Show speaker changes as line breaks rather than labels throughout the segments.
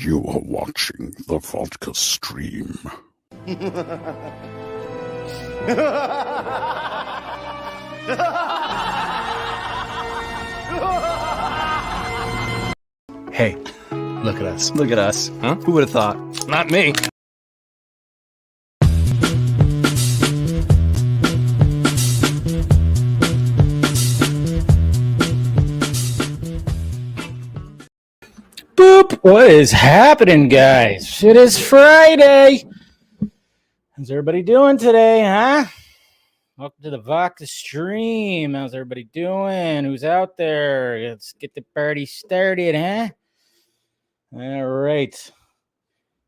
You are watching the Vodka stream.
Hey, look at us. Look at us. Huh? Who would have thought? Not me.
Boop! What is happening, guys? It is Friday. How's everybody doing today, huh? Welcome to the Vodka stream. How's everybody doing? Who's out there? Let's get the party started, huh? All right.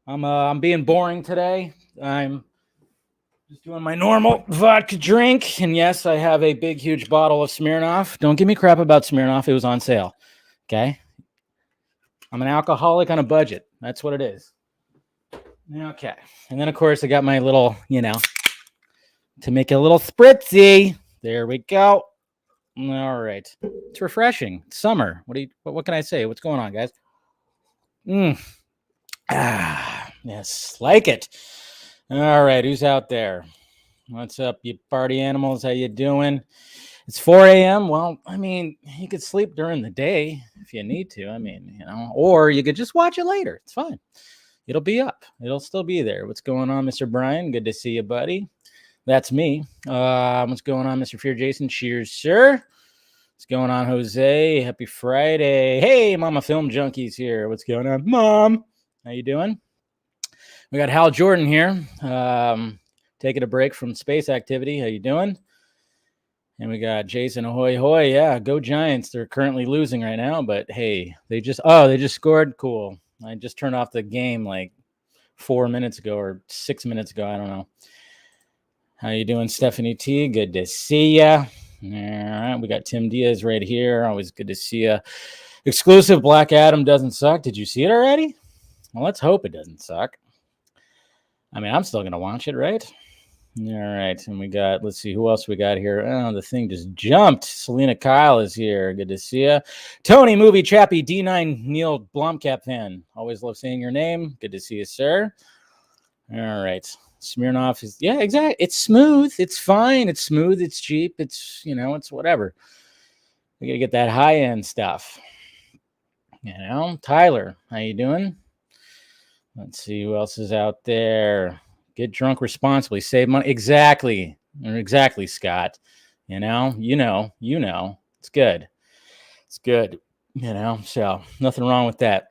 I'm being boring today. I'm just doing my normal vodka drink, and yes, I have a big, huge bottle of Smirnoff. Don't give me crap about Smirnoff. It was on sale. Okay. I'm an alcoholic on a budget. That's what it is. Okay. And then, of course, I got my little, to make it a little spritzy. There we go. All right. It's refreshing. It's summer. What can I say? What's going on, guys? Yes. Like it. All right. Who's out there? What's up, you party animals? How you doing? It's 4 a.m. Well, I mean, you could sleep during the day if you need to. I mean, or you could just watch it later. It's fine. It'll be up. It'll still be there. What's going on, Mr. Brian? Good to see you, buddy. That's me. What's going on, Mr. Fear Jason? Cheers, sir. What's going on, Jose? Happy Friday. Hey, Mama Film Junkie's here. What's going on, Mom? How you doing? We got Hal Jordan here. Taking a break from space activity. How you doing? And we got Jason Ahoy Hoy. Yeah, go Giants. They're currently losing right now, but hey, they just scored. Cool. I just turned off the game like 4 minutes ago or 6 minutes ago. I don't know. How you doing, Stephanie T? Good to see ya. All right, we got Tim Diaz right here. Always good to see ya. Exclusive Black Adam doesn't suck. Did you see it already? Well, let's hope it doesn't suck. I mean, I'm still going to watch it, right? All right, and we got, let's see, who else we got here? Oh, the thing just jumped. Selena Kyle is here. Good to see you. Tony Movie Chappie, D9 Neil Blomkamp fan. Always love saying your name. Good to see you, sir. All right. Smirnoff is, yeah, exactly. It's smooth. It's fine. It's smooth. It's cheap. It's, it's whatever. We got to get that high-end stuff. Tyler, how you doing? Let's see who else is out there. Get drunk responsibly. Save money. Exactly, Scott. It's good. It's good. So nothing wrong with that.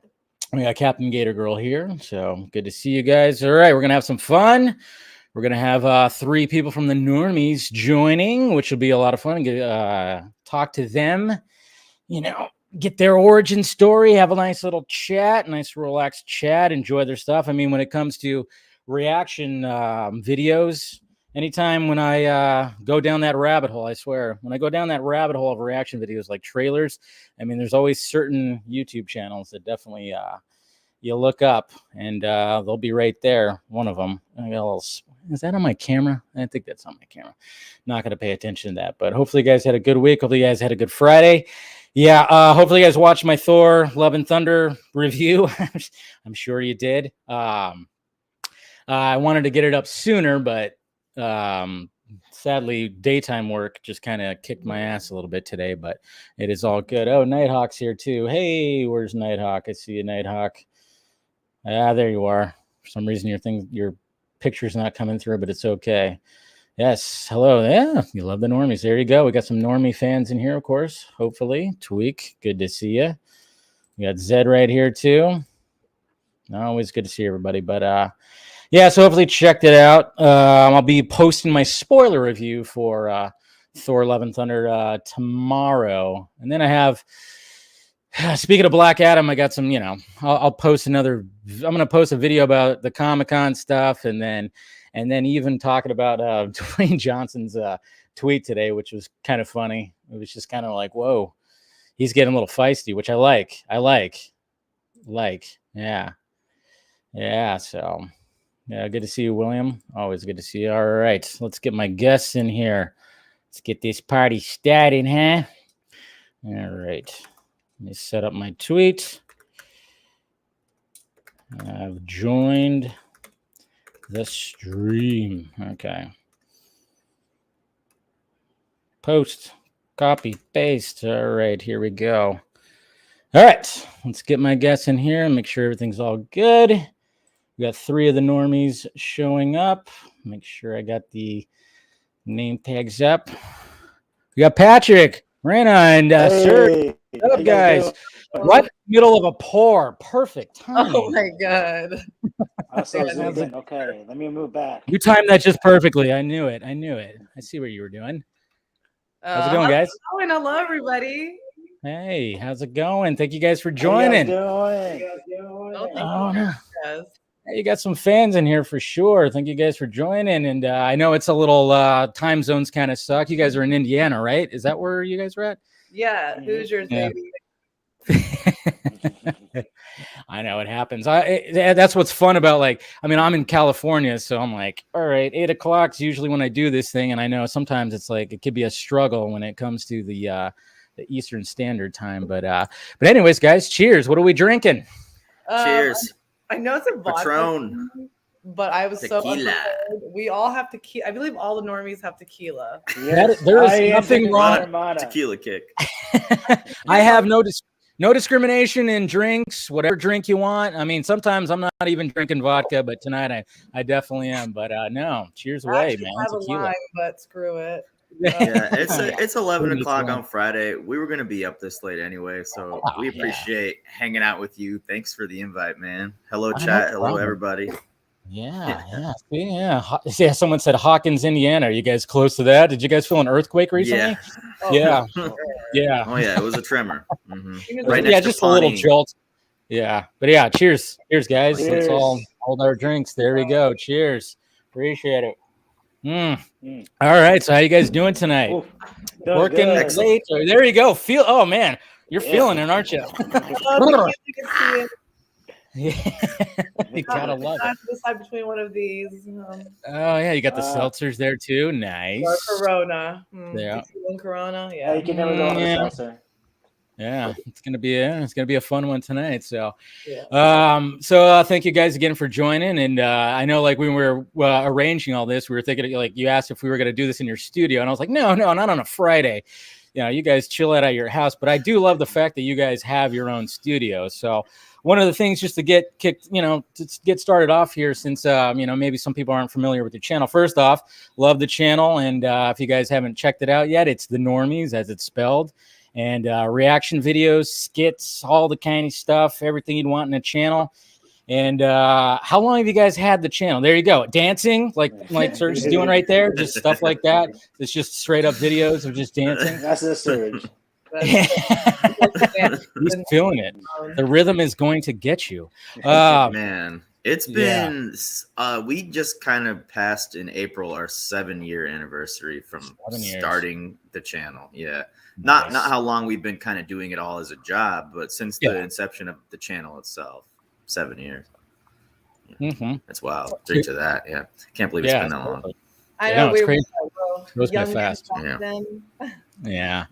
We got Captain Gator Girl here. So good to see you guys. All right, we're going to have some fun. We're going to have 3 people from the Normies joining, which will be a lot of fun. Talk to them, get their origin story, have a nice little chat, nice relaxed chat, enjoy their stuff. I mean, when it comes to reaction videos, anytime when I go down that rabbit hole, I swear, when I go down that rabbit hole of reaction videos like trailers, I mean, there's always certain YouTube channels that definitely you look up, and they'll be right there. One of them, I got a little, is that on my camera? I think that's on my camera. Not going to pay attention to that, but hopefully you guys had a good week. Hopefully you guys had a good Friday. Yeah, hopefully you guys watched my Thor Love and Thunder review. I'm sure you did. I wanted to get it up sooner, but sadly, daytime work just kind of kicked my ass a little bit today, but it is all good. Oh, Nighthawk's here too. Hey, where's Nighthawk? I see you, Nighthawk. There you are. For some reason, your picture's not coming through, but it's okay. Yes, hello. Yeah, you love the Normies. There you go. We got some Normie fans in here, of course. Hopefully, Tweak, good to see you. We got Zed right here too. Always good to see everybody, but yeah, so hopefully checked it out. I'll be posting my spoiler review for Thor Love and Thunder tomorrow. And then I have, speaking of Black Adam, I got some, I'll post I'm going to post a video about the Comic-Con stuff, and then even talking about Dwayne Johnson's tweet today, which was kind of funny. It was just kind of like, whoa, he's getting a little feisty, which I like. Yeah, so... Yeah, good to see you, William. Always good to see you. All right, let's get my guests in here. Let's get this party started, huh? All right. Let me set up my tweet. I've joined the stream. Okay. Post, copy, paste. All right, here we go. All right, let's get my guests in here and make sure everything's all good. We got 3 of the normies showing up. Make sure I got the name tags up. We got Patrick, Rana, and Suraj. What's up, guys? What? Middle of a pour. Perfect timing.
Oh my god.
Okay, let me move back.
You timed that just perfectly. I knew it. I see what you were doing. How's it going, guys?
Hello, everybody.
Hey, how's it going? Thank you guys for joining. You got some fans in here for sure. Thank you guys for joining. And I know it's a little time zones kind of suck. You guys are in Indiana, right? Is that where you guys are at?
Yeah, Hoosiers, baby.
I know it happens. That's what's fun about, like, I mean, I'm in California, so I'm like, all right, 8 o'clock is usually when I do this thing. And I know sometimes it's like, it could be a struggle when it comes to the Eastern Standard Time. But anyways, guys, cheers. What are we drinking?
Cheers.
I know it's a vodka,
Patron.
but I was
Tequila.
so unprepared. We all have tequila. I believe all the normies have tequila.
Yes,
there is nothing wrong.
Tequila kick.
I have no discrimination in drinks, whatever drink you want. I mean, sometimes I'm not even drinking vodka, but tonight I definitely am. But no, cheers away, man.
I have
Tequila.
a lime, but screw it.
Yeah, it's 11 o'clock on Friday. We were gonna be up this late anyway, so we appreciate hanging out with you. Thanks for the invite, man. Hello, chat. Hello, everybody.
Yeah. Someone said Hawkins, Indiana. Are you guys close to that? Did you guys feel an earthquake recently? Yeah. Yeah.
Oh yeah, it was a tremor. Mm-hmm.
Right next to just Pawnee. A little jolt. Yeah, but yeah, cheers, guys.
Cheers.
Let's all hold our drinks. There we go. Cheers. Appreciate it. All right. So how you guys doing tonight? Working late. There you go. Oh man, you're feeling it, aren't you? You gotta love it.
I have to decide between one of these.
Oh yeah, you got the seltzers there too. Nice.
Or Corona.
Yeah.
Corona.
Yeah, you can never go on a seltzer.
Yeah, it's gonna be a fun one tonight. So, thank you guys again for joining. And I know, like, when we were arranging all this, we were thinking, like, you asked if we were gonna do this in your studio, and I was like, no, not on a Friday. You know, you guys chill out at your house. But I do love the fact that you guys have your own studio. So, one of the things, just to get started off here, since maybe some people aren't familiar with the channel. First off, love the channel, and if you guys haven't checked it out yet, it's the Normies, as it's spelled. And reaction videos, skits, all the kind of stuff, everything you'd want in a channel. And how long have you guys had the channel? There you go. Dancing, like Surge is doing right there, just stuff like that. It's just straight up videos of just dancing.
That's the Surge.
He's feeling it. The rhythm is going to get you.
Man, it's been, we just kind of passed in April our 7-year anniversary from starting the channel. Yeah. Not how long we've been kind of doing it all as a job, but since the inception of the channel itself, 7 years. Yeah. Mm-hmm. That's wild. Drink to that. Yeah. Can't believe it's been that long.
I know,
it's crazy. It goes by fast. Yeah.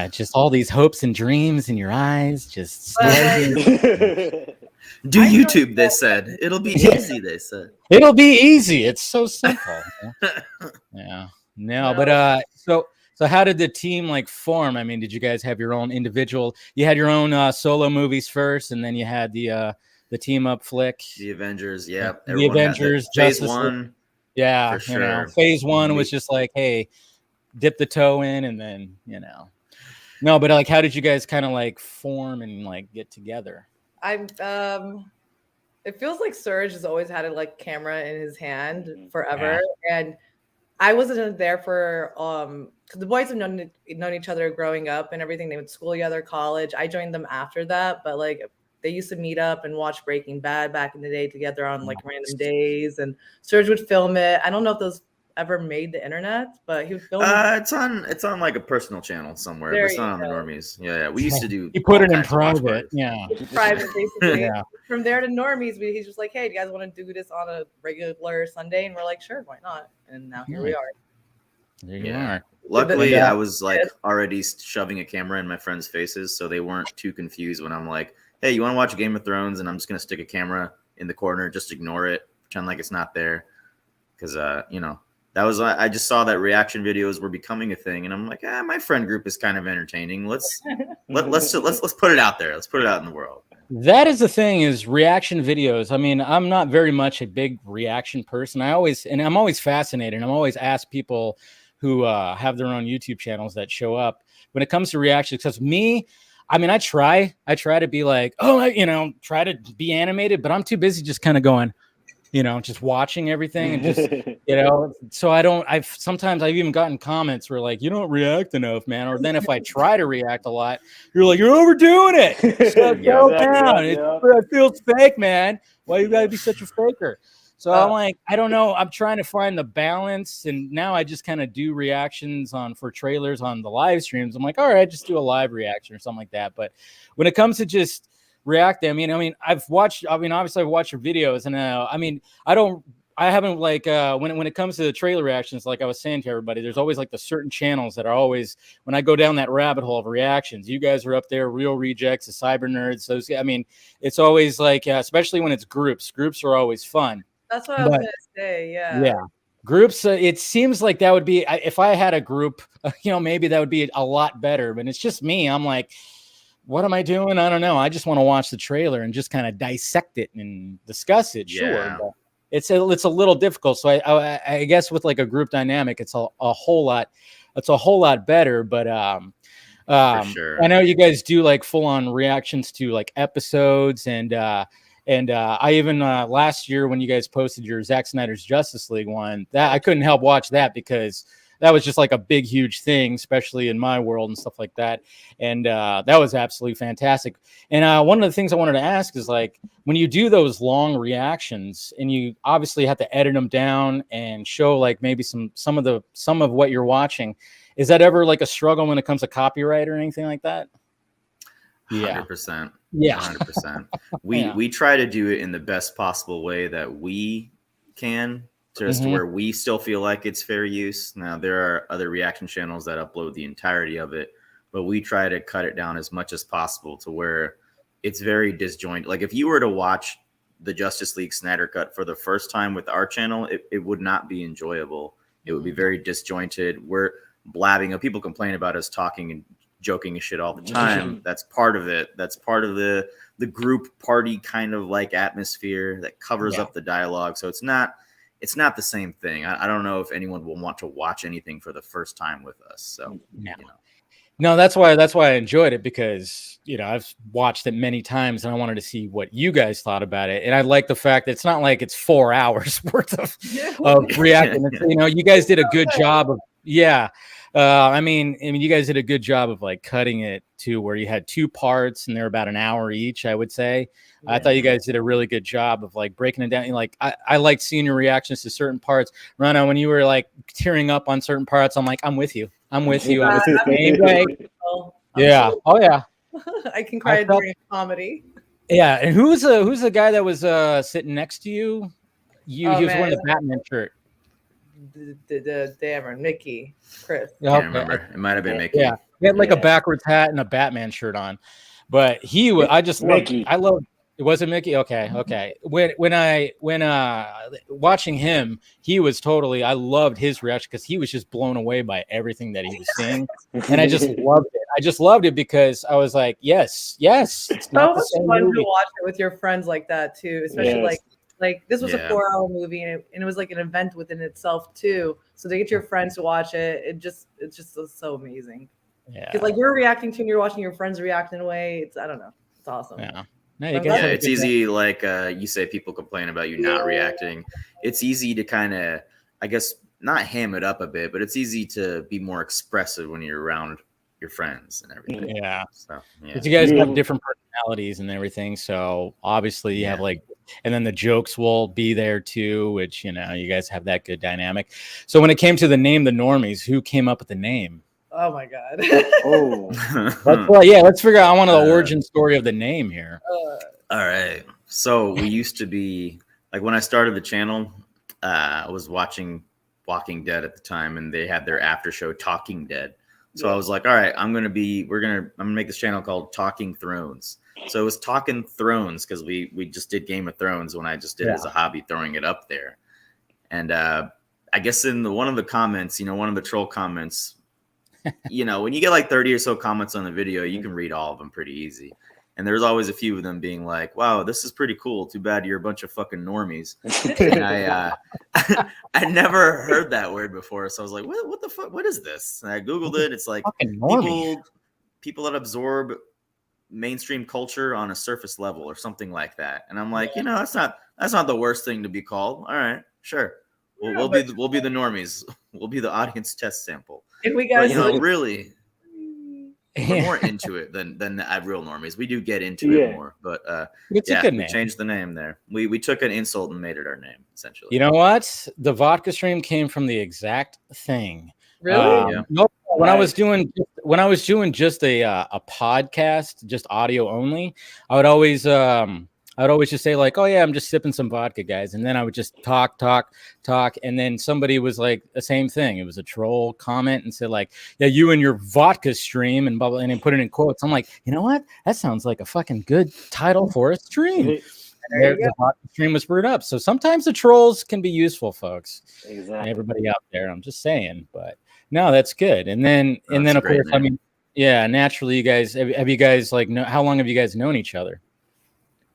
Just all these hopes and dreams in your eyes. Just
do YouTube, they said. It'll be easy, they said.
It'll be easy. It's so simple. Yeah. No, but so how did the team form? I mean, did you guys have your own individual? You had your own solo movies first, and then you had the team up flick.
The Avengers, yeah.
The Avengers,
Phase 1.
Yeah,
for sure.
Phase 1 was just like, hey, dip the toe in, and then No, but how did you guys kind of form and get together?
It feels like Surge has always had a camera in his hand forever, and I wasn't there for because the boys have known each other growing up and everything. They went to school together, college. I joined them after that, but they used to meet up and watch Breaking Bad back in the day together on random days. And Surge would film it. I don't know if those ever made the internet, but he would film it.
It's on a personal channel somewhere. But it's not on the Normies. Yeah. We used to do.
You put it in private. Yeah.
Private, basically. From there to Normies, he's just like, hey, do you guys want to do this on a regular Sunday? And we're like, sure, why not? And now here we are.
There you are.
Luckily, I was already shoving a camera in my friends' faces, so they weren't too confused when I'm like, hey, you want to watch Game of Thrones? And I'm just gonna stick a camera in the corner, just ignore it, pretend like it's not there, because that was I just saw that reaction videos were becoming a thing, and I'm like, my friend group is kind of entertaining. Let's put it out there. Let's put it out in the world.
That is the thing, is reaction videos. I mean, I'm not very much a big reaction person. I'm always fascinated. I'm always asked people who have their own YouTube channels that show up when it comes to reactions. Because me, I mean, I try to be like, try to be animated, but I'm too busy just kind of going, just watching everything and just, so sometimes I've even gotten comments where like, you don't react enough, man. Or then if I try to react a lot, you're like, you're overdoing it. So down. It feels fake, man. Why you gotta be such a faker? So I'm like, I don't know. I'm trying to find the balance. And now I just kind of do reactions for trailers on the live streams. I'm like, all right, just do a live reaction or something like that. But when it comes to just reacting, obviously I've watched your videos, and I haven't like when it comes to the trailer reactions, like I was saying to everybody, there's always like the certain channels that are always, when I go down that rabbit hole of reactions, you guys are up there, Real Rejects, the Cyber Nerds. So it's always like, especially when it's groups are always fun.
That's what I was gonna say. Yeah.
Groups, it seems like that would be, if I had a group, maybe that would be a lot better, but it's just me. I'm like, what am I doing? I don't know. I just want to watch the trailer and just kind of dissect it and discuss it. Sure. But it's a little difficult. So I guess with like a group dynamic, it's a whole lot better. But
for sure.
I know you guys do like full on reactions to like episodes, and I even last year when you guys posted your Zack Snyder's Justice League one, that I couldn't help watch that because that was just like a big, huge thing, especially in my world and stuff like that. And that was absolutely fantastic. And one of the things I wanted to ask is, like, when you do those long reactions and you obviously have to edit them down and show like maybe some of what you're watching, is that ever like a struggle when it comes to copyright or anything like that?
100%.
Yeah.
100%. We try to do it in the best possible way that we can, just to where we still feel like it's fair use. Now, there are other reaction channels that upload the entirety of it, but we try to cut it down as much as possible to where it's very disjointed. Like, if you were to watch the Justice League Snyder Cut for the first time with our channel, it would not be enjoyable. It would be very disjointed. We're blabbing. People complain about us talking and joking and shit all the time. That's part of it. That's part of the group party kind of like atmosphere that covers up the dialogue. So it's not the same thing. I don't know if anyone will want to watch anything for the first time with us. So
no, that's why I enjoyed it, because I've watched it many times and I wanted to see what you guys thought about it. And I like the fact that it's not like it's 4 hours worth of reacting. You guys did a good job of I mean, you guys did a good job of like cutting it to where you had 2 parts and they're about an hour each, I would say. I thought you guys did a really good job of like breaking it down. Like, I liked seeing your reactions to certain parts. Rana, when you were like tearing up on certain parts, I'm like, I'm with you. Anyway. Yeah. Oh yeah.
I can cry during comedy.
Yeah. And who's the guy that was sitting next to you? He was wearing the Batman shirt.
The damn Mickey, Chris.
I can't remember. It might have been Mickey.
Yeah. He had like a backwards hat and a Batman shirt on. But I loved it. Wasn't Mickey? Okay. When watching him, he was totally, I loved his reaction because he was just blown away by everything that he was seeing. And I just loved it. I just loved it because I was like, yes. It's
so much fun to watch it with your friends like that too, especially like this was a 4-hour movie and it was like an event within itself too. So to get your friends to watch it, it's just so amazing. Yeah. Because like you're reacting to and you're watching your friends react in a way. I don't know. It's awesome.
Yeah.
It's easy. Like you say, people complain about you not reacting. It's easy to kind of, I guess, not ham it up a bit, but it's easy to be more expressive when you're around your friends and everything.
Yeah. So But you guys have different personalities and everything. So obviously you have like, and then the jokes will be there too, which, you guys have that good dynamic. So when it came to the name, the Normies, who came up with the name?
Oh my God.
Let's figure out. I want the origin story of the name here.
All right. So we used to be, like, when I started the channel, I was watching Walking Dead at the time, and they had their after show Talking Dead. So I was like, all right, I'm gonna make this channel called Talking Thrones. So it was Talking Thrones because we just did Game of Thrones when I just did it as a hobby, throwing it up there. And I guess in one of the comments, one of the troll comments, when you get like 30 or so comments on the video, you can read all of them pretty easy. And there's always a few of them being like, wow, this is pretty cool. Too bad you're a bunch of fucking normies. And I never heard that word before. So I was like, what the fuck? What is this? And I Googled it. It's like people that absorb mainstream culture on a surface level or something like that. And I'm like, that's not the worst thing to be called. All right, sure. We'll be the normies. We'll be the audience test sample.
If we guys,
really, we're more into it than the real normies. We do get into it more, but
it's a good name.
We changed the name there. We took an insult and made it our name, essentially.
You know what? The vodka stream came from the exact thing.
Really?
No, when I was doing just a podcast, just audio only, I would always just say like, oh yeah, I'm just sipping some vodka, guys. And then I would just talk. And then somebody was like the same thing. It was a troll comment and said like, yeah, you and your vodka stream and blah, blah, and then put it in quotes. I'm like, you know what? That sounds like a fucking good title for a stream. The vodka stream was brewed up. So sometimes the trolls can be useful, folks.
Exactly.
And everybody out there, I'm just saying, but no, that's good. And then of course, man. I mean, yeah, naturally you guys, have you guys like, how long have you guys known each other?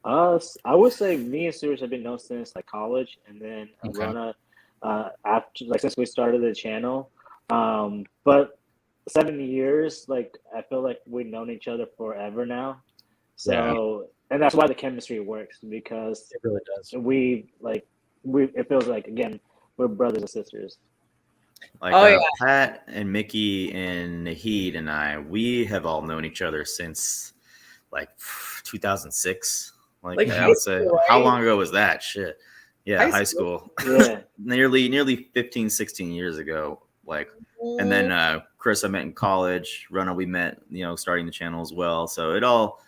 I would say me and Suraj have been known since like college, and then Rana after since we started the channel. But 7 years, like I feel like we've known each other forever now. So and that's why the chemistry works, because
it really does.
It feels like, again, we're brothers and sisters.
Like Pat and Mickey and Naheed and we have all known each other since like 2006. Like I would say, right? How long ago was that? Shit. Yeah, high school. Yeah. nearly 15, 16 years ago. Like, and then Chris I met in college. Rana we met, starting the channel as well. So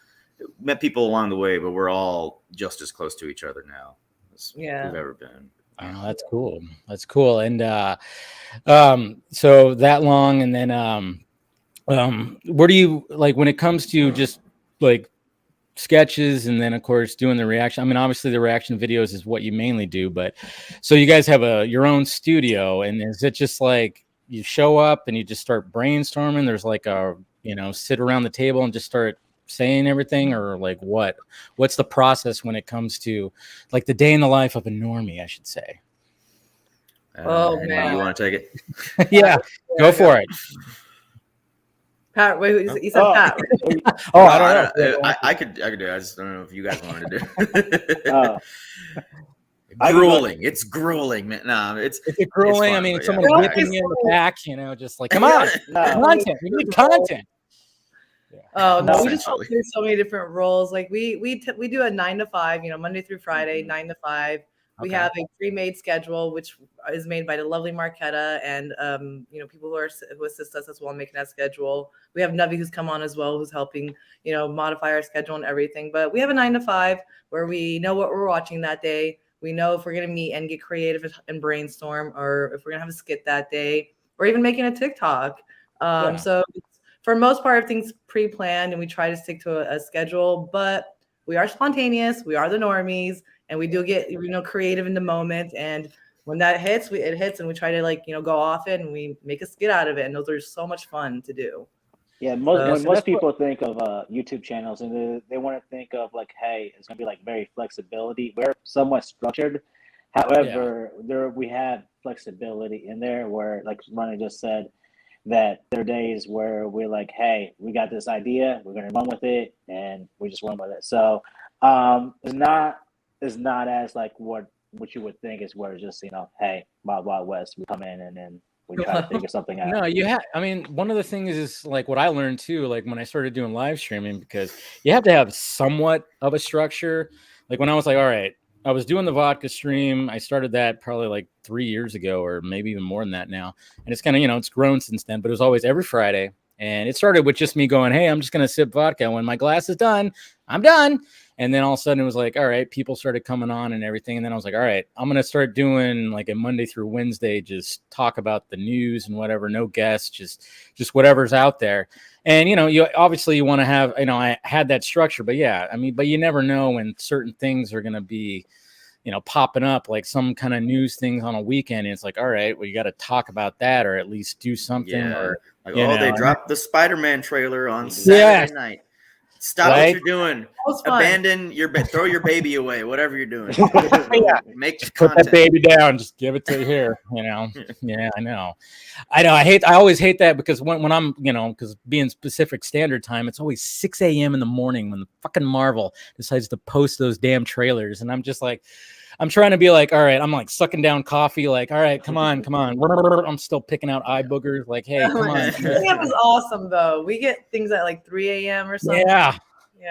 met people along the way, but we're all just as close to each other now as we've ever been.
Oh, that's cool. That's cool. And so that long, and then where do you like when it comes to just like sketches and then of course doing the reaction? I mean, obviously the reaction videos is what you mainly do, but so you guys have your own studio, and is it just like you show up and you just start brainstorming? There's like sit around the table and just start saying everything, or like what's the process when it comes to like the day in the life of a normie, I should say?
Oh man,
you want to take it?
Yeah, go for it.
Pat, wait, you said Pat.
I don't know.
I could do it. I just don't know if you guys wanted to do it. Grueling. It's grueling, man. No, it's
grueling. I mean, it's someone whipping you in the back, just like, come on, content. We need content.
Oh no, we just do so many different roles. Like we do a 9 to 5, Monday through Friday, 9 to 5. We have a pre-made schedule, which is made by the lovely Marquetta and people who assist us as well in making that schedule. We have Navi who's come on as well, who's helping modify our schedule and everything. But we have a 9 to 5 where we know what we're watching that day. We know if we're gonna meet and get creative and brainstorm, or if we're gonna have a skit that day, or even making a TikTok. So for the most part, everything's pre-planned, and we try to stick to a schedule. But we are spontaneous. We are the normies. And we do get, creative in the moment. And when that hits, it hits, and we try to go off it, and we make a skit out of it. And those are so much fun to do.
Yeah, most people think of YouTube channels, and they want to think of like, hey, it's gonna be like very flexibility. We're somewhat structured. However, we have flexibility in there where, like Rana just said, that there are days where we're like, hey, we got this idea, we're gonna run with it, and we just run with it. So it's not as like what you would think is where it's just, hey, Wild Wild West, we come in and then we try to figure something out.
No, I mean, one of the things is like what I learned too, like when I started doing live streaming, because you have to have somewhat of a structure. Like when I was like, all right, I was doing the vodka stream. I started that probably like 3 years ago, or maybe even more than that now. And it's kind of, it's grown since then, but it was always every Friday. And it started with just me going, hey, I'm just going to sip vodka. When my glass is done, I'm done. And then all of a sudden it was like, all right, people started coming on and everything. And then I was like, all right, I'm going to start doing like a Monday through Wednesday, just talk about the news and whatever, no guests, just whatever's out there. And, you know, you want to have, you know, I had that structure, but yeah, I mean, but you never know when certain things are going to be, you know, popping up, like some kind of news things on a weekend. And it's like, all right, well, you got to talk about that, or at least do something.
Yeah.
Or,
like, they dropped the Spider-Man trailer on
Yeah.
Saturday night. Stop what you're doing. Abandon throw your baby away. Whatever you're doing. Make
just put that baby down. Just give it to here. You know. Yeah, I know. I always hate that because when I'm, you know, because being Pacific Standard Time, it's always 6 a.m. in the morning when the fucking Marvel decides to post those damn trailers, and I'm just like, I'm trying to be like, all right, I'm like sucking down coffee, like, all right, come on. I'm still picking out eye boogers, like, hey, come on.
6 a.m. was awesome though. We get things at like 3 a.m. or something.
Yeah.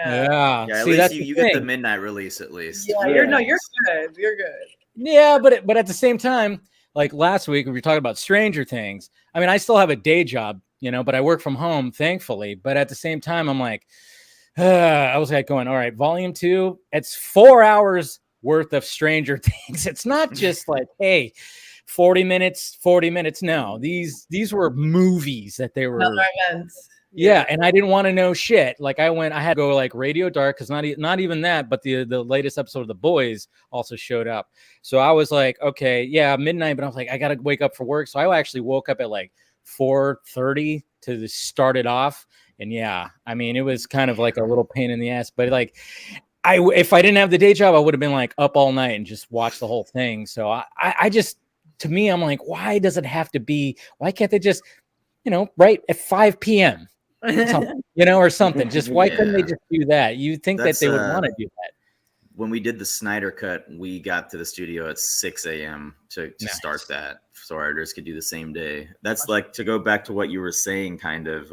At
See,
least you get the midnight release at least.
Yeah, you're good. You're good.
Yeah, but at the same time, like last week we were talking about Stranger Things. I mean, I still have a day job, you know, but I work from home, thankfully. But at the same time, I'm like, I was like going, all right, volume 2, it's 4 hours worth of Stranger Things. It's not just like, hey, 40 minutes. No, these were movies that they were. Yeah, and I didn't want to know shit. Like I had to go like radio dark because not even that, but the latest episode of The Boys also showed up. So I was like, okay, yeah, midnight, but I was like, I gotta wake up for work. So I actually woke up at like 4:30 to start it off. And yeah, I mean, it was kind of like a little pain in the ass, but like if I didn't have the day job, I would have been like up all night and just watched the whole thing. So I just, to me, I'm like, why does it have to be? Why can't they just, you know, right at 5 p.m. you know, or something? Just why couldn't they just do that? You think that they would want to do that?
When we did the Snyder Cut, we got to the studio at 6 a.m. to start that, so our editors could do the same day. That's like, to go back to what you were saying, kind of,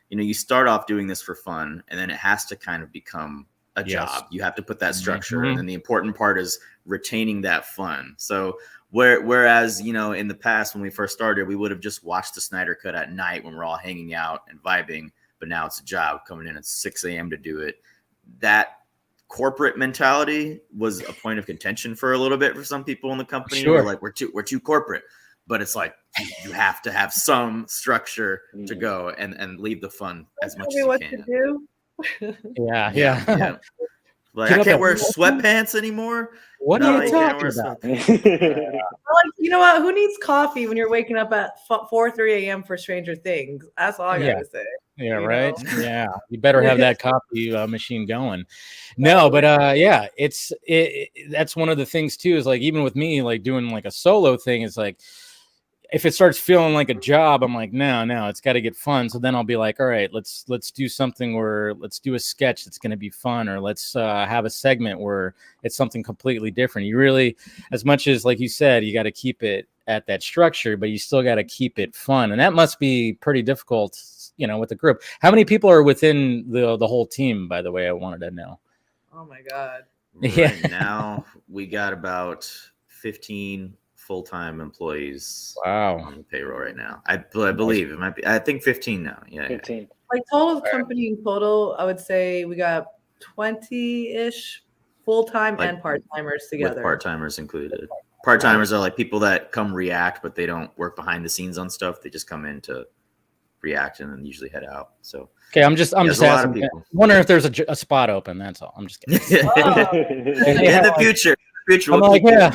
you know, you start off doing this for fun, and then it has to kind of become a job. You have to put that structure, and then the important part is retaining that fun. So whereas, you know, in the past when we first started, we would have just watched the Snyder Cut at night when we're all hanging out and vibing, but now it's a job, coming in at 6 a.m. to do it. That corporate mentality was a point of contention for a little bit for some people in the company. Sure. We're like, we're too corporate, but it's like you have to have some structure to go and leave the fun as much as you can.
To do.
Yeah.
Like, I can't wear sweatpants anymore.
What are you talking about?
Like, you know what? Who needs coffee when you're waking up at 3 a.m. for Stranger Things? That's all I gotta say.
Yeah, right. Yeah, you better have that coffee machine going. No, but yeah, that's one of the things too. Is like, even with me, like doing like a solo thing, is like, if it starts feeling like a job, I'm like, no, it's got to get fun. So then I'll be like, all right, let's do something where let's do a sketch that's going to be fun, or let's have a segment where it's something completely different. You really, as much as, like you said, you got to keep it at that structure, but you still got to keep it fun. And that must be pretty difficult, you know, with the group. How many people are within the whole team, by the way? I wanted to know.
Oh my God.
Right now we got about 15 full-time employees on the payroll right now. I believe it might be, I think 15 now. Yeah,
15.
Like total company in total, I would say we got 20-ish full-time and part-timers together.
With part-timers included. Part-timers are like people that come react, but they don't work behind the scenes on stuff. They just come in to react and then usually head out. So
okay, I'm just asking. Wondering if there's a spot open. That's all. I'm just kidding.
In the future,
I'm like, yeah.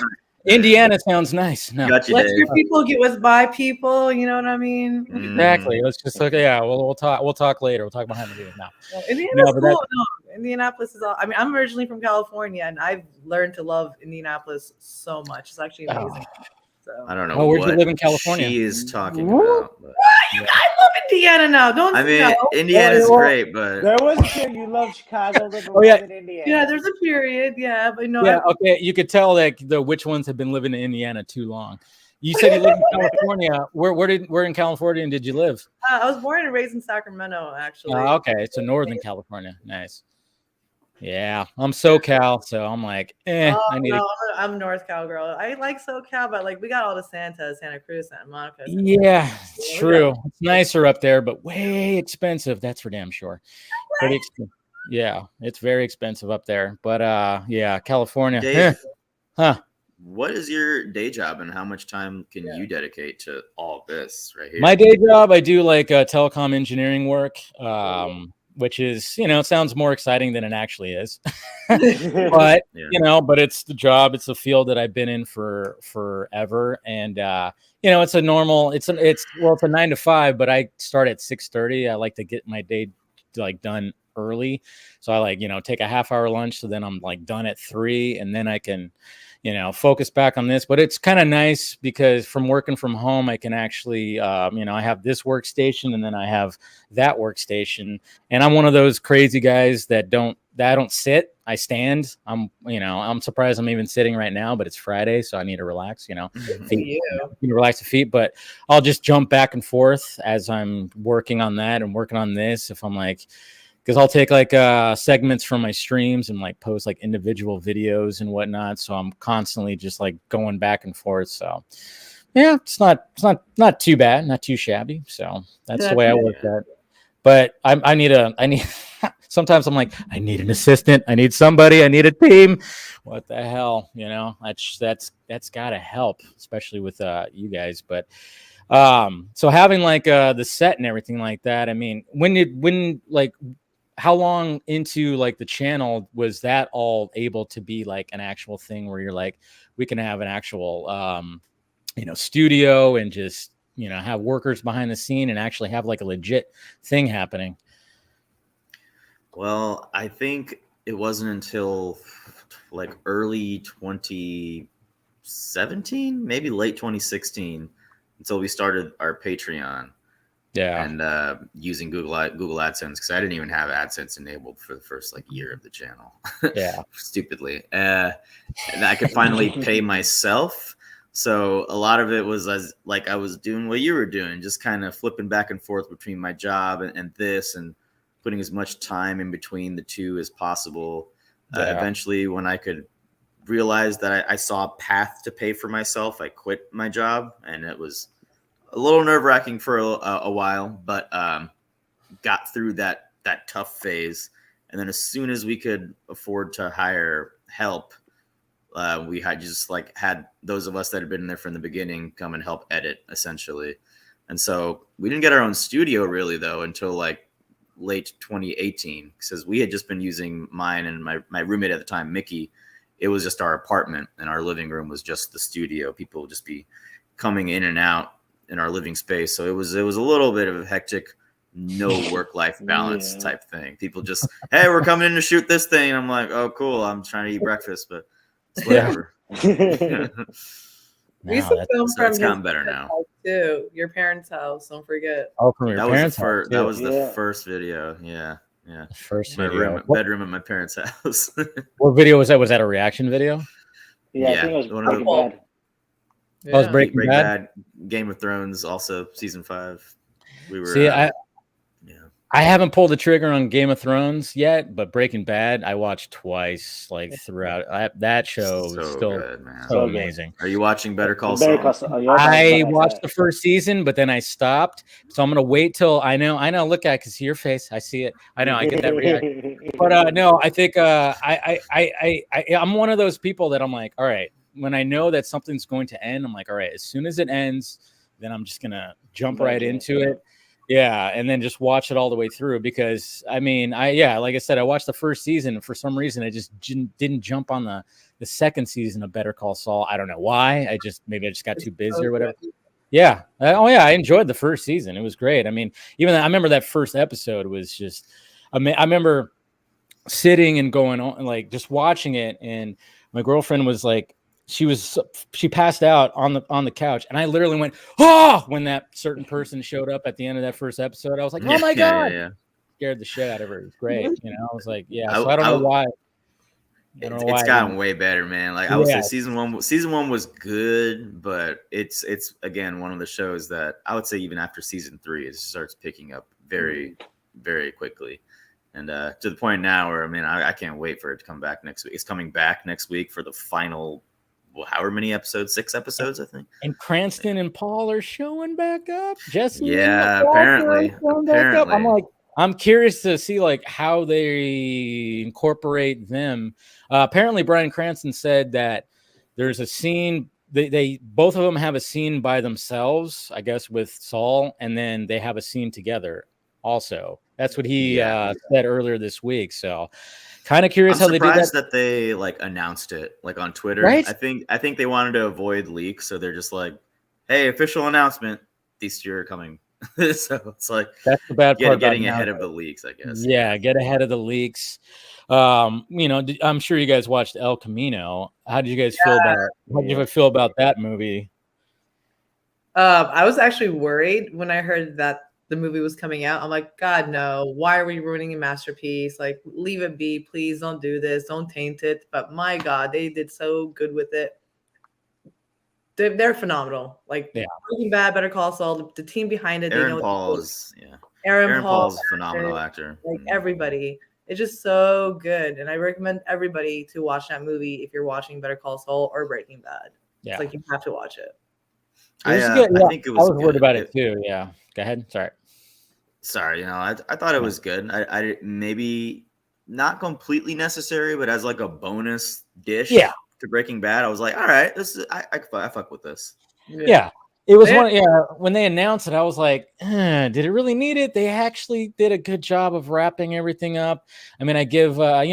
Indiana sounds nice. No.
Let
your people get with by people. You know what I mean?
Exactly. Let's just look. Yeah. We'll talk. We'll talk later. We'll talk behind the scenes now.
Indianapolis is all. I mean, I'm originally from California, and I've learned to love Indianapolis so much. It's actually amazing. So
I don't know.
Where'd you live in California?
She is talking about.
I love Indiana now. Don't.
I mean, Indiana's great, but
there was a period you love Chicago. In Indiana.
Yeah, there's a period. Yeah, but no.
Yeah. Okay. You could tell that which ones have been living in Indiana too long. You said you lived in California. Where in California did you live?
I was born and raised in Sacramento, actually.
Okay, so Northern California. Nice. Yeah, I'm SoCal, so I'm like,
I'm North Cal girl. I like SoCal, but like we got all the Santa Cruz, Santa Monica.
Yeah, it's true. It's nicer up there, but way expensive. That's for damn sure. Pretty expensive. Yeah, it's very expensive up there. But yeah, California.
Dave,
Huh.
what is your day job and how much time can you dedicate to all this right here?
My day job, I do like telecom engineering work, which is, it sounds more exciting than it actually is. But, but it's the job. It's a field that I've been in for forever. And, it's a normal, it's a 9 to 5, but I start at 6:30. I like to get my day done early. So I take a half-hour lunch. So then I'm done at 3, and then I can, focus back on this. But it's kind of nice because from working from home, I can actually, I have this workstation and then I have that workstation. And I'm one of those crazy guys that I don't sit, I stand. I'm surprised I'm even sitting right now, but it's Friday, so I need to relax, relax the feet. But I'll just jump back and forth as I'm working on that and working on this. If I'm because I'll take segments from my streams and post individual videos and whatnot. So I'm constantly just going back and forth. So yeah, it's not too bad, not too shabby. So that's the way I work that. But I need sometimes I'm I need an assistant. I need somebody. I need a team. What the hell? That's gotta help, especially with you guys. But so having the set and everything like that. I mean, how long into the channel was that all able to be an actual thing where you're we can have an actual studio and just have workers behind the scene and actually have a legit thing happening?
Well, I think it wasn't until early 2017, maybe late 2016, until we started our Patreon.
Yeah.
And using Google AdSense, because I didn't even have AdSense enabled for the first year of the channel.
Yeah.
Stupidly. And I could finally pay myself. So a lot of it was as I was doing what you were doing, just kind of flipping back and forth between my job and this, and putting as much time in between the two as possible. Eventually, when I could realize that I saw a path to pay for myself, I quit my job, and it was a little nerve-wracking for a while, but got through that tough phase. And then as soon as we could afford to hire help, we had just had those of us that had been there from the beginning come and help edit, essentially. And so we didn't get our own studio really though until late 2018, because we had just been using mine and my roommate at the time, Mickey. It was just our apartment, and our living room was just the studio. People would just be coming in and out in our living space. So it was a little bit of a hectic, no work-life balance type thing. People just, hey, we're coming in to shoot this thing. And I'm like, oh, cool. I'm trying to eat breakfast, but it's whatever.
We used to film from
it's gotten better now
too. Your parents' house, don't forget.
Oh, from your parents'
house. That was the first video. Yeah.
First
my
video.
Bedroom at my parents' house.
What video was that? Was that a reaction video?
Yeah. I think it was Breaking Bad.
Yeah. Oh, it was Breaking Bad.
Game of Thrones, also season 5. We were.
I haven't pulled the trigger on Game of Thrones yet, but Breaking Bad I watched twice, throughout. That show is still good, man. So amazing.
Are you watching Better Call Saul?
I watched the first season, but then I stopped. So I'm gonna wait till I know. Look at it, because your face, I see it. I know I get that reaction. But no, I think I'm one of those people that I'm all right. When I know that something's going to end, I'm all right. As soon as it ends, then I'm just gonna jump right into it. Yeah, and then just watch it all the way through, because like I said, I watched the first season, and for some reason I just didn't jump on the second season of Better Call Saul. I don't know why. Maybe I just got too busy or whatever. Yeah. I enjoyed the first season. It was great. I mean, I remember that first episode was just, I remember sitting and going on, just watching it, and my girlfriend was she passed out on the couch, and I literally went, oh, when that certain person showed up at the end of that first episode. I was like, oh my God. Scared the shit out of her. It was great. I was like, so I don't know why.
It's gotten way better, man. I would say season one was good, but it's again one of the shows that I would say even after season 3 it starts picking up very, very quickly. And to the point now where I can't wait for it to come back next week. It's coming back next week for the final, however many episodes, 6 episodes, I think.
And Cranston and Paul are showing back up. Jesse,
apparently.
I'm I'm curious to see like how they incorporate them. Apparently, Bryan Cranston said that there's a scene. They both of them have a scene by themselves, I guess, with Saul, and then they have a scene together. Also, that's what he said earlier this week. So, kind of curious how they did that.
I'm surprised that they like announced it like on Twitter.
Right?
I think they wanted to avoid leaks, so they're just like, "Hey, official announcement: these two are coming." So it's like
that's the bad part.
Getting ahead of the leaks, I guess.
Yeah, get ahead of the leaks. I'm sure you guys watched El Camino. How did you guys feel about it? How did you feel about that movie?
I was actually worried when I heard that the movie was coming out. I'm like, God, no. Why are we ruining a masterpiece? Like, leave it be. Please don't do this. Don't taint it. But my God, they did so good with it. They're phenomenal. Like, Breaking Bad, Better Call Saul, the team behind it.
Aaron Paul's a phenomenal actor.
Like, everybody. It's just so good. And I recommend everybody to watch that movie if you're watching Better Call Saul or Breaking Bad.
Yeah.
It's like you have to watch it.
I think it was
I was worried about it too. Yeah. Go ahead. Sorry.
I thought it was good. I maybe not completely necessary, but as like a bonus dish to Breaking Bad, I was like, all right, this is I fuck with this.
Yeah. It was when they announced it, I was like, did it really need it? They actually did a good job of wrapping everything up. I mean, I give, I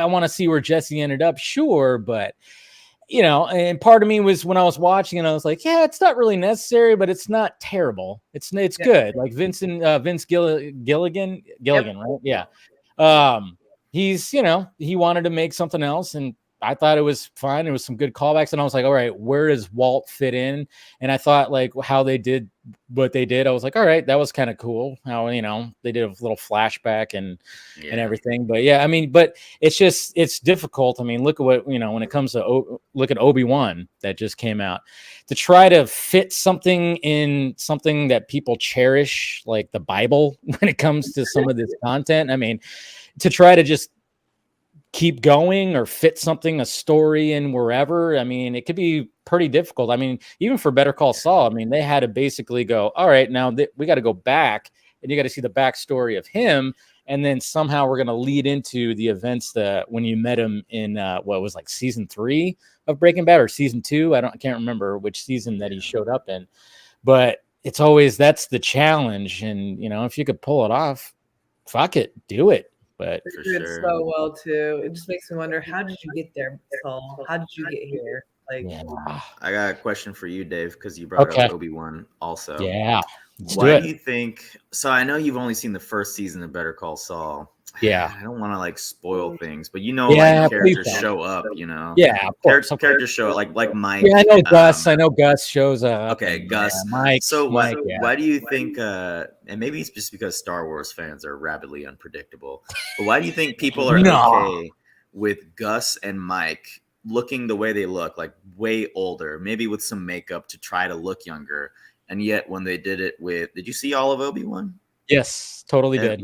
want to see where Jesse ended up, sure, but, and part of me was when I was watching it, I was like, yeah, it's not really necessary, but it's not terrible. It's good. Like Vince Gilligan, right? Yeah. He's, he wanted to make something else, and I thought it was fine. It was some good callbacks, and I was like, all right, where does Walt fit in? And I thought like how they did what they did. I was like, all right, that was kind of cool. How, they did a little flashback and everything. But yeah, I mean, but it's difficult. I mean, look at what, when it comes to look at Obi-Wan that just came out, to try to fit something in something that people cherish, like the Bible, when it comes to some of this content. I mean, to try to just keep going or fit a story in wherever. I mean, it could be pretty difficult. I mean, even for Better Call Saul, I mean, they had to basically go, all right, now we got to go back and you got to see the backstory of him. And then somehow we're going to lead into the events that when you met him in what was like season 3 of Breaking Bad or season 2. I can't remember which season that he showed up in, but it's always, that's the challenge. And, if you could pull it off, fuck it, do it. But
they did so well too. It just makes me wonder, how did you get there, Saul? How did you get here? Like,
I got a question for you, Dave, because you brought up Obi-Wan also.
Yeah.
Why do you think? So I know you've only seen the first season of Better Call Saul.
Yeah.
I don't want to like spoil things, but like characters show up.
Yeah, of course.
Characters show up, like Mike.
Yeah, I know Gus. I know Gus shows up.
Okay, Gus.
Mike.
So why do you think? And maybe it's just because Star Wars fans are rapidly unpredictable. But why do you think people are okay with Gus and Mike looking the way they look, like way older, maybe with some makeup to try to look younger? And yet, when they did it did you see all of Obi-Wan?
Yes, totally did.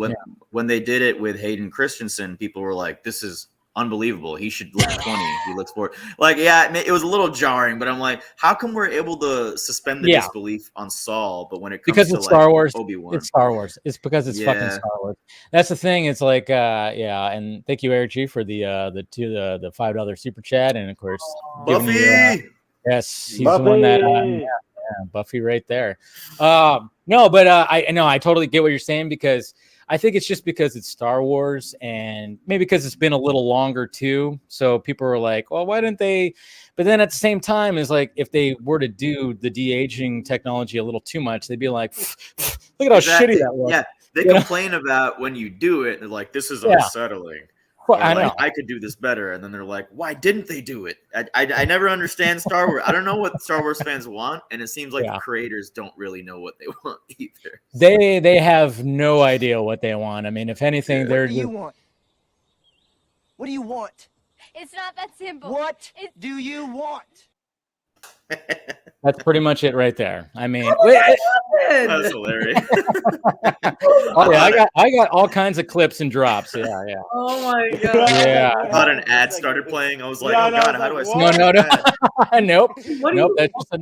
When they did it with Hayden Christensen, people were like, this is unbelievable. He should look 20. He looks 40. Like, yeah, it was a little jarring, but I'm like, how come we're able to suspend the disbelief on Saul, but when it comes to
Star Wars,
Obi-Wan,
it's Star Wars. It's because it's fucking Star Wars. That's the thing. It's like, and thank you, Eric G, for the $5 super chat, and of course,
Buffy.
Yes, he's the one that. Buffy right there. No, but I totally get what you're saying, because I think it's just because it's Star Wars, and maybe because it's been a little longer too. So people are like, well, why didn't they? But then at the same time, is like, if they were to do the de-aging technology a little too much, they'd be like, look at how shitty that was.
Yeah, they complain about when you do it. They're like, this is unsettling.
Well, I know.
I could do this better, and then they're like, "Why didn't they do it?" I never understand Star Wars. I don't know what Star Wars fans want, and it seems like the creators don't really know what they want either.
They have no idea what they want. I mean, if anything, they're.
What do you want? What do you want?
It's not that simple.
What do you want?
That's pretty much it right there. I mean,
that's hilarious.
Oh yeah, I got all kinds of clips and drops. Yeah.
Oh my god.
Yeah.
I thought an ad started playing. I was like, oh god, how do I?
No. Nope. That's just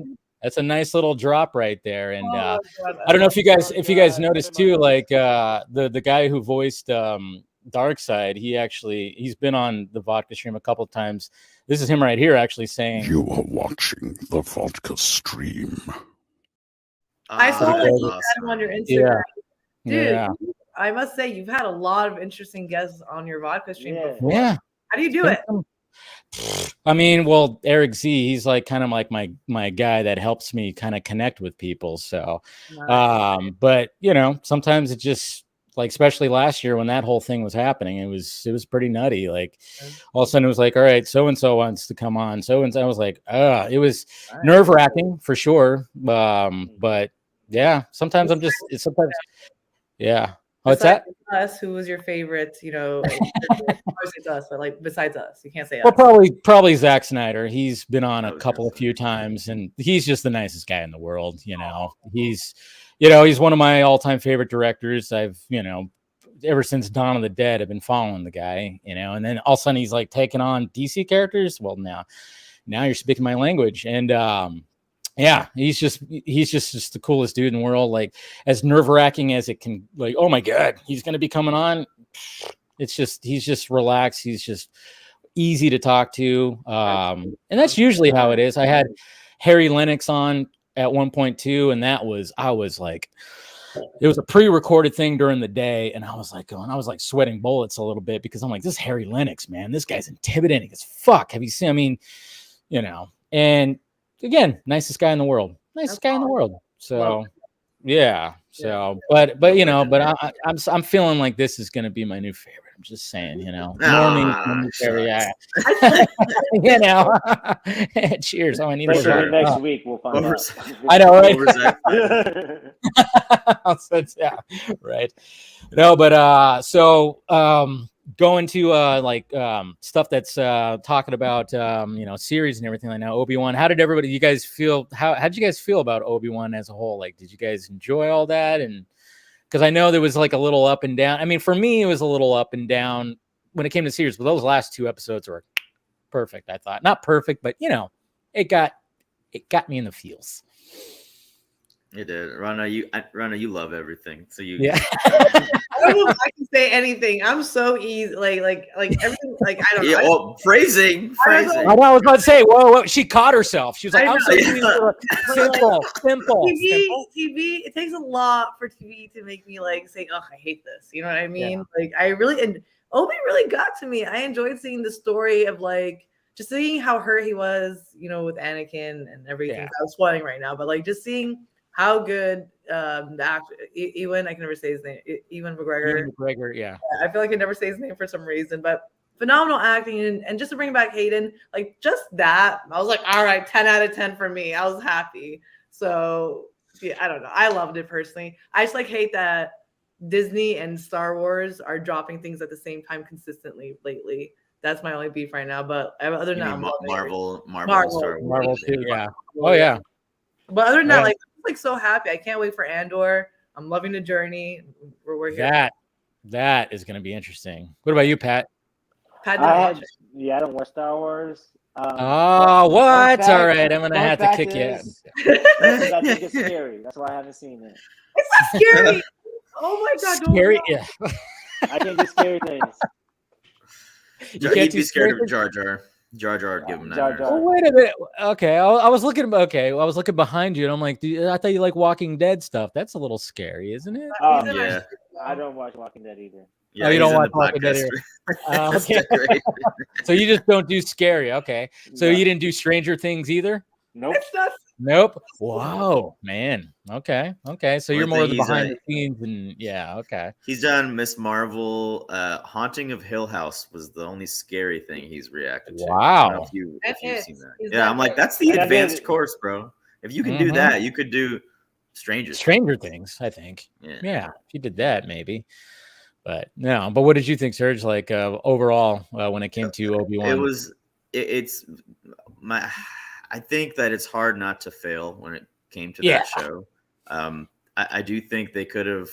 That's a nice little drop right there. And
God,
I don't know if you guys
God,
noticed too, like the guy who voiced Darkseid, he's been on the Vodka stream a couple of times. This is him right here actually saying,
You are watching the Vodka stream.
I saw
That's
that you
awesome.
had him on your Instagram. Dude,
yeah,
I must say you've had a lot of interesting guests on your vodka stream before.
yeah.
How do you do it?
I mean, well, Eric Z, he's like kind of like my guy that helps me kind of connect with people. So, but you know, sometimes it just like, especially last year when that whole thing was happening, it was pretty nutty. Like all of a sudden it was like, all right, so and so wants to come on. So and so, I was like, it was nerve wracking for sure. But yeah, sometimes yeah. What's that?
Us, who was your favorite? You know, it's us, but like besides us, you can't say
Well,
us.
probably Zack Snyder. He's been on a few times, and he's just the nicest guy in the world. You know, he's one of my all-time favorite directors. I've, ever since Dawn of the Dead, I've been following the guy. You know, and then all of a sudden he's like taking on DC characters. Well, now you're speaking my language, and yeah, he's just the coolest dude in the world. Like, as nerve-wracking as it can, like, oh my God, he's gonna be coming on. It's just, he's just relaxed. He's just easy to talk to. And that's usually how it is. I had Harry Lennox on at one point too, and I was like, it was a pre-recorded thing during the day, and I was like sweating bullets a little bit because I'm like, this is Harry Lennox, man. This guy's intimidating as fuck. Have you seen? I mean, and again, nicest guy in the world. So yeah. So, but I'm feeling like this is gonna be my new favorite. I'm just saying, Normies, yeah. Cheers. Oh, I need
next week we'll find out.
I know, right? Yeah, right. No, but going to stuff that's talking about series and everything like now, Obi-Wan. How did you guys feel? How did you guys feel about Obi-Wan as a whole? Like, did you guys enjoy all that? And because I know there was like a little up and down. I mean, for me, it was a little up and down when it came to series, but those last two episodes were perfect. I thought, not perfect, but it got me in the feels.
It did. Rana, you love everything. So
I don't know if I can say anything. I'm so easy, like everything. Like, I don't know.
Yeah, well, phrasing.
I know. I was about to say, whoa, she caught herself. She was like, I'm so easy. Simple.
TV. It takes a lot for TV to make me like say, oh, I hate this. You know what I mean? Yeah. Like, and Obi really got to me. I enjoyed seeing the story of like just seeing how hurt he was, with Anakin and everything. Yeah. I was spoiling right now, but like just seeing how good the actor, Ewan, I can never say his name, Ewan McGregor.
Yeah.
I feel like I never say his name for some reason, but phenomenal acting. And just to bring back Hayden, like just that, I was like, all right, 10 out of 10 for me. I was happy. So yeah, I don't know. I loved it personally. I just like hate that Disney and Star Wars are dropping things at the same time consistently lately. That's my only beef right now. But other than that,
Marvel, Star Wars.
Marvel too, yeah. Oh yeah.
But other than that, like, I'm like so happy. I can't wait for Andor. I'm loving the journey. We're here.
That is going to be interesting. What about you, Pat?
I don't watch Star Wars.
What? All right, I'm going to have to kick you out.
I think it's scary. That's why I haven't seen it.
It's not scary. Oh my God.
Scary, yeah.
I can't do scary things.
You'd be scared of Jar Jar. Jar Jar, give him that.
Oh, wait a minute. Okay, I was looking behind you, and I'm like, I thought you like Walking Dead stuff. That's a little scary, isn't it?
Yeah.
I don't watch Walking Dead either.
Yeah,
you don't watch Walking Dead either. Okay. So you just don't do scary. Okay. So you didn't do Stranger Things either?
Nope.
Nope. Wow, man. Okay. So you're more the behind the scenes, and okay.
He's done Miss Marvel. Haunting of Hill House was the only scary thing he's reacted to.
Wow.
If you've seen that. Yeah, I'm like, that's the advanced course, bro. If you can do that, you could do Stranger Things,
I think. Yeah. If you did that, maybe. But no. But what did you think, Serge? Like overall, when it came to Obi-Wan?
I think that it's hard not to fail when it came to that show. I do think they could have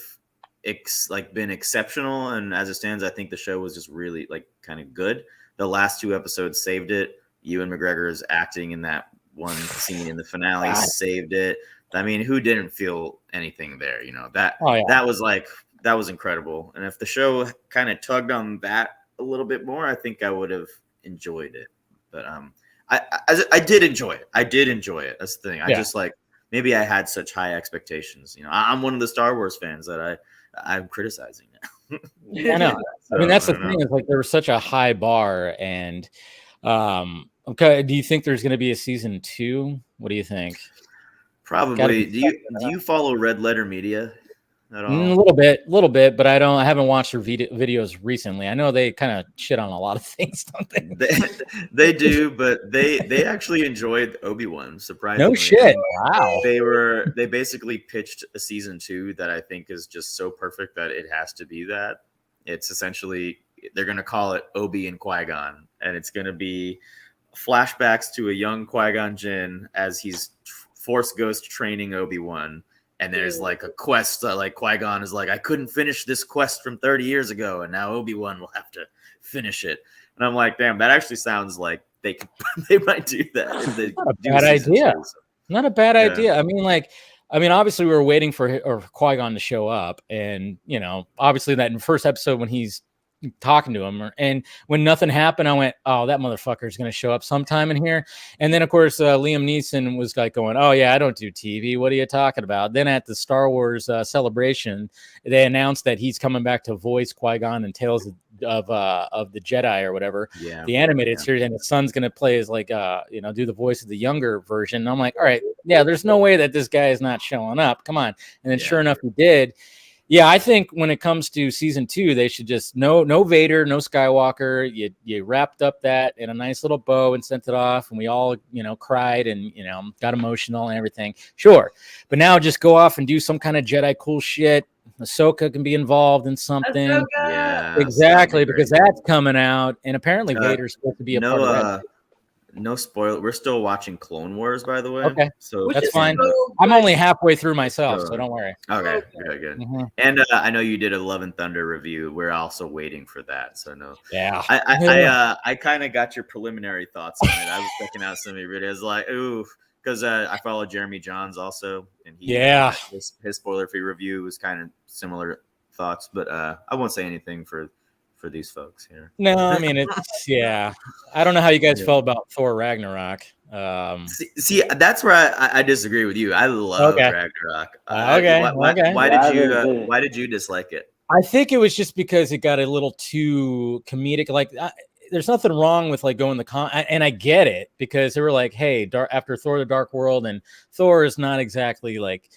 been exceptional, and as it stands, I think the show was just really kind of good. The last two episodes saved it. Ewan McGregor's acting in that one scene in the finale saved it. I mean, who didn't feel anything there? That was incredible. And if the show kind of tugged on that a little bit more, I think I would have enjoyed it. But I did enjoy it. I did enjoy it. That's the thing. I just maybe I had such high expectations. I'm one of the Star Wars fans that I'm criticizing it.
I know. So, I mean, that's the thing. Is like there was such a high bar, and okay. Do you think there's going to be a season 2? What do you think?
Probably. Do you follow Red Letter Media at all?
A little bit, but I haven't watched their videos recently. I know they kind of shit on a lot of things, don't they?
They do, but they actually enjoyed Obi-Wan, surprisingly.
No shit. Wow.
They basically pitched a season 2 that I think is just so perfect that it has to be that. It's essentially, they're going to call it Obi and Qui-Gon, and it's going to be flashbacks to a young Qui-Gon Jinn as he's Force Ghost training Obi-Wan. And there's like a quest that like Qui-Gon is like, I couldn't finish this quest from 30 years ago, and now Obi-Wan will have to finish it. And I'm like, damn, that actually sounds like they might do that. If they
Not a bad idea. Not a bad idea. I mean, obviously we were waiting for Qui-Gon to show up, and obviously that in the first episode when he's talking to him, and when nothing happened, I went, oh, that motherfucker is going to show up sometime in here. And then of course Liam Neeson was like going, oh yeah, I don't do TV, what are you talking about? Then at the Star Wars celebration, they announced that he's coming back to voice Qui-Gon and Tales of the Jedi or whatever, the animated series, and his son's going to play as like do the voice of the younger version. And I'm like, all right, yeah, there's no way that this guy is not showing up, come on. And then sure enough he did. Yeah, I think when it comes to season 2, they should just no Vader, no Skywalker. You wrapped up that in a nice little bow and sent it off, and we all cried and got emotional and everything. Sure, but now just go off and do some kind of Jedi cool shit. Ahsoka can be involved in something.
Ahsoka.
Yeah,
exactly, because that's coming out, and apparently Vader's supposed to be a part of that.
No spoiler. We're still watching Clone Wars, by the way.
Okay,
so
that's fine. I'm only halfway through myself, so don't worry.
Okay, good. Mm-hmm. And I know you did a Love and Thunder review. We're also waiting for that. So no.
Yeah.
I kind of got your preliminary thoughts on it. I was checking out some of your videos, like because I follow Jeremy Johns also, and his spoiler-free review was kind of similar thoughts, but I won't say anything for these folks here.
No, I mean it's I don't know how you guys felt about Thor Ragnarok.
See, that's where I disagree with you. I love Ragnarok. Why did you dislike it?
I think it was just because it got a little too comedic. Like, there's nothing wrong with like going and I get it, because they were like, hey, after Thor: The Dark World, and Thor is not exactly like,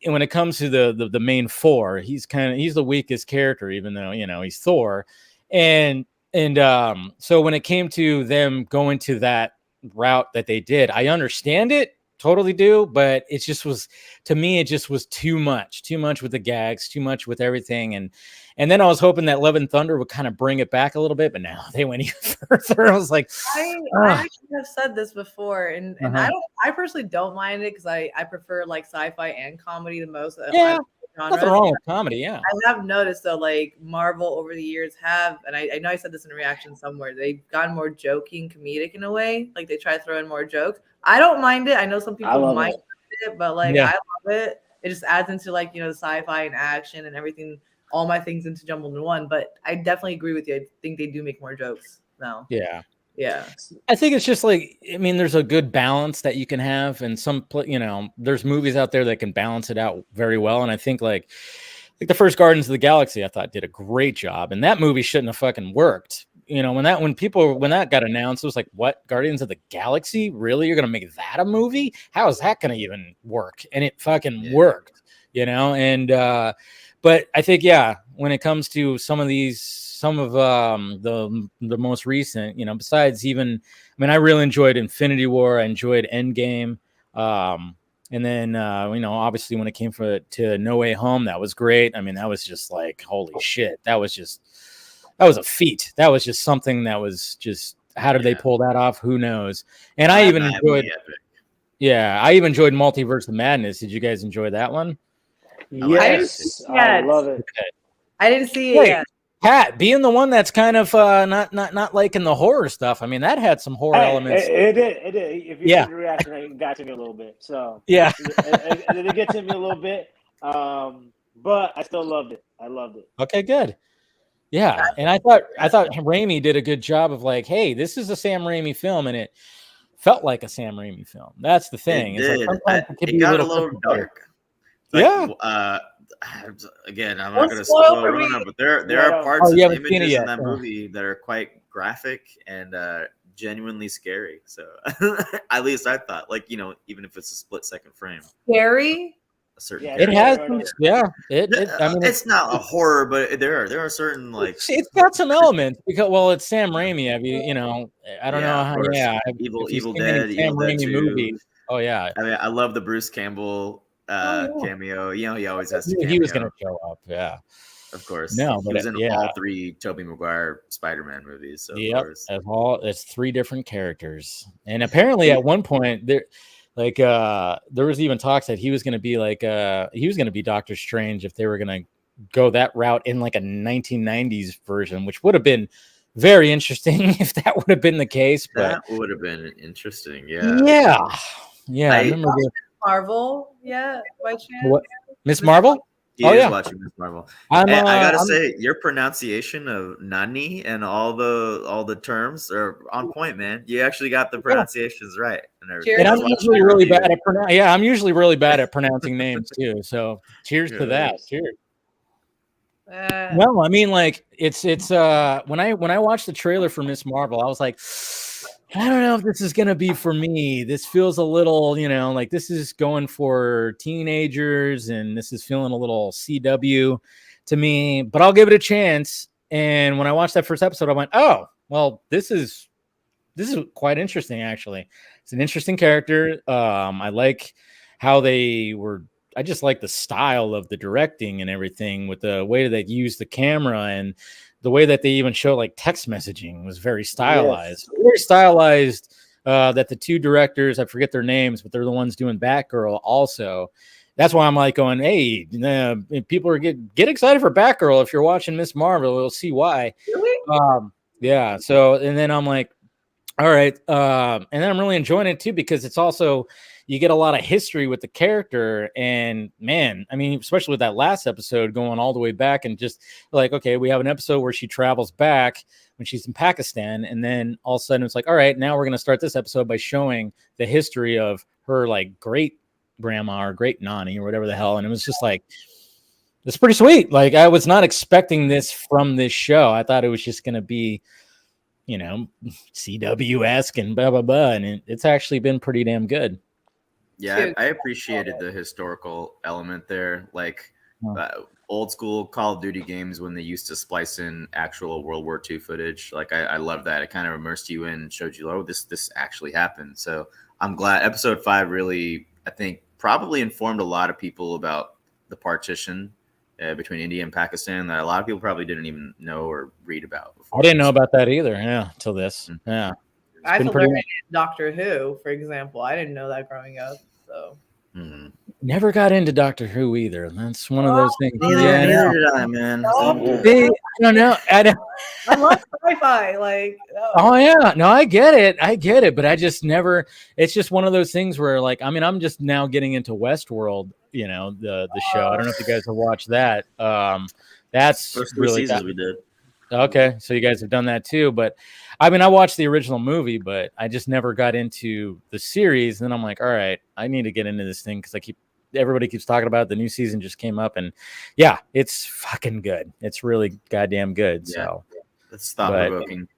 when it comes to the main four, he's the weakest character, even though he's Thor, and so when it came to them going to that route that they did, I understand it, totally do, but it just was, to me, it just was too much with the gags, too much with everything, and then I was hoping that Love and Thunder would kind of bring it back a little bit, but now they went even further. I was like,
I actually have said this before, and I personally don't mind it, because I prefer like sci-fi and comedy the most.
Yeah, nothing wrong with comedy. Yeah,
I have noticed though, like Marvel over the years have, and I know I said this in a reaction somewhere, they've gotten more jokey and comedic in a way. Like they try to throw in more jokes. I don't mind it. I know some people might mind it, but like I love it. It just adds into like the sci-fi and action and everything. All my things into jumbled in one, but I definitely agree with you. I think they do make more jokes now.
Yeah.
I
think it's just like, I mean, there's a good balance that you can have, and there's movies out there that can balance it out very well. And I think like the first Guardians of the Galaxy, I thought did a great job, and that movie shouldn't have fucking worked. When that got announced, it was like, what, Guardians of the Galaxy? Really? You're gonna make that a movie? How is that gonna even work? And it fucking worked, and but I think, when it comes to some of the most recent, besides even, I mean, I really enjoyed Infinity War. I enjoyed Endgame. And then, obviously when it came to No Way Home, that was great. I mean, that was just like, holy shit. That was a feat. That was just something that was just, how did they pull that off? Who knows? And I even enjoyed Multiverse of Madness. Did you guys enjoy that one?
Yes, I love it.
I didn't see it yet.
Pat being the one that's kind of not liking the horror stuff. I mean, that had some horror elements.
It did. If you see the reaction, it got to me a little bit. So
yeah,
it gets to me a little bit. But I still loved it. I loved it.
Okay, good. Yeah, and I thought Raimi did a good job of like, hey, this is a Sam Raimi film, and it felt like a Sam Raimi film. That's the thing.
It
like
did. It got a little dark. Again, I'm not going to spoil Rana, but there are parts of images in that movie that are quite graphic and genuinely scary. So at least I thought, like, you know, even if it's a split-second frame,
scary.
It has some, I mean,
it's not a horror, but there are certain like
it's got some elements because it's Sam Raimi. I mean, you know, I don't know how. Yeah,
Evil Dead,
Sam Raimi movie. Oh yeah,
I mean, I love the Bruce Campbell cameo. You know, he always has to.
He was going to show up. Yeah,
of course.
No,
he was in all 3 Tobey Maguire Spider-Man movies. So
it's 3 different characters, and apparently at one point there. Like there was even talks that he was going to be Doctor Strange if they were going to go that route in like a 1990s version, which would have been very interesting if that would have been the case. But
that would have been interesting.
Yeah. I remember
Marvel. Yeah, by chance.
What? Miss Marvel?
He is watching Miss Marvel. I gotta say, your pronunciation of Nani and all the terms are on point, man. You actually got the pronunciations right.
And I'm usually really bad at I'm usually really bad at pronouncing names too. So cheers to that. Cheers. Well, I mean, like it's when I watched the trailer for Miss Marvel, I was like, I don't know if this is gonna be for me. This feels a little, you know, like this is going for teenagers, and this is feeling a little CW to me. But I'll give it a chance. And when I watched that first episode, I went, "Oh, well, this is quite interesting. Actually, it's an interesting character. I like how they were. I just like the style of the directing and everything with the way that they use the camera and." The way that they even show like text messaging was very stylized. Yes. Very stylized that the 2 directors, I forget their names, but they're the ones doing Batgirl also. That's why I'm like going, hey, people are get excited for Batgirl. If you're watching Miss Marvel, you'll see why. Really? Yeah. So, and then I'm like, all right. And then I'm really enjoying it too, because it's also, you get a lot of history with the character, and man, I mean, especially with that last episode going all the way back and just like, okay, we have an episode where she travels back when she's in Pakistan. And then all of a sudden it's like, all right, now we're going to start this episode by showing the history of her like great grandma or great nanny or whatever the hell. And it was just like, it's pretty sweet. Like I was not expecting this from this show. I thought it was just going to be, you know, CW-esque and blah, blah, blah. And it's actually been pretty damn good.
Yeah, I appreciated the historical element there. Like old school Call of Duty games when they used to splice in actual World War II footage. Like I love that. It kind of immersed you in, showed you, oh, this actually happened. So I'm glad episode 5 really, I think, probably informed a lot of people about the partition between India and Pakistan that a lot of people probably didn't even know or read about before.
I didn't know about that either. Yeah, till this. Yeah.
I learned Doctor Who, for example. I didn't know that growing up. So
never got into Doctor Who either. That's one of those things.
Neither did I, man.
I don't know.
I love sci-fi. Like,
oh yeah, no, I get it, but I just never. It's just one of those things where, like, I mean, I'm just now getting into Westworld. You know, the show. I don't know if you guys have watched that. That's
first 3 seasons we did.
Okay, so you guys have done that too, but I mean, I watched the original movie, but I just never got into the series. And then I'm like, all right, I need to get into this thing because everybody keeps talking about it. The new season just came up, and yeah, it's fucking good. It's really goddamn good. Yeah, so
it's thought-provoking.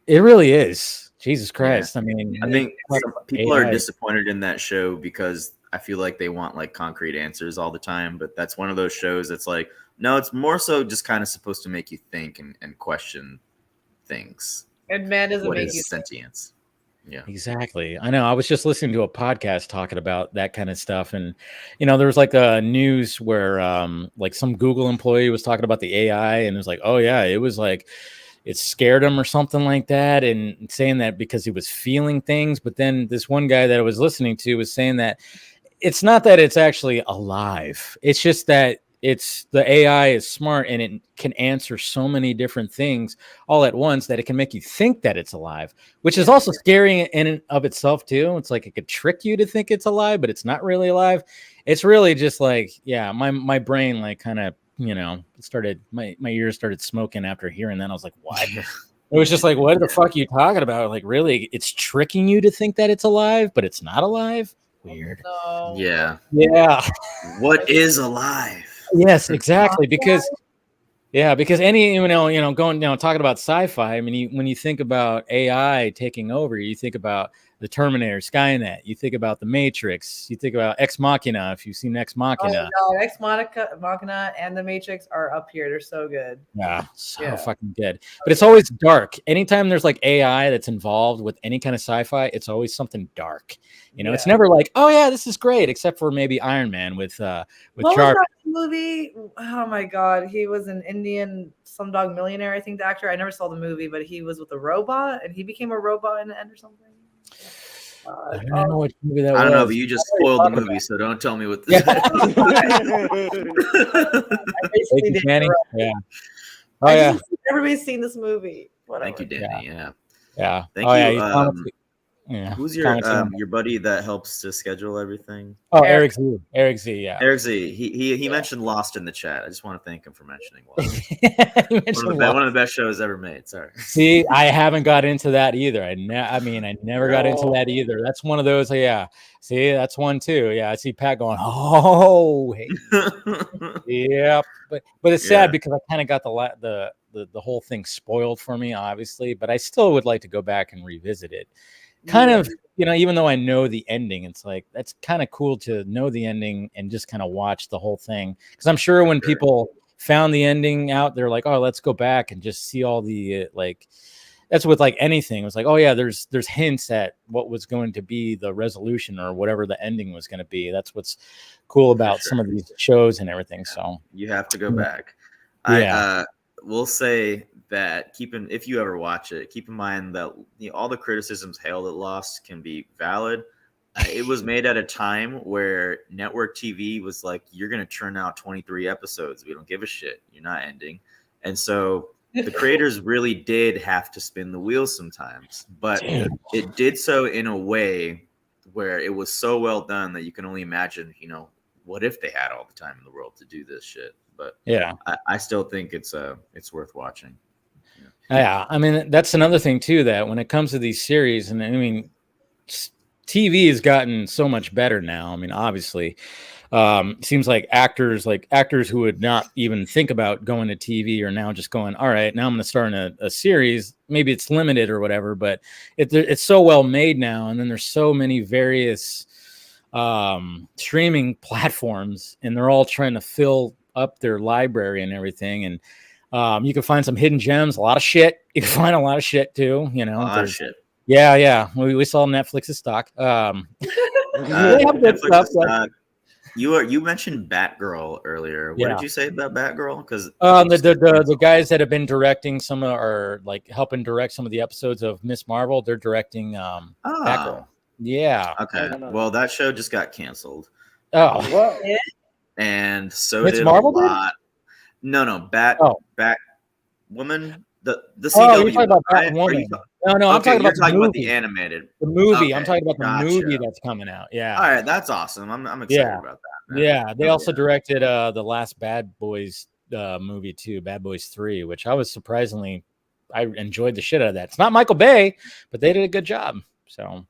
It really is. Jesus Christ!
Yeah.
I mean,
I think people are disappointed in that show because I feel like they want like concrete answers all the time, but that's one of those shows that's like, no, it's more so just kind of supposed to make you think and question things.
And man doesn't
what
make
is
you
sentience. Yeah,
exactly. I know. I was just listening to a podcast talking about that kind of stuff, and you know, there was like a news where like some Google employee was talking about the AI, and it was like, oh yeah, it was like it scared him or something like that, and saying that because he was feeling things. But then this one guy that I was listening to was saying that it's not that it's actually alive. It's just that it's the AI is smart and it can answer so many different things all at once that it can make you think that it's alive, which is also scary in and of itself too. It's like it could trick you to think it's alive, but it's not really alive. It's really just like, yeah, my brain like kind of, started my ears started smoking after hearing that. I was like, what? It was just like, what the fuck are you talking about? Like, really, it's tricking you to think that it's alive, but it's not alive. Weird.
No.
Yeah. What is alive?
Yes, exactly. Because any going talking about sci-fi. I mean, when you think about AI taking over, you think about the Terminator, Skynet. You think about the Matrix. You think about Ex Machina. If you've seen Ex Machina,
Ex Machina and the Matrix are up here. They're so good.
Yeah, fucking good. But it's always dark. Anytime there's like AI that's involved with any kind of sci-fi, it's always something dark. It's never like, oh yeah, this is great, except for maybe Iron Man with
what was that movie? Oh my god, he was an Indian Slumdog Millionaire, I think, the actor. I never saw the movie, but he was with a robot and he became a robot in the end or something.
I don't know what movie that was.
I don't know, but you just spoiled the movie, so don't tell me what this
is. Yeah.
Everybody's seen this movie. Whatever.
Thank you, Danny.
Yeah.
Thank you. Who's your buddy that helps to schedule everything?
Oh, Eric Z. Eric Z. Yeah.
Eric Z. He mentioned Lost in the chat. I just want to thank him for mentioning Lost. One of the best shows ever made. Sorry.
See, I haven't got into that either. I never got into that either. That's one of those. Yeah. See, that's one too. Yeah. I see Pat going, oh, hey. Yeah. But it's sad because I kind of got the whole thing spoiled for me, obviously. But I still would like to go back and revisit it. Kind of, even though I know the ending, it's like that's kind of cool to know the ending and just kind of watch the whole thing. Because I'm sure when people found the ending out, they're like, oh, let's go back and just see all the that's with like anything. It was like, oh yeah, there's hints at what was going to be the resolution or whatever the ending was going to be. That's what's cool about some of these shows and everything. So
you have to go back. I will say that if you ever watch it, keep in mind that all the criticisms hailed at Lost can be valid. It was made at a time where network TV was like, you're going to churn out 23 episodes. We don't give a shit. You're not ending. And so the creators really did have to spin the wheels sometimes, but it did so in a way where it was so well done that you can only imagine, what if they had all the time in the world to do this shit? But I still think it's worth watching.
Yeah, I mean, that's another thing too, that when it comes to these series, and I mean, TV has gotten so much better now. I mean, obviously, it seems like actors who would not even think about going to TV are now just going, all right, now I'm going to start in a series. Maybe it's limited or whatever, but it's so well made now. And then there's so many various streaming platforms, and they're all trying to fill up their library and everything. And you can find some hidden gems, a lot of shit. You can find a lot of shit too,
A lot of shit.
Yeah. We saw Netflix's stock.
Netflix, you mentioned Batgirl earlier. What did you say about Batgirl? Because
the guys that have been directing or like helping direct some of the episodes of Miss Marvel, they're directing Batgirl. Yeah.
Okay. Well, that show just got canceled.
Oh.
What?
And so
Miss
did
Marvel
a lot. No, Bat Woman. The CW.
You're talking about Batwoman. No, I'm talking about
the animated.
The movie.
Okay,
I'm talking about the movie that's coming out. Yeah.
All right, that's awesome. I'm excited about that. Man.
Yeah, they also directed the last Bad Boys movie too, Bad Boys 3, which I I enjoyed the shit out of that. It's not Michael Bay, but they did a good job. So,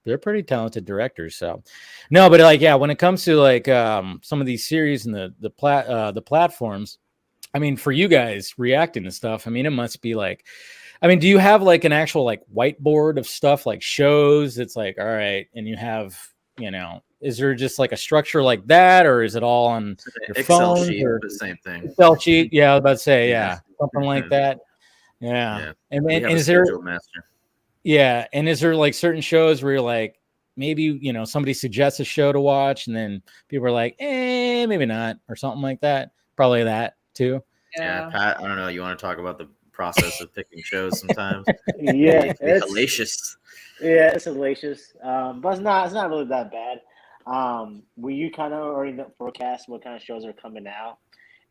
they're pretty talented directors. So, no, but when it comes to some of these series and the platforms, I mean, for you guys reacting to stuff, I mean, it must be do you have an actual whiteboard of stuff like shows? It's like, all right, and you have, is there just a structure like that, or is it all on your
Excel
phone?
Sheet, the same thing.
Excel sheet, yeah, I was about to say, something like that. Yeah. And is there
master?
Yeah, and is there certain shows where you're maybe somebody suggests a show to watch, and then people are like, maybe not, or something like that? Probably that too.
Yeah, Pat, I don't know. You want to talk about the process of picking shows sometimes?
Yeah,
it's hellacious.
Yeah, it's hellacious. But it's not really that bad. We kind of already forecast what kind of shows are coming out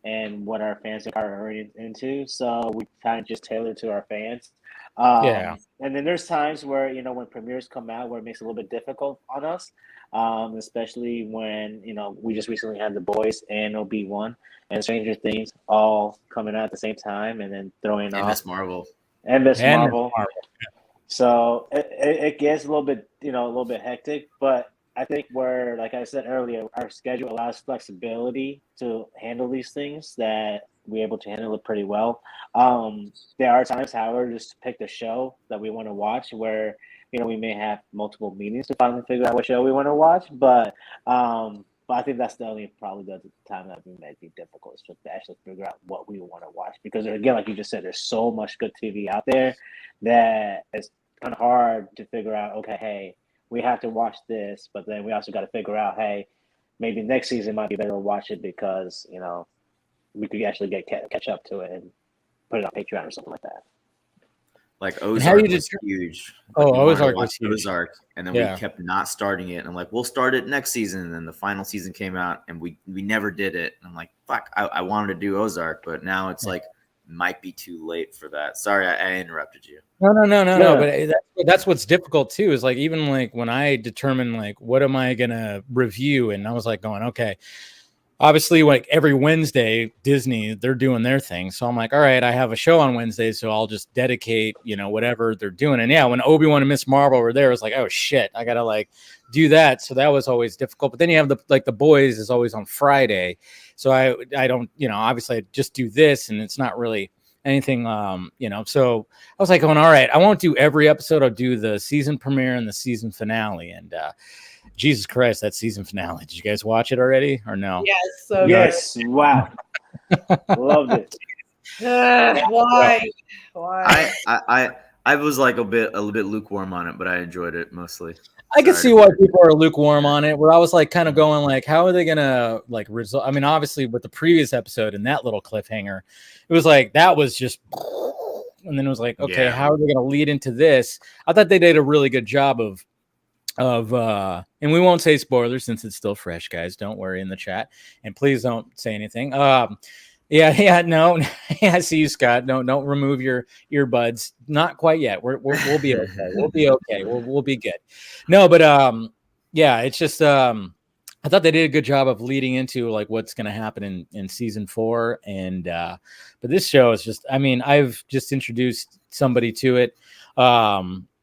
and what our fans are already into. So we kind of just tailor to our fans.
Yeah.
And then there's times where, you know, when premieres come out where it makes it a little bit difficult on us, especially when, you know, we just recently had The Boys and Obi-Wan and Stranger Things all coming out at the same time and then throwing
And
off.
Miss Marvel.
And Miss
And
Marvel. So it gets a little bit, you know, a little bit hectic, but I think where, like I said earlier, our schedule allows flexibility to handle these things that we're able to handle it pretty well. There are times, however, just to pick the show that we want to watch where, you know, we may have multiple meetings to finally figure out what show we want to watch, but I think that's the only probably the time that we might be difficult is to actually figure out what we want to watch. Because again, like you just said, there's so much good TV out there that it's kind of hard to figure out, okay, hey, we have to watch this, but then we also got to figure out, hey, maybe next season might be better to watch it because, you know, we could actually catch up to it and put it on Patreon or something like that.
Like
how
Ozark
you
was
just-
huge.
Oh,
We wanted to
Ozark
watch
was huge.
Ozark, and then
Yeah.
we kept not starting it. And I'm like, we'll start it next season. And then the final season came out, and we never did it. And I'm like, fuck, I wanted to do Ozark, but now it's like might be too late for that. Sorry, I interrupted you.
No. But that's what's difficult too. Is like even like when I determine like what am I gonna review, and I was like going, okay. Obviously, like every Wednesday, Disney, they're doing their thing. So I'm like, all right, I have a show on Wednesday, so I'll just dedicate, you know, whatever they're doing. And yeah, when Obi-Wan and Miss Marvel were there, it was like, oh shit, I gotta like do that. So that was always difficult. But then you have the Boys is always on Friday. So I don't, you know, obviously I just do this and it's not really anything you know. So I was like going, all right, I won't do every episode, I'll do the season premiere and the season finale. And Jesus Christ, that season finale. Did you guys watch it already or no?
Yes. So
Yes. Wow. Loved it.
Why?
I was like a little bit lukewarm on it, but I enjoyed it mostly.
I can see why people are lukewarm on it. Where I was like, kind of going like, how are they gonna like result? I mean, obviously with the previous episode and that little cliffhanger, it was like that was just, and then it was like, okay, how are they gonna lead into this? I thought they did a really good job of and we won't say spoilers since it's still fresh, guys. Don't worry in the chat, and please don't say anything. No. I see you, Scott. Don't remove your earbuds. Not quite yet. We'll be okay. We'll be okay. We'll be good. No, but yeah, it's just I thought they did a good job of leading into like what's going to happen in season 4, and but this show is just. I mean, I've just introduced somebody to it.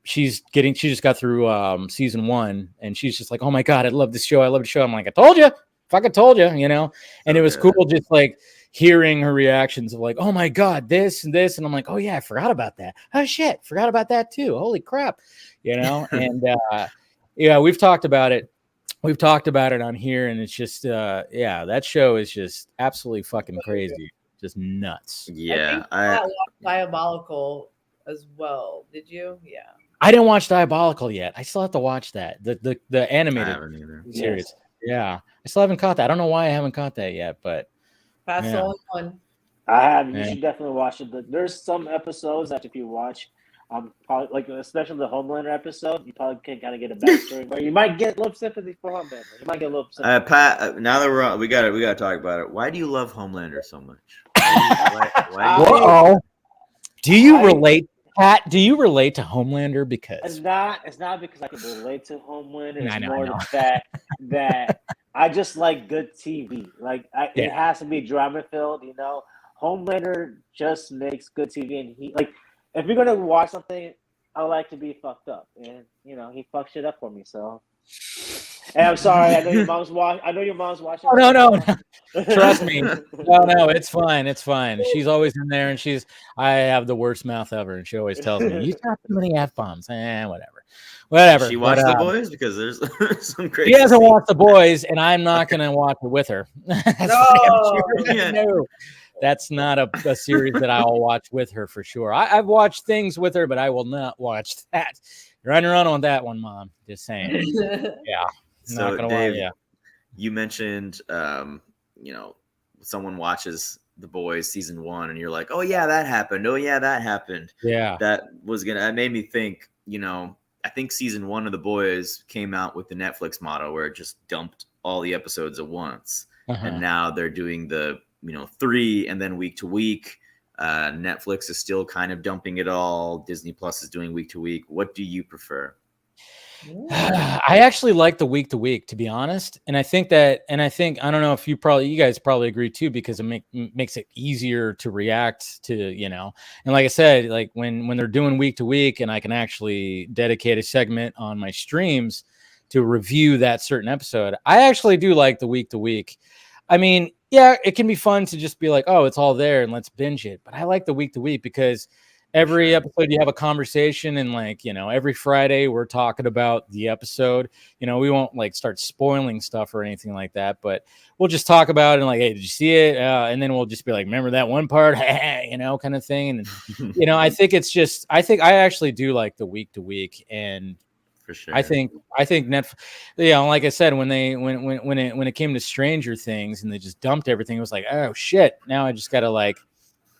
She just got through season 1, and she's just like, oh my god, I love this show. I love the show. I'm like, I told you, fucking told you, you know. And it was cool, just like hearing her reactions of like, oh my god, this and this, and I'm like, oh yeah, I forgot about that. Oh shit, forgot about that too. Holy crap, you know. And yeah, we've talked about it on here, and it's just yeah, that show is just absolutely fucking crazy, just nuts.
Yeah,
I watched Diabolical as well. Did you? Yeah.
I didn't watch Diabolical yet. I still have to watch that. The animated series.
Yes.
Yeah. I still haven't caught that. I don't know why I haven't caught that yet, but
Pass on one.
I have. You should definitely watch it. There's some episodes that if you watch, probably like especially the Homelander episode, you probably can kind of get a backstory where you might get a little sympathy for Homelander. You might get a little sympathy.
Pat, now that we're on, we got to talk about it. Why do you love Homelander so much?
Why do you relate? Pat, do you relate to Homelander? Because
it's not because I can relate to Homelander. It's
I know.
more the fact that I just like good TV. Like it has to be drama filled. You know, Homelander just makes good TV, and he like if you're gonna watch something, I like to be fucked up, and you know he fucks shit up for me. So, and I'm sorry. I know your mom's watching.
Oh, no. Trust me. No, it's fine. It's fine. She's always in there, and I have the worst mouth ever, and she always tells me, "You got too many F-bombs." Whatever.
She watched The Boys because there's some crazy.
She hasn't watched The Boys, and I'm not going to watch it with her. No, that's not a series that I'll watch with her for sure. I've watched things with her, but I will not watch that. You're on your own on that one, Mom. Just saying. Yeah.
So, Dave, you mentioned, you know, someone watches The Boys season 1, and you're like, "Oh yeah, that happened. Oh yeah, that happened."
Yeah,
that made me think. You know, I think season 1 of The Boys came out with the Netflix model where it just dumped all the episodes at once. And now they're doing the 3 and then week to week. Netflix is still kind of dumping it all. Disney Plus is doing week to week. What do you prefer?
I actually like the week to week, to be honest. And I think I don't know if you guys probably agree too, because it makes it easier to react to, and like I said, like when they're doing week to week and I can actually dedicate a segment on my streams to review that certain episode. I actually do like the week to week. I mean, yeah, it can be fun to just be like, oh, it's all there and let's binge it. But I like the week to week because every episode you have a conversation, and like, every Friday we're talking about the episode. We won't like start spoiling stuff or anything like that, but we'll just talk about it and like, hey, did you see it? And then we'll just be like, remember that one part, kind of thing. And I think I actually do like the week to week, and
for sure.
I think Netflix, like I said, when it came to Stranger Things and they just dumped everything, it was like, oh shit, now I just gotta like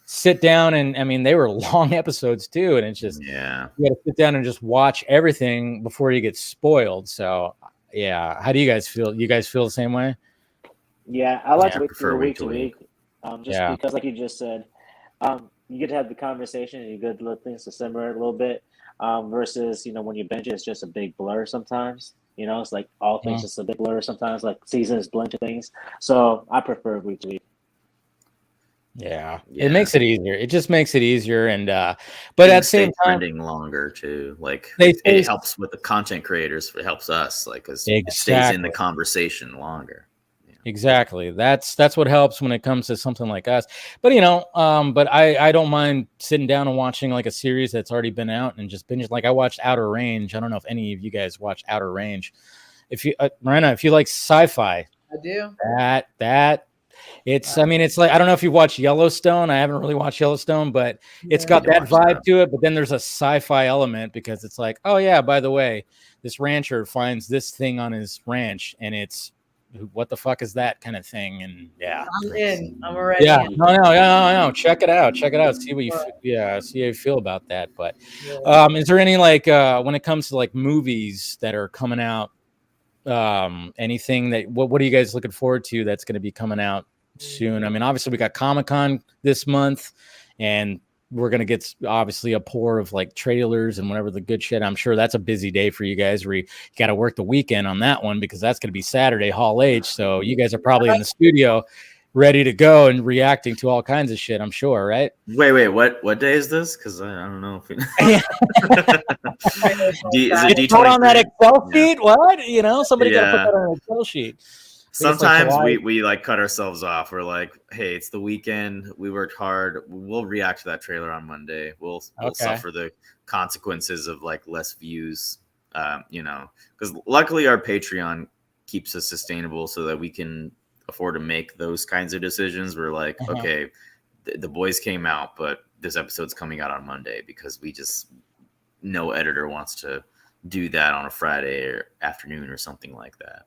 sit down, and I mean they were long episodes too, and it's just you gotta sit down and just watch everything before you get spoiled. So how do you guys feel? You guys feel the same way?
Yeah, I like to wait
prefer
for
week
week to week, because like you just said, you get to have the conversation and you get to let things to simmer a little bit, versus when you binge it, it's just a big blur sometimes. It's like all things just a big blur sometimes, like seasons blend to things. So I prefer week to week.
Yeah, it makes it easier. It just makes it easier, and but
things
at the same time,
trending longer too. Like it helps with the content creators. It helps us, like, because it stays in the conversation longer.
Exactly. That's what helps when it comes to something like us. But but I don't mind sitting down and watching like a series that's already been out and just binge. Like I watched Outer Range. I don't know if any of you guys watch Outer Range. If you, Rana, if you like sci-fi,
I do.
That. It's, I mean, it's like, I don't know if you've watched Yellowstone. I haven't really watched Yellowstone, but it's got that vibe to it. But then there's a sci-fi element because it's like, oh yeah, by the way, this rancher finds this thing on his ranch and it's, what the fuck is that kind of thing? And
I'm in. I'm already.
Yeah, no. Check it out. See what you, see how you feel about that. But is there any like when it comes to like movies that are coming out, anything that what are you guys looking forward to that's going to be coming out soon? I mean, obviously we got Comic-Con this month, and we're going to get obviously a pour of like trailers and whatever the good shit. I'm sure that's a busy day for you guys where you got to work the weekend on that one because that's going to be Saturday Hall H. So you guys are probably in the studio ready to go and reacting to all kinds of shit, I'm sure, right?
Wait, what day is this? Because I don't know. Is it
D23? Put on that Excel sheet? What? Somebody got to put that on an Excel sheet.
Sometimes we like cut ourselves off. We're like, hey, it's the weekend. We worked hard. We'll react to that trailer on Monday. We'll suffer the consequences of like less views, because luckily our Patreon keeps us sustainable so that we can afford to make those kinds of decisions. We're like, okay, the Boys came out, but this episode's coming out on Monday because no editor wants to do that on a Friday or afternoon or something like that.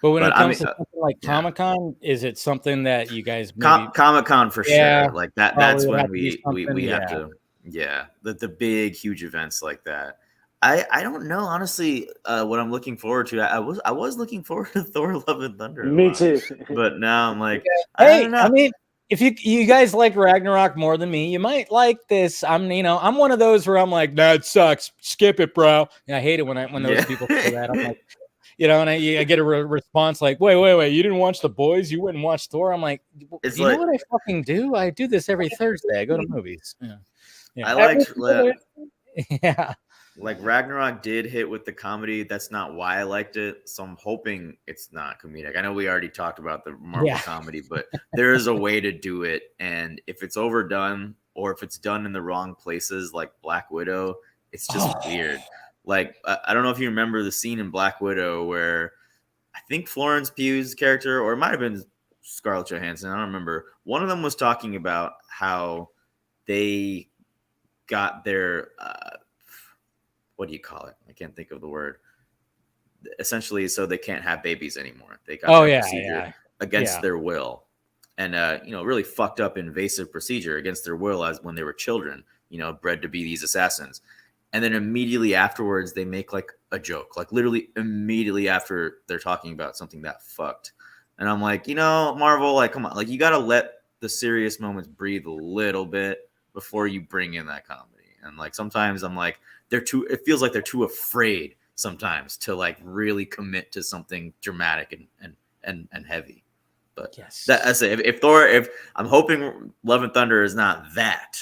But when it comes to something like Comic-Con, is it something that you guys maybe...
Comic-Con for sure, like that's when we have to, the big huge events like that. I don't know, honestly, what I'm looking forward to. I was looking forward to Thor: Love and Thunder.
Me too.
But now I'm like,
hey, I mean, if you guys like Ragnarok more than me, you might like this. I'm one of those where I'm like, nah, it sucks. Skip it, bro. And I hate it when those people say that. I'm like, and I get a response like, wait, you didn't watch The Boys? You went and watched Thor? I'm like, know what I fucking do? I do this every Thursday. I go to movies.
I liked,
yeah.
Like Ragnarok did hit with the comedy. That's not why I liked it. So I'm hoping it's not comedic. I know we already talked about the Marvel comedy, but there is a way to do it. And if it's overdone or if it's done in the wrong places, like Black Widow, it's just weird. Like, I don't know if you remember the scene in Black Widow where I think Florence Pugh's character, or it might have been Scarlett Johansson, I don't remember. One of them was talking about how they got their, what do you call it? I can't think of the word. Essentially, so they can't have babies anymore. They got procedure against their will. And, really fucked up invasive procedure against their will as when they were children, bred to be these assassins. and then immediately afterwards they make like a joke, like literally immediately after they're talking about something that fucked. And I'm like, Marvel, like, come on, like you gotta let the serious moments breathe a little bit before you bring in that comedy. And like sometimes I'm like, it feels like they're too afraid sometimes to like really commit to something dramatic and heavy. But
yes,
I say if I'm hoping Love and Thunder is not that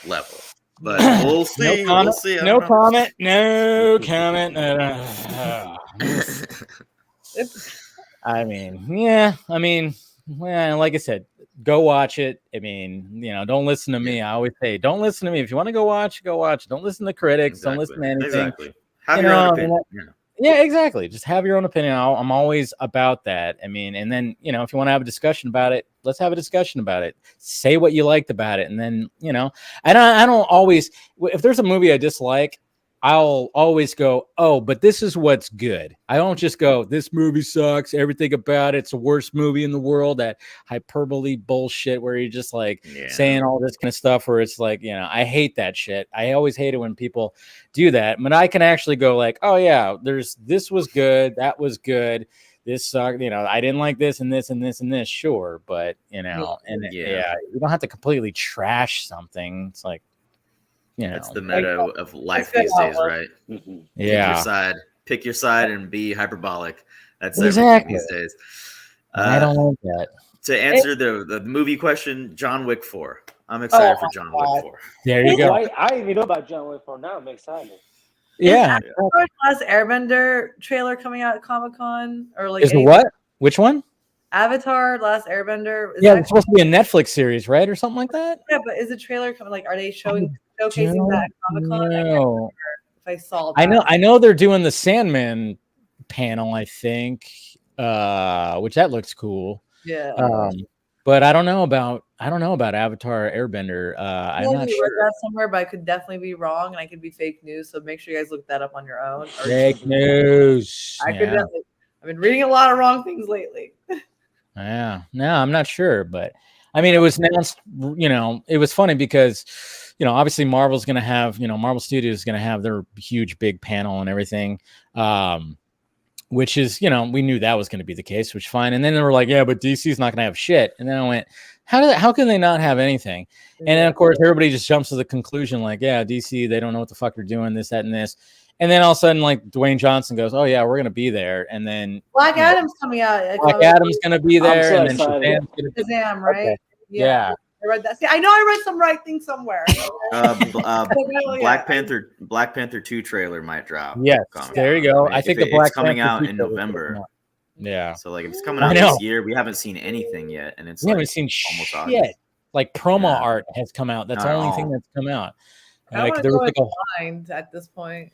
level, but we'll see.
No comment.
We'll see.
No comment. No comment. I mean, well, like I said, go watch it. I mean, don't listen to me. I always say, don't listen to me. If you want to go watch. Don't listen to critics.
Exactly.
Don't listen to anything.
Exactly. Have your own opinion.
Yeah, exactly. Just have your own opinion. I'm always about that. I mean, and then, if you want to have a discussion about it, let's have a discussion about it. Say what you liked about it. And then, I don't always, if there's a movie I dislike, I'll always go, oh, but this is what's good. I don't just go, this movie sucks. Everything about it's the worst movie in the world. That hyperbole bullshit where you're just like saying all this kind of stuff where it's like, I hate that shit. I always hate it when people do that. But I can actually go like, oh yeah, this was good. That was good. This sucked. I didn't like this and this and this and this. Sure. But, you don't have to completely trash something. It's like,
that's the meta of life these days, right?
Mm-hmm. Yeah.
Pick your side and be hyperbolic. That's
exactly
everything these days.
I don't like that.
To answer the movie question, John Wick 4. I'm excited for John Wick 4.
There you go.
I didn't even know about John Wick 4. Now I'm excited.
Yeah.
Is Last Airbender trailer coming out at Comic-Con? Or like
is it what? Which one?
Avatar: Last Airbender.
It's supposed to be a Netflix series, right, or something like that.
Yeah, but is the trailer coming? Like, are they showcasing that at Comic-Con?
No.
If I saw that.
I know they're doing the Sandman panel, I think, which that looks cool.
Yeah.
But I don't know about Avatar Airbender. I'm not sure.
Read that somewhere, but I could definitely be wrong, and I could be fake news. So make sure you guys look that up on your own.
Fake news.
I've been reading a lot of wrong things lately.
Yeah, no, I'm not sure, but I mean, it was announced. It was funny because, obviously Marvel's going to have, Marvel Studios is going to have their huge big panel and everything, which is, we knew that was going to be the case, which is fine. And then they were like, yeah, but DC's not going to have shit. And then I went, how can they not have anything? And then of course everybody just jumps to the conclusion like, yeah, DC, they don't know what the fuck they're doing, this, that, and this. And then all of a sudden, like Dwayne Johnson goes, "Oh yeah, we're gonna be there." And then
Black Adam's coming out.
Black Adam's gonna be there,
so
and then
excited.
Shazam, right?
Okay. Yeah.
I read that. See, I know I read some right thing somewhere.
Black Panther 2 trailer might drop.
Yes, there you go. I think the Black
it's coming
Panther
out in November.
Yeah.
So like, if it's coming out this year, we haven't seen anything yet, and we
haven't seen
almost
shit.
August.
Like promo art has come out. That's the only thing that's come out.
Like there was blind at this point.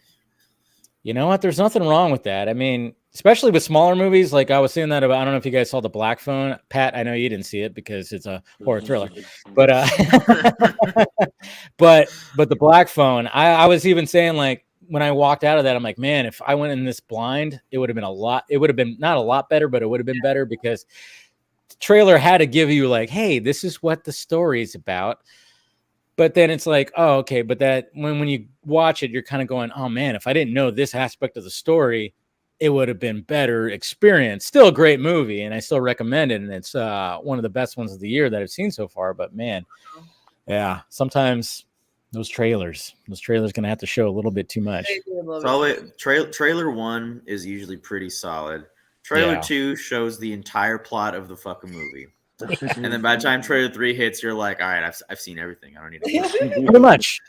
You know what? There's nothing wrong with that. I mean, especially with smaller movies. Like I was saying that about, I don't know if you guys saw The Black Phone. Pat, I know you didn't see it because it's a horror thriller. But but The Black Phone, I was even saying, like, when I walked out of that, I'm like, man, if I went in this blind, it would have been not a lot better, but it would have been better because the trailer had to give you like, hey, this is what the story is about. But then it's like, oh, okay. But that when you watch it, you're kind of going, oh man, if I didn't know this aspect of the story, it would have been better experience. Still a great movie, and I still recommend it. And it's one of the best ones of the year that I've seen so far. But man, yeah, sometimes those trailers gonna have to show a little bit too much.
Trailer 1 is usually pretty solid. Trailer 2 shows the entire plot of the fucking movie. And then by the time trailer 3 hits, you're like, all right, I've seen everything. I don't need to.
Pretty much,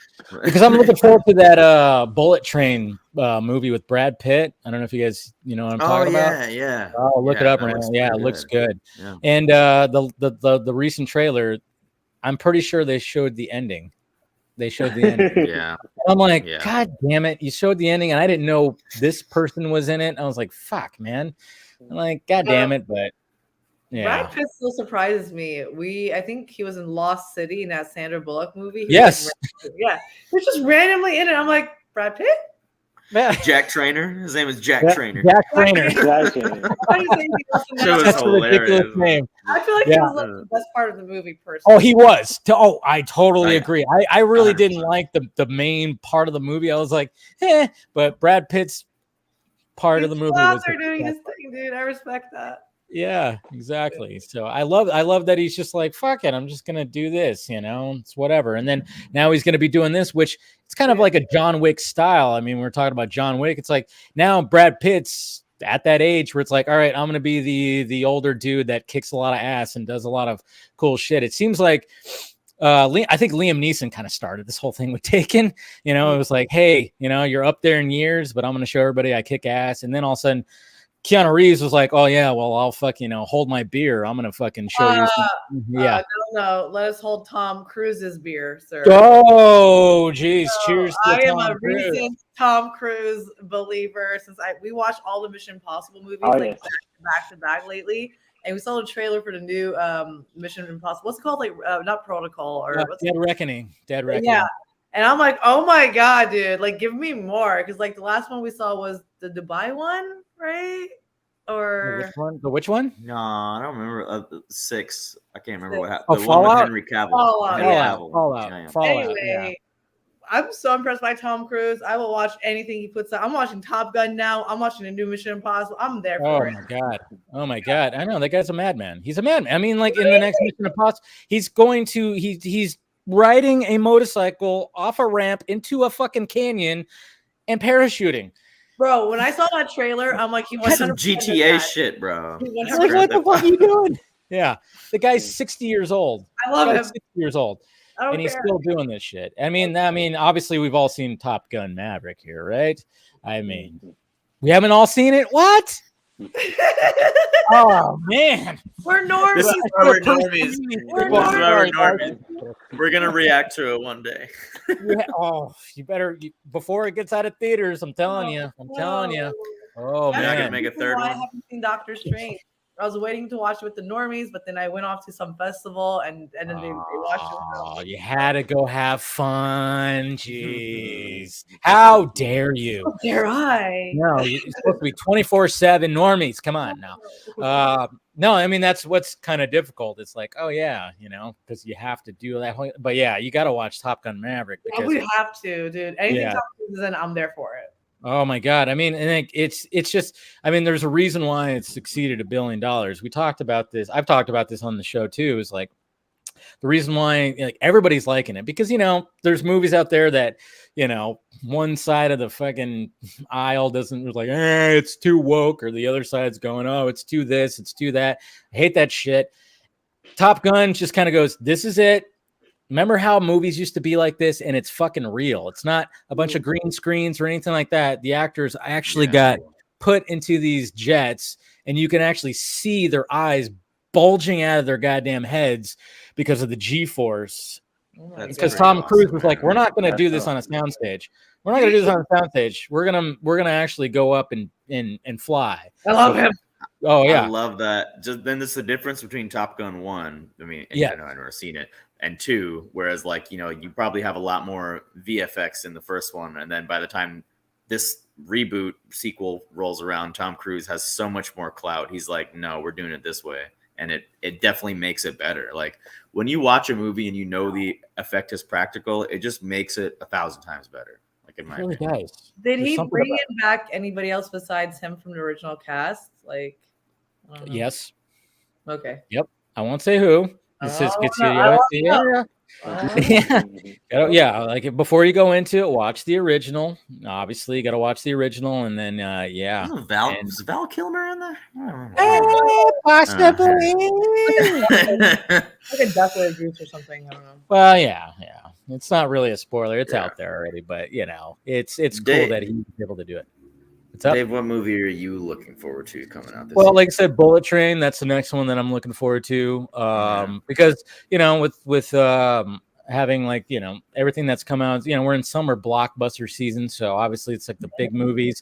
because I'm looking forward to that Bullet Train movie with Brad Pitt. I don't know if you guys know what I'm talking about.
Yeah.
Oh, look it up right now. Yeah, it looks good. Yeah. And the recent trailer, I'm pretty sure they showed the ending.
Yeah.
I'm like, God damn it! You showed the ending, and I didn't know this person was in it. I was like, fuck, man. I'm like, God damn it, but. Yeah.
Brad Pitt still surprises me. I think he was in Lost City in that Sandra Bullock movie.
Yes.
He's just randomly in it. I'm like, Brad Pitt?
Jack Trainer. His name is Jack Trainer.
Jack Trainer.
That's
a ridiculous name.
I feel like he was like the best part of the movie, personally.
Oh, he was. I totally agree. I really didn't like the main part of the movie. I was like, but Brad Pitt's part of the movie was
doing his thing, dude. I respect that.
Yeah, exactly. So I love that he's just like, fuck it, I'm just gonna do this, it's whatever. And then now he's gonna be doing this, which it's kind of like a John Wick style. I mean, we're talking about John Wick. It's like now Brad Pitt's at that age where it's like, all right, I'm gonna be the older dude that kicks a lot of ass and does a lot of cool shit. It seems like I think Liam Neeson kind of started this whole thing with Taken. It was like, hey, you're up there in years, but I'm gonna show everybody I kick ass. And then all of a sudden Keanu Reeves was like, oh yeah, well, I'll hold my beer. I'm gonna fucking show you.
No, let us hold Tom Cruise's beer, sir.
Oh, geez, cheers.
I am a recent Tom Cruise believer since we watched all the Mission Impossible movies back to back lately, and we saw the trailer for the new Mission Impossible. What's it called? Like not Protocol or
Dead Reckoning. Dead Reckoning.
Yeah. And I'm like, oh my God, dude, like give me more. Because like the last one we saw was the Dubai one, right? Or
which one?
No, I don't remember. 6. I can't remember what happened.
Oh,
the
Fallout?
one with Henry Cavill.
Fallout.
Anyway, I'm so impressed by Tom Cruise. I will watch anything he puts out. I'm watching Top Gun now. I'm watching the new Mission Impossible. I'm there for it.
Oh my God. I know that guy's a madman. He's a madman. I mean, like in the next Mission Impossible, he's riding a motorcycle off a ramp into a fucking canyon and parachuting.
Bro, when I saw that trailer, I'm like, he wants
some GTA shit, bro.
Like, what the fuck are you doing? Yeah, the guy's 60 years old.
I love him.
60 years old, and he's still doing this shit. I mean, obviously, we've all seen Top Gun Maverick here, right? I mean, we haven't all seen it. What? Oh man,
we're normies.
This is why we're normies. We're gonna react to it one day.
You better before it gets out of theaters. I'm telling you. Oh man,
you're not gonna make a third one.
I haven't seen Doctor Strange. I was waiting to watch it with the normies, but then I went off to some festival and then they watched it.
Oh, you had to go have fun. Jeez. How dare you?
How dare I?
No, you're supposed to be 24/7 normies. Come on now. No, I mean, that's what's kind of difficult. It's like, oh yeah, because you have to do that. But yeah, you got to watch Top Gun Maverick. Because
we have to, dude. Anything Top Gun is in, I'm there for it.
Oh my God. I mean, and it's just, there's a reason why it's succeeded $1 billion. We talked about this. I've talked about this on the show too, is like the reason why everybody's liking it because, there's movies out there that, one side of the fucking aisle doesn't like, it's too woke, or the other side's going, oh, it's too this, it's too that. I hate that shit. Top Gun just kind of goes, this is it. Remember how movies used to be like this, and it's fucking real. It's not a bunch of green screens or anything like that. The actors actually got put into these jets, and you can actually see their eyes bulging out of their goddamn heads because of the G-force. Because Tom Cruise was like, we're not going to do this on a soundstage. We're not going to do this on a soundstage. We're gonna actually go up and fly.
I love him.
Oh yeah,
I love that. Just then, this is the difference between Top Gun 1. I mean, I know I've never seen it. And 2, whereas you probably have a lot more VFX in the first one, and then by the time this reboot sequel rolls around, Tom Cruise has so much more clout. He's like, no, we're doing it this way, and it definitely makes it better. Like when you watch a movie and the effect is practical, it just makes it 1,000 times better. Like in my opinion.
Did he bring back anybody else besides him from the original cast? Like,
yes.
Okay.
Yep. I won't say who. This just gets you. Yeah. Like before you go into it, watch the original. Obviously, you got to watch the original, and then
is Val Kilmer in there?
Possibly.
Like a Duckworth Goose or something. I don't know.
Well, yeah. It's not really a spoiler. It's out there already, but it's cool that he's able to do it.
Dave, what movie are you looking forward to coming out this
year?
Well,
like I said, Bullet Train, that's the next one that I'm looking forward to. Because, with having everything that's come out, we're in summer blockbuster season. So obviously it's like the big movies.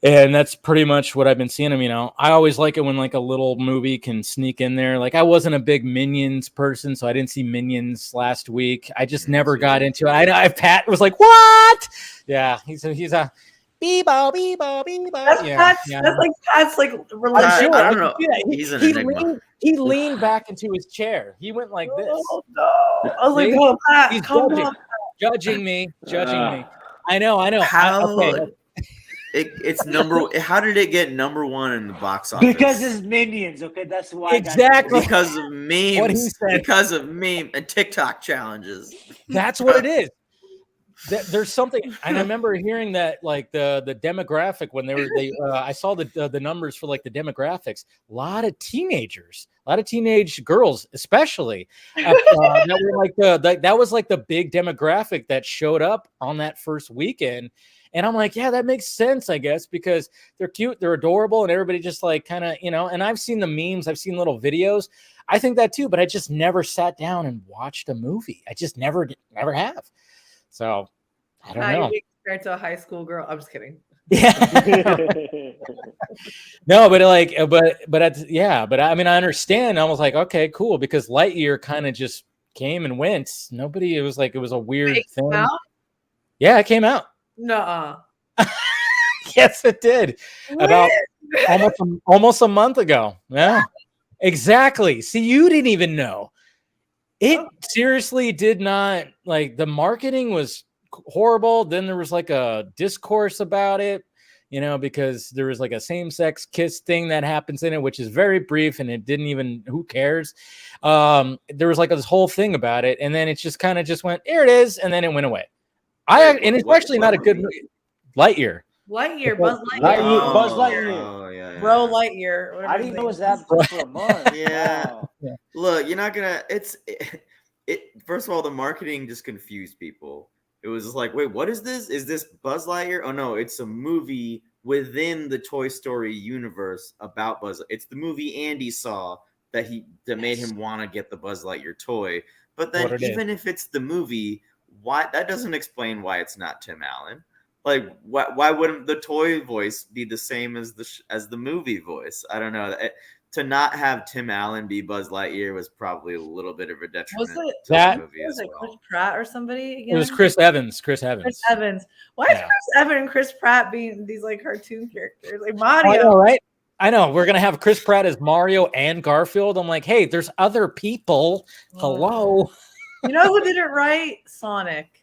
And that's pretty much what I've been seeing. I always like it when a little movie can sneak in there. Like I wasn't a big Minions person, so I didn't see Minions last week. I just never got into it. I Pat was like, what? Yeah, he's a Bebo, Bebo, Bebo.
That's like Pat's like religion.
I'm sure.
I don't know.
Yeah,
He's an enigma.
he leaned back into his chair. He went like this.
Oh, no. I was like,
See?
no, Pat,
He's
come
judging,
on.
judging me. I know.
How
Okay.
it's number? How did it get number one in the box office?
Because it's Minions. Okay, that's why.
Exactly.
Because of
What he
memes.
said.
Because of meme and TikTok challenges.
That's what it is. There's something, and I remember hearing that like the demographic when I saw the numbers for like the demographics. A lot of teenagers, a lot of teenage girls, especially that were like that was like the big demographic that showed up on that first weekend. And I'm like, yeah, that makes sense, I guess, because they're cute, they're adorable, and everybody just like kind of, and I've seen the memes, I've seen little videos. I think that too, but I just never sat down and watched a movie. I just never have. So I don't know.
You're compared to a high school girl. I'm just kidding.
Yeah. No, but I mean, I understand. I was like, okay, cool, because Lightyear kind of just came and went. It was like, it was a weird thing. Yeah, it came out.
Nuh-uh.
Yes, it did. About almost a month ago. Yeah, exactly. See, you didn't even know. It seriously did not, like, the marketing was horrible. Then there was like a discourse about it, because there was like a same-sex kiss thing that happens in it, which is very brief, and it didn't even, who cares? There was like this whole thing about it, and then it just kind of just went, here it is, and then it went away. And it's actually not a good movie. Lightyear.
Buzz Lightyear.
Buzz Lightyear.
Oh, yeah.
Bro Lightyear.
I didn't know it was that for a month.
Yeah.
Wow.
Look, you're not gonna. First of all, the marketing just confused people. It was just like, wait, what is this? Is this Buzz Lightyear? Oh no, it's a movie within the Toy Story universe about Buzz. It's the movie Andy saw that made him want to get the Buzz Lightyear toy. But then, even if it's the movie, why that doesn't explain why it's not Tim Allen. Like, why wouldn't the toy voice be the same as the movie voice? I don't know. To not have Tim Allen be Buzz Lightyear was probably a little bit of a detriment.
Was it Chris Pratt or somebody again?
It was Chris Evans.
Why is Chris Evans and Chris Pratt being these like cartoon characters like Mario?
I know, right? I know. We're gonna have Chris Pratt as Mario and Garfield. I'm like, hey, there's other people. Hello.
You know who did it right? Sonic.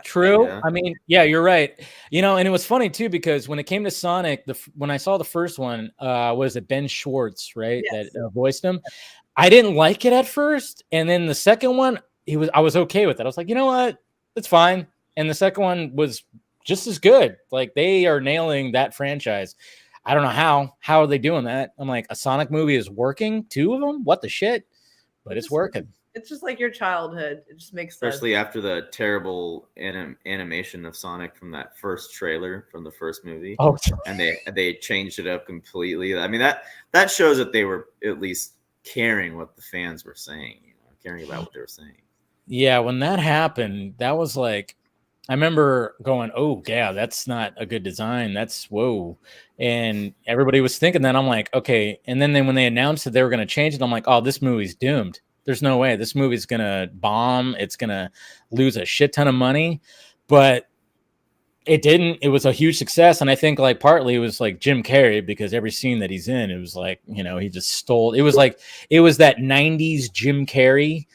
True. Yeah. I mean, yeah, you're right. And it was funny too, because when it came to Sonic, when I saw the first one, was it Ben Schwartz, right? Yes. That voiced him. I didn't like it at first, and then the second one, I was okay with it. I was like, you know what, it's fine. And the second one was just as good. Like, they are nailing that franchise. I don't know how are they doing that. I'm like, a Sonic movie is working. 2 of them, what the shit? But it's working.
It's just like your childhood. It just makes sense.
Especially after the terrible animation of Sonic from that first trailer from the first movie.
Oh,
and they changed it up completely. I mean, that shows that they were at least caring what the fans were saying, caring about what they were saying.
Yeah, when that happened, that was like, I remember going, oh yeah, that's not a good design. That's whoa. And everybody was thinking that. I'm like, okay. And then when they announced that they were going to change it, I'm like, oh, this movie's doomed. There's no way this movie's going to bomb. It's going to lose a shit ton of money, but it didn't. It was a huge success. And I think like partly it was like Jim Carrey, because every scene that he's in, it was like, he just stole. It was that 90s Jim Carrey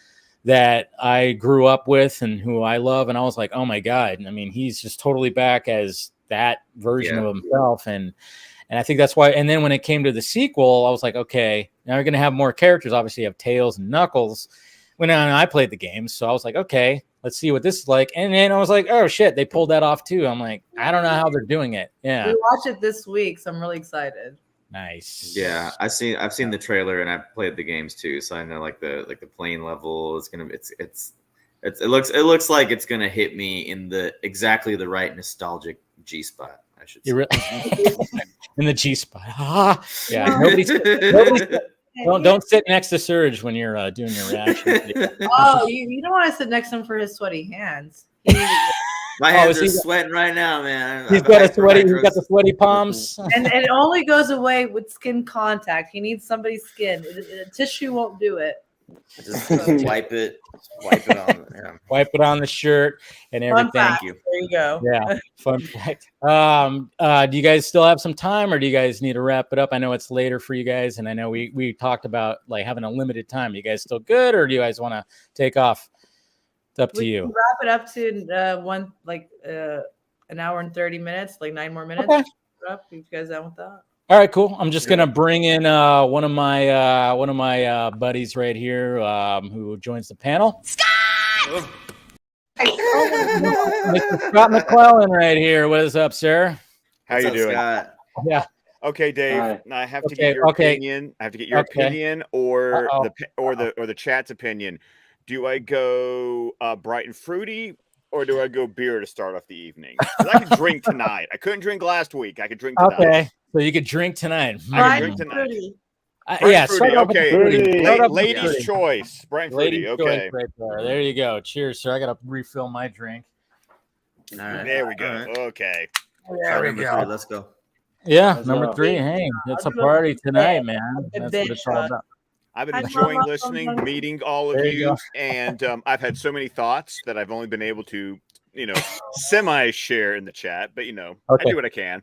that I grew up with and who I love. And I was like, oh my God. I mean, he's just totally back as that version of himself. And I think that's why. And then when it came to the sequel, I was like, okay, now we're going to have more characters. Obviously, you have Tails and Knuckles. When I played the game, so I was like, okay, let's see what this is like. And then I was like, oh shit, they pulled that off too. I'm like, I don't know how they're doing it. Yeah,
we watched it this week, so I'm really excited.
Nice.
Yeah, I've seen the trailer and I've played the games too, so I know like the plane level is gonna it looks like it's gonna hit me in exactly the right nostalgic G spot. I should say.
In the G spot. Yeah. Nobody's don't sit next to Suraj when you're doing your reaction.
Oh, you don't want to sit next to him for his sweaty hands.
My hands are sweating right now, man.
He's got the sweaty palms.
And it only goes away with skin contact. He needs somebody's skin. Tissue won't do it.
Just wipe it on. Yeah.
Wipe it on the shirt and everything.
Thank you. There you go.
Yeah, fun fact. Do you guys still have some time, or do you guys need to wrap it up? I know it's later for you guys, and I know we talked about like having a limited time. You guys still good, or do you guys want to take off? It's up to you.
Can wrap it up to an hour and 30 minutes, like 9 more minutes.
Okay.
You guys down with that?
All right, cool. I'm just gonna bring in one of my buddies right here who joins the panel. Scott! Mr. Scott McClellan right here. What is up, sir?
How you doing?
Scott?
Yeah.
Okay, Dave. I have to get your opinion. I have to get your opinion or the chat's opinion. Do I go bright and fruity, or do I go beer to start off the evening? 'Cause I could drink tonight. I couldn't drink last week. I could drink tonight.
Okay, so you could drink tonight.
I could drink tonight.
Yeah,
fruity. Okay. Ladies' choice. Bright and fruity.
Ladies'
Okay.
choice right there you go. Cheers, sir. I gotta refill my drink.
All right.
There we go.
Right.
Okay.
There we go. Let's go.
Yeah, number 3. Hey, it's a party tonight, man. That's what it's all about.
I've been enjoying listening, meeting all of you, and I've had so many thoughts that I've only been able to, semi-share in the chat. But I do what I can.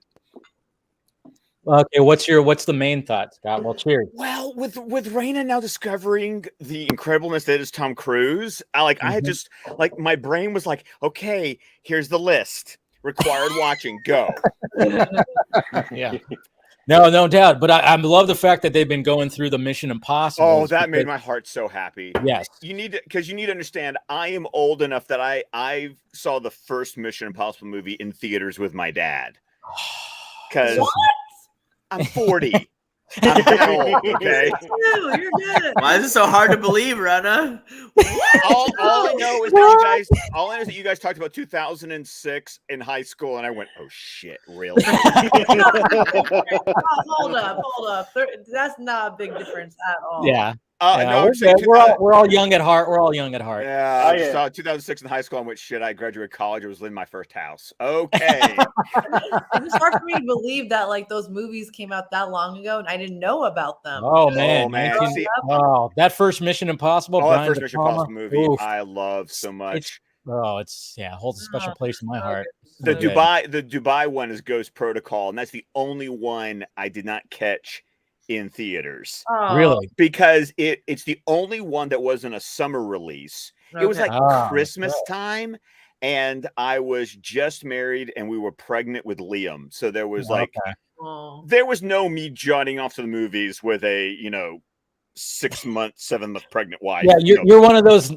Okay, what's the main thought, Scott? Well, cheers.
Well, with Rana now discovering the incredibleness that is Tom Cruise, I had just my brain was like, okay, here's the list. Required watching, go.
Yeah. No doubt. But I love the fact that they've been going through the Mission Impossible.
Oh, that made my heart so happy.
Yes.
You need to understand, I am old enough that I saw the first Mission Impossible movie in theaters with my dad. Because I'm 40. I'm that old, okay?
You're good.
Why is it so hard to believe, Rana?
All I know is that you guys talked about 2006 in high school, and I went, "Oh shit, really?"
Hold up. That's not a big difference at all.
Yeah.
No,
we're all young at heart. We're all young at heart.
Yeah, I saw 2006 in high school. I went, shit, I graduated college. I was in my first house. Okay.
It's hard for me to believe that those movies came out that long ago and I didn't know about them.
Oh man. That first Mission Impossible.
That first Mission Impossible movie, oof. I love so much.
It holds a special place in my heart.
The Dubai one is Ghost Protocol, and that's the only one I did not catch in theaters.
Really?
Because it's the only one that wasn't a summer release. Okay. It was like Christmas time, and I was just married and we were pregnant with Liam. So there was there was no me jotting off to the movies with a 6-month, 7-month pregnant wife.
Yeah, you're one of those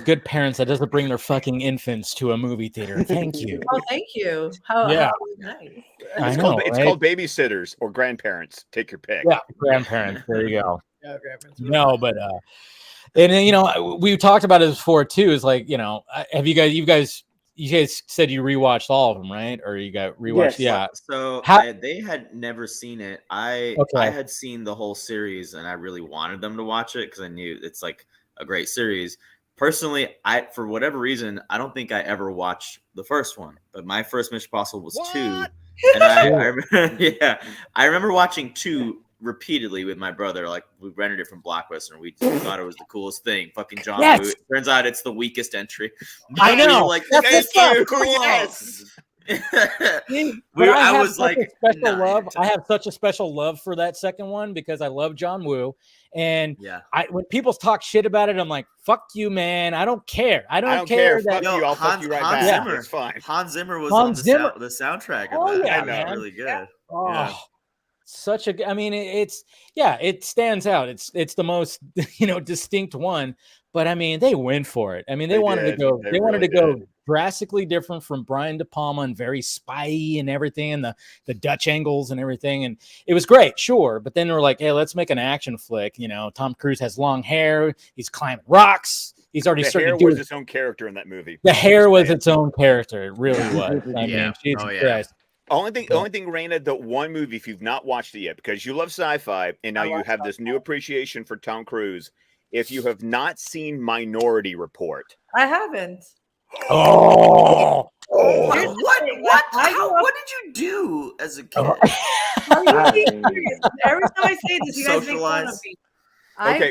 good parents that doesn't bring their fucking infants to a movie theater. Thank you.
Oh, thank you. How nice.
It's called babysitters or grandparents. Take your pick.
Yeah, grandparents. There you go. Yeah, grandparents. No, but and we talked about it before too. Is have you guys said you rewatched all of them, right? Or you got rewatched?
Yes.
Yeah.
So they had never seen it. I had seen the whole series, and I really wanted them to watch it because I knew it's like a great series. Personally, for whatever reason, I don't think I ever watched the first one. But my first Mission Impossible was 2, and I remember watching 2 repeatedly with my brother. Like, we rented it from Blockbuster, and we thought it was the coolest thing. Fucking John Woo. Turns out it's the weakest entry.
I know.
Like,
thank you.
Yes.
I was like, I have such a special love for that second one because I love John Woo. And when people talk shit about it, I'm like, fuck you, man. I don't care. I don't care.
Fuck you. I'll fuck you right back.
Zimmer.
It's fine.
Hans Zimmer was on the soundtrack of that.
Yeah,
man. Really good.
Oh, yeah. It stands out. It's the most distinct one, but they went for it. They wanted to go drastically different from Brian De Palma and very spy-y and everything, and the Dutch angles and everything, and it was great, sure. But then we're like, hey, let's make an action flick. Tom Cruise has long hair. He's climbing rocks. He's already started to do
its own character in that movie.
The hair was its own character. It really was. Jesus Christ.
Only thing, Rana, the one movie, if you've not watched it yet, because you love sci-fi and now you have this new appreciation for Tom Cruise, if you have not seen Minority Report.
I haven't.
Oh,
what did you do as a kid?
Every time I say this, you guys make fun of me.
Okay,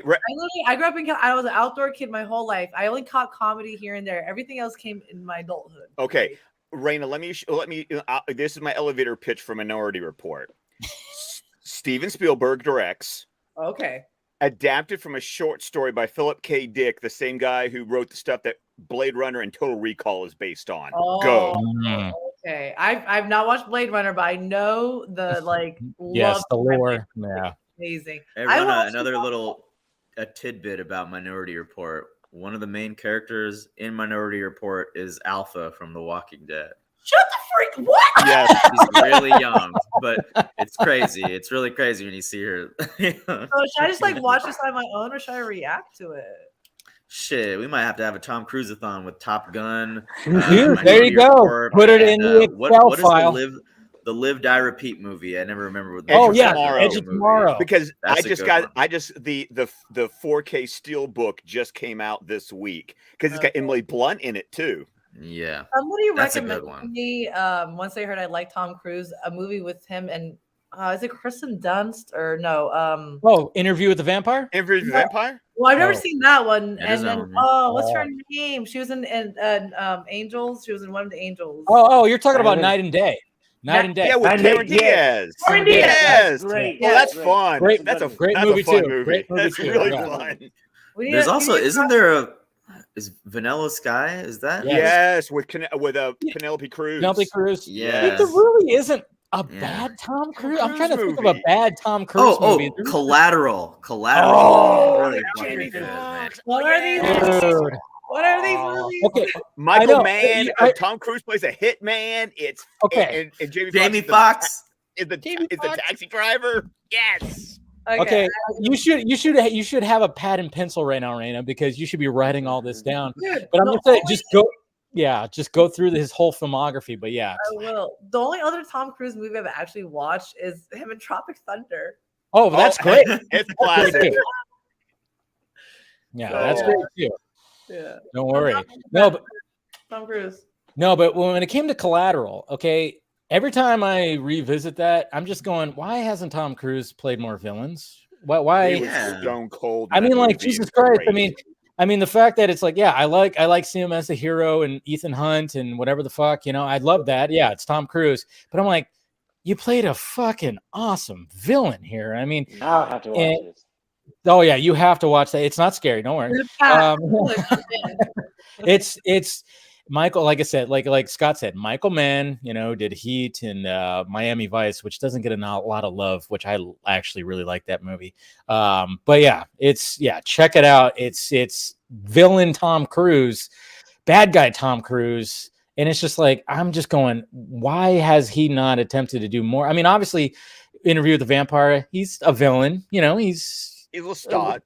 I grew up I was an outdoor kid my whole life. I only caught comedy here and there. Everything else came in my adulthood.
Okay, Rana, let me. This is my elevator pitch for Minority Report. Steven Spielberg directs.
Okay.
Adapted from a short story by Philip K. Dick, the same guy who wrote the stuff that Blade Runner and Total Recall is based on. Go.
Okay. I've not watched Blade Runner, but I know the
yes, the lore. Yeah.
Amazing.
Hey, Rana, another little tidbit about Minority Report. One of the main characters in Minority Report is Alpha from The Walking Dead.
Shut the freak! What?
Yes,
she's really young, but it's crazy. It's really crazy when you see her.
So should I just watch this on my own, or should I react to it?
Shit, we might have to have a Tom Cruise-a-thon with Top Gun.
Dude, there you go.
Report,
put it in the Excel file.
The Live Die Repeat movie? I never remember what.
Edge of Tomorrow.
Because the 4K Steelbook just came out this week because it's got Emily Blunt in it too.
Yeah,
somebody recommended to me once they heard I like Tom Cruise, a movie with him and is it Kristen Dunst or no?
Interview with the Vampire.
Interview with the Vampire.
Well, I've never seen that one.
And then
what's her name? She was in Angels. She was in one of the Angels.
You're talking about Night and Day. Night and Day.
Yeah, with Cameron Diaz.
Cameron Diaz.
Yes.
Great.
Well, that's fun.
Great.
That's a
great
that's
movie
a fun
too.
movie.
Great movie
That's
too.
really
Yeah.
fun.
There's also isn't there is Vanilla Sky? Is that
yes with Penelope Cruz?
Penelope Cruz.
Yeah.
There really isn't a bad Tom Cruise. I'm trying to think of a bad Tom Cruise movie.
Collateral.
Really
Jamie
Foxx.
What are these?
Dude.
What are these movies?
Okay,
Michael Mann. Tom Cruise plays a hitman. It's
okay.
And
Jamie Foxx
is the taxi driver. Yes.
Okay. You should have a pad and pencil right now, Raina, because you should be writing all this down.
Dude,
but I'm gonna say just go through his whole filmography. But yeah,
I will. The only other Tom Cruise movie I've actually watched is him in Tropic Thunder.
Oh, that's great.
It's classic.
Yeah, that's great too.
Yeah.
Don't worry.
Tom Cruise.
No, but when it came to Collateral, okay, every time I revisit that, I'm just going, why hasn't Tom Cruise played more villains? Why?
He was stone cold.
I mean, Jesus Christ. I mean, the fact that it's I like seeing him as a hero and Ethan Hunt and whatever the fuck, I'd love that. Yeah, it's Tom Cruise. But I'm like, you played a fucking awesome villain here. I mean,
I'll have to watch this.
Oh yeah, you have to watch that. It's not scary. Don't worry. It's Michael. Like I said, like Scott said, Michael Mann. Did Heat and Miami Vice, which doesn't get a lot of love, which I actually really like that movie. But yeah, check it out. It's villain Tom Cruise, bad guy Tom Cruise, and it's just I'm just going, why has he not attempted to do more? I mean, obviously, Interview with the Vampire, he's a villain. He's
Lestat.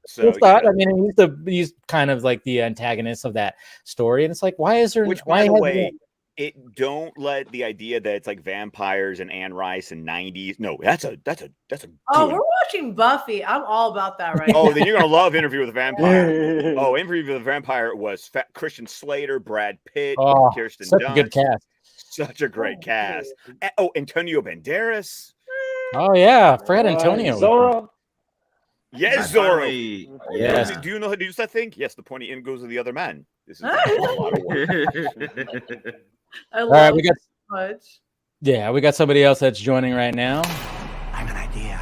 I mean, he's kind of like the antagonist of that story, and it's why is there?
Which, by the way, it don't let the idea that it's vampires and Anne Rice and 90s. No, that's a.
Oh, we're watching Buffy. I'm all about that right now.
Oh, then you're gonna love Interview with the Vampire. Interview with the Vampire was Christian Slater, Brad Pitt, Kirsten
such
Dunst.
A good cast.
Such a great cast. Antonio Banderas.
Oh yeah, Fred Antonio.
Zorro.
Yes, Zorro.
Yes.
Do you know how to use that thing? Yes, the pointy end goes to the other man. This is a lot of work.
I love it so much.
Yeah, we got somebody else that's joining right now.
I have an idea.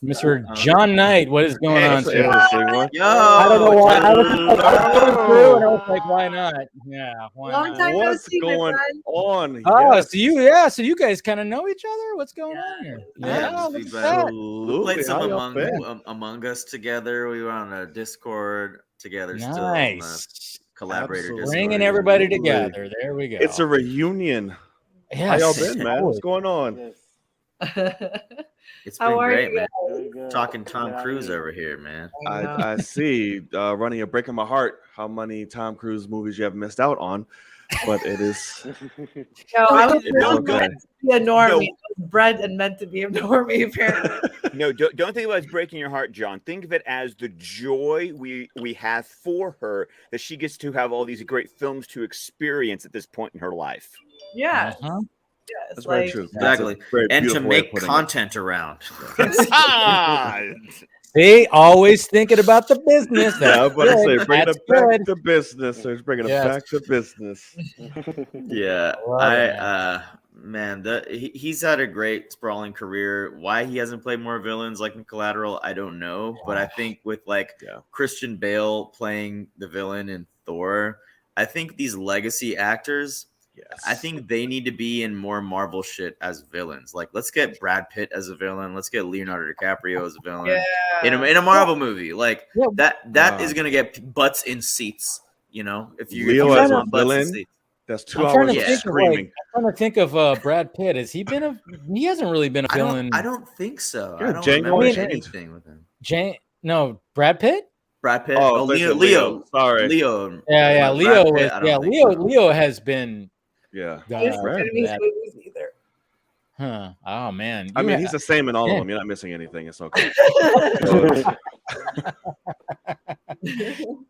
Mr. John Knight, what is going on, sir?
Yo,
I don't know why. I was going through, and I was like, why not? Yeah, why
Long
not?
time no
What's
see, my
going
friend.
on?
Oh,
Yes.
so you guys kind of know each other? What's going on here?
Yeah,
look at that.
Absolutely.
We played some
How y'all been?
Among Us together. We were on a Discord together.
Nice.
Still collaborator.
Absolutely.
Bringing everybody together. There we go.
It's a reunion.
Yes.
How y'all been, man? What's going on?
It's been great, man.
Good.
Talking Tom Cruise over here, man.
I see. Running, you're breaking my heart how many Tom Cruise movies you have missed out on, but it is.
I was
okay.
meant to be a normie. I was bred and meant to be a normie, apparently.
No, don't think about it as breaking your heart, John. Think of it as the joy we have for her that she gets to have all these great films to experience at this point in her life.
Yeah.
Uh-huh.
Yes,
That's very true.
Exactly.
Very
And to
beautiful way of
make
putting it.
content around.
See, always thinking about the business.
Yeah, I was about to say, bringing
That's
it back
good.
to business. So he's bringing it back to business.
Yeah,
Love it, man.
Man, he's had a great sprawling career. Why he hasn't played more villains like in Collateral, I don't know. But I think with Christian Bale playing the villain in Thor, I think these legacy actors, I think they need to be in more Marvel shit as villains. Like, let's get Brad Pitt as a villain. Let's get Leonardo DiCaprio as a villain in a Marvel movie. Like that is gonna get butts in seats. You know, if you want butts in seats.
That's 2 hours of screaming.
I'm trying to think of Brad Pitt. Has he been he hasn't really been a villain.
I don't think so.
Yeah,
I don't
Django
remember anything with him.
No, Brad Pitt?
Brad Pitt.
Oh,
Leo.
Sorry.
Leo.
Yeah, Leo
Pitt,
was Leo has been
either.
Huh. Oh man.
I mean, he's the same in all of them. You're not missing anything. It's okay.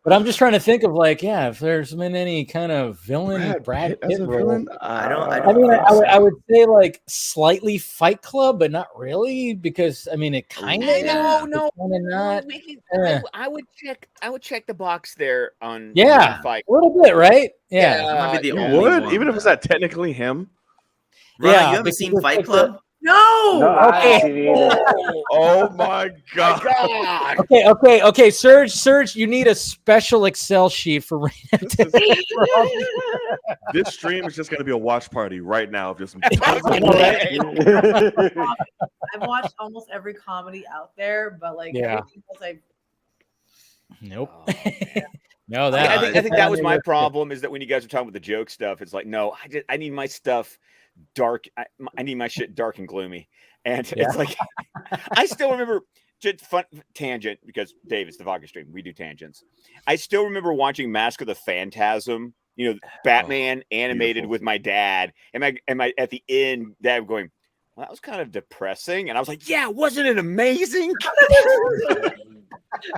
But I'm just trying to think of if there's been any kind of villain Brad Pitt role. I would say slightly Fight Club, but not really, because it kind of
no,
not.
I would check the box there on
a
Fight.
little bit, right? Yeah,
that might be the
You
only
would,
one.
even if it's not technically him.
Rana, you haven't seen Fight Club?
No.
Okay.
Oh my god.
Okay. Surge, you need a special Excel sheet for Rana.
This stream is just going to be a watch party right now. Just
I've watched almost every comedy out there, but everything else
Nope.
Oh,
no,
I think that was my problem, is that when you guys were talking about the joke stuff, it's like, no, I need my stuff dark. I need my shit dark and gloomy. And it's like, I still remember, just fun tangent, because Dave, it's the Vodka stream. We do tangents. I still remember watching Mask of the Phantasm, Batman animated with my dad. And my at the end, dad going, well, that was kind of depressing. And I was like, yeah, wasn't it amazing?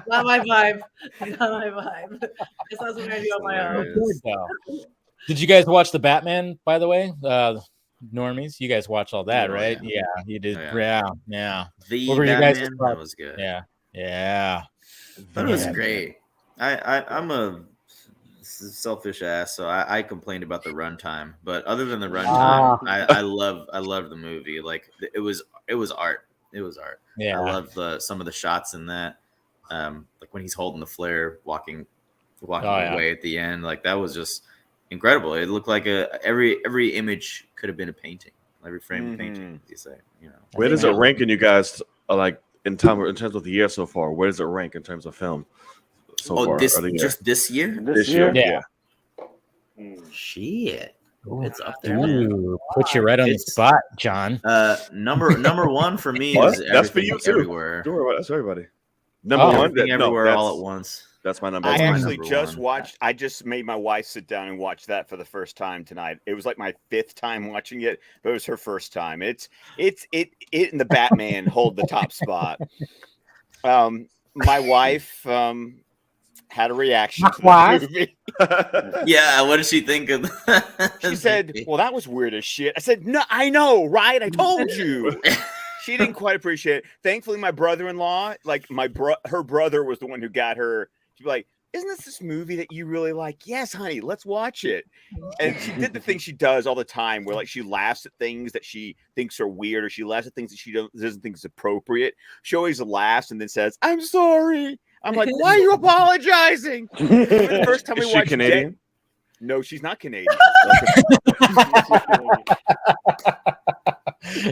Not my vibe. Not my vibe. Guess that's what I do on my own.
Did you guys watch the Batman, by the way? Normies, you guys watch all that, right? Yeah, you did. Yeah.
The
what were
Batman,
you guys
that was good.
Yeah.
That was great. I'm a selfish ass, so I complained about the runtime, but other than the runtime, I love the movie. Like it was art. It was art.
Yeah,
I love some of the shots in that. Like when he's holding the flare, walking away at the end, like that was just incredible. It looked like every image could have been a painting, every frame a painting. As you say,
Where does it rank in you guys? In terms of the year so far, where does it rank in terms of film? So far,
just this year?
This year, yeah.
Shit, it's up there,
man. Put you right on the spot, John.
Number one for me is
that's for you too.
Everywhere.
That's for everybody. Number one,
everywhere, all at once.
That's my number.
I actually just watched. I just made my wife sit down and watch that for the first time tonight. It was like my 5th time watching it, but it was her first time. It and the Batman hold the top spot. My wife had a reaction to the movie.
Yeah, what did she think of that?
She said, "Well, that was weird as shit." I said, "No, I know, right? I told you." She didn't quite appreciate it. Thankfully, my brother-in-law, her brother was the one who got her to be like, "Isn't this movie that you really like?" "Yes, honey, let's watch it." And she did the thing she does all the time, where she laughs at things that she thinks are weird, or she laughs at things that she doesn't think is appropriate. She always laughs and then says, "I'm sorry." I'm like, "Why are you apologizing?" The first time
Is she Canadian?
No, she's not Canadian.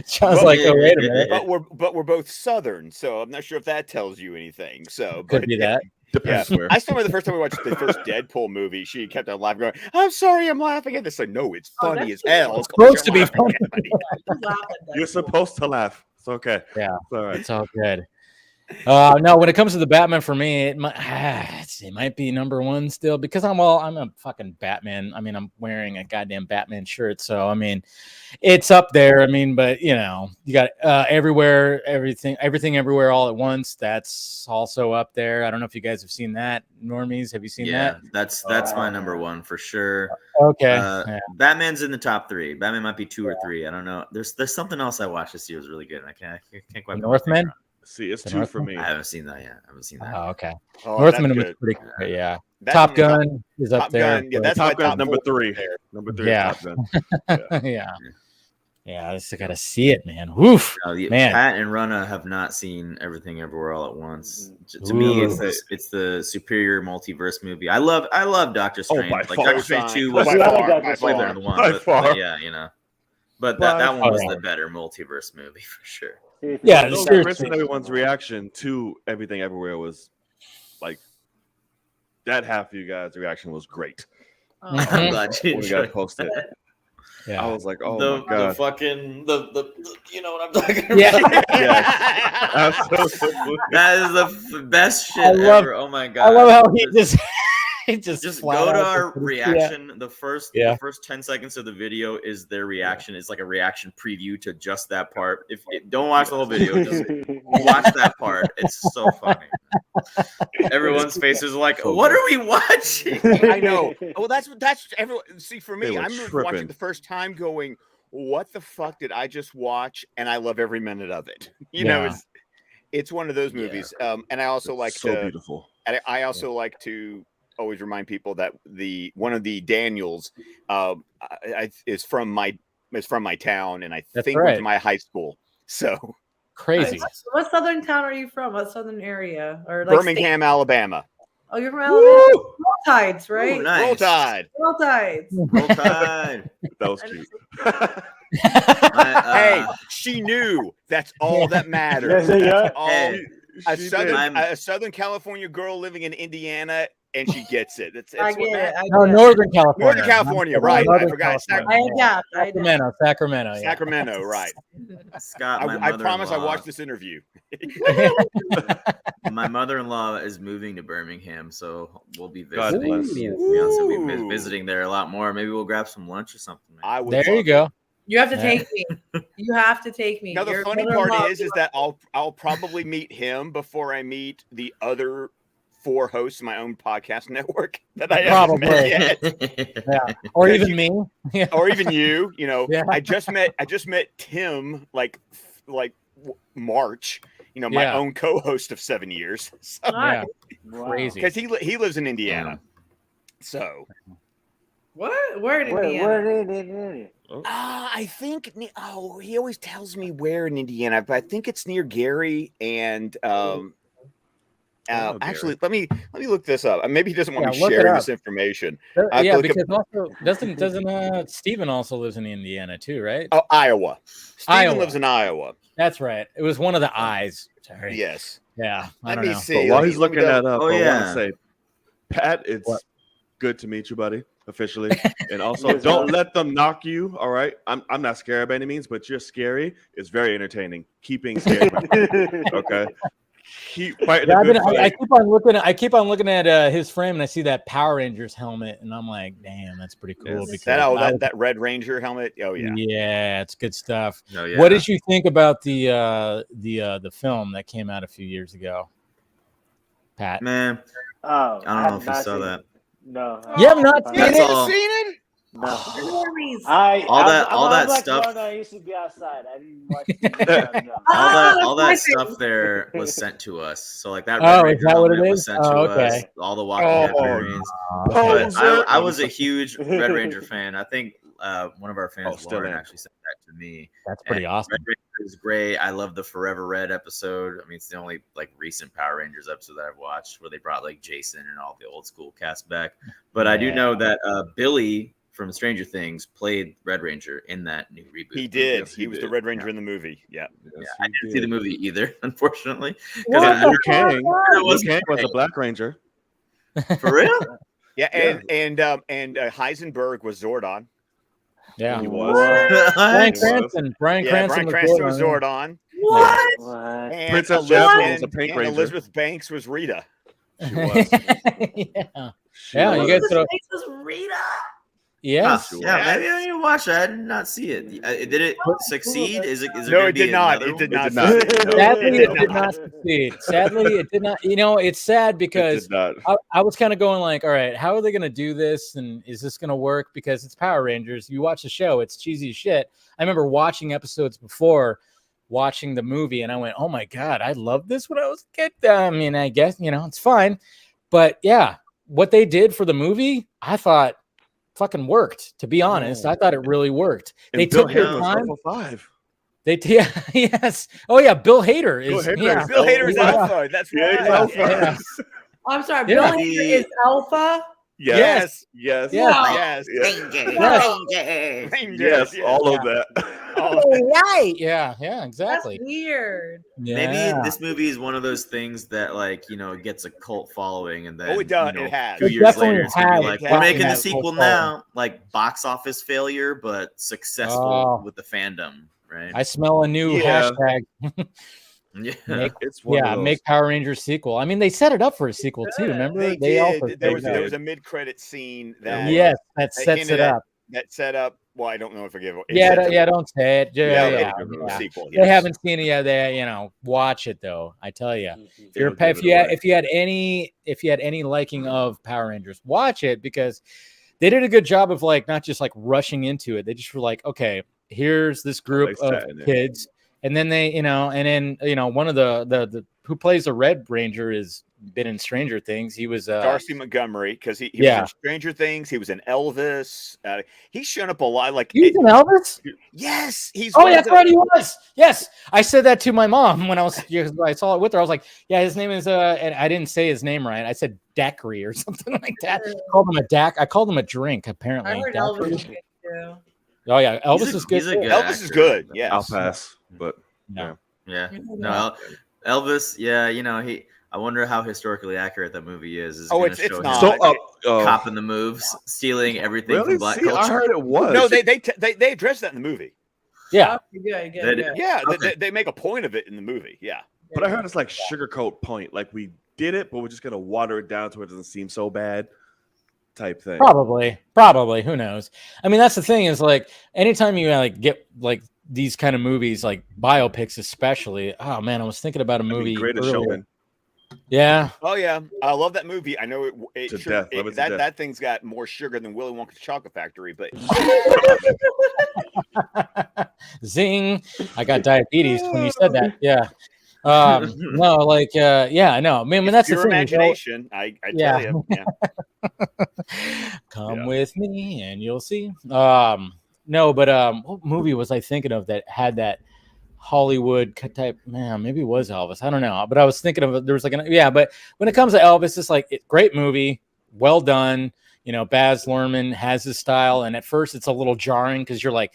Sounds like, oh, wait a minute.
But we're both Southern, so I'm not sure if that tells you anything. So
could be that.
Depends where.
I still remember the first time we watched the first Deadpool movie. She kept on laughing, going, "I'm sorry, I'm laughing at this." Like, no, it's funny as hell.
It's supposed to be funny.
You're supposed to laugh. It's okay.
Yeah,
it's all right.
It's all good. No, when it comes to the Batman, for me, it might be number one still, because I'm a fucking Batman. I mean, I'm wearing a goddamn Batman shirt, so I mean, it's up there. I mean, but you got everywhere, everything, everywhere, all at once. That's also up there. I don't know if you guys have seen that. Normies, have you seen that?
That's my number one for sure.
Okay,
Batman's in the top 3. Batman might be 2 or 3. I don't know. There's something else I watched this year was really good. I can't quite.
Northman.
See, it's 2 for me.
I haven't seen that yet.
Oh, okay.
Oh,
Northman
that's
was
good.
pretty good. Yeah.
That's
Top
on the top-
Gun is up
Top
there.
Gun, yeah, that's
Top
my
Gun
top
number
4
3.
there.
Number 3
Yeah.
is Top Gun.
Yeah. Yeah, I just got to see it, man. Woof, man.
Pat and Rana have not seen Everything Everywhere All at Once. To me, it's the superior multiverse movie. I love Doctor Strange.
by
Like
far.
Doctor Strange 2 was
By
way better than 1.
By far.
But yeah, you know. But that one was the better multiverse movie for sure.
Yeah,
Chris and everyone's reaction to Everything Everywhere was like that. Half of you guys' reaction was great.
I'm glad you
When we
enjoyed
got posted.
Yeah.
I was like, oh
the,
my god,
the fucking the you know what I'm talking about?
Yeah.
yes, absolutely.
That is the best shit
love-
ever. Oh my god!
I love how he just
go to our reaction. The first 10 seconds of the video is their reaction. It's like a reaction preview to just that part. Don't watch the whole video, just watch that part. It's so funny. Everyone's faces are like, "What are we watching?"
I know. Well, that's everyone. See, for me, I remember watching
tripping.
the first time, going, "What the fuck did I just watch?" And I love every minute of it. You know, it's one of those movies. And I also like
so beautiful.
And I also like to always remind people that one of the Daniels is from my town, and I think
right.
was my high school. So
crazy.
What southern town are you from? What southern area? Or like
Birmingham, Alabama.
Oh, you're from Alabama. Roll Tides, right?
Ooh, nice.
Roll Tide.
Roll Tides.
Roll Tide.
That was cute.
Hey, she knew. That's all that matters.
Hey,
A Southern California girl living in Indiana, and she gets it. It's
I
what
get it.
matters.
No, Northern California.
Northern California, right? I forgot.
California. Sacramento. Yeah.
Sacramento, right?
Scott,
I promise I watched this interview.
My mother-in-law is moving to Birmingham, so we'll be
God
visiting.
bless.
Me and fiance will be visiting there a lot more. Maybe we'll grab some lunch or something.
Man.
There you go.
You have to take me. You have to take me.
Now the funny part is that I'll probably meet him before I meet the other 4 hosts of my own podcast network that I haven't met yet.
Yeah. Or even me. Yeah.
Or even you. You know,
Yeah.
I just met Tim like March. You know, my own co-host of 7 years. So,
Yeah. Crazy.
because he lives in Indiana. So
What? Where in Indiana?
I think he always tells me where in Indiana, but I think it's near Gary and actually let me look this up. Maybe he doesn't want me sharing this information.
Yeah, because also doesn't Steven also lives in Indiana too, right?
Oh, Iowa. Steven lives in Iowa.
That's right. It was one of the I's. Sorry.
Yes.
Yeah.
Let me see.
But while he's looking that up, I want
yeah.
to say, Pat, it's good to meet you, buddy, officially. And also, don't let them knock you. All right, I'm not scared by any means, but you're scary. It's very entertaining. Keep being scared. Okay. Keep fighting.
I keep on looking at his frame, and I see that Power Rangers helmet, and I'm like, damn, that's pretty cool.
Yes.
Because
that Red Ranger helmet. Oh yeah.
Yeah, it's good stuff.
Oh, yeah.
What did you think about the film that came out a few years ago, Pat?
Man,
Oh,
I don't know if you saw that.
No.
You have not seen
That's
it?
all.
Seen it?
No.
Normies.
All that
like
stuff.
Rana, I used to be outside. I didn't watch TV. No.
All that stuff there was sent to us. So like that.
Oh,
Red
is that what it
helmet was
is?
sent to
Oh,
us.
okay.
All the Walking Dead variants. But I was a huge Red Ranger fan. I think one of our fans, Lauren, actually sent that to me.
That's pretty awesome.
Red Ranger is great. I love the Forever Red episode. I mean, it's the only like recent Power Rangers episode that I've watched where they brought like Jason and all the old school cast back. But I do know that Billy from Stranger Things played Red Ranger in that new reboot.
He did.
Yes,
he was the Red Ranger in the movie. Yeah.
Yes,
I didn't see the movie either, unfortunately.
Liu Kang was
Kang.
a Black Ranger.
For real?
Yeah, and Heisenberg was Zordon.
Yeah.
He was.
Brian
He
Cranston. Brian Cranston
was Zordon.
What?
And
Princess
Elizabeth,
Jasmine was a Pink Ranger.
Elizabeth Banks was Rita.
She was.
Yeah. Yeah, you guys
This was Rita.
Yes.
Yeah, maybe I need to watch it. I did not see it. Did it succeed? Is it?
No, it did not. It did not.
Sadly, it did not succeed. Sadly, it did not. You know, it's sad because I was kind of going like, all right, how are they going to do this? And is this going to work? Because it's Power Rangers. You watch the show, it's cheesy as shit. I remember watching episodes before watching the movie, and I went, "Oh my god, I loved this when I was a kid." I mean, I guess it's fine, but yeah, what they did for the movie, I thought fucking worked. To be honest, I thought it really worked.
And
They
Bill
took their
Hader was
time.
Alpha 5.
Yes. Oh yeah, Bill Hader is.
Bill Hader's Alpha. That's right.
Alpha.
I'm sorry, Bill Hader is Alpha.
Yes.
Yes.
All of that.
Right. Yeah, exactly.
That's weird.
Maybe this movie is one of those things that it gets a cult following, and then
it does. It has.
2 years later, it's gonna be like, we're making the
has
sequel now, like box office failure, but successful with the fandom, right?
I smell a new hashtag. Make Power Rangers sequel. I mean, they set it up for a sequel too. Remember,
they did. There was a mid-credit scene that
that sets it up.
That set up. Well, I don't know if I give.
Don't say it.
Sequel.
They haven't seen it yet. They watch it though. I tell you, if you had any liking of Power Rangers, watch it, because they did a good job of not just rushing into it. They just were like, okay, here's this group of kids. And then they, one of the who plays the Red Ranger is been in Stranger Things. He was
Darcy Montgomery, because he was in Stranger Things. He was in Elvis. He's shown up a lot.
He's in Elvis.
Yes, he's.
Oh, that's right, he was. Yes, I said that to my mom when I saw it with her. I was like, yeah, his name is and I didn't say his name right. I said daiquiri or something like that. I called him a DAC. I called him a drink. Apparently,
I heard Elvis is good too.
Oh yeah, Elvis is good.
Elvis is good. Yeah,
I'll pass. But
no, Elvis. Yeah, I wonder how historically accurate that movie is.
It's not.
Cop in the moves, stealing everything from black culture.
I heard it was.
No, they address that in the movie.
Yeah,
They make a point of it in the movie. Yeah,
but I heard it's like sugarcoat point. Like, we did it, but we're just gonna water it down to it doesn't seem so bad. Type thing.
Probably. Who knows? I mean, that's the thing is anytime you get these kind of movies, like biopics, especially. Oh man, I was thinking about a movie.
Greatest Showman.
Yeah.
Oh yeah, I love that movie. I know
death.
That thing's got more sugar than Willy Wonka's chocolate factory, but
zing! I got diabetes when you said that. Yeah. No, I know. I mean, that's the thing.
Imagination. I tell you. Yeah.
Come with me and you'll see. No, but what movie was I thinking of that had that Hollywood type? Man, maybe it was Elvis. I don't know, but I was thinking of there was but when it comes to Elvis, it's great movie, well done. Baz Luhrmann has his style, and at first it's a little jarring because you're like,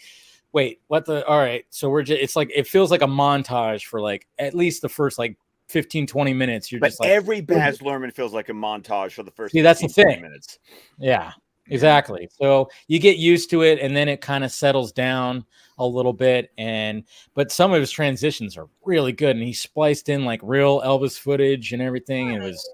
wait, what the? All right, so it feels like a montage for at least the first 15, 20 minutes.
Every Baz Luhrmann feels like a montage for the first.
See, that's the thing.
Minutes.
Yeah. Exactly. So you get used to it, and then it kind of settles down a little bit. But some of his transitions are really good, and he spliced in real Elvis footage and everything. It was,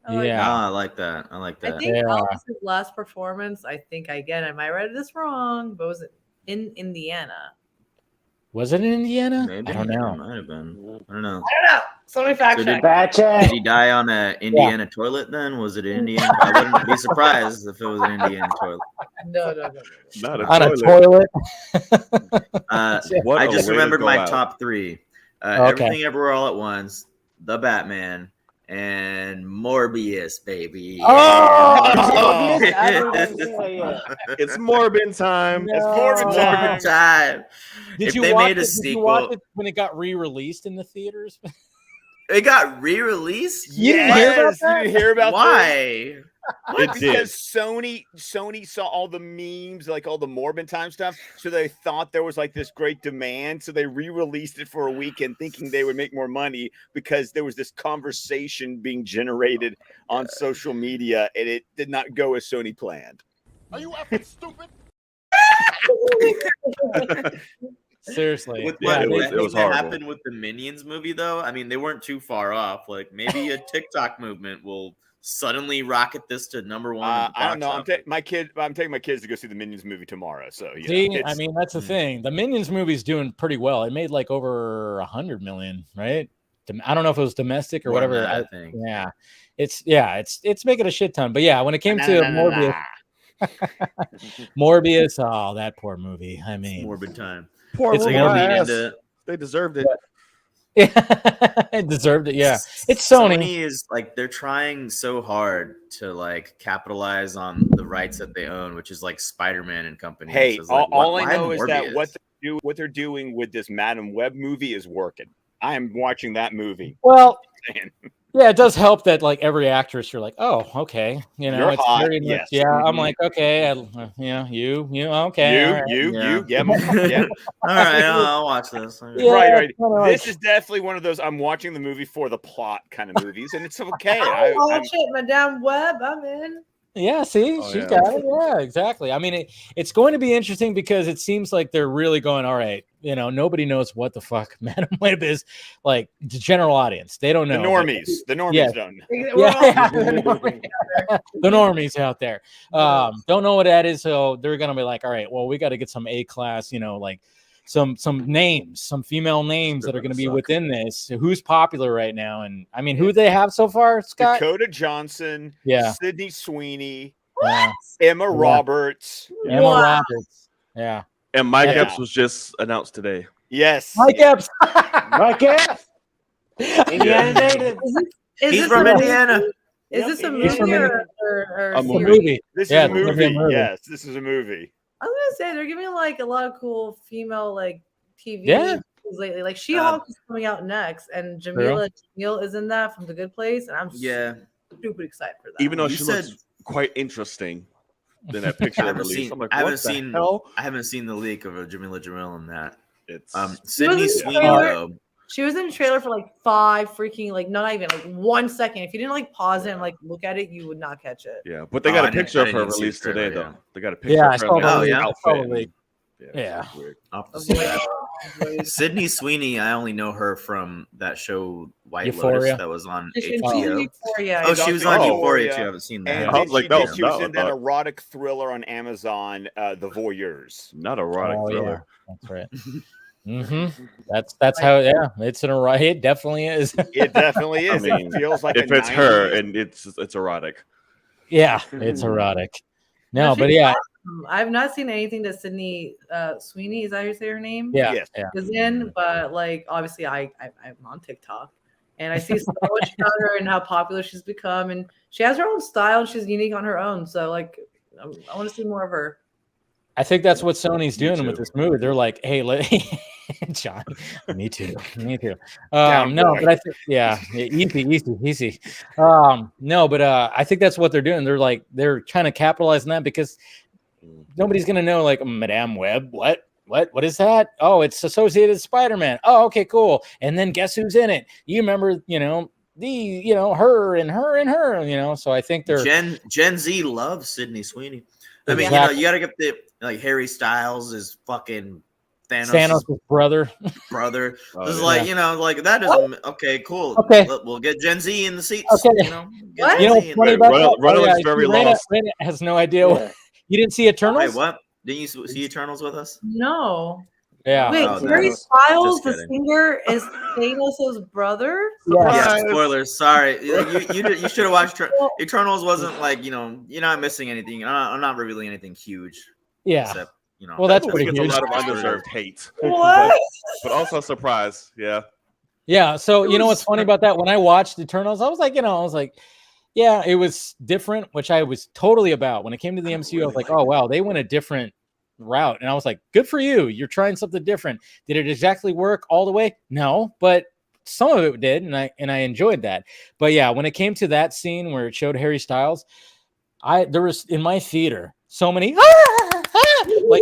I like that.
I think Elvis's last performance. I might read this wrong, but was it in Indiana?
Was it in Indiana?
Maybe.
I don't know.
It might have been. I don't know.
Somebody fact check.
Did he die on an Indiana toilet then? Was it in Indiana? I wouldn't be surprised if it was an Indiana toilet.
No.
Not
a toilet.
I just remembered my top three. Everything Everywhere All at Once, The Batman, and Morbius, baby.
Oh!
It's Morbin time.
It's Morbin time.
Did you watch it when it got re-released in the theaters?
It got re-released?
Yes. You didn't hear about
why?
Because Sony saw all the memes, all the Morbin time stuff, so they thought there was this great demand, so they re-released it for a weekend, thinking they would make more money because there was this conversation being generated on social media, and it did not go as Sony planned.
Are you effing stupid?
Seriously,
it was horrible. Happened with the Minions movie, though. I mean, they weren't too far off. Maybe a TikTok movement will suddenly rocket this to number one.
I don't know. I'm taking my kids to go see the Minions movie tomorrow. So
I mean, that's the thing. The Minions movie's doing pretty well. It made over 100 million, right? I don't know if it was domestic or whatever.
I think.
Yeah, it's making a shit ton. But yeah, when it came to Morbius. Morbius, that poor movie. I mean,
Morbid time.
Poor
it's
they They deserved it.
Yeah, it deserved it. Yeah, it's Sony.
Sony is like they're trying so hard to like capitalize on the rights that they own, which is like Spider-Man and company.
Hey,
so like,
all I know is that what they're doing with this Madam Web movie is working. I am watching that movie.
Well, yeah, it does help that like every actress, you're like, oh, okay, you know,
You're
it's
hot,
very much,
yes.
yeah.
Mhm.
I'm like, okay, you, okay, all right.
Yeah.
All right, I'll watch this.
Yeah,
right.
like,
This is definitely one of those I'm watching the movie for the plot kind of movies, and it's okay.
I'll watch it, Madame Web. I'm in.
Yeah, see, she's got it. Yeah, exactly. I mean, it's going to be interesting because it seems like they're really going, all right, you know, nobody knows what the fuck Madam Web is, like the general audience. They don't know.
The normies don't know.
Yeah, the normies out there don't know what that is. So they're going to be like, all right, well, we got to get some A-class, you know, like some names, some female names that are going to be within this. Who's popular right now? And I mean, who they have so far, Scott?
Dakota Johnson, Sydney Sweeney, Emma Roberts.
Yeah.
And Mike Epps was just announced today.
Yes.
Mike Epps.
Mike Epps. Indiana native.
He's from Indiana.
Is this a movie or
a movie?
This is a movie. Yes, this is a movie.
I was gonna say they're giving like a lot of cool female like TV lately. Like She-Hulk is coming out next, and Jamila Jamil is in that from The Good Place, and I'm stupid excited for that.
Even though she looks quite interesting in that picture.
I haven't seen the leak of a Jamila Jamil in that. It's Sydney Sweeney though.
She was in the trailer for like 5 freaking, like not even like 1 second. If you didn't like pause it and like look at it, you would not catch it.
Yeah, but they got a picture of her released today, though. They got a picture of her outfit.
Yeah.
Sydney Sweeney, I only know her from that show White
Euphoria.
Lotus that was on HBO.
Euphoria.
Oh, she was on Euphoria too. I haven't seen that.
And
I was like,
she was in that erotic thriller on Amazon, The Voyeurs.
Not erotic thriller.
Yeah. That's right. That's how. Yeah, it's an erotic. It definitely is.
It definitely is.
I mean,
it feels like
if it's her and it's erotic.
Yeah, it's erotic. No, but yeah,
I've not seen anything that Sydney Sweeney, is that how you say her name?
Yeah,
is in, but like obviously I'm on TikTok and I see so much about her and how popular she's become, and she has her own style and she's unique on her own. So like I want to see more of her.
I think that's what Sony's doing with this movie. They're like, hey, John, me too. No, but I think, easy. No, but I think that's what they're doing. They're like, they're trying to capitalize on that because nobody's gonna know, like, Madame Web. What is that? Oh, it's associated Spider-Man. Oh, okay, cool. And then guess who's in it? You remember, her and her and her. So I think they're
Gen Z loves Sydney Sweeney. I mean, you gotta get the Harry Styles is fucking Thanos'
brother.
This is like, that is okay, cool.
Okay,
we'll get Gen Z in the seats.
Okay, funny about that? Rana has no idea. You didn't see Eternals?
Wait, what? Didn't you see Eternals with us?
No.
Yeah.
Wait, Harry Styles, the singer, is Thanos' brother?
Yeah. Spoilers. Sorry. You should have watched Eternals. Wasn't like, you're not missing anything. I'm not revealing anything huge.
Yeah.
Except,
well, that's pretty huge.
A lot of undeserved hate.
What?
But also a surprise. Yeah.
Yeah. So you know what's funny about that? When I watched Eternals, I was like, yeah, it was different, which I was totally about. When it came to the MCU, I was like, oh wow, they went a different route, and I was like, good for you. You're trying something different. Did it exactly work all the way? No, but some of it did, and I enjoyed that. But yeah, when it came to that scene where it showed Harry Styles, there was in my theater so many like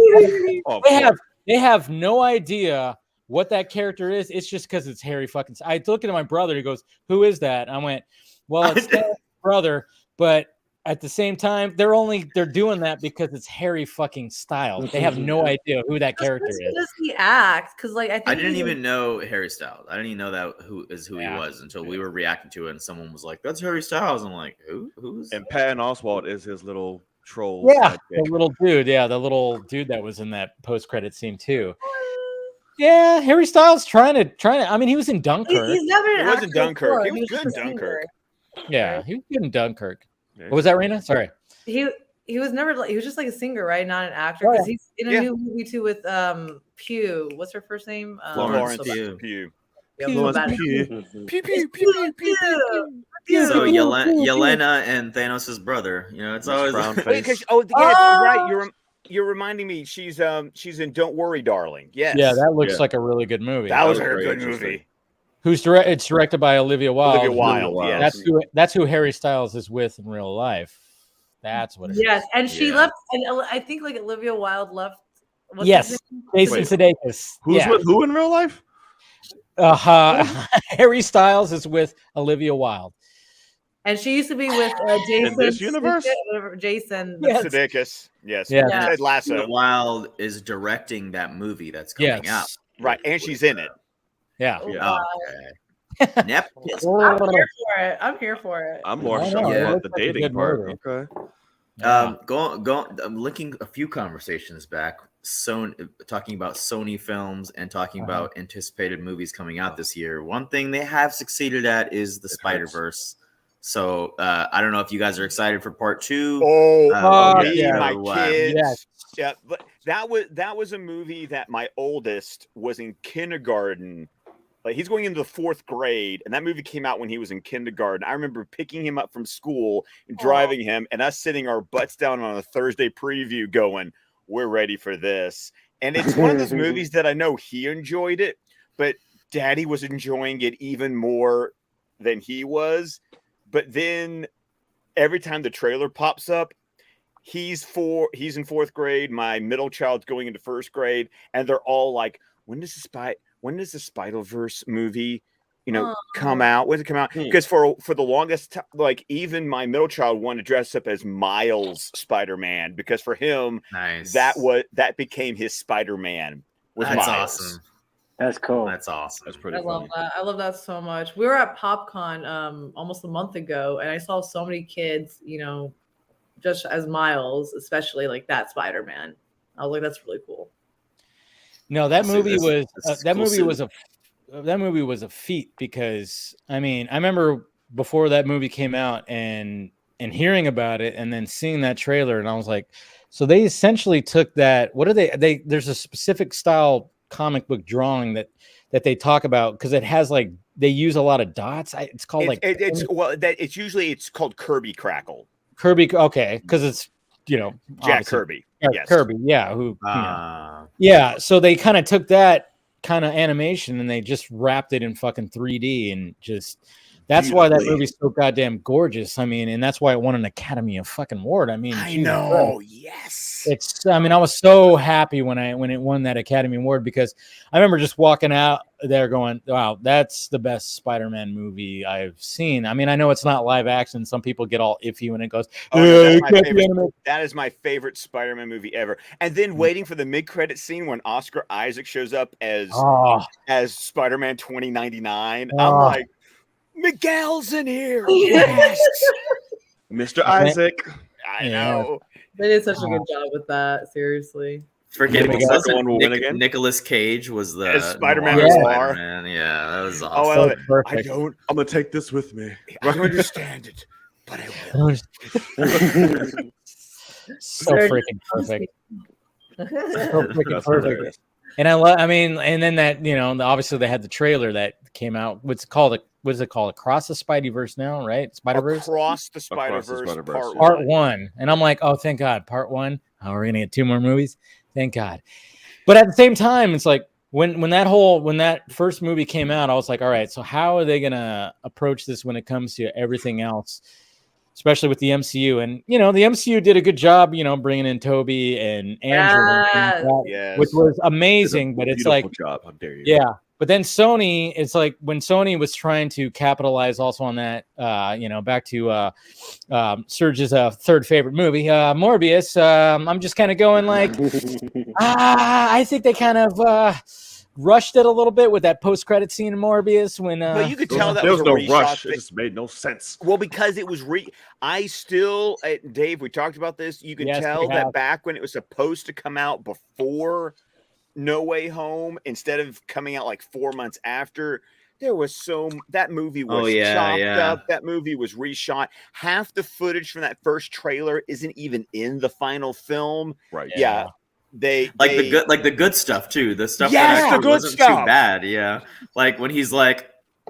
they have no idea what that character is. It's just because it's Harry fucking. I looked at my brother. He goes, "Who is that?" I went, "Well, it's Stan's brother," but at the same time, they're doing that because it's Harry fucking Styles. They have no idea who that character is.
Does he act? Because like I
didn't even know Harry Styles. I didn't even know that who he was until we were reacting to it, and someone was like, "That's Harry Styles." I'm like, "Who's?"
And Patton Oswalt is his little troll.
Yeah, the little dude. Yeah, the little dude that was in that post-credit scene too. Yeah, Harry Styles trying to. I mean, he was in Dunkirk.
He's never.
He was in Dunkirk. He was good in Dunkirk.
Yeah, he was good in Dunkirk. What was that, Rena? Sorry.
He he was never like he was just like a singer, right? Not an actor. Because he's in a new movie too with Pugh. What's her first name?
Florence Pugh.
Pugh.
So Yelena and Thanos' brother. You know, it's always
because right. You're reminding me. She's in Don't Worry, Darling. Yes.
Yeah, that looks like a really good movie.
That was a good movie.
It's directed by Olivia Wilde.
Olivia Wilde. Yes.
That's who Harry Styles is with in real life. That's what it is.
Yes, and she left, and I think like Olivia Wilde left.
Yes, Jason Sudeikis.
Who's with who in real life?
Harry Styles is with Olivia Wilde.
And she used to be with Jason.
In this universe?
Jason
Sudeikis. Yes.
Yeah.
Ted Lasso.
Wilde is directing that movie that's coming out.
Right, and she's in it.
Yeah.
Okay.
I'm here for it.
I'm more shocked about the dating part. Okay.
I'm linking a few conversations back. Talking about Sony films and talking about anticipated movies coming out this year. One thing they have succeeded at is the Spider-Verse. So I don't know if you guys are excited for part 2.
My kids. Yes. Yeah, but that was a movie that my oldest was in kindergarten. Like he's going into the 4th grade, and that movie came out when he was in kindergarten. I remember picking him up from school and driving him, and us sitting our butts down on a Thursday preview going, we're ready for this. And it's one of those movies that I know he enjoyed it, but Daddy was enjoying it even more than he was. But then every time the trailer pops up, he's in 4th grade. My middle child's going into 1st grade, and they're all like, when does the Spider-Verse movie, come out? When does it come out? Because for the longest time, like even my middle child wanted to dress up as Miles Spider-Man because for him, that became his Spider-Man.
That's
Miles.
Awesome.
That's cool.
That's awesome.
That's pretty funny.
Love that. I love that so much. We were at PopCon almost a month ago, and I saw so many kids, just as Miles, especially like that Spider-Man. I was like, that's really cool.
No, that movie was a feat because I remember before that movie came out and hearing about it and then seeing that trailer, and I was like, so they essentially took that. What are they? There's a specific style comic book drawing that they talk about because it has like they use a lot of dots. It's called
it's called Kirby Crackle.
Kirby, okay, because it's
Jack Kirby.
Yes. Kirby, yeah. So they kind of took that kind of animation and they just wrapped it in fucking 3D and just that's why that movie's so goddamn gorgeous. And that's why it won an Academy of fucking Award. I
know, yes.
I was so happy when it won that Academy Award because I remember just walking out there going, wow, that's the best Spider-Man movie I've seen. I know it's not live action. Some people get all iffy when it goes,
that is my favorite Spider-Man movie ever. And then waiting for the mid-credit scene when Oscar Isaac shows up as Spider-Man 2099. I'm like, Miguel's in here. Yes.
Mr. Isaac.
I know.
They did such a good job with that. Seriously.
Forgetting
someone will win again.
Nicolas Cage was the
Spider-Man.
Yeah, that was awesome.
Oh, I love it.
I'm gonna take this with me.
I don't understand it, but I will.
So freaking perfect. So freaking perfect. And and then that, obviously they had the trailer that came out. What is it called? Across the Spideyverse now, right? Spider-Verse?
Across the Spider-Verse
part 1. And I'm like, oh, thank God, part 1. Oh, we're gonna get 2 more movies. Thank God. But at the same time, it's like when that first movie came out, I was like, all right, so how are they gonna approach this when it comes to everything else? Especially with the MCU. And, the MCU did a good job, bringing in Toby and Andrew, which was amazing. But it's like,
job. How dare you?
Yeah. But then Sony, it's like when Sony was trying to capitalize also on that, back to Surge's third favorite movie, Morbius. I'm just kind of going like, I think they kind of rushed it a little bit with that post-credit scene in Morbius when
but you could tell that
there was no
reshot.
rush. It just made no sense.
Well, because it was Dave, we talked about this. You could tell that back when it was supposed to come out before No Way Home, instead of coming out like 4 months after, There was that movie was chopped up. That movie was reshot. Half the footage from that first trailer isn't even in the final film.
Right.
Yeah. They
the good stuff too. The stuff
Yes,
that
the
actually
good
wasn't
stuff.
too bad. Yeah. Like when he's like,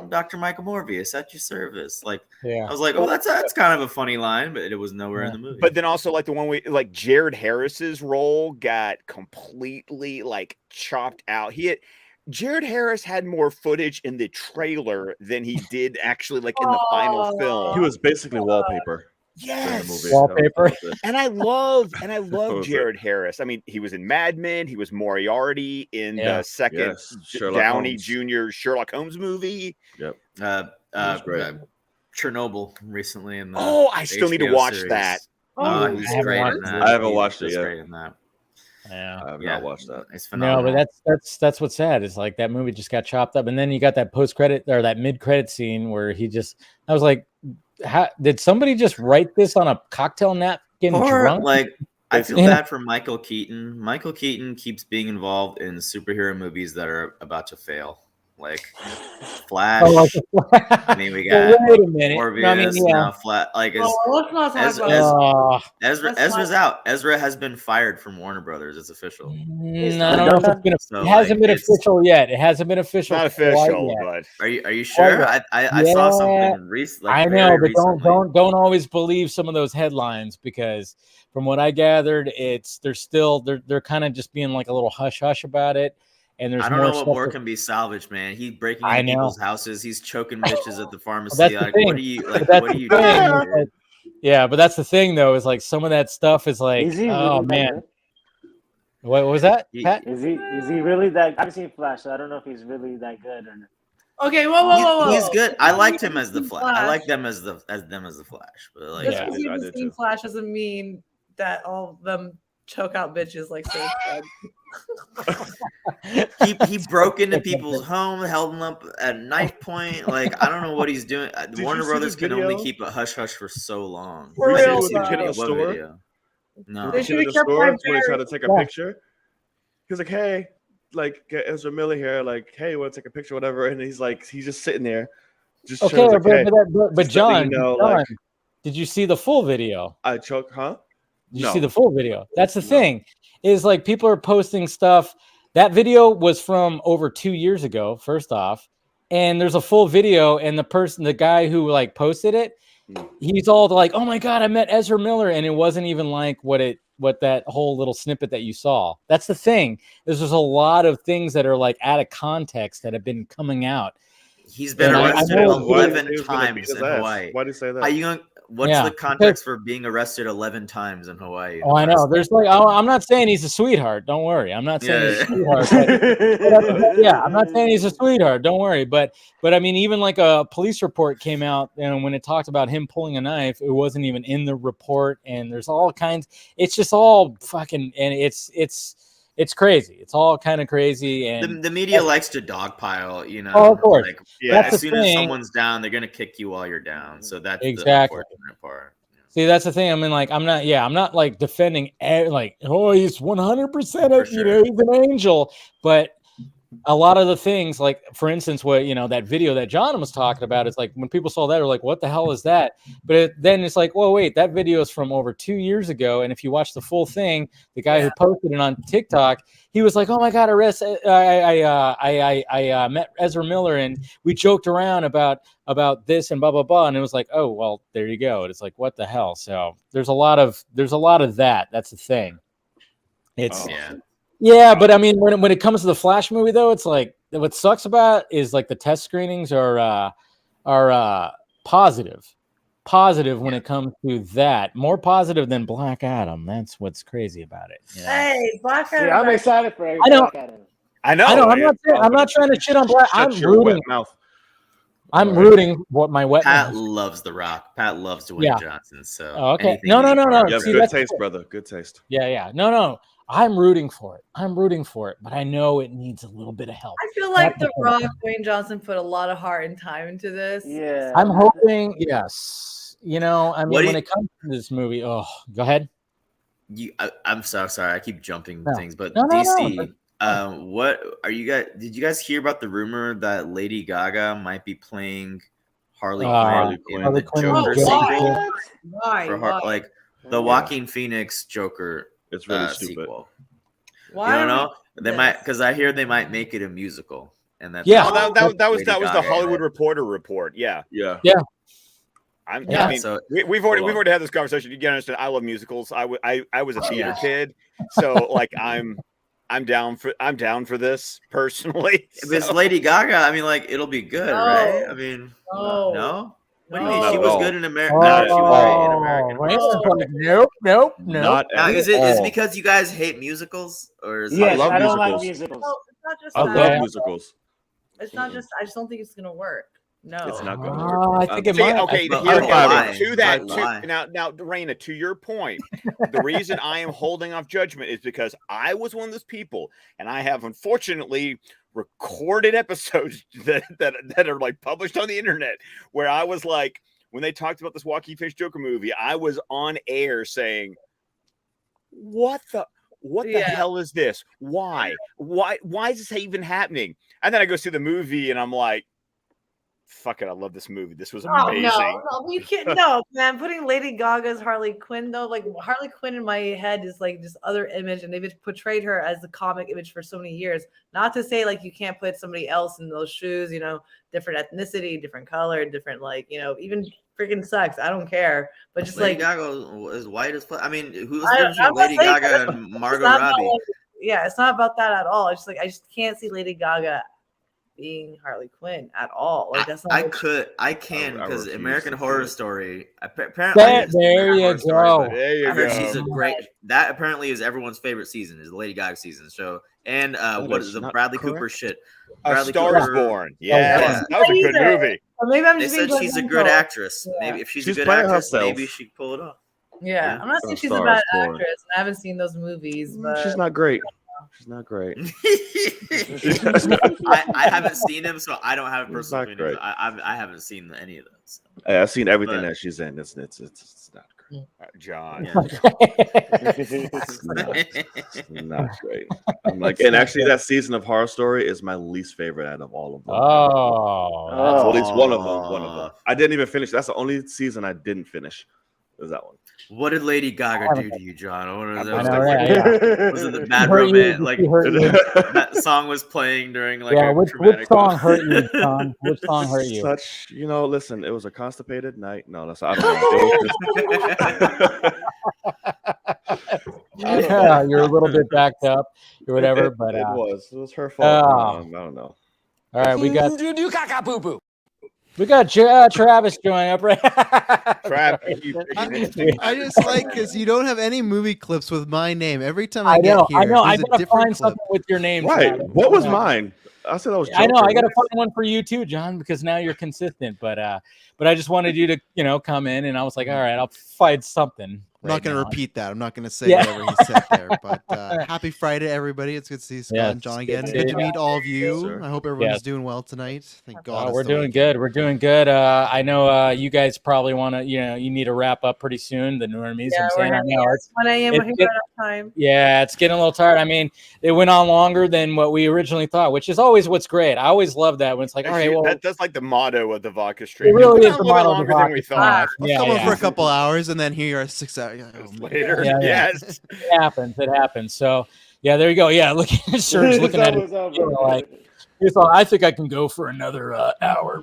Dr. Michael Morbius at your service. Like I was like, oh, that's kind of a funny line, but it was nowhere in the movie.
But then also like the one like Jared Harris's role got completely like chopped out. Jared Harris had more footage in the trailer than he did actually like in the final film.
He was basically wallpaper.
Yes,
wallpaper.
And I love Jared Harris. I mean, he was in Mad Men. He was Moriarty in the second Downey Jr. Sherlock Holmes movie.
Yep.
Chernobyl recently in the
I still need to watch that.
He's great in that.
I haven't watched it yet.
Great in that.
Yeah, I have not watched that.
It's phenomenal.
No, but that's what's sad. Is like that movie just got chopped up, and then you got that post credit or that mid credit scene where I was like, did somebody just write this on a cocktail napkin? Drunk?
Like, I feel bad for Michael Keaton. Michael Keaton keeps being involved in superhero movies that are about to fail. Like Flash. I mean, we got
wait a minute.
Morbius, now Flash. Like,
let's not talk about
Ezra's out. Ezra has been fired from Warner Brothers. It's official.
No, I don't know if it hasn't been official yet. It hasn't been official.
Not official, but
are you sure? I saw something recently.
I know, but don't always believe some of those headlines, because from what I gathered, they're kind of just being like a little hush hush about it. And there's
I don't know what more can be salvaged, man. He's breaking into people's houses. He's choking bitches at the pharmacy. Like, what are you doing?
Yeah, but that's the thing, though, is like some of that stuff is like, oh man. What was that, Pat?
Is he really that? I haven't seen Flash, so I don't know if he's really that good or not.
Okay, whoa.
He's good. I liked him as the Flash. I like them as the Flash. But like,
just because you haven't seen Flash doesn't mean that all of them choke out bitches like Saul said.
he broke into people's home, held them up at knife point. Like, I don't know what he's doing. Warner Brothers can only keep a hush hush for so long.
For real,
no,
they should have store when he tried to take a picture. He was like, "Hey, like Ezra Miller here. Like, hey, want to take a picture, whatever?" And he's just sitting there, just
but John, did you see the full video?
I choke, huh?
Did you see the full video? That's the thing, is like people are posting stuff. That video was from over 2 years ago, first off. And there's a full video, and the guy who like posted it, he's all like, oh my God, I met Ezra Miller. And it wasn't even like what that whole little snippet that you saw. That's the thing. There's a lot of things that are like out of context that have been coming out.
He's been arrested 11 times in Hawaii.
Why do you say that?
What's the context for being arrested 11 times in Hawaii?
Oh, I know. There's like, I'm not saying he's a sweetheart. Don't worry. I'm not saying he's a sweetheart. But, I'm not saying he's a sweetheart. Don't worry. But I mean, even like a police report came out, and when it talked about him pulling a knife, it wasn't even in the report. And there's all kinds. It's just all fucking, and it's crazy. It's all kind of crazy, and
the media likes to dogpile, you know.
Oh, of course.
Like, as soon as someone's down, they're gonna kick you while you're down. So that's the unfortunate part.
See, that's the thing. I mean, like, I'm not like defending like, oh, he's 100%, he's an angel, but a lot of the things, like for instance, what that video that John was talking about, is like when people saw that, they're like, what the hell is that? But then it's like, well, wait, that video is from over 2 years ago, and if you watch the full thing, the guy who posted it on TikTok, he was like, oh my God, I met Ezra Miller, and we joked around about this and blah blah blah, and it was like, oh well, there you go. And it's like, what the hell? So there's a lot of that. That's the thing. It's Yeah, but I mean, when it comes to the Flash movie, though, it's like what sucks about is like the test screenings are positive when it comes to that. More positive than Black Adam. That's what's crazy about it.
Hey, Black Adam!
I'm excited for it.
I know.
I'm not trying to shit on Black. I'm rooting. I'm rooting what my wet.
Pat loves The Rock. Pat loves Dwayne Johnson. So
okay, no.
You have good taste, brother. Good taste.
Yeah. No. I'm rooting for it, but I know it needs a little bit of help.
I feel like The Rock, Dwayne Johnson put a lot of heart and time into this.
Yeah.
I'm hoping, yes. I mean, when it comes to this movie, go ahead.
I'm so sorry. I keep jumping things, but
DC,
What are you guys? Did you guys hear about the rumor that Lady Gaga might be playing Harley Quinn in the Joker sequel?
Why?
Like the Joaquin Phoenix Joker.
It's really stupid.
Sequel.
Why?
You don't know? They might, because I hear they might make it a musical. And
that was the Hollywood Reporter report. Yeah. I mean,
so
we've already had this conversation. You gotta understand, I love musicals. I was a theater kid, so like I'm down for this personally.
If it's Lady Gaga, I mean, like it'll be good, right? I mean, no. What do you mean? She was good in America. She was great in American.
Nope.
Now, is it because you guys hate musicals, or is
yes,
I
don't
like
musicals.
No, it's not just
I
that.
love musicals.
It's not just. I just don't think it's gonna work. No,
it's not going to work.
I think it might.
Okay, now, Rana, to your point, the reason I am holding off judgment is because I was one of those people, and I have unfortunately recorded episodes that are like published on the internet where I was like, when they talked about this Joaquin Phoenix Joker movie, I was on air saying, "What the hell is this? Why is this even happening?" And then I go see the movie, and I'm like, fuck it, I love this movie. This was amazing.
No, you can't. No, man, putting Lady Gaga's Harley Quinn though, like Harley Quinn in my head is like this other image, and they've portrayed her as the comic image for so many years. Not to say like you can't put somebody else in those shoes, you know, different ethnicity, different color, different like, you know, even freaking sex. I don't care, but just
Lady
like
Gaga is white as fuck. I mean, who's Lady Gaga and Margot Robbie?
It's not about that at all. It's just like I just can't see Lady Gaga being Harley Quinn at all. Like that's not
I can because American Horror Story.
There you go.
She's a great. That apparently is everyone's favorite season. Is the Lady Gaga season. So and what is the Bradley Cooper shit?
A Star is Born. Yeah, that was a good movie.
Maybe I'm
just
they said
she's a good actress. Yeah. Maybe if she's a good actress, maybe she can pull it off.
Yeah, I'm not saying she's a bad actress. I haven't seen those movies, but
she's not great. She's not great.
I haven't seen him, so I don't have a personal opinion. I haven't seen any of those.
Hey, I've seen everything that she's in. It's not great.
John.
It's not great. I'm like, and actually, that season of Horror Story is my least favorite out of all of them.
Oh,
at least one of them. I didn't even finish. That's the only season I didn't finish. Was that one?
What did Lady Gaga do to you, John? Was it the Bad
Hurt
Romance? Like that song was playing during like
which song hurt you, John? Which song hurt you?
Such, listen, it was a constipated night. No, that's I don't know.
Yeah, you're a little bit backed up or whatever, but
it was her fault. I don't know.
All right, we got We got Travis joining up, right?
I just like because you don't have any movie clips with my name. Every time I get here,
I know. I
gotta
find something with your name.
Right.
Travis.
What was mine? I said I was. Joker.
I know. I got to find one for you too, John, because now you're consistent. But I just wanted you to come in, and I was like, all right, I'll find something.
I'm not going to repeat that. I'm not going to say whatever he said there. But happy Friday, everybody. It's good to see Scott and John again. It's good to meet all of you. I hope everyone's doing well tonight. Thank God.
We're doing good. We're doing good. I know you guys probably want to, you need to wrap up pretty soon. The Normies.
Yeah,
I'm saying I know
it's 1 a.m. We're here at time.
Yeah, it's getting a little tired. I mean, it went on longer than what we originally thought, which is always what's great. I always love that when it's like, all right, well,
that's like the motto of the Vodka stream.
It really is
a little longer than we thought.
Let's come on for a couple hours, and then here you are 6 hours
later. Yes,
it happens. So there you go. Yeah, look at Surge looking at it like, I think I can go for another hour.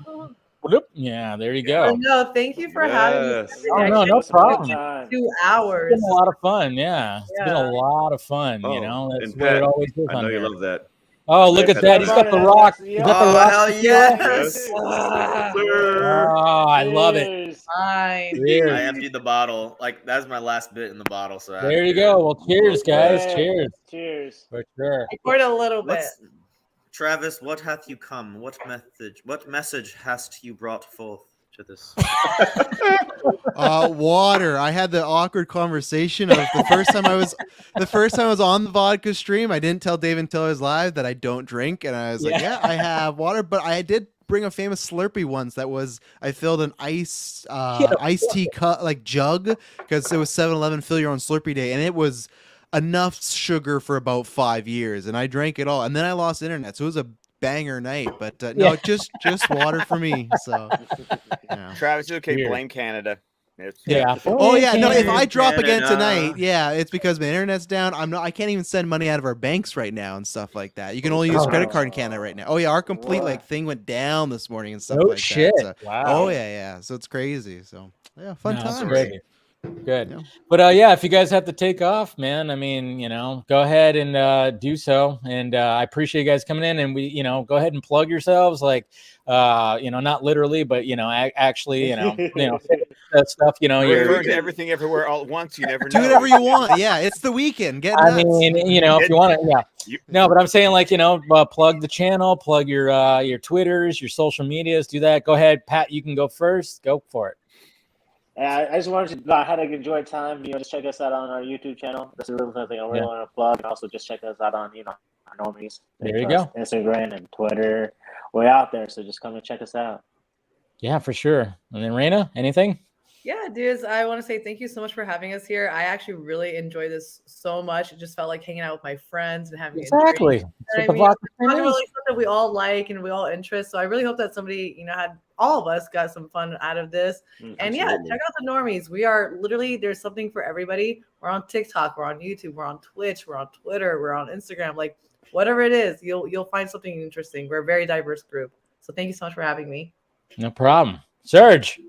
Yeah, there you go.
No, thank you for having me.
Oh, no problem.
2 hours.
It's been a lot of fun. Yeah, it's been a lot of fun. That's what it always is.
I know you love that.
Oh, look at that. He's got the rock. He's got the rock.
Hell yes.
I love it.
I emptied the bottle. Like, that's my last bit in the bottle. So
there you go. Well, cheers, guys. Cheers. For sure.
I poured a little bit.
Travis, what hath you come? What message hast you brought forth to this?
Water. I had the awkward conversation of the first time I was on the Vodka stream. I didn't tell Dave until I was live that I don't drink, and I was like, I have water, but I did bring a famous Slurpee once that was I filled an iced tea cut like jug because it was 7-Eleven fill your own Slurpee day, and it was enough sugar for about 5 years, and I drank it all, and then I lost internet, so it was a banger night. But no, just water for me. So yeah.
Travis, okay,
Weird.
blame Canada.
Oh yeah, no. If I drop
Canada.
again tonight, yeah, it's because my internet's down. I can't even send money out of our banks right now and stuff like that. You can only use credit card in Canada right now. Oh yeah, our complete thing went down this morning and stuff like
shit.
that. So,
Wow.
Oh yeah. So it's crazy. So yeah, fun
That's
times.
crazy. Good. But if you guys have to take off, man, I mean, go ahead and do so. And I appreciate you guys coming in, and we, go ahead and plug yourselves, like, not literally, but actually, stuff,
Referring to everything everywhere all at once. You never
do
know.
whatever you want. Yeah, it's the weekend. Get nuts.
I mean, if you want to, no, but I'm saying, like, plug the channel, plug your Twitters, your social medias, do that. Go ahead, Pat. You can go first. Go for it.
I just wanted to. I had a good enjoy time. Just check us out on our YouTube channel. That's a real thing I really want to plug. And also just check us out on our Normies.
There you go.
Instagram and Twitter. We're out there, so just come and check us out.
Yeah, for sure. And then Rana, anything?
Yeah, dudes, I want to say thank you so much for having us here. I actually really enjoy this so much. It just felt like hanging out with my friends and having
exactly.
It's really something we all like and we all interest. So I really hope that somebody, had all of us got some fun out of this. And check out the Normies. We are literally, there's something for everybody. We're on TikTok, we're on YouTube, we're on Twitch, we're on Twitter, we're on Instagram. Like whatever it is, you'll find something interesting. We're a very diverse group. So thank you so much for having me.
No problem. Surge.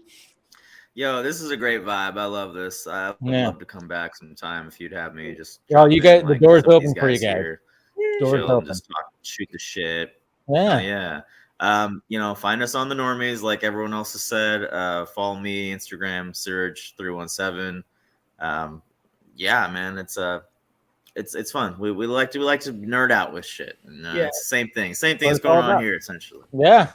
Yo, this is a great vibe. I love this. I would love to come back sometime if you'd have me. Just
you guys, the door's open for you guys. Door's open.
Just talk, shoot the shit.
Yeah.
Find us on the Normies, like everyone else has said. Follow me, Instagram, Suraj317. Yeah, man, it's fun. We like to nerd out with shit. And, it's the same thing. Same thing is going on here, essentially.
Yeah.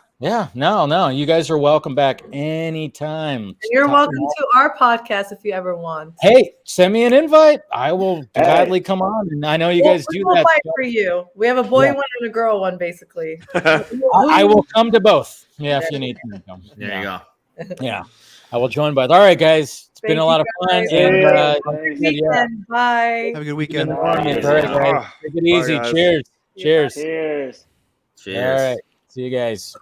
No. You guys are welcome back anytime.
And you're welcome to our podcast if you ever want.
Hey, send me an invite. I will gladly come on. And I know you guys do that.
Fight for you. We have a boy one and a girl one, basically.
I will come to both. Yeah, if you need to come.
There you go.
Yeah, I will join both. All right, guys. It's been a lot of fun.
And, bye.
Have a good weekend.
All right, guys. Take it easy. Cheers. Cheers.
Cheers.
Cheers.
All right. See you guys.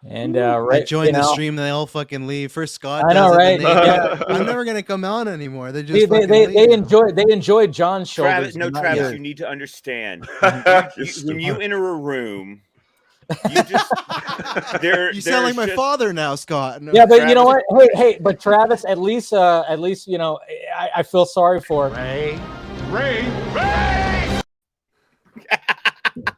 And
I joined the stream, they all fucking leave. First Scott,
I know, right?
I'm never gonna come on anymore. They just
they enjoyed John's shoulders.
Travis, you need to understand. When you enter a room, you just
you sound like my father now, Scott. No.
Yeah, but Travis, you know what? Hey, but Travis, at least I feel sorry for
Ray.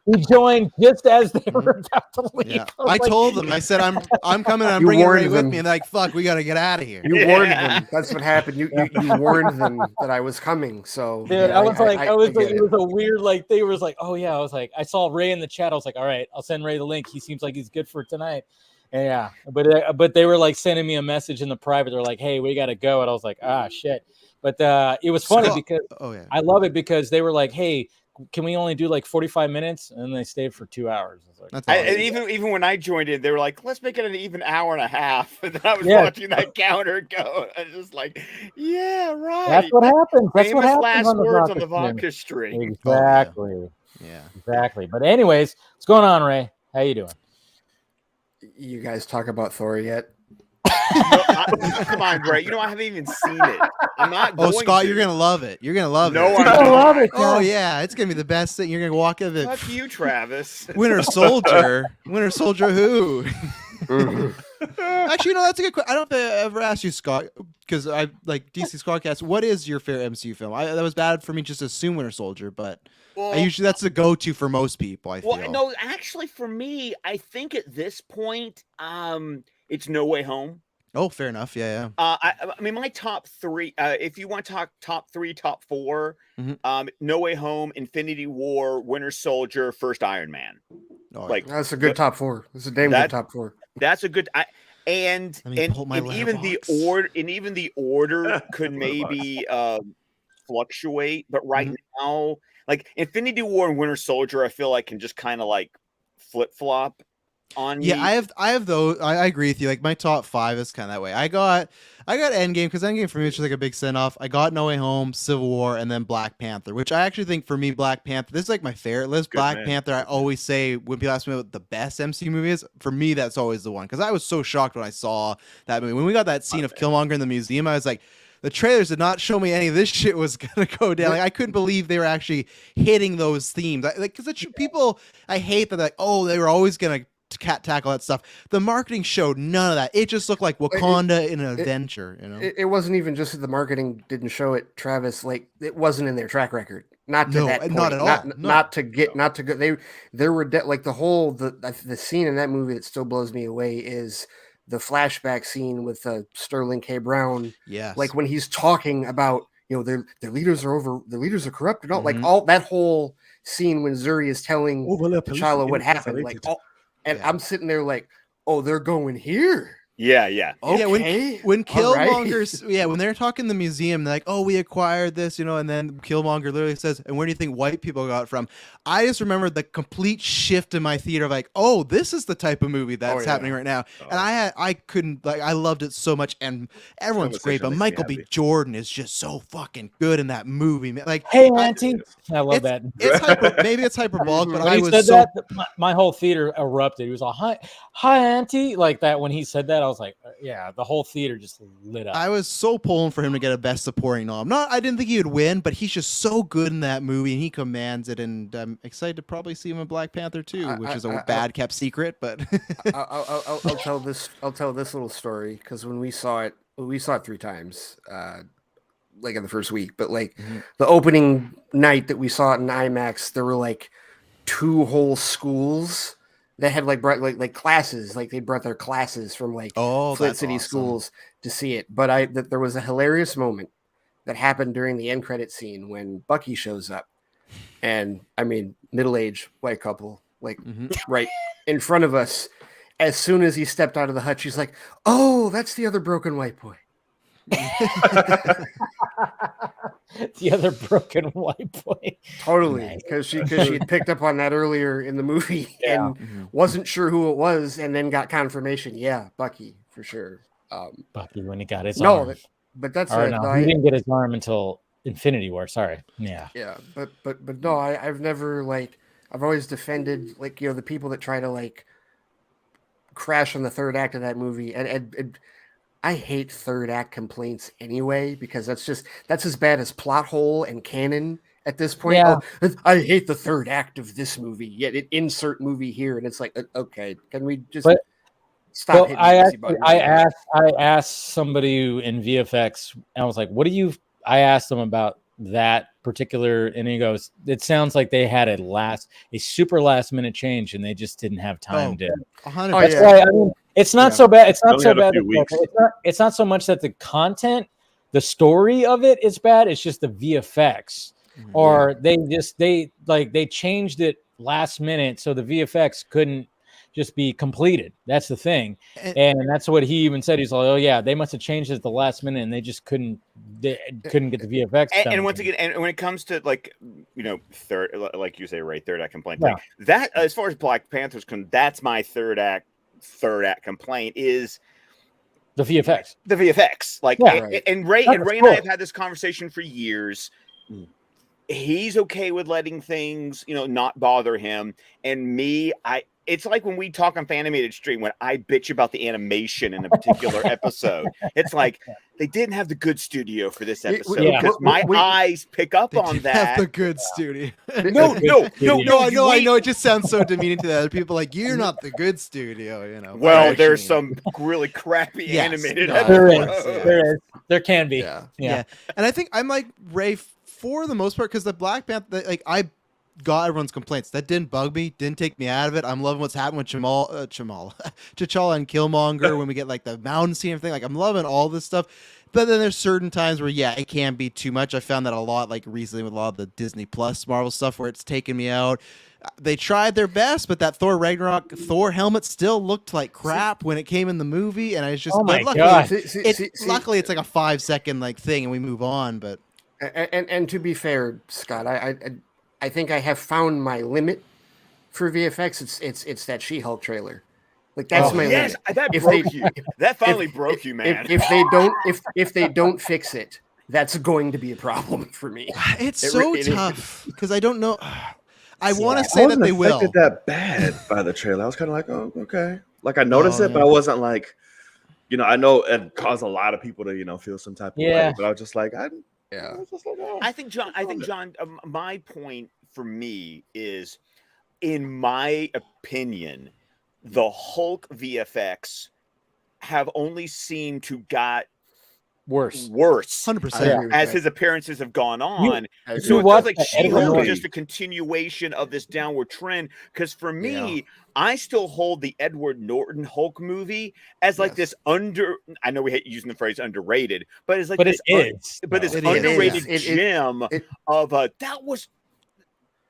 He joined just as they were about to leave.
Yeah. I told them. I said, I'm coming. I'm bringing Ray with me. And they're like, fuck, we got to get out of here.
You warned them. That's what happened. You warned them that I was coming. So
dude, I was like, it was a weird, like, they was like, oh yeah. I was like, I saw Ray in the chat. I was like, all right, I'll send Ray the link. He seems like he's good for tonight. And yeah, but they were like sending me a message in the private. They're like, hey, we got to go. And I was like, shit. But it was funny because I love it because they were like, hey, can we only do like 45 minutes? And they stayed for 2 hours. I was like,
and even when I joined in, they were like, let's make it an even hour and a half. And then I was watching that counter go. I was just like, yeah, right.
That's what happens. That's what happens.
Last words on the vodka stream.
Exactly. Yeah, exactly. But anyways, what's going on, Ray? How you doing?
You guys talk about Thor yet?
Come on, Ray. I haven't even seen it. I'm not going
Scott,
to.
you're gonna love it. You're gonna love it.
No, I'm gonna love
it.
Oh yeah, it's gonna be the best thing. You're gonna walk in the
fuck you, Travis.
Winter Soldier. Winter Soldier who? Actually, no, that's a good question. I don't think I ever asked you, Scott, because I like DC Squadcast. What is your favorite MCU film? That was bad for me just to assume Winter Soldier, but I usually that's the go-to for most people. I feel.
Well, no, actually, for me, I think at this point, it's No Way Home.
Oh, fair enough. Yeah.
I mean, my top three. If you want to talk top three, top four, No Way Home, Infinity War, Winter Soldier, first Iron Man.
Oh,
like that's a good top four. That's a damn good top four.
That's a good. And even the order could maybe fluctuate, but right now, like Infinity War and Winter Soldier, I feel like can just kind of like flip flop. on
Yeah,
me.
I have those. I agree with you. Like my top 5 is kind of that way. I got Endgame because Endgame for me is just like a big send off. I got No Way Home, Civil War, and then Black Panther, which I actually think for me Black Panther. This is like my favorite list.
Good
Black
man.
Panther. I always say when people ask me what the best MCU movie is, for me that's always the one because I was so shocked when I saw that movie. When we got that scene of Killmonger in the museum, I was like, the trailers did not show me any of this shit was gonna go down. Like I couldn't believe they were actually hitting those themes. Because people, I hate that. Like, oh, they were always gonna tackle that stuff. The marketing showed none of that. It just looked like Wakanda in an adventure. You know,
it wasn't even just that the marketing didn't show it, Travis. Like it wasn't in their track record. Not to that point.
Not at all.
Not to go. There were like the scene in that movie that still blows me away is the flashback scene with Sterling K. Brown.
Yes.
Like when he's talking about, their leaders are corrupt and all, like all that whole scene when Zuri is telling T'Challa what happened. Like, I'm sitting there like, oh, they're going here.
Yeah.
Okay.
When Killmonger's when they're talking in the museum, they're like, oh, we acquired this, and then Killmonger literally says, and where do you think white people got it from? I just remember the complete shift in my theater of like, oh, this is the type of movie that's happening right now. And I couldn't, like, I loved it so much, and everyone's great, but Michael B. Jordan is just so fucking good in that movie. Like,
hey, Auntie. I love that.
Maybe it's hyperbolic, but
when
I
he
was
said
so...
that, my whole theater erupted. He was all, hi, Auntie. Like that. When he said that, I was like, yeah, the whole theater just lit up.
I was so pulling for him to get a best supporting nom. I didn't think he would win, but he's just so good in that movie, and he commands it. And I'm excited to probably see him in Black Panther too, which is a bad kept secret. But
I'll tell this little story because when we saw it 3 times, like in the first week. But like the opening night that we saw it in IMAX, there were like 2 whole schools that had like brought like classes, like they brought their classes from like Flint City schools to see it. But there was a hilarious moment that happened during the end credit scene when Bucky shows up, and I mean middle-aged white couple, like right in front of us. As soon as he stepped out of the hut, she's like, "Oh, that's the other broken white boy."
The other broken white boy.
Totally, because she had picked up on that earlier in the movie and wasn't sure who it was, and then got confirmation. Yeah, Bucky for sure.
Bucky when he got his arm.
But that's
he didn't get his arm until Infinity War. Sorry. Yeah.
But no, I've never I've always defended the people that try to crash on the third act of that movie, and I hate third act complaints anyway, because that's as bad as plot hole and canon at this point.
Yeah.
Oh, I hate the third act of this movie, yet it insert movie here, and it's like, okay, can we just stop hitting the easy button?
I asked somebody in VFX, and I was like, I asked them about that particular, and he goes, it sounds like they had a super last minute change, and they just didn't have time to
100%.
That's why, I mean, it's not so bad. It's not so bad. It's not so much that the content, the story of it is bad. It's just the VFX, or they changed it last minute, so the VFX couldn't just be completed. That's the thing, and that's what he even said. He's like, "Oh yeah, they must have changed it at the last minute, and they just couldn't get the VFX done."
And once again, and when it comes to third, like you say, right, third act complaint, that as far as Black Panther's that's my third act complaint is
the VFX.
The VFX, and Ray and I have had this conversation for years. He's okay with letting things, not bother him, and me, it's like when we talk on Fanimated Stream, when I bitch about the animation in a particular episode, it's like they didn't have the good studio for this episode because my eyes pick up on that.
Have the good studio.
No.
I know. It just sounds so demeaning to the other people. Like, you're not the good studio,
Well, there's some really crappy animated.
There can be.
Yeah. And I think I'm like Ray for the most part, because the Black Panther, I got everyone's complaints. That didn't bug me, didn't take me out of it. I'm loving what's happening with T'Challa and Killmonger when we get the mountain scene and everything. I'm loving all this stuff. But then there's certain times where it can be too much. I found that a lot recently with a lot of the Disney Plus Marvel stuff where it's taken me out. They tried their best, but that Thor Ragnarok Thor helmet still looked like crap when it came in the movie, and I was just luckily it's like a 5-second thing and we move on. But
and to be fair, Scott, I think I have found my limit for VFX. It's that She-Hulk trailer. Like that's my
yes,
limit.
that
If
broke
they-
you. That finally broke you, man.
If they don't fix it, that's going to be a problem for me.
It's
It
so
re- it-
tough because I don't know. I want to
I
say that
wasn't
they will.
affected that bad by the trailer. I was kind of like, oh, okay. Like I noticed it, but I wasn't like, I know it caused a lot of people to, feel some type of way. But I was just like, I was just like, oh.
I think John, my point for me is, in my opinion, the Hulk VFX have only seemed to got worse
100%
as his appearances have gone on. So it feels like She-Hulk is just a continuation of this downward trend. Because for me, I still hold the Edward Norton Hulk movie as like this I know we hate using the phrase underrated, but it's like this underrated gem of that was.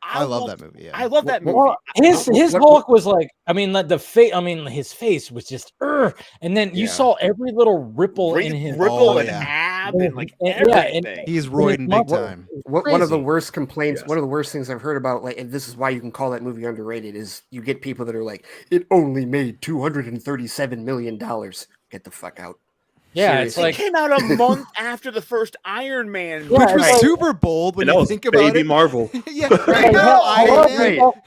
I love that movie. Yeah.
I love that movie.
Well, his Hulk was like, I mean, the face. I mean, his face was just, and then you saw every little ripple in his
ab and like everything.
He's roiding big time.
One of the worst complaints, one of the worst things I've heard about, like, and this is why you can call that movie underrated, is you get people that are like, it only made $237 million. Get the fuck out.
Yeah,
Seriously.
it's like
it came out a month after the first Iron Man,
which was super bold when you think about it.
Marvel.
Yeah,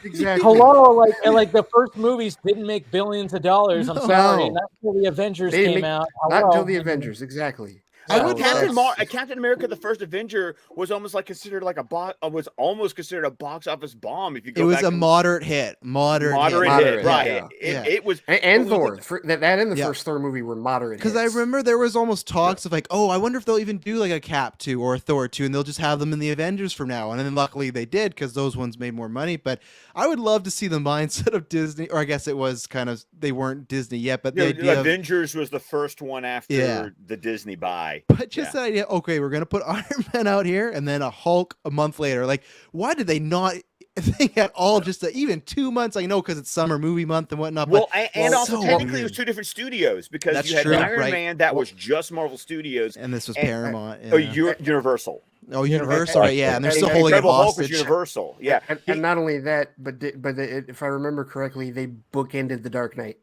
exactly.
Hello, like the first movies didn't make billions of dollars. I'm sorry, not until the Avengers came out.
Not until the Avengers, exactly.
Captain America: The First Avenger was almost like considered like was almost considered a box office bomb. If you go,
it was
back
a moderate hit, moderate hit,
right? It was,
and Thor. That and the first Thor movie were moderate.
Because I remember there was almost talks of like, oh, I wonder if they'll even do like a Cap 2 or a Thor 2, and they'll just have them in the Avengers from now on. And then luckily they did, because those ones made more money. But I would love to see the mindset of Disney, or I guess it was kind of, they weren't Disney yet, but the idea
Avengers was the first one after the Disney buy.
But just that idea, okay, we're gonna put Iron Man out here and then a Hulk a month later. Like, why did they not think at all? Just even 2 months? I know because it's summer movie month and whatnot.
Well, and also technically it was two different studios, because
That's
you had
true,
Iron Man that was just Marvel Studios,
and this was Paramount.
Universal.
Oh, Universal, right? Yeah, and they're still holding it
Incredible Hulk was
hostage.
Universal, yeah.
And not only that, but if I remember correctly, they bookended The Dark Knight.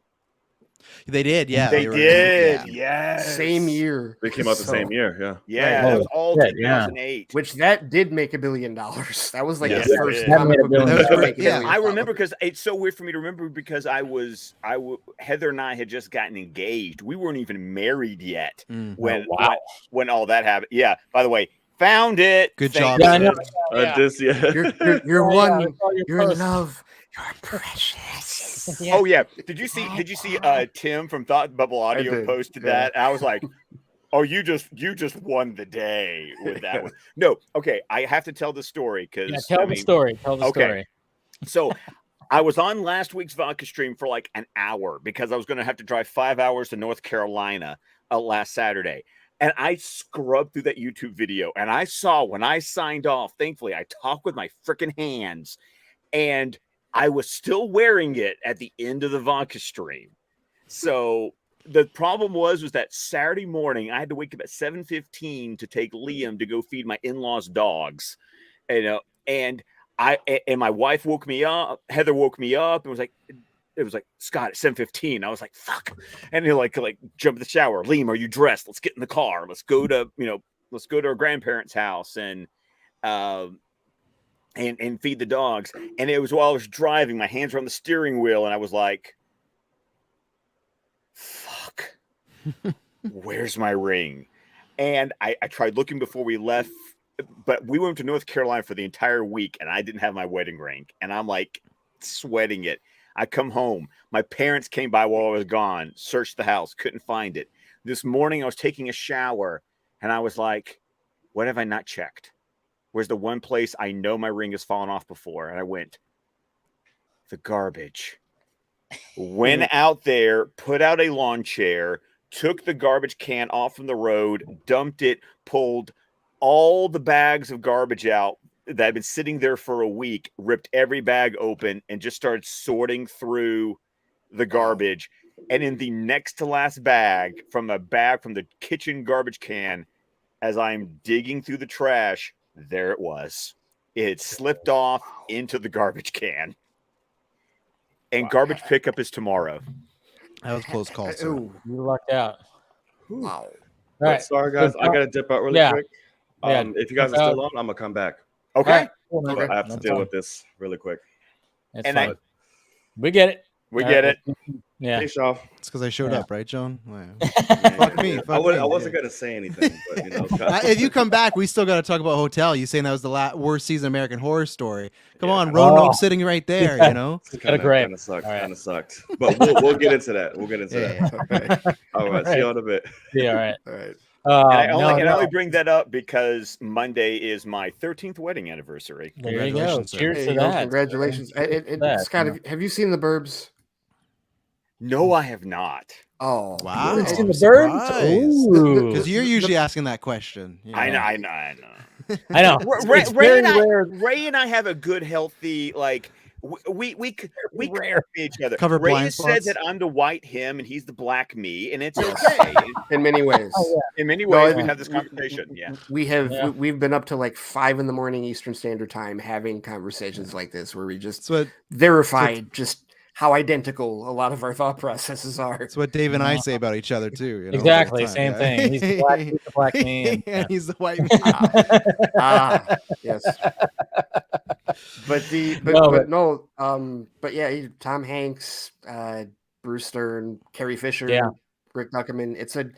They did, yeah.
They did, yes.
Same year.
They came out the same year, yeah.
Yeah, that was all 2008.
Which that did make $1 billion. That was like the first
That
comic
made
book
$1 billion.
movie to make $1
Yeah,
billion.
I remember, because it's so weird for me to remember, because Heather and I had just gotten engaged. We weren't even married yet when all that happened. Yeah, by the way, found it.
Good job.
You're one. You're in love. You're precious.
Oh yeah. Did you see Tim from Thought Bubble Audio posted that? I was like, oh, you just won the day with that one. No, okay. I have to tell the story, because
tell the story.
So I was on last week's Vodka stream for like an hour, because I was going to have to drive 5 hours to North Carolina last Saturday. And I scrubbed through that YouTube video, and I saw, when I signed off, thankfully I talked with my freaking hands, and I was still wearing it at the end of the Vodka stream. So the problem was that Saturday morning I had to wake up at 7:15 to take Liam to go feed my in-laws' dogs. And my wife woke me up. Heather woke me up and was like, Scott, at 7:15. I was like, fuck. And he like jump in the shower. Liam, are you dressed? Let's get in the car. Let's go to our grandparents' house and feed the dogs. And it was while I was driving, my hands were on the steering wheel, and I was like, fuck, where's my ring? And I tried looking before we left, but we went to North Carolina for the entire week, and I didn't have my wedding ring, and I'm like sweating it. I come home. My parents came by while I was gone, searched the house, couldn't find it. This morning I was taking a shower, and I was like, what have I not checked? Where's the one place I know my ring has fallen off before? And I went, the garbage. Went out there, put out a lawn chair, took the garbage can off from the road, dumped it, pulled all the bags of garbage out that had been sitting there for a week, ripped every bag open, and just started sorting through the garbage. And in the next to last bag from the kitchen garbage can, as I'm digging through the trash, there it was. It had slipped off into the garbage can. And garbage pickup is tomorrow.
That was close call, sir.
You lucked out.
Wow.
All
But
right.
sorry, guys. I got to dip out really quick. If you guys are still on, I'm going to come back.
Okay.
But I have to deal with this really quick.
That's fine. We get it.
We get it.
Yeah.
Hey, Shaw.
It's because I showed up, right, Joan? Fuck me.
I wasn't going to say anything. But,
if you come back, we still got to talk about Hotel. You saying that was the worst season of American Horror Story. Come on, Roanoke sitting right there, you know?
Kind of sucked. Kind of sucked. But we'll get into that. We'll get into that. Okay. All right. See you in a bit.
Yeah, all right.
All right.
I only bring that up because Monday is my 13th wedding anniversary.
There you go. Cheers to that.
Congratulations. Scott, have you seen The Burbs?
No, I have not.
Oh,
wow.
You've seen The Burbs?
Because you're usually asking that question. You know?
I
know.
Ray and I have a good, healthy, like, we rare each other.
Cover
Ray
blind
has
spots.
said that I'm the white him and he's the black me, and it's okay.
In many ways.
In many ways, we have this conversation. Yeah,
we've been up to like 5 a.m. Eastern Standard Time having conversations like this where we just verify just how identical a lot of our thought processes are.
That's what Dave and I say about each other too. You know,
exactly, same thing. He's the black me,
and he's the white me.
Yes. But yeah, Tom Hanks, Bruce Stern, Carrie Fisher, Rick Duckerman.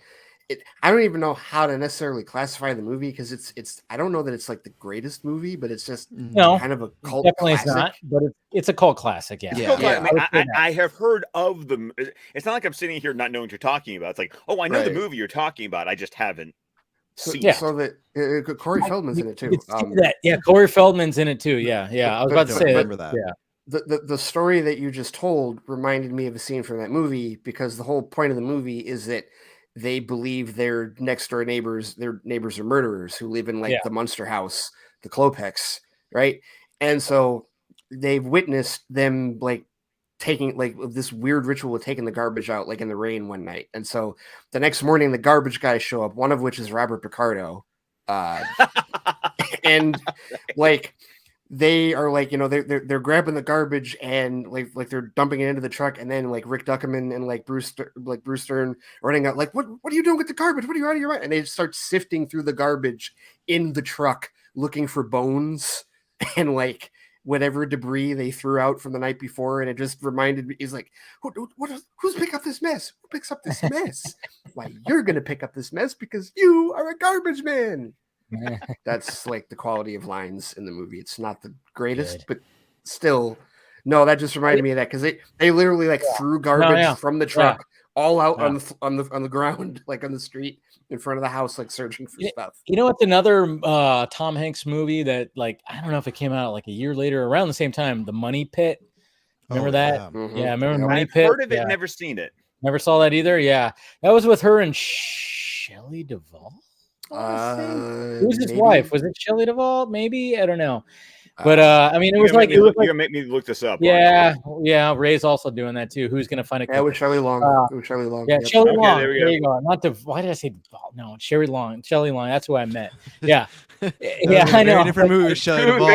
I don't even know how to necessarily classify the movie because it's I don't know that it's like the greatest movie, but it's just kind of a cult
definitely
classic.
It's not, but it's a cult classic.
I have heard of them. It's not like I'm sitting here not knowing what you're talking about. It's like, oh, I know the movie you're talking about. I just haven't seen it.
So that Corey Feldman's in it too.
Corey Feldman's in it too. Yeah. I was about to say
remember that.
Yeah.
The story that you just told reminded me of a scene from that movie because the whole point of the movie is that they believe their next door neighbors are murderers who live in the Munster house, the Klopeks, right? And so they've witnessed them taking this weird ritual of taking the garbage out in the rain one night. And so the next morning the garbage guys show up, one of which is Robert Picardo. And they are they're grabbing the garbage and they're dumping it into the truck, and then Rick Duckerman and Bruce Stern running out what are you doing with the garbage? What are you out of your mind? And they start sifting through the garbage in the truck looking for bones and whatever debris they threw out from the night before. And it just reminded me, he's like, who's pick up this mess? Who picks up this mess? Why, you're gonna pick up this mess because you are a garbage man. That's the quality of lines in the movie. It's not the greatest, but still, no, that just reminded me of that because they literally threw garbage from the truck all out on the ground, on the street in front of the house, searching for stuff.
You know what's another Tom Hanks movie that I don't know if it came out a year later around the same time, The Money Pit. Remember that?
Yeah,
mm-hmm. Remember Money
I've
Pit?
Heard of it, never seen it.
Never saw that either. Yeah, that was with her and Shelley Duvall. Who's his wife? Was it Shelley Duvall? Maybe, I don't know. But it was
you're gonna make me look this up.
Yeah. Ray's also doing that too. Who's gonna find a?
Yeah, with Shelley Long. Shelley Long.
Yeah,
yep.
Shelley
Okay,
Long.
there
You go. Not Duvall. Why did I say Duvall? No, Shelley Long. Shelley Long. That's who I met. Yeah. Yeah, I know.
Very different movie with Shelley Duvall.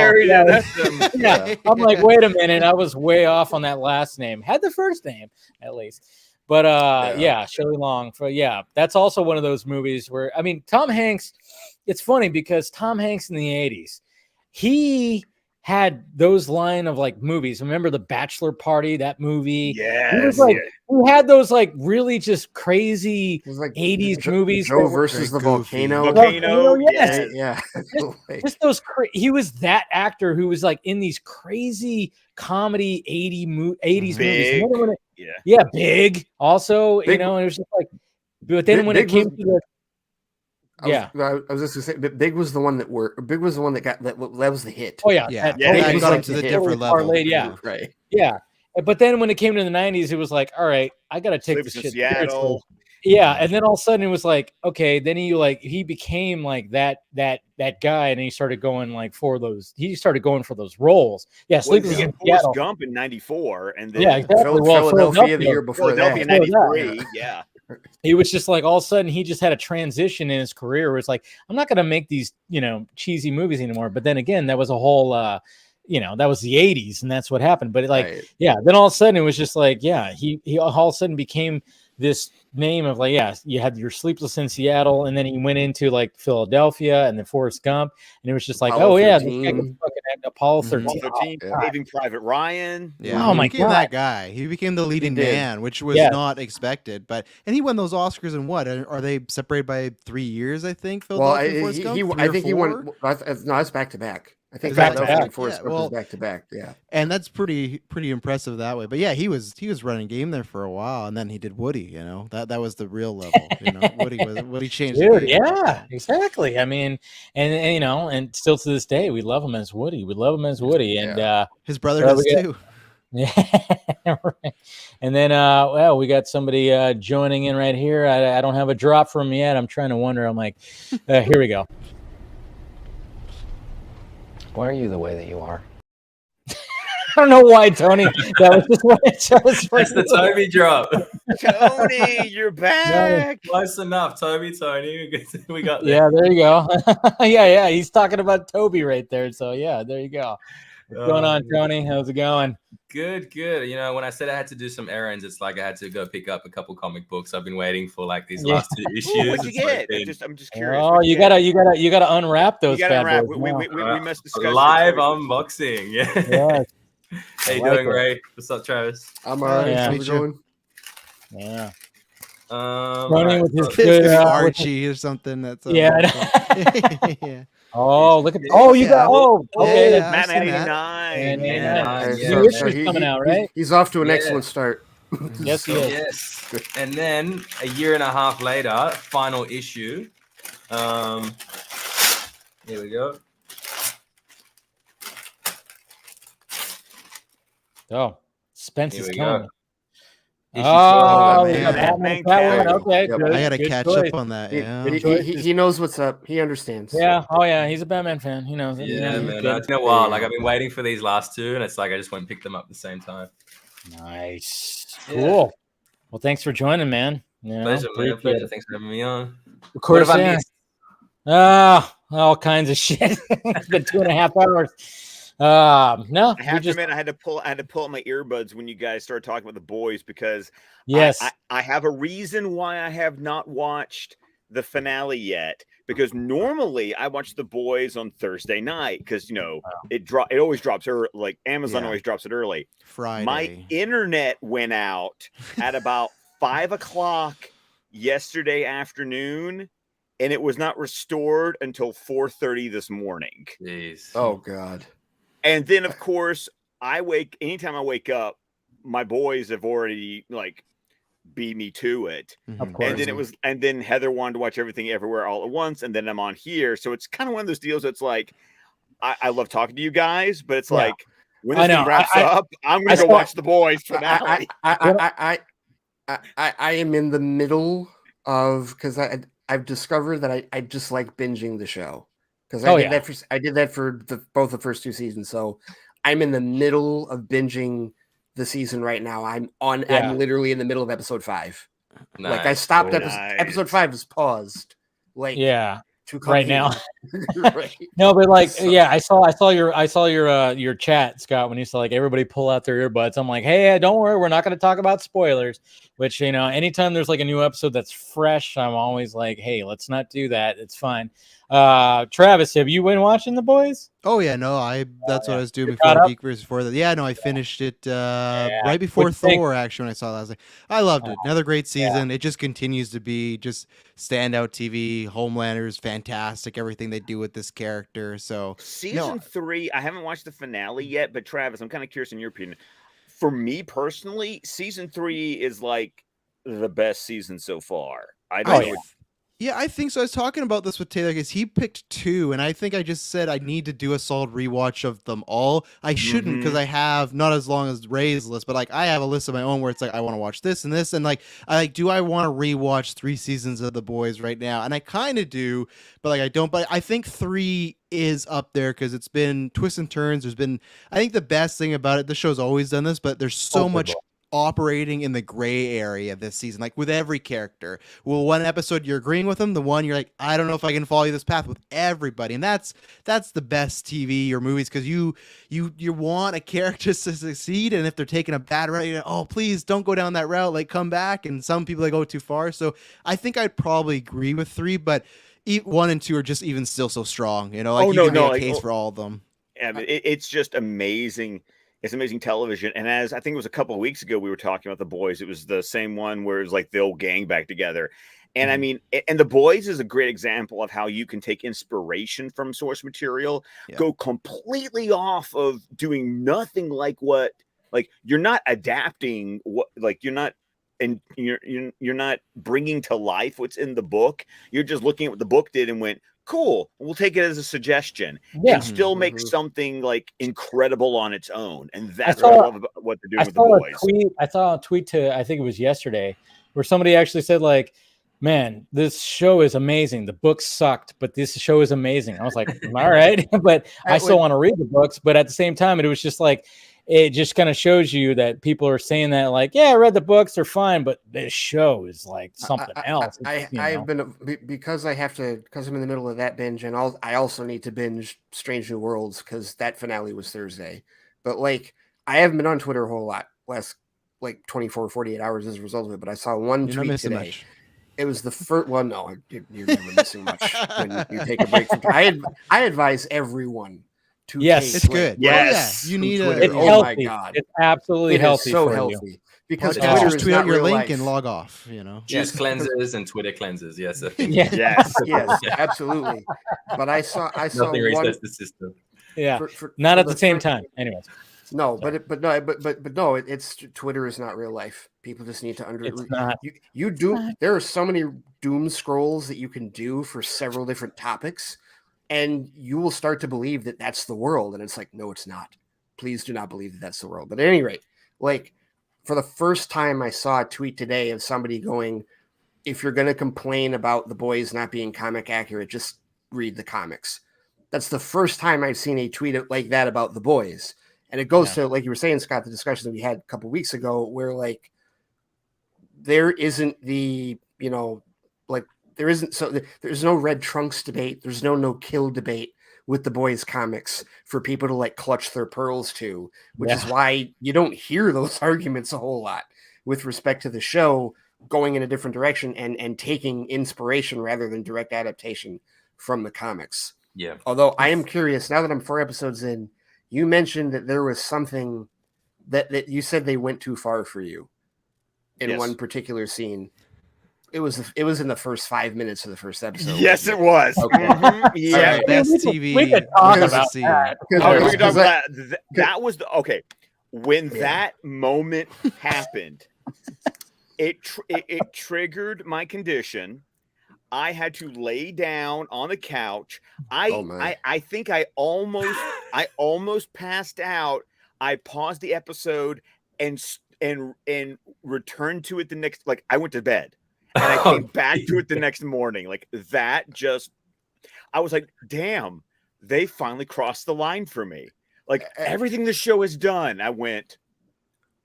Yeah. I'm like, wait a minute. I was way off on that last name. Had the first name at least. But Shelley Long. That's also one of those movies where Tom Hanks. It's funny because Tom Hanks in the 80s, he had those line of movies. Remember The Bachelor Party, that movie?
Yeah.
He had those really just crazy 80s movies.
Joe versus the Volcano.
Yes.
Yeah.
Just those he was that actor who was in these crazy comedy 80s movies. Big also,
Big,
and it was just but then when it came to the
I was just gonna say, but Big was the one that got that was the hit.
Oh yeah,
He got to the different level.
Right.
Yeah, but then when it came to the 90s, it was all right, I gotta take this shit seriously. Yeah, and then all of a sudden it was okay. Then he became that guy, and he started going for those. He started going for those roles. Yeah, Sleepers in Seattle.
Gump in '94, and then
exactly.
Philadelphia the year before
Philadelphia
that.
'93. Yeah.
He was just all of a sudden he just had a transition in his career where it's I'm not going to make these, cheesy movies anymore. But then again, that was a whole, that was the 80s and that's what happened. But
Right.
then all of a sudden it was just like, he all of a sudden became this name of like, you had your Sleepless in Seattle, and then he went into like Philadelphia and then Forrest Gump, and it was just like,
Apollo
this guy
13.
could fucking act Apollo 13.
Apollo 13, Saving Private Ryan.
Yeah,
Oh
he
my
became
God.
that guy. He became the leading
did.
man, which was not expected. And he won those Oscars in what? Are they separated by 3 years? I think.
Well,
Philadelphia and Forrest Gump?
I think he won.
4?
No, it's back to back. I think
Back to
Philadelphia
back.
and Forrest Gump is back to back. Yeah,
and that's pretty impressive that way. But yeah, he was running game there for a while, and then he did Woody. That was the real level. Woody changed.
Dude,
the game.
yeah, exactly. I mean, and and still to this day, we love him as Woody. We love him as Woody, and
his brother does too.
Yeah, right. And then we got somebody joining in right here. I don't have a drop from him yet. I'm trying to wonder. I'm like, here we go.
Why are you the way that you are?
I don't know why, Tony. That was just what it chose.
It's the Toby drop.
Tony, you're back.
Close enough, Tony. We got there.
Yeah, there you go. yeah. He's talking about Toby right there. So yeah, there you go. What's going on, Tony? How's it going?
Good. When I said I had to do some errands, it's like I had to go pick up a couple comic books. I've been waiting for like these last 2 issues.
What'd you get? I'm just curious.
Oh, you gotta unwrap those.
You gotta
bad
unwrap.
boys.
We must discuss
live unboxing. Yeah. How you doing,
it.
Ray? What's up, Travis?
I'm all right.
Yeah.
How's it going?
Yeah.
Right,
with his
It's
good,
gonna be Archie or something. That's
yeah. Oh, look at you got. Oh, okay.
Yeah,
that's
Matt
Man,
89.
New issue's coming out, right?
He's off to an excellent start.
Yes, he is.
Yes. And then a year and a half later, final issue. Here we go.
Oh, Spence
Here
is
we
coming.
go.
Oh,
man.
we got
Batman
Catwoman. Okay,
Yep.
good,
I gotta
good
catch
choice.
up on that.
He-
Yeah.
but he knows what's up. He understands.
Yeah. Oh, yeah. He's a Batman fan. He knows it.
Yeah,
he's
man.
good.
It's been a while. Like I've been waiting for these last two, and it's like I just went and picked them up at the same time.
Nice.
Yeah.
Cool. Well, thanks for joining, man.
Pleasure, man. Pleasure. Thanks for having me on.
Of course,
What have I
yeah.
missed?
All kinds of shit. It's been 2.5 hours. No,
I have to admit, I had to pull out my earbuds when you guys started talking about the boys because
yes,
I have a reason why I have not watched the finale yet. Because normally I watch the boys on Thursday night because it always drops early. Like Amazon always drops it early.
Friday.
My internet went out at about 5:00 yesterday afternoon, and it was not restored until 4:30 this morning.
Jeez.
Oh God.
And then, of course, anytime I wake up, my boys have already beat me to it.
of course.
And then Heather wanted to watch Everything Everywhere All at Once, and then I'm on here. So it's kind of one of those deals that's like, I love talking to you guys, but it's like when this thing wraps up, I'm going to go watch the boys finale.
I am in the middle of because I've discovered that I just like binging the show. Because I did that for both the first 2 seasons. So I'm in the middle of binging the season right now. I'm literally in the middle of episode 5.
Nice.
Like I stopped episode 5 is paused. Like
right now.
Right.
No, but I saw your chat, Scott, when you saw everybody pull out their earbuds. I'm like, hey, don't worry, we're not going to talk about spoilers. Which anytime there's a new episode that's fresh, I'm always like, hey, let's not do that. It's fine. Travis, have you been watching The Boys?
Oh yeah, no, that's what I was doing before Geek Verse before that. Yeah, no, I finished it right before Thor. Actually, when I saw that, I was like, I loved it. Another great season. It just continues to be just standout TV. Homelander's fantastic. Everything they do with this character. So
Season 3, I haven't watched the finale yet, but Travis, I'm kind of curious in your opinion. For me personally, season 3 is the best season so far. I don't know.
Yeah, I think so. I was talking about this with Taylor because he picked 2, and I think I just said I need to do a solid rewatch of them all. I shouldn't because I have not as long as Ray's list, but I have a list of my own where it's I want to watch this and this, and do I want to rewatch 3 seasons of The Boys right now? And I kind of do, but I don't. But I think 3 is up there because it's been twists and turns. I think the best thing about it, the show's always done this, but there's so much operating in the gray area this season, like with every character. Well, one episode you're agreeing with them, the one you're like, I don't know if I can follow you this path, with everybody. And that's the best TV or movies, because you want a character to succeed, and if they're taking a bad route, you're like, oh, please don't go down that route, like come back. And some people, they go too far. So I think I'd probably agree with 3, but 1 and 2 are just even still so strong, you know, like you can make a case for all of them.
Yeah, it's just amazing. It's amazing television. And as I think it was a couple of weeks ago, we were talking about The Boys. It was the same one where it was like the old gang back together. And I mean, and The Boys is a great example of how you can take inspiration from source material, go completely off of doing nothing like what, like you're not adapting what, like you're not, and you're not bringing to life what's in the book. You're just looking at what the book did and went, cool, we'll take it as a suggestion, and still make something like incredible on its own. And that's what I love about what they're doing with The Boys.
I saw a tweet I think it was yesterday, where somebody actually said, like, man, this show is amazing. The book sucked, but this show is amazing. I was like, all right, but I still want to read the books. But at the same time, it was just like, it just kind of shows you that people are saying that, like, yeah, I read the books, they're fine, but this show is like something else.
I've been, because I'm in the middle of that binge, and I also need to binge Strange New Worlds because that finale was Thursday. But like, I haven't been on Twitter a whole lot last like 24, 48 hours as a result of it. But I saw one tweet today.
Much.
It was the first one. No, you're never missing much when you take a break from. I advise everyone.
Yes, it's good.
Yes,
you need
It's healthy. My God, it's absolutely healthy.
So
for
healthy
you.
because
Twitter
just
is tweet out your link
life.
and log off. You know,
juice cleanses and Twitter cleanses. Yes,
yes, absolutely. But I saw
nothing resets the system.
Yeah, not at the same time. Anyways.
No, but no, it's Twitter is not real life. People just need to
It's not.
You do. There are so many doom scrolls that you can do for several different topics, and you will start to believe that that's the world. And it's like, no, it's not. Please do not believe that that's the world. But at any rate, like for the first time, I saw a tweet today of somebody going, if you're going to complain about The Boys not being comic accurate, just read the comics. That's the first time I've seen a tweet like that about The Boys. And it goes to, like you were saying, Scott, the discussion that we had a couple weeks ago, where like there isn't the, you know, like there isn't, so there's no Red Trunks debate. There's no kill debate with The Boys comics for people to like clutch their pearls to, which is why you don't hear those arguments a whole lot with respect to the show going in a different direction and taking inspiration rather than direct adaptation from the comics.
Yeah.
Although I am curious, now that I'm 4 episodes in, you mentioned that there was something that you said they went too far for you in one particular scene. It was in the first 5 minutes of the first episode.
Yes, it was.
Okay.
Yeah,
right, best TV.
We could talk about that.
We could talk about that. That was the okay. When that moment happened, it triggered my condition. I had to lay down on the couch. I think I almost passed out. I paused the episode and returned to it the next. Like I went to bed and I came back to it the next morning. Like that just, I was like, damn, they finally crossed the line for me. Like everything the show has done, I went.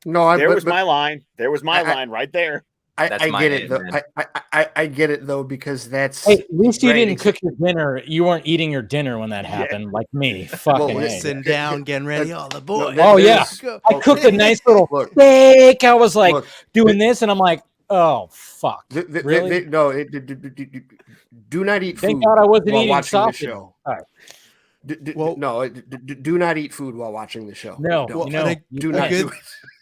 No,
there was my line. There was my line right there.
I get it though. I get it though, because that's.
Hey, at least you didn't cook your dinner. You weren't eating your dinner when that happened, like me. Fucking
sitting down, getting ready. Oh, the boy.
Oh yeah, I cooked a nice little steak. I was like doing this, and I'm like, oh fuck. Really?
Do not eat food.
Thank God I wasn't
while
eating
watching the
sausage.
show.
All right.
Do not eat food while watching the show.
No,
do not do it.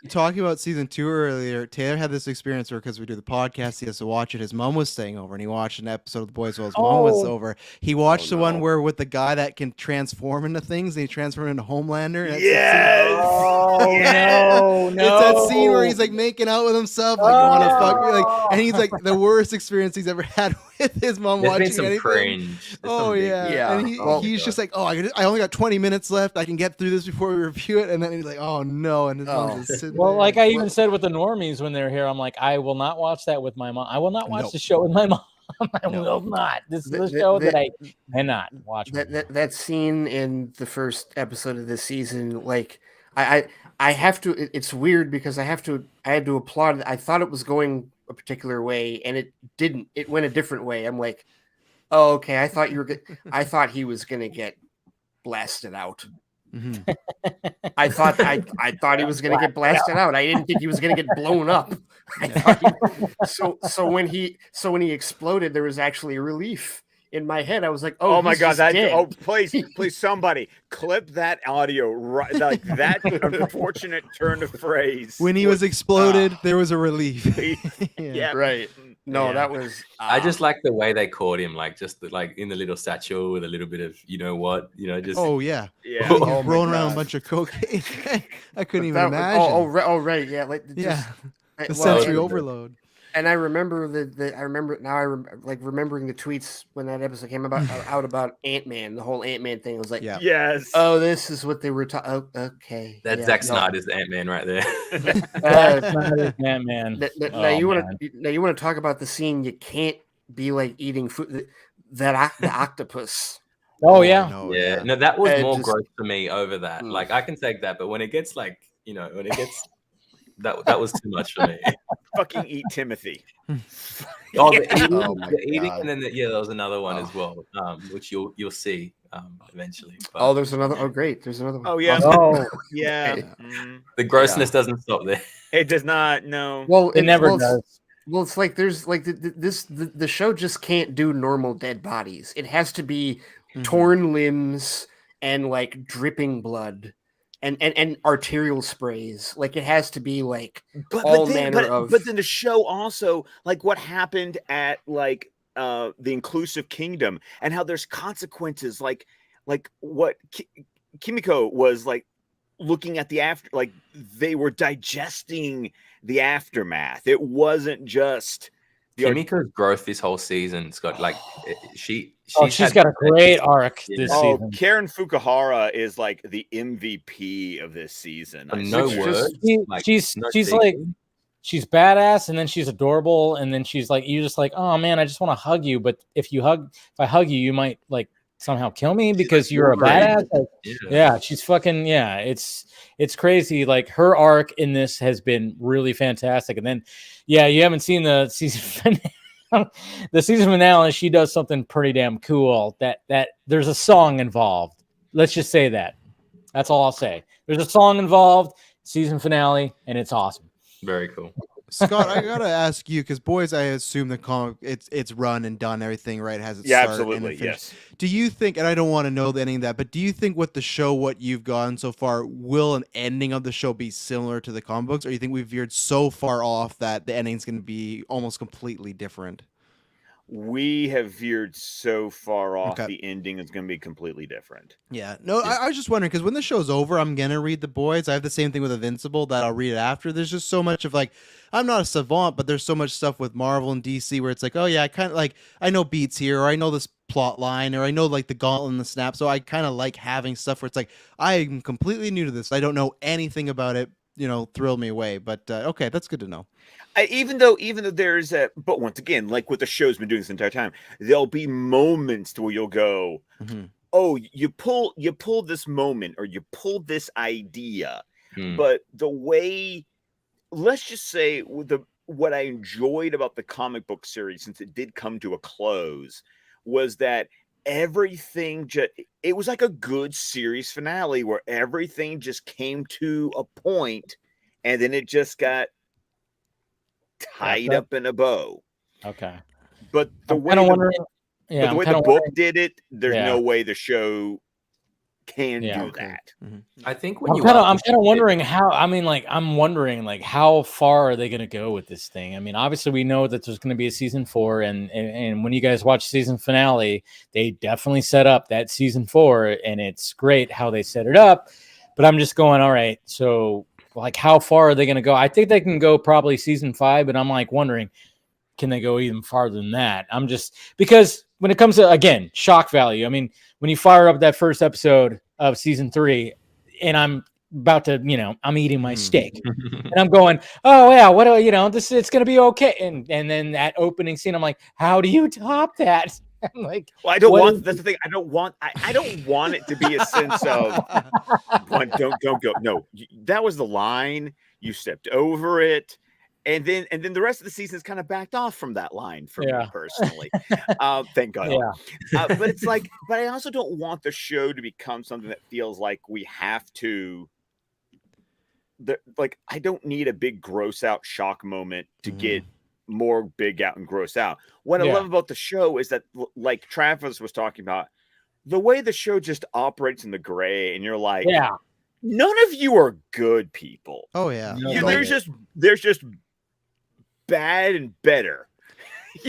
Talking about season 2 earlier, Taylor had this experience where, because we do the podcast, he has to watch it. His mom was staying over, and he watched an episode of The Boys while his mom was over. He watched the one where with the guy that can transform into things, and he transformed into Homelander. And
No.
It's that scene where he's like making out with himself, like, you want to fuck me, like, and he's like the worst experience he's ever had with his mom watching
some
anything.
Cringe.
And he's just like, I only got 20 minutes left. I can get through this before we review it. And then he's like, oh no, and his mom just sitting there.
Like I even said with the Normies when they're here, I'm like, I will not watch that with my mom. I will not watch the show with my mom. I will not. This is the show that I cannot watch.
That scene in the first episode of this season, like I I have to. It's weird because I had to applaud. I thought it was going a particular way, and it didn't. It went a different way. I'm like, oh, okay. I thought I thought he was gonna get blasted out.
Mm-hmm.
I thought he was gonna get blasted out. I didn't think he was gonna get blown up. I thought so when he exploded, there was actually a relief. In my head, I was like, "Oh,
my God!
Dead.
Please, somebody clip that audio right, like that unfortunate turn of phrase."
When he was exploded, there was a relief.
Yeah,
right. No, that was.
I just like the way they caught him, like just like in the little satchel with a little bit of just.
Oh yeah.
Yeah.
He was rolling around a bunch of cocaine. I couldn't even imagine.
Oh, right, yeah, like
the sensory overload.
And I remember remembering the tweets when that episode came out about Ant-Man, the whole Ant-Man thing. I was like,
yes.
Oh, this is what they were talking. Oh, okay.
That's Zack Snyder's Ant-Man right there.
Ant-Man.
Now you want to talk about the scene? You can't be like eating food. The octopus.
Oh yeah.
No, that was more gross for me over that. Like I can take that, but when it gets when it gets that was too much for me.
Fucking eat Timothy.
The eating, and then there was another one as well, which you'll see eventually. But,
there's another. Oh, great! There's another one.
Oh yeah.
Oh
yeah.
The grossness doesn't stop there.
It does not. No.
Well,
it never does.
Well, it's like there's like the show just can't do normal dead bodies. It has to be torn limbs and like dripping blood. And arterial sprays, like it has to be like all manner of.
But then the show also, like what happened at like the Inclusive Kingdom, and how there's consequences, like what Kimiko was like looking at the after, like they were digesting the aftermath. It wasn't just
Kimiko's growth this whole season. Scott, like she's
got a great arc this season.
Karen Fukuhara is like the MVP of this season.
No words.
She's like she's badass, and then she's adorable, and then she's like you're just like, oh man, I just want to hug you, but if I hug you, you might like somehow kill me because you're a badass. Like, she's fucking it's crazy. Like her arc in this has been really fantastic, and then you haven't seen the season finale. The season finale, she does something pretty damn cool. That there's a song involved. Let's just say that. That's all I'll say. There's a song involved. Season finale, and it's awesome.
Very cool.
Scott, I gotta ask you, because boys, I assume the comic it's run and done, everything right has its start
absolutely,
and finish.
yes.
Do you think, and I don't want to know any of that, but do you think with the show, what you've gotten so far, will an ending of the show be similar to the comic books, or do you think we've veered so far off that the ending's going to be almost completely different?
We have veered so far off. Okay. The ending is going to be completely different.
Yeah. No, I was just wondering, because when the show's over, I'm going to read The Boys. I have the same thing with Invincible that I'll read it after. There's just so much of like, I'm not a savant, but there's so much stuff with Marvel and DC where it's like, oh yeah, I kind of like, I know beats here, or I know this plot line, or I know like the gauntlet and the snap. So I kind of like having stuff where it's like, I'm completely new to this. I don't know anything about it, thrill me away. But okay, that's good to know.
Even though there's but once again, like what the show's been doing this entire time, there'll be moments where you'll go, oh, you pull this moment, or you pull this idea, but the way, let's just say what I enjoyed about the comic book series, since it did come to a close, was that everything it was like a good series finale where everything just came to a point, and then it just got tied up in a bow.
Okay.
But the way the book did it, there's no way the show can do that.
I think
I'm kind of wondering how. I mean, like, I'm wondering like how far are they going to go with this thing? I mean, obviously we know that there's going to be a season 4, and when you guys watch season finale, they definitely set up that season 4, and it's great how they set it up. But I'm just going, all right, so like how far are they going to go? I think they can go probably season 5, but I'm like wondering, can they go even farther than that? I'm just, because when it comes to, again, shock value, I mean, when you fire up that first episode of season 3 and I'm about to, I'm eating my steak and I'm going, oh yeah, what do it's going to be okay. And then that opening scene, I'm like, how do you top that? Like,
well, I don't want. That's the thing. I don't want it to be a sense of don't go. No, that was the line. You stepped over it, and then the rest of the season is kind of backed off from that line for me personally. Thank God.
Yeah.
But it's like, but I also don't want the show to become something that feels like we have to. Like, I don't need a big gross out shock moment to get more big out and gross out. What I love about the show is that, like Travis was talking about, the way the show just operates in the gray, and you're like, none of you are good people.
Oh yeah.
There's just bad and better.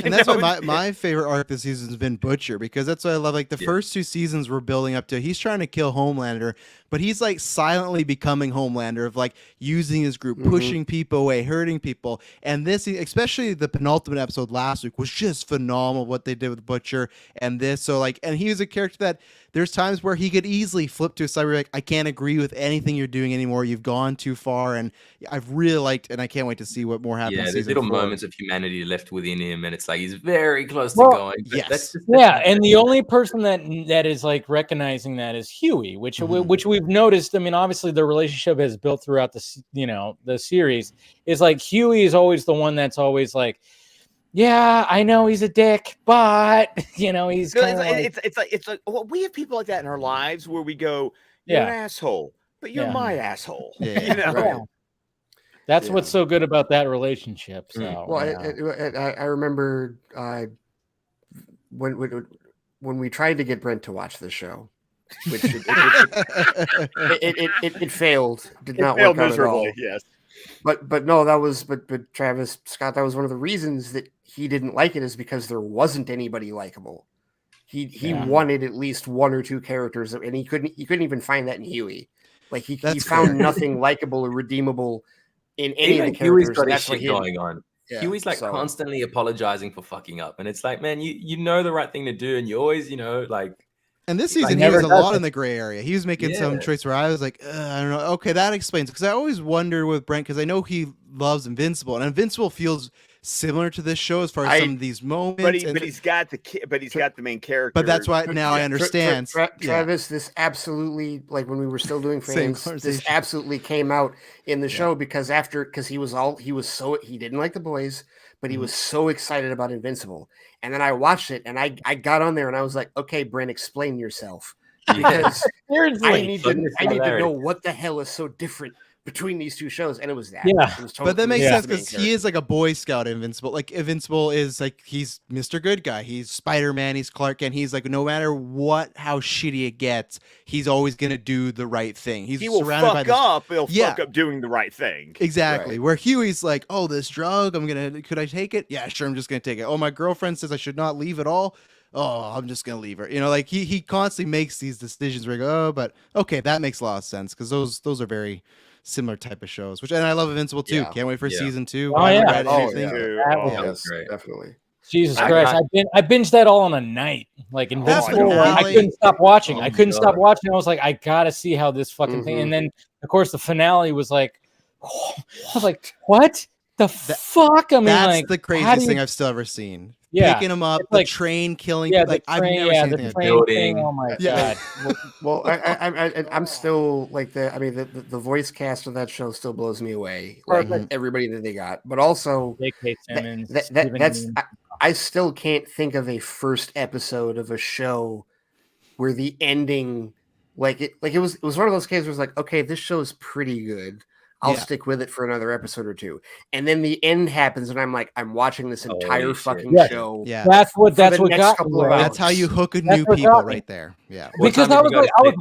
And that's why my favorite arc this season has been Butcher, because that's what I love. Like the first two seasons we're building up to, he's trying to kill Homelander, but he's like silently becoming Homelander, of like using his group, pushing people away, hurting people. And this, especially the penultimate episode last week, was just phenomenal what they did with Butcher and this. So like, and he was a character that there's times where he could easily flip to a side where like, I can't agree with anything you're doing anymore. You've gone too far. And I've really liked, and I can't wait to see what more happens.
Yeah, there's
season
little
4.
moments of humanity left within him, and it's like he's very close to going.
Yes.
And the only person that is like recognizing that is Huey, which we've noticed. I mean, obviously the relationship has built throughout the series. Is like Huey is always the one that's always like, yeah, I know he's a dick, but he's kind of
it's like well, we have people like that in our lives where we go, you're an asshole, but you're my asshole.
Right. That's what's so good about that relationship. So,
I remember when we tried to get Brent to watch this show, which it failed. Did not work out at all.
Yes.
But no, that was but Travis Scott, that was one of the reasons that he didn't like it, is because there wasn't anybody likable. He wanted at least one or two characters, and he couldn't even find that in Huey. Like he found nothing likable or redeemable in any of the characters.
Huey's got his shit going on.
Yeah,
Huey's like constantly apologizing for fucking up, and it's like, man, you know the right thing to do, and you always, like.
And this season, he was a lot in the gray area. He was making some choice where I was like, I don't know. Okay, that explains it. Because I always wonder with Brent, because I know he loves Invincible, and Invincible feels similar to this show as far as some of these moments.
But he's got the main character.
But that's why now I understand.
Travis, this absolutely, like when we were still doing fans, this absolutely came out in the show because he didn't like the boys, but he was so excited about Invincible. And then I watched it, and I got on there, and I was like, okay, Brent, explain yourself. Because I need to know what the hell is so different between these two shows. And it was that.
Yeah.
But that makes sense because he is like a Boy Scout Invincible. Like Invincible is like, he's Mr. Good Guy. He's Spider-Man. He's Clark Kent. He's like, no matter how shitty it gets, he's always going to do the right thing. He will
fuck up. He'll fuck up doing the right thing.
Exactly. Right. Where Huey's like, oh, this drug, could I take it? Yeah, sure. I'm just going to take it. Oh, my girlfriend says I should not leave at all. Oh, I'm just going to leave her. Like he constantly makes these decisions where you go, oh, but okay, that makes a lot of sense. Cause those are very similar type of shows, and I love Invincible too. Yeah. Can't wait for season 2.
Yes, definitely.
Jesus Christ, I binged that all in a night. Like Invincible, I couldn't stop watching. I was like, I gotta see how this fucking thing. And then of course the finale was like, I was like, what the fuck? I mean,
that's the craziest thing I've still ever seen. Yeah, picking him up, the like, train killing.
Yeah,
I've never seen
the train thing. Oh my god.
Well, I'm still like the voice cast of that show still blows me away. Like everybody that they got, but also
J.K. Simmons.
That's I still can't think of a first episode of a show where the ending, it was one of those cases where it's like, okay, this show is pretty good. I'll stick with it for another episode or two. And then the end happens, and I'm like, I'm watching this entire fucking show.
Yeah.
That's what got me.
That's how you hook new people right there. Yeah.
Because I was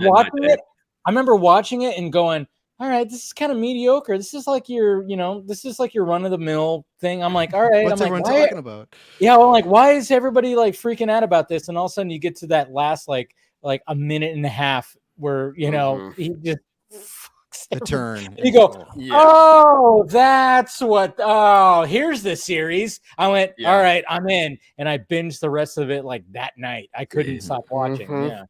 watching it. I remember watching it and going, all right, this is kind of mediocre. This is like your run of the mill thing. I'm like, all right.
What's everyone talking about?
Yeah. Well, I'm like, why is everybody like freaking out about this? And all of a sudden you get to that last like a minute and a half where, he just
the turn.
You go, oh, that's what. Oh, here's the series. I went, all right, I'm in, and I binged the rest of it like that night. I couldn't stop watching. Yeah,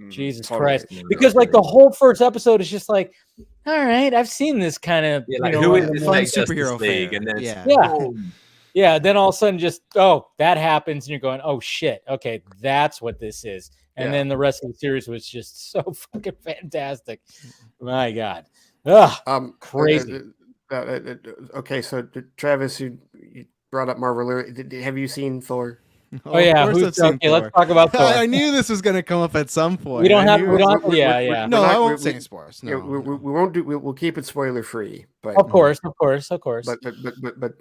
Jesus Christ, because like the whole first episode is just like, all right, I've seen this kind of
who is this
fun
like
superhero
League,
fan.
and then
Yeah, then all of a sudden that happens and you're going, oh shit, okay, that's what this is. And then the rest of the series was just so fucking fantastic. My God. Ugh, crazy.
Okay, so Travis, you brought up Marvel. Have you seen Thor?
Oh yeah,
of course I've seen Thor.
Let's talk about Thor.
I knew this was going to come up at some point.
We don't have.
No, I won't say spoilers. No,
we won't do. We'll keep it spoiler free. But
of course.
But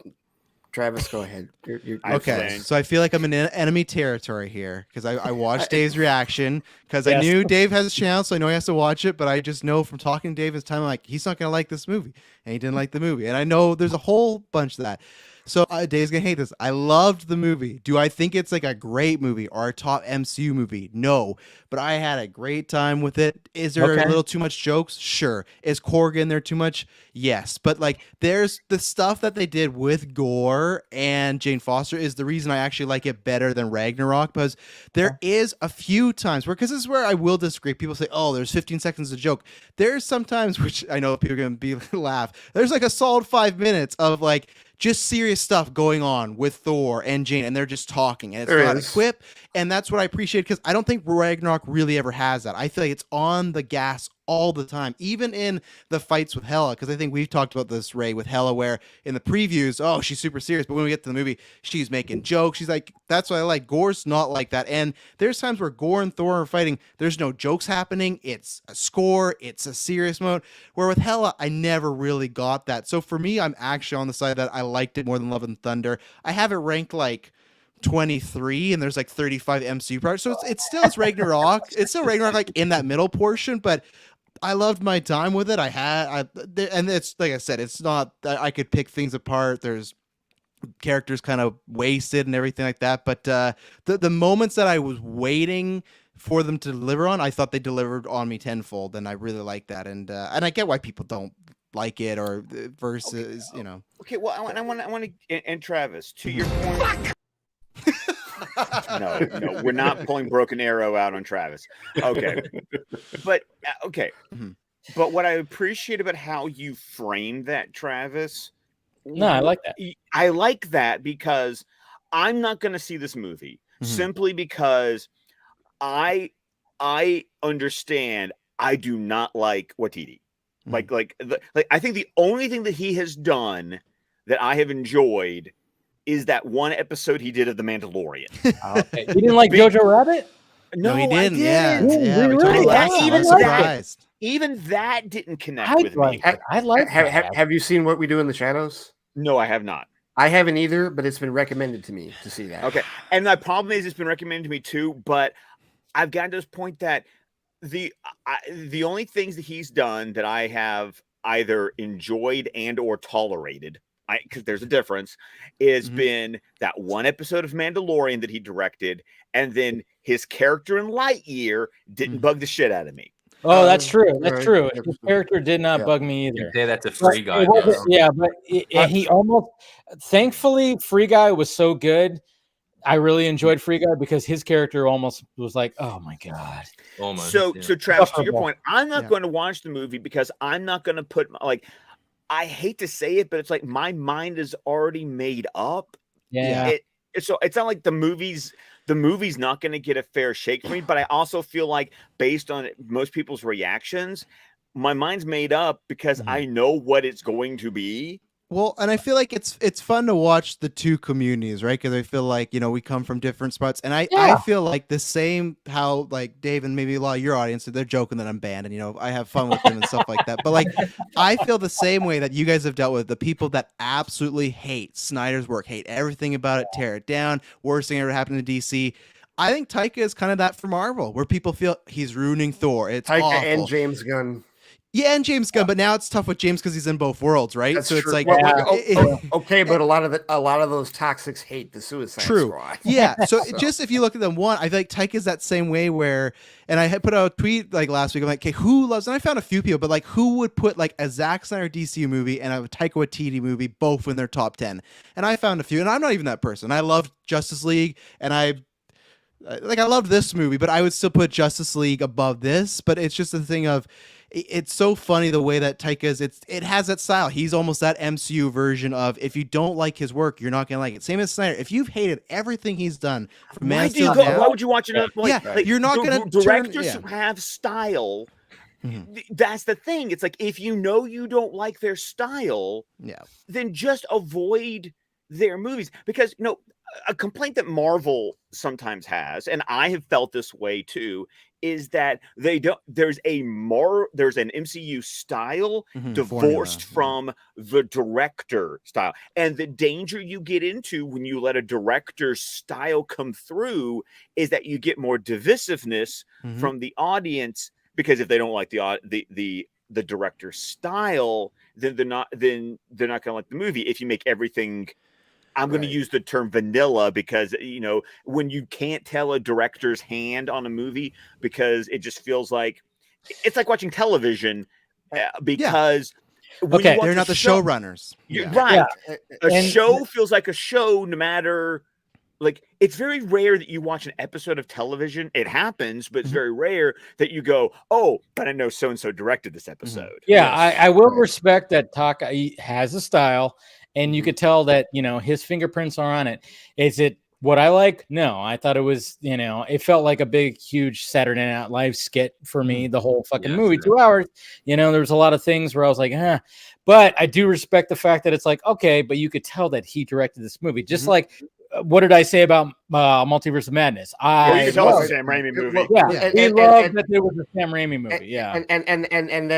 Travis, go ahead. You're
okay, so I feel like I'm in enemy territory here because I watched Dave's reaction because I knew Dave has a channel, so I know he has to watch it. But I just know from talking to Dave this time, I'm like, he's not going to like this movie, and he didn't like the movie, and I know there's a whole bunch of that. So Dave's gonna hate this. I loved the movie. Do I think it's like a great movie or a top MCU movie? No, but I had a great time with it. Is there a little too much jokes? Sure. Is Korg in there too much? Yes. But like, there's the stuff that they did with Gore and Jane Foster is the reason I actually like it better than Ragnarok, because there is a few times where, because this is where I will disagree. People say, oh, there's 15 seconds of joke. There's sometimes, which I know people are gonna be laugh. There's like a solid 5 minutes of like just serious stuff going on with Thor and Jane, and they're just talking, and it's not a quip, and that's what I appreciate, because I don't think Ragnarok really ever has that. I feel like it's on the gas all the time, even in the fights with Hela, because I think we've talked about this, Ray, with Hela, where in the previews, oh, she's super serious, but when we get to the movie, she's making jokes. She's like, that's what I like. Gore's not like that, and there's times where Gore and Thor are fighting, there's no jokes happening, it's a score, it's a serious mode, where with Hela, I never really got that. So for me, I'm actually on the side that I liked it more than Love and Thunder. I have it ranked like 23, and there's like 35 MCU parts, so it's Ragnarok. It's still Ragnarok, like in that middle portion, but I loved my time with it. And it's like I said, it's not I could pick things apart. There's characters kind of wasted and everything like that, but the moments that I was waiting for them to deliver on, I thought they delivered on me tenfold, and I really like that. And I get why people don't like it, or versus you know.
Okay, well, I want to, and Travis, to your point. No, we're not pulling Broken Arrow out on Travis. Okay, but okay, but what I appreciate about how you framed that, Travis.
No, I like that.
I like that because I'm not going to see this movie simply because I understand I do not like Waititi. Like I think the only thing that he has done that I have enjoyed is that one episode he did of The Mandalorian.
Okay. You didn't like Jojo Rabbit?
No, he didn't.
I didn't.
Yeah.
Really? Even that didn't connect with me.
I like.
Have you seen What We Do in the Shadows?
No, I have not.
I haven't either, but it's been recommended to me to see that.
Okay, and my problem is it's been recommended to me too, but I've gotten to this point that the only things that he's done that I have either enjoyed and or tolerated, because there's a difference, is been that one episode of Mandalorian that he directed, and then his character in Lightyear didn't bug the shit out of me.
Oh, that's true. That's true. His character did not bug me either.
You say that's a Free Guy.
Yeah, but he almost. Thankfully, Free Guy was so good. I really enjoyed Free Guy because his character almost was like, "Oh my god!"
Almost. So Travis, to your point, I'm not going to watch the movie because I'm not going to put I hate to say it, but it's like my mind is already made up.
Yeah.
So it's not like the movie's not going to get a fair shake for me, but I also feel like based on most people's reactions, my mind's made up because I know what it's going to be.
Well, and I feel like it's fun to watch the two communities, right? Because I feel like, we come from different spots. And I feel like the same how like Dave and maybe a lot of your audience, they're joking that I'm banned and, I have fun with them and stuff like that. But like, I feel the same way that you guys have dealt with the people that absolutely hate Snyder's work, hate everything about it, tear it down, worst thing ever happened to DC. I think Taika is kind of that for Marvel, where people feel he's ruining Thor. It's
Taika
awful.
and James Gunn.
Yeah, and James Gunn, but now it's tough with James because he's in both worlds, right?
That's
so
true.
It's like
okay, but a lot of those toxics hate the Suicide Squad.
Yeah. So just if you look at them, I feel like Taika is that same way where, and I had put out a tweet like last week. I'm like, okay, who loves? And I found a few people, but like, who would put like a Zack Snyder DC movie and a Taika Waititi movie both in their top 10? And I found a few, and I'm not even that person. I loved Justice League, and I loved this movie, but I would still put Justice League above this. But it's just the thing of, it's so funny the way that Taika's it has that style. He's almost that MCU version of, if you don't like his work, you're not gonna like it. Same as Snyder. If you've hated everything he's done from Man of Steel,
why would you watch another?
You're not gonna
directors who have style. That's the thing. It's like, if you know you don't like their style, then just avoid their movies. Because a complaint that Marvel sometimes has, and I have felt this way too, is that there's an MCU style divorced from the director style. And the danger you get into when you let a director's style come through is that you get more divisiveness from the audience, because if they don't like the director's style, then they're not going to like the movie. If you make everything, I'm going to use the term vanilla, because when you can't tell a director's hand on a movie, because it just feels like it's like watching television, because
they're not the showrunners.
Right. A show feels like a show, no matter. Like, it's very rare that you watch an episode of television. It happens, but it's very rare that you go, oh, but I know so-and-so directed this episode.
Yeah, I will respect that Taka has a style, and you could tell that, his fingerprints are on it. Is it what I like? No, I thought it was, it felt like a big, huge Saturday Night Live skit for me, the whole fucking movie, 2 hours. There was a lot of things where I was like, but I do respect the fact that it's like, okay, but you could tell that he directed this movie. Just like, what did I say about Multiverse of Madness?
You can tell it's a Sam Raimi movie.
We love that there was a Sam Raimi movie.
And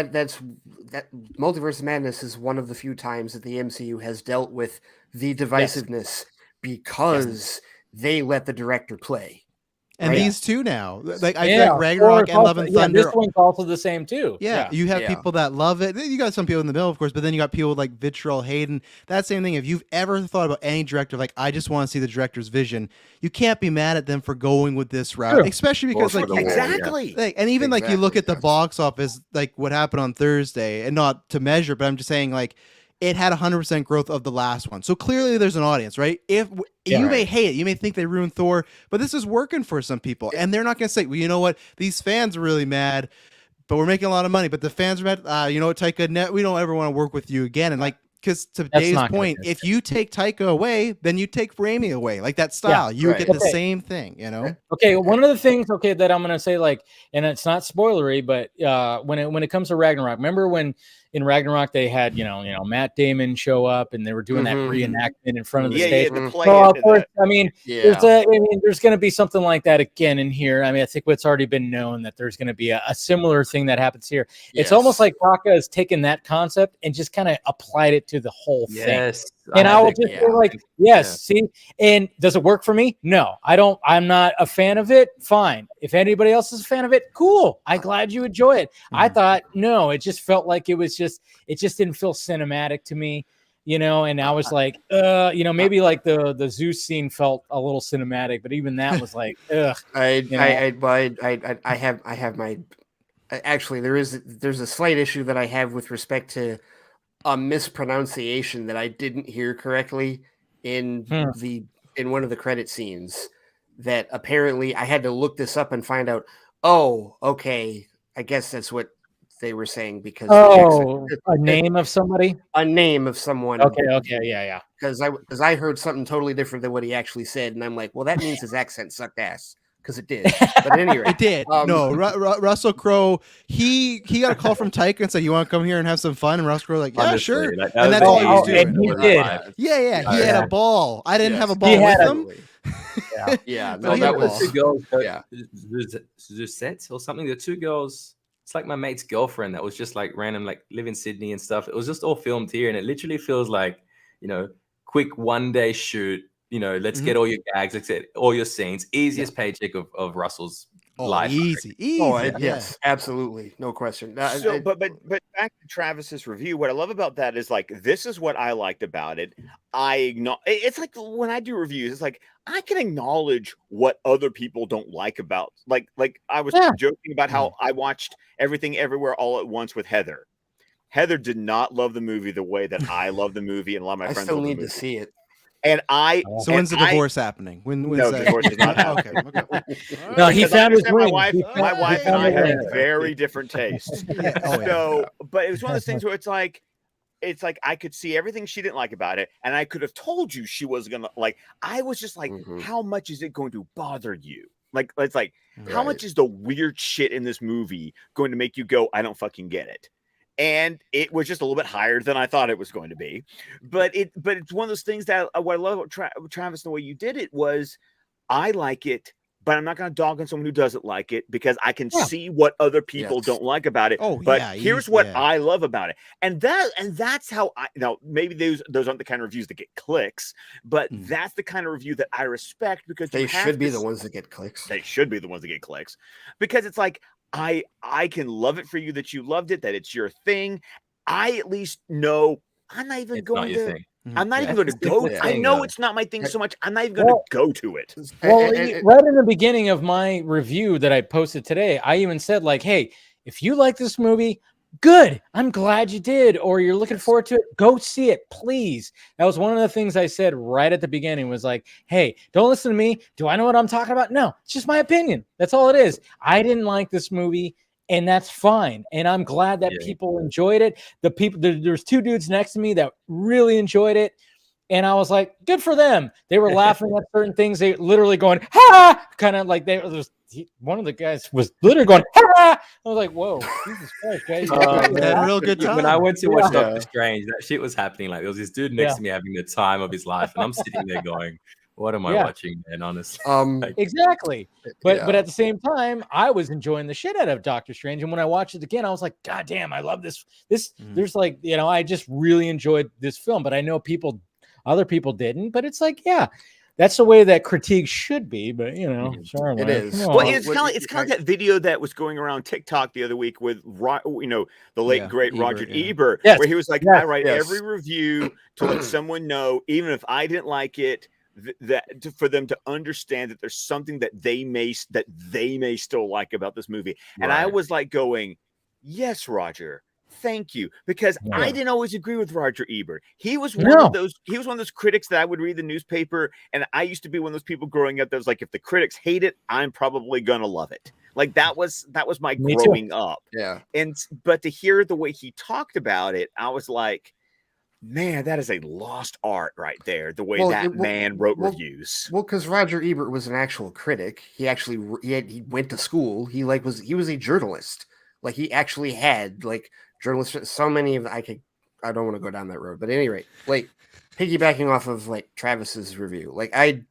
that Multiverse of Madness is one of the few times that the MCU has dealt with the divisiveness because they let the director play.
And these two now, like I feel like Ragnarok and Love and Thunder.
This one's also the same too.
You have people that love it. You got some people in the middle, of course, but then you got people like vitriol Hayden. That same thing. If you've ever thought about any director, like, I just want to see the director's vision, you can't be mad at them for going with this route, especially because like and even like you look at the box office, like what happened on Thursday, and not to measure, but I'm just saying, like, it had 100% growth of the last one. So clearly there's an audience, right? If you may hate it, you may think they ruined Thor, but this is working for some people. And they're not going to say, well, you know what? These fans are really mad, but we're making a lot of money. But the fans are mad. You know what, Taika, we don't ever want to work with you again. And like, because to Dave's point, if you take Taika away, then you take Raimi away. Like that style, you get the same thing,
Okay, one of the things, that I'm going to say, like, and it's not spoilery, but when it comes to Ragnarok, remember when in Ragnarok they had Matt Damon show up and they were doing that reenactment in front of the stage. So of course, there's going to be something like that again in here. I mean, I think it's already been known that there's going to be a similar thing that happens here. It's almost like Taka has taken that concept and just kind of applied it to the whole thing. And I will just say, like, see, and does it work for me? No, I don't. I'm not a fan of it. Fine. If anybody else is a fan of it, cool. I'm glad you enjoy it. I thought, no, it just felt like it just didn't feel cinematic to me, and I was like, maybe like the Zeus scene felt a little cinematic, but even that was like, ugh.
I have my, actually, there's a slight issue that I have with respect to a mispronunciation that I didn't hear correctly in one of the credit scenes, that apparently I had to look this up and find out, oh, okay, I guess that's what they were saying, because
a name of somebody,
a name of someone.
Okay, yeah.
Because I heard something totally different than what he actually said, and I'm like, well, that means his accent sucked ass, because it did. But at any rate,
it did. No, Russell Crowe, he got a call from Taika and said, "You want to come here and have some fun?" And Russell Crowe like, "Yeah, sure." And that's all he was doing.
And he did.
Yeah, he had a ball. I didn't have a ball with him.
No, that was two girls. Zusette or something. The two girls. It's like my mate's girlfriend that was just like random, like live in Sydney and stuff. It was just all filmed here, and it literally feels like, quick 1 day shoot. Let's get all your gags, let's get all your scenes. Easiest paycheck of Russell's life.
Easy.
Yes, absolutely, no question.
But back to Travis's review. What I love about that is, like, this is what I liked about it. It's like when I do reviews, it's like I can acknowledge what other people don't like about, like I was joking about how I watched Everything Everywhere All at Once with Heather. Heather did not love the movie the way that I love the movie, and a lot of my friends
still
love the
need
movie.
to see it.
And
so when's the divorce happening?
No, divorce is not happening.
Okay.
No, he
Because I
found his
understand my
ring.
wife,
He
my
found-
wife
he
and
found
I
the
have
ring.
very different tastes. So, but it was one of those things where it's like I could see everything she didn't like about it, and I could have told you she was gonna like. I was just like, how much is it going to bother you? Like, it's like, how much is the weird shit in this movie going to make you go, I don't fucking get it? And it was just a little bit higher than I thought it was going to be. But it's one of those things that what I love about Travis, the way you did it was, I like it, but I'm not going to dog on someone who doesn't like it because I can see what other people don't like about it.
Oh,
but
yeah,
here's what I love about it, and that's how I now maybe those aren't the kind of reviews that get clicks, but that's the kind of review that I respect because
They
you have
should be
to
the ones that get clicks.
They should be the ones that get clicks because it's like I can love it for you that you loved it, that it's your thing. I at least know I'm not even going to. I'm not even going to go. I know it's not my thing so much. I'm not even going to go to it.
Well, right in the beginning of my review that I posted today, I even said like, "Hey, if you like this movie, good. I'm glad you did, or you're looking forward to it. Go see it, please." That was one of the things I said right at the beginning. Was like, "Hey, don't listen to me. Do I know what I'm talking about? No, it's just my opinion. That's all it is. I didn't like this movie." And that's fine. And I'm glad that people enjoyed it. The people, there's two dudes next to me that really enjoyed it. And I was like, good for them. They were laughing at certain things. They literally going, ha! Kind of like one of the guys was literally going, ha! I was like, whoa, Jesus Christ, guys.
Had a real good time.
When I went to watch Doctor Strange, that shit was happening. Like there was this dude next to me having the time of his life. And I'm sitting there going, what am I watching, man? Honestly.
Exactly. But at the same time, I was enjoying the shit out of Doctor Strange. And when I watched it again, I was like, God damn, I love this. There's like, I just really enjoyed this film. But I know other people didn't. But it's like, yeah, that's the way that critique should be. But sure,
it is.
Well, it's kind of like that video that was going around TikTok the other week with the late great Roger Ebert, where he was like, I write every review to let someone know, even if I didn't like it, for them to understand that there's something that they may still like about this movie. And I was like going, yes, Roger, thank you, because I didn't always agree with Roger Ebert. He was one of those critics that I would read the newspaper, and I used to be one of those people growing up that was like, if the critics hate it, I'm probably gonna love it. Like that was my growing up. But to hear the way he talked about it, I was like, man, that is a lost art right there. The way that man wrote reviews.
Well, because Roger Ebert was an actual critic. He went to school. He was a journalist. Like he actually had like journalists. So many of I don't want to go down that road, but at any rate, like piggybacking off of like Travis's review, like I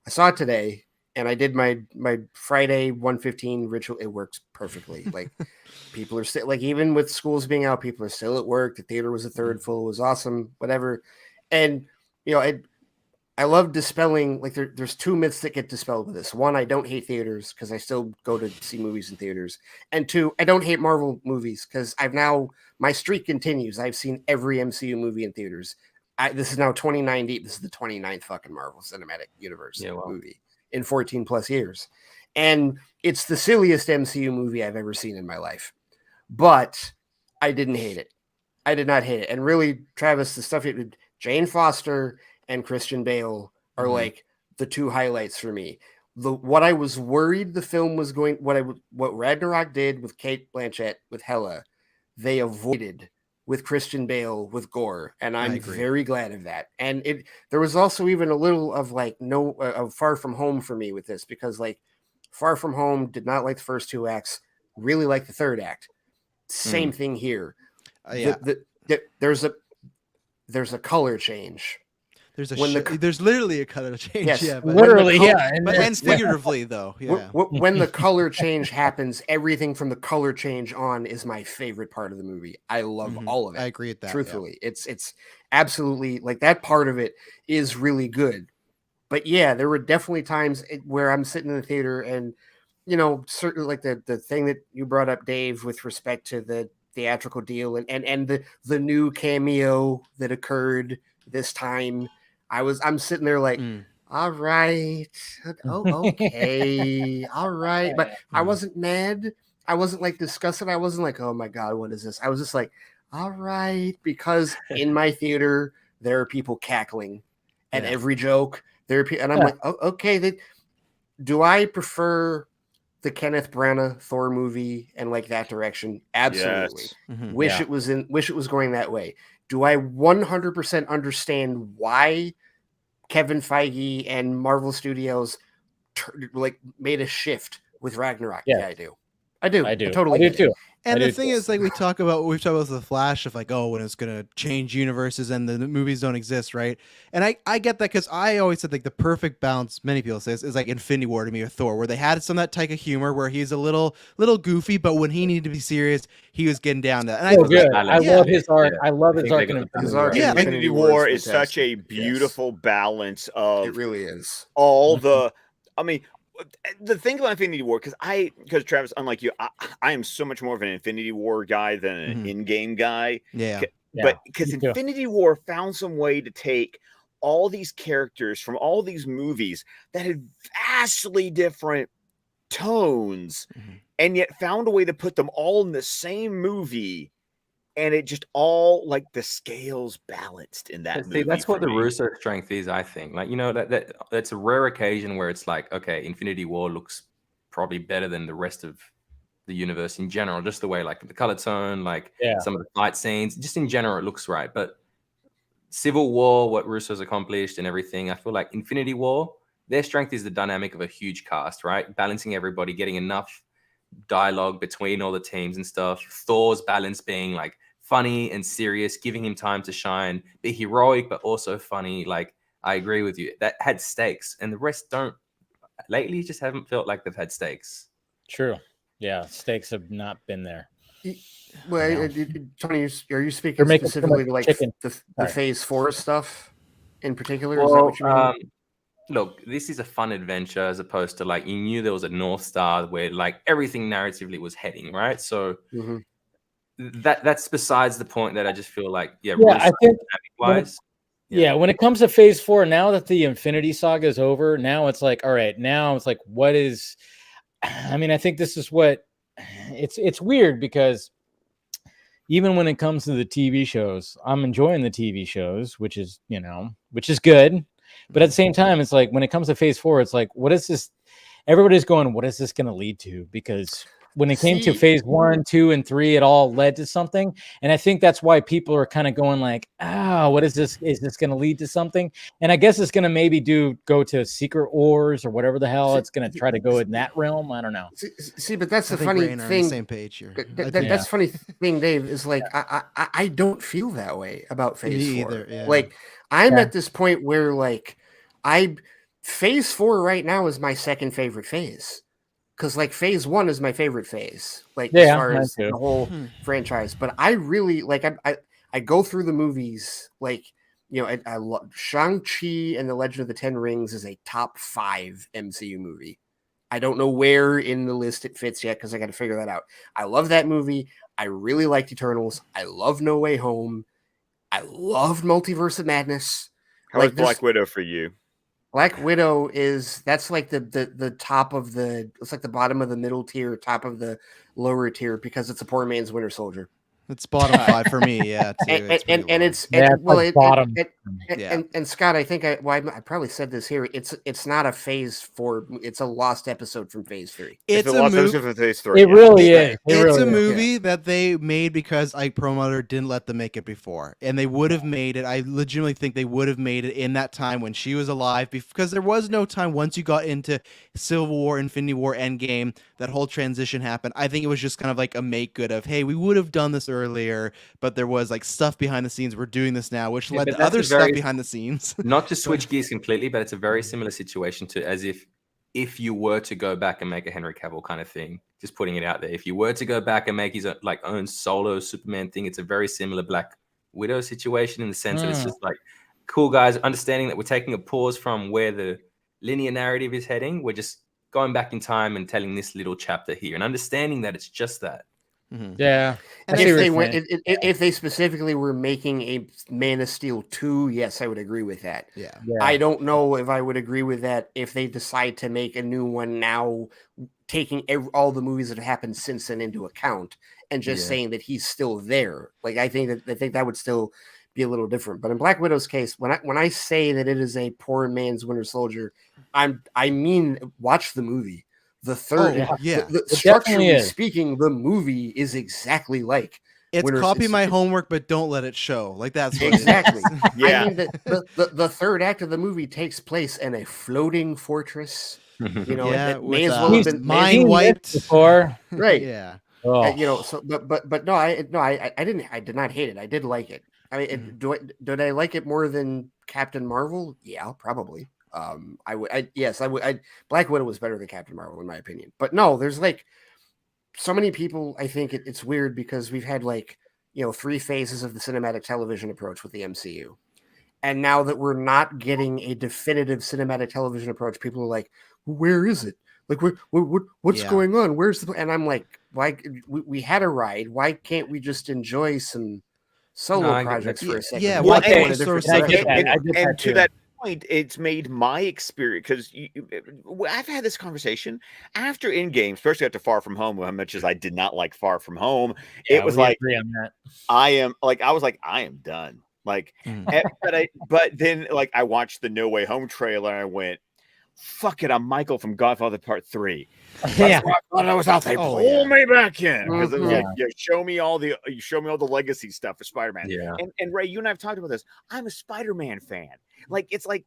saw it today and I did my Friday 1:15 ritual. It works perfectly. Like people are still like, even with schools being out, people are still at work. The theater was a third full. It was awesome, whatever. And I love dispelling, like there's two myths that get dispelled with this. One, I don't hate theaters because I still go to see movies in theaters. And two, I don't hate Marvel movies because my streak continues. I've seen every MCU movie in theaters. This is now 2090. This is the 29th fucking Marvel Cinematic Universe movie in 14 plus years. And it's the silliest MCU movie I've ever seen in my life. But I didn't hate it. I did not hate it. And really, Travis, the stuff Jane Foster and Christian Bale are like the two highlights for me. What I was worried the film was going, what Ragnarok did with Cate Blanchett, with Hela, they avoided with Christian Bale, with Gore, and I'm very glad of that. And there was also even a little of like of Far From Home for me with this, because like Far From Home did not like the first two acts, really like the third act. Same thing here. There's a color change.
There's literally a color change.
Yes,
yeah,
but
literally,
but
and figuratively though. Yeah.
When the color change happens, everything from the color change on is my favorite part of the movie. I love all of it.
I agree with that.
Truthfully, it's absolutely like that part of it is really good. But yeah, there were definitely times where I'm sitting in the theater and certainly like the thing that you brought up, Dave, with respect to the theatrical deal and the new cameo that occurred this time. I'm sitting there like, all right, okay, all right. But I wasn't mad. I wasn't like disgusted. I wasn't like, oh my God, what is this? I was just like, all right, because in my theater, there are people cackling at every joke. And I'm like, oh, okay. Do I prefer the Kenneth Branagh Thor movie and like that direction? Absolutely.
Yes.
Mhm.
Wish it was going that way. Do I 100% understand why Kevin Feige and Marvel Studios made a shift with Ragnarok?
Yeah.
Yeah, I do. I do.
I do.
Totally
I do
get it.
too.
And the thing is, like we've talked about with the Flash of like, oh, when it's gonna change universes and the movies don't exist, right? And I get that because I always said like the perfect balance. Many people say is like Infinity War to me or Thor, where they had some of that type of humor where he's a little goofy, but when he needed to be serious, he was getting down to that. And
I love his arc. I love his arc.
Infinity War is such a beautiful balance of.
It really is.
All the, I mean. The thing about Infinity War, because Travis, unlike you, I am so much more of an Infinity War guy than an in-game guy.
Yeah.
But because Infinity War found some way to take all these characters from all these movies that had vastly different tones, and yet found a way to put them all in the same movie. And it just all like the scales balanced in that movie.
See, that's what the
me.
Russo strength is, I think. Like, you know, that's a rare occasion where it's like, okay, Infinity War looks probably better than the rest of the universe in general, just the way like the color tone, like some of the fight scenes, just in general, it looks right. But Civil War, what Russo's accomplished and everything, I feel like Infinity War, their strength is the dynamic of a huge cast, right? Balancing everybody, getting enough dialogue between all the teams and stuff. Thor's balance being like funny and serious, giving him time to shine, be heroic but also funny. Like, I agree with you, that had stakes, and the rest don't lately, just haven't felt like they've had stakes.
True. Yeah, stakes have not been there.
Well, Tony, are you speaking specifically to like the Phase 4 stuff in particular? Is that what you mean?
Look, this is a fun adventure as opposed to like you knew there was a North Star where like everything narratively was heading, right? So that's besides the point. That I just feel like,
I think when it comes to Phase 4, now that the Infinity Saga is over, now it's like, all right, now it's like, what is? I mean, I think this is what it's weird because even when it comes to the TV shows, I'm enjoying the TV shows, which is good. But at the same time, it's like when it comes to Phase 4, it's like, what is this? Everybody's going, what is this going to lead to? Because when it came to Phase 1, 2, and 3, it all led to something. And I think that's why people are kind of going like, what is this? Is this going to lead to something? And I guess it's going to maybe go to Secret Wars or whatever the hell it's going to try to go in that realm. I don't know.
See, but that's the funny thing. On the same page here. That's funny thing, Dave, is like, I don't feel that way about Phase 4.
Either, yeah.
Like, I'm at this point where like Phase 4 right now is my second favorite phase. Because like Phase 1 is my favorite phase, like as far as the whole franchise. But I really like I go through the movies like, you know, I love Shang-Chi and the Legend of the Ten Rings is a top 5 MCU movie. I don't know where in the list it fits yet because I got to figure that out. I love that movie. I really liked Eternals. I love No Way Home. I loved Multiverse of Madness.
How was Black Widow for you?
Black Widow that's like the top of it's like the bottom of the middle tier, top of the lower tier because it's a poor man's Winter Soldier.
It's bottom 5 for me, yeah. Too.
It's
bottom.
And Scott, I think I probably said this here. It's not a Phase 4. It's a lost episode from Phase 3.
It's a
lost
movie
episode from Phase 3.
It really is.
It's a movie that they made because Ike Perlmutter didn't let them make it before, and they would have made it. I legitimately think they would have made it in that time when she was alive, because there was no time once you got into Civil War, Infinity War, Endgame. That whole transition happened. I think it was just kind of like a make good of, hey, we would have done this earlier, but there was like stuff behind the scenes. We're doing this now, which led to other stuff behind the scenes.
Not to switch gears completely, but it's a very similar situation to as if you were to go back and make a Henry Cavill kind of thing, just putting it out there. If you were to go back and make his own solo Superman thing, it's a very similar Black Widow situation in the sense that it's just like, cool guys, understanding that we're taking a pause from where the linear narrative is heading. We're just going back in time and telling this little chapter here and understanding that it's just that.
Yeah.
And if they specifically were making a Man of Steel 2, yes, I would agree with that.
Yeah.
I don't know if I would agree with that if they decide to make a new one now, taking all the movies that have happened since then into account and just saying that he's still there. Like, I think that would still be a little different. But in Black Widow's case, when I say that it is a poor man's Winter Soldier, I mean watch the movie. The third, structurally speaking, the movie is exactly like.
It's copy my homework, but don't let it show. Like that's what
exactly.
Yeah.
I mean, the third act of the movie takes place in a floating fortress. You know, it may as well have been
mind wiped
before,
right?
Yeah.
You know, so but no, I did not hate it. I did like it. I mean, did I like it more than Captain Marvel? Yeah, probably. I would. Yes, I would. Black Widow was better than Captain Marvel in my opinion. But no, there's like so many people. I think it's weird because we've had like 3 phases of the cinematic television approach with the MCU, and now that we're not getting a definitive cinematic television approach, people are like, "Where is it? Like, what's going on? Where's the?" And I'm like, "Why? We had a ride. Why can't we just enjoy some solo projects for a second?"
Yeah,
well,
and
to that point, it's made my experience because I've had this conversation after Endgame, especially after Far From Home, how much as I did not like Far From Home.
Yeah,
it was
we
like
agree on that.
I am done. Like, but then like I watched the No Way Home trailer and I went, fuck it, I'm Michael from Godfather Part 3.
Yeah,
I was out. They pull me back in because
Mhm.
you show me all the legacy stuff for Spider-Man.
Yeah.
And Ray, you and I have talked about this. I'm a Spider-Man fan. Like, it's like,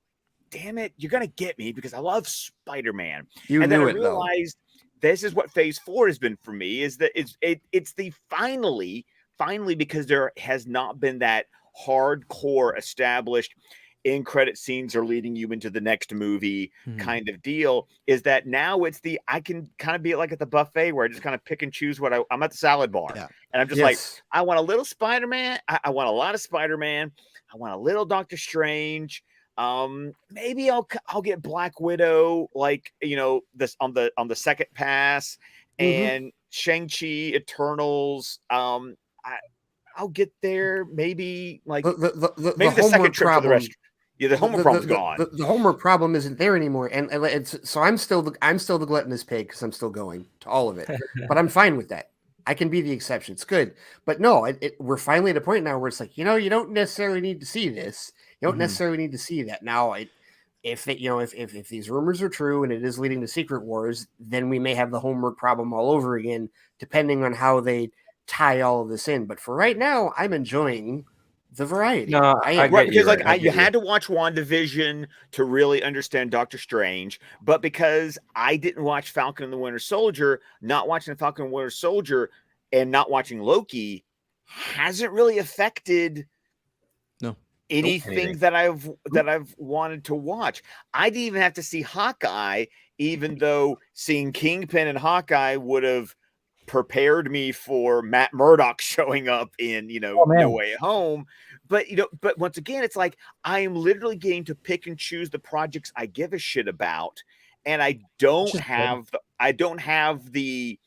damn it, you're gonna get me because I love Spider-Man.
You
and then
knew
I
it, though.
realized this is what Phase 4 has been for me. Is that it's the finally because there has not been that hardcore established in credit scenes are leading you into the next movie kind of deal. Is that now it's I can kind of be like at the buffet where I just kind of pick and choose what I'm at the salad bar. And I'm just like, I want a little Spider-Man. I want a lot of Spider-Man. I want a little Doctor Strange. Maybe I'll get Black Widow, like, this on the second pass, and Shang-Chi, Eternals. I'll get there maybe like maybe the second trip for the rest. Yeah, the homework problem's gone.
The homework problem isn't there anymore, and so I'm still the gluttonous pig because I'm still going to all of it, but I'm fine with that. I can be the exception. It's good, but no, we're finally at a point now where it's like you don't necessarily need to see this. You don't necessarily need to see that now. If these rumors are true and it is leading to Secret Wars, then we may have the homework problem all over again, depending on how they tie all of this in. But for right now, I'm enjoying the variety.
No, because you had to watch WandaVision to really understand Doctor Strange, but because I didn't watch Falcon and the Winter Soldier, not watching Falcon and Winter Soldier and not watching Loki hasn't really affected anything that I've wanted to watch. I didn't even have to see Hawkeye, even though seeing Kingpin and Hawkeye would have prepared me for Matt Murdock showing up in No Way Home. But but once again, it's like I am literally getting to pick and choose the projects I give a shit about, and I don't have the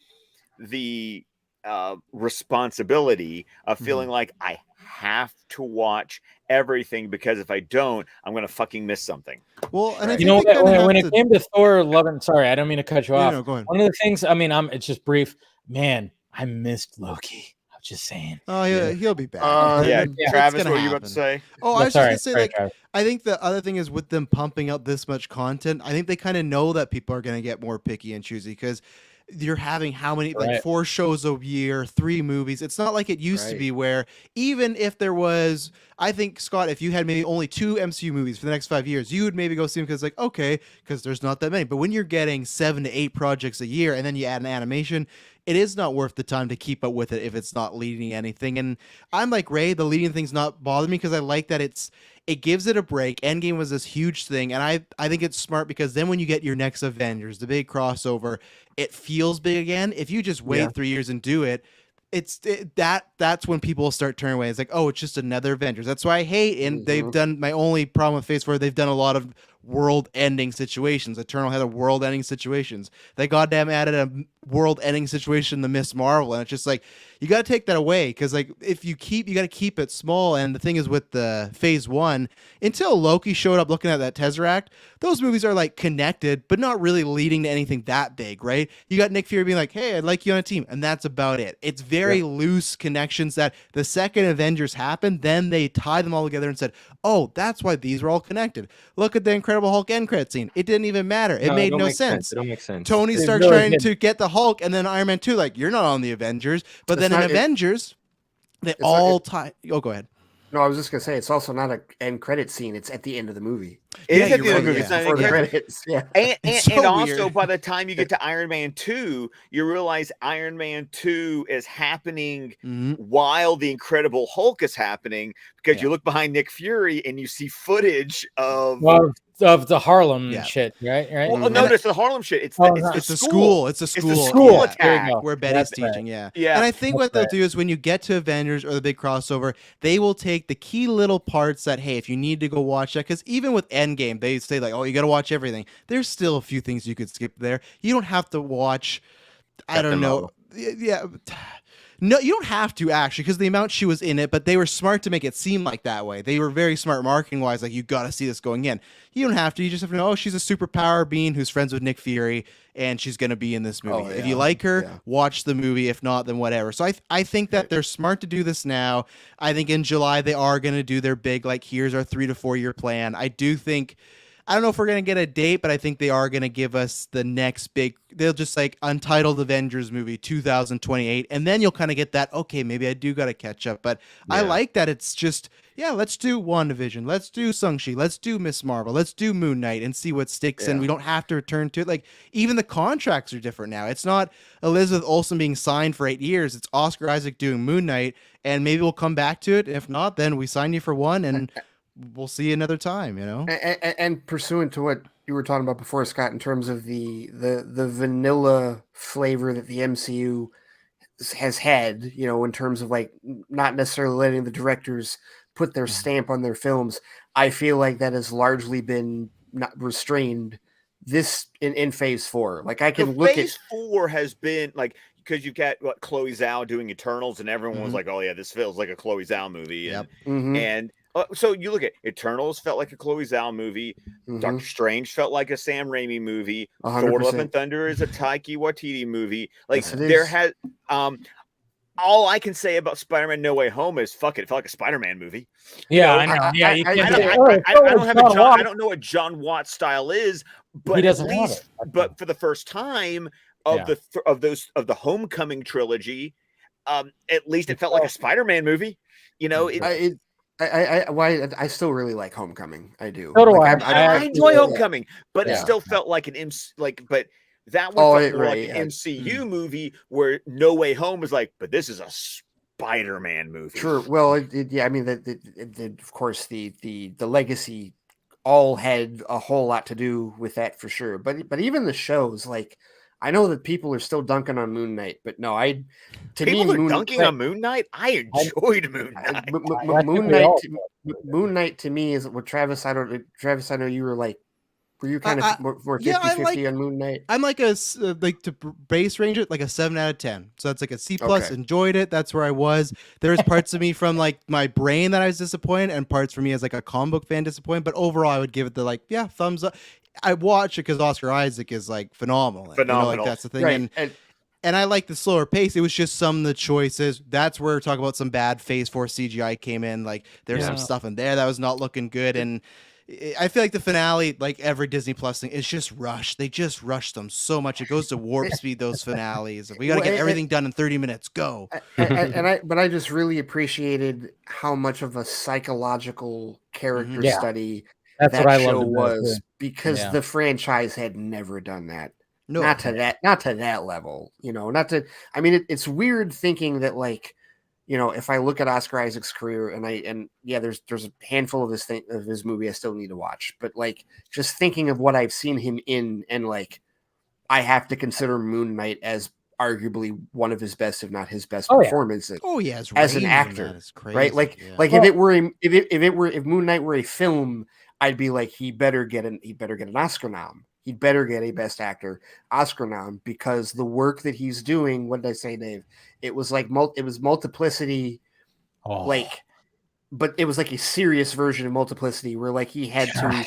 responsibility of feeling like I have to watch everything, because if I don't, I'm gonna fucking miss something.
Well, and I
you know what, when it came to Thor: Love and sorry, I don't mean to cut you off.
No, go ahead.
One of the things, I mean, it's just brief. Man, I missed Loki. I'm just saying.
Oh, he'll be back.
Travis, what were you about to say?
Oh, I was just gonna say, like, I think the other thing is with them pumping out this much content, I think they kind of know that people are gonna get more picky and choosy because you're having how many, like 4 shows a year, 3 movies. It's not like it used to be where even if there was, I think, Scott, if you had maybe only 2 MCU movies for the next 5 years, you would maybe go see them because like, okay, because there's not that many. But when you're getting 7 to 8 projects a year and then you add an animation, it is not worth the time to keep up with it if it's not leading anything. And I'm like Ray, the leading thing's not bothering me because I like that it gives it a break. Endgame was this huge thing, and I think it's smart because then when you get your next Avengers, the big crossover, it feels big again. If you just wait 3 years and do it, that's when people start turning away. It's like, oh, it's just another Avengers. That's why I hate, and they've done, my only problem with Phase 4, they've done a lot of world-ending situations. Eternal had a world-ending situations. They goddamn added world-ending situation, the Miss Marvel, and it's just like you got to take that away because like if you got to keep it small. And the thing is with the Phase 1, until Loki showed up looking at that Tesseract, those movies are like connected, but not really leading to anything that big, right? You got Nick Fury being like, "Hey, I'd like you on a team," and that's about it. It's very loose connections that the second Avengers happened, then they tied them all together and said, "Oh, that's why these were all connected." Look at the Incredible Hulk end credit scene. It didn't even matter. It made no sense.
It don't make sense.
Tony starts trying to get the Hulk, and then Iron Man 2, like, you're not on the Avengers. But then in Avengers, they all tie. Oh, go ahead.
No, I was just gonna say it's also not an end credit scene. It's at the end of the movie.
It is at the end of the movie.
It's not for the credits. Yeah,
and also by the time you get to Iron Man 2, you realize Iron Man 2 is happening while the Incredible Hulk is happening because you look behind Nick Fury and you see footage of
the Harlem shit, right?
Well, no, it's the Harlem shit. It's the
school. It's a
school attack
where Betty's teaching. Yeah. And I think what they'll do is when you get to Avengers or the big crossover, they will take the key little parts that, hey, if you need to go watch that, because even with Endgame, they say like, oh, you got to watch everything. There's still a few things you could skip there. You don't have to watch. I don't know. Yeah. No, you don't have to actually, because the amount she was in it, but they were smart to make it seem like that way. They were very smart marketing wise, like you got to see this going in. You don't have to. You just have to know, oh, she's a superpower being who's friends with Nick Fury, and she's going to be in this movie. If you like her, watch the movie. If not, then whatever. So I think that they're smart to do this now. I think in July they are going to do their big, like, here's our 3 to 4 year plan. I do think. I don't know if we're going to get a date, but I think they are going to give us the next big, they'll just like Untitled Avengers movie 2028. And then you'll kind of get that, okay, maybe I do got to catch up. But I like that it's just, let's do WandaVision. Let's do Shang-Chi. Let's do Miss Marvel. Let's do Moon Knight and see what sticks. And we don't have to return to it. Like even the contracts are different now. It's not Elizabeth Olsen being signed for 8 years. It's Oscar Isaac doing Moon Knight. And maybe we'll come back to it. If not, then we sign you for one and we'll see you another time, you know?
And pursuant to what you were talking about before, Scott, in terms of the vanilla flavor that the MCU has had, you know, in terms of like not necessarily letting the directors put their stamp on their films, I feel like that has largely been not restrained this in Phase 4. Like I can look at
Phase 4 has been like, because you've got Chloe Zhao doing Eternals, and everyone was like, "Oh yeah, this feels like a Chloe Zhao movie." And so you look at Eternals felt like a Chloe Zhao movie. Doctor Strange felt like a Sam Raimi movie.
100%.
Thor: Love and Thunder is a Taika Waititi movie. Like there has all I can say about Spider-Man: No Way Home is fuck it. It felt like a Spider-Man movie.
Yeah, I know. Yeah,
I don't know what John Watts style is, but
he doesn't
at least, but for the first time of the Homecoming trilogy, at least it felt like a Spider-Man movie. You know,
I still really like Homecoming. I do.
So do
I enjoy Homecoming, but it still felt like an but that one felt more like an MCU movie where No Way Home is like, but this is a Spider-Man movie.
Sure. Well, I mean, of course, the legacy all had a whole lot to do with that for sure. But even the shows, like, I know that people are still dunking on Moon Knight, but no,
people are dunking on Moon Knight. I enjoyed Moon Knight.
Moon Knight to me is what Travis. I know you were like. Were you kind of more 50-50 on Moon Knight?
I'm like to base range it like a 7 out of 10. So that's like a C+. Okay. Enjoyed it. That's where I was. There's parts of me from like my brain that I was disappointed, and parts for me as like a comic book fan disappointed. But overall, I would give it the thumbs up. I watch it because Oscar Isaac is like phenomenal. You know, like that's the thing.
Right.
And I like the slower pace. It was just some of the choices. That's where talk about some bad Phase 4 CGI came in. Like there's some stuff in there that was not looking good. And I feel like the finale, like every Disney Plus thing, is just rushed. They just rush them so much. It goes to warp speed, those finales. We got to get everything done in 30 minutes. Go.
But I just really appreciated how much of a psychological character study that show was, because the franchise had never done that.
No,
not to that level, you know, I mean, it's weird thinking that, like, you know, if I look at Oscar Isaac's career and there's a handful of his movie I still need to watch, but like just thinking of what I've seen him in, and like, I have to consider Moon Knight as arguably one of his best, if not his best performances.
Oh yeah.
As an actor, right? Like if Moon Knight were a film, I'd be like, he better get an Oscar nom He'd better get a Best Actor Oscar nom because the work that he's doing. What did I say, Dave? It was like it was Multiplicity, but it was like a serious version of Multiplicity where like he had to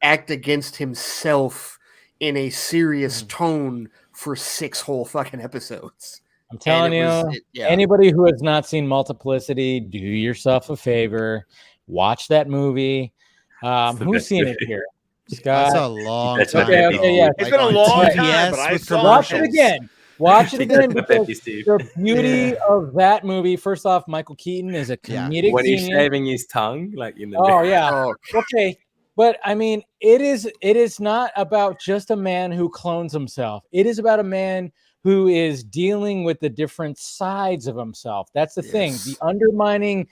act against himself in a serious tone for 6 whole fucking episodes.
I'm telling you, anybody who has not seen Multiplicity, do yourself a favor, watch that movie. Who's seen it here? Scott?
I saw a long time ago.
It's been a long time, but I saw
Watch it again. Watch it again because the beauty of that movie. First off, Michael Keaton is a comedic
when he's
genius.
shaving his tongue, like in the
okay. But I mean, it is not about just a man who clones himself. It is about a man who is dealing with the different sides of himself. That's the thing. The undermining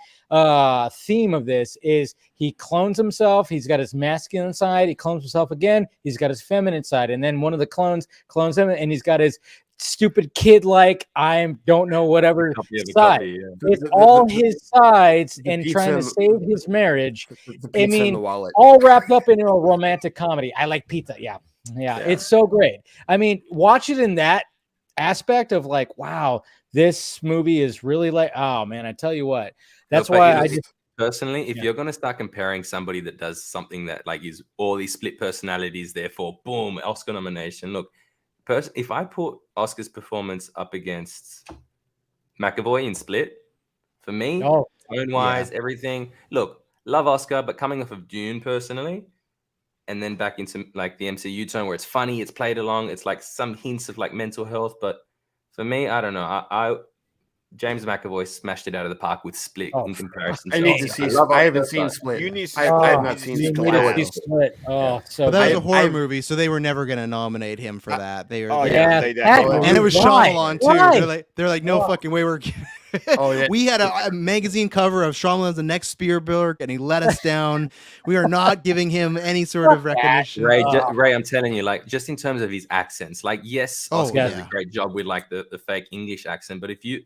theme of this is he clones himself. He's got his masculine side. He clones himself again. He's got his feminine side. And then one of the clones him, and he's got his stupid kid-like, I don't know, whatever side. It's all his sides and trying to save his marriage. I mean, all wrapped up in a romantic comedy. I like pizza. Yeah. It's so great. I mean, watch it in that aspect of like, wow, this movie is really like, oh man, I tell you what, that's why I just
personally, if you're going to start comparing somebody that does something that like is all these split personalities, therefore boom, Oscar nomination. Look, if I put Oscar's performance up against McAvoy in Split, for me, tone-wise, everything, look, love Oscar, but coming off of Dune personally, and then back into like the MCU tone where it's funny, it's played along, it's like some hints of like mental health. But for me, I don't know. James McAvoy smashed it out of the park with Split in comparison.
I need to see. I haven't seen Split.
You need.
I have not seen
Split. Oh, so
but that was a horror movie, so they were never going to nominate him for that. They were.
And
it was Shyamalan too. They're like, no fucking way. We're. We had a magazine cover of Shyamalan as the next Spielberg, and he let us down. We are not giving him any sort of recognition.
Ray, I'm telling you, like, just in terms of his accents, like, yes, Oscar does a great job with like the fake English accent, but if you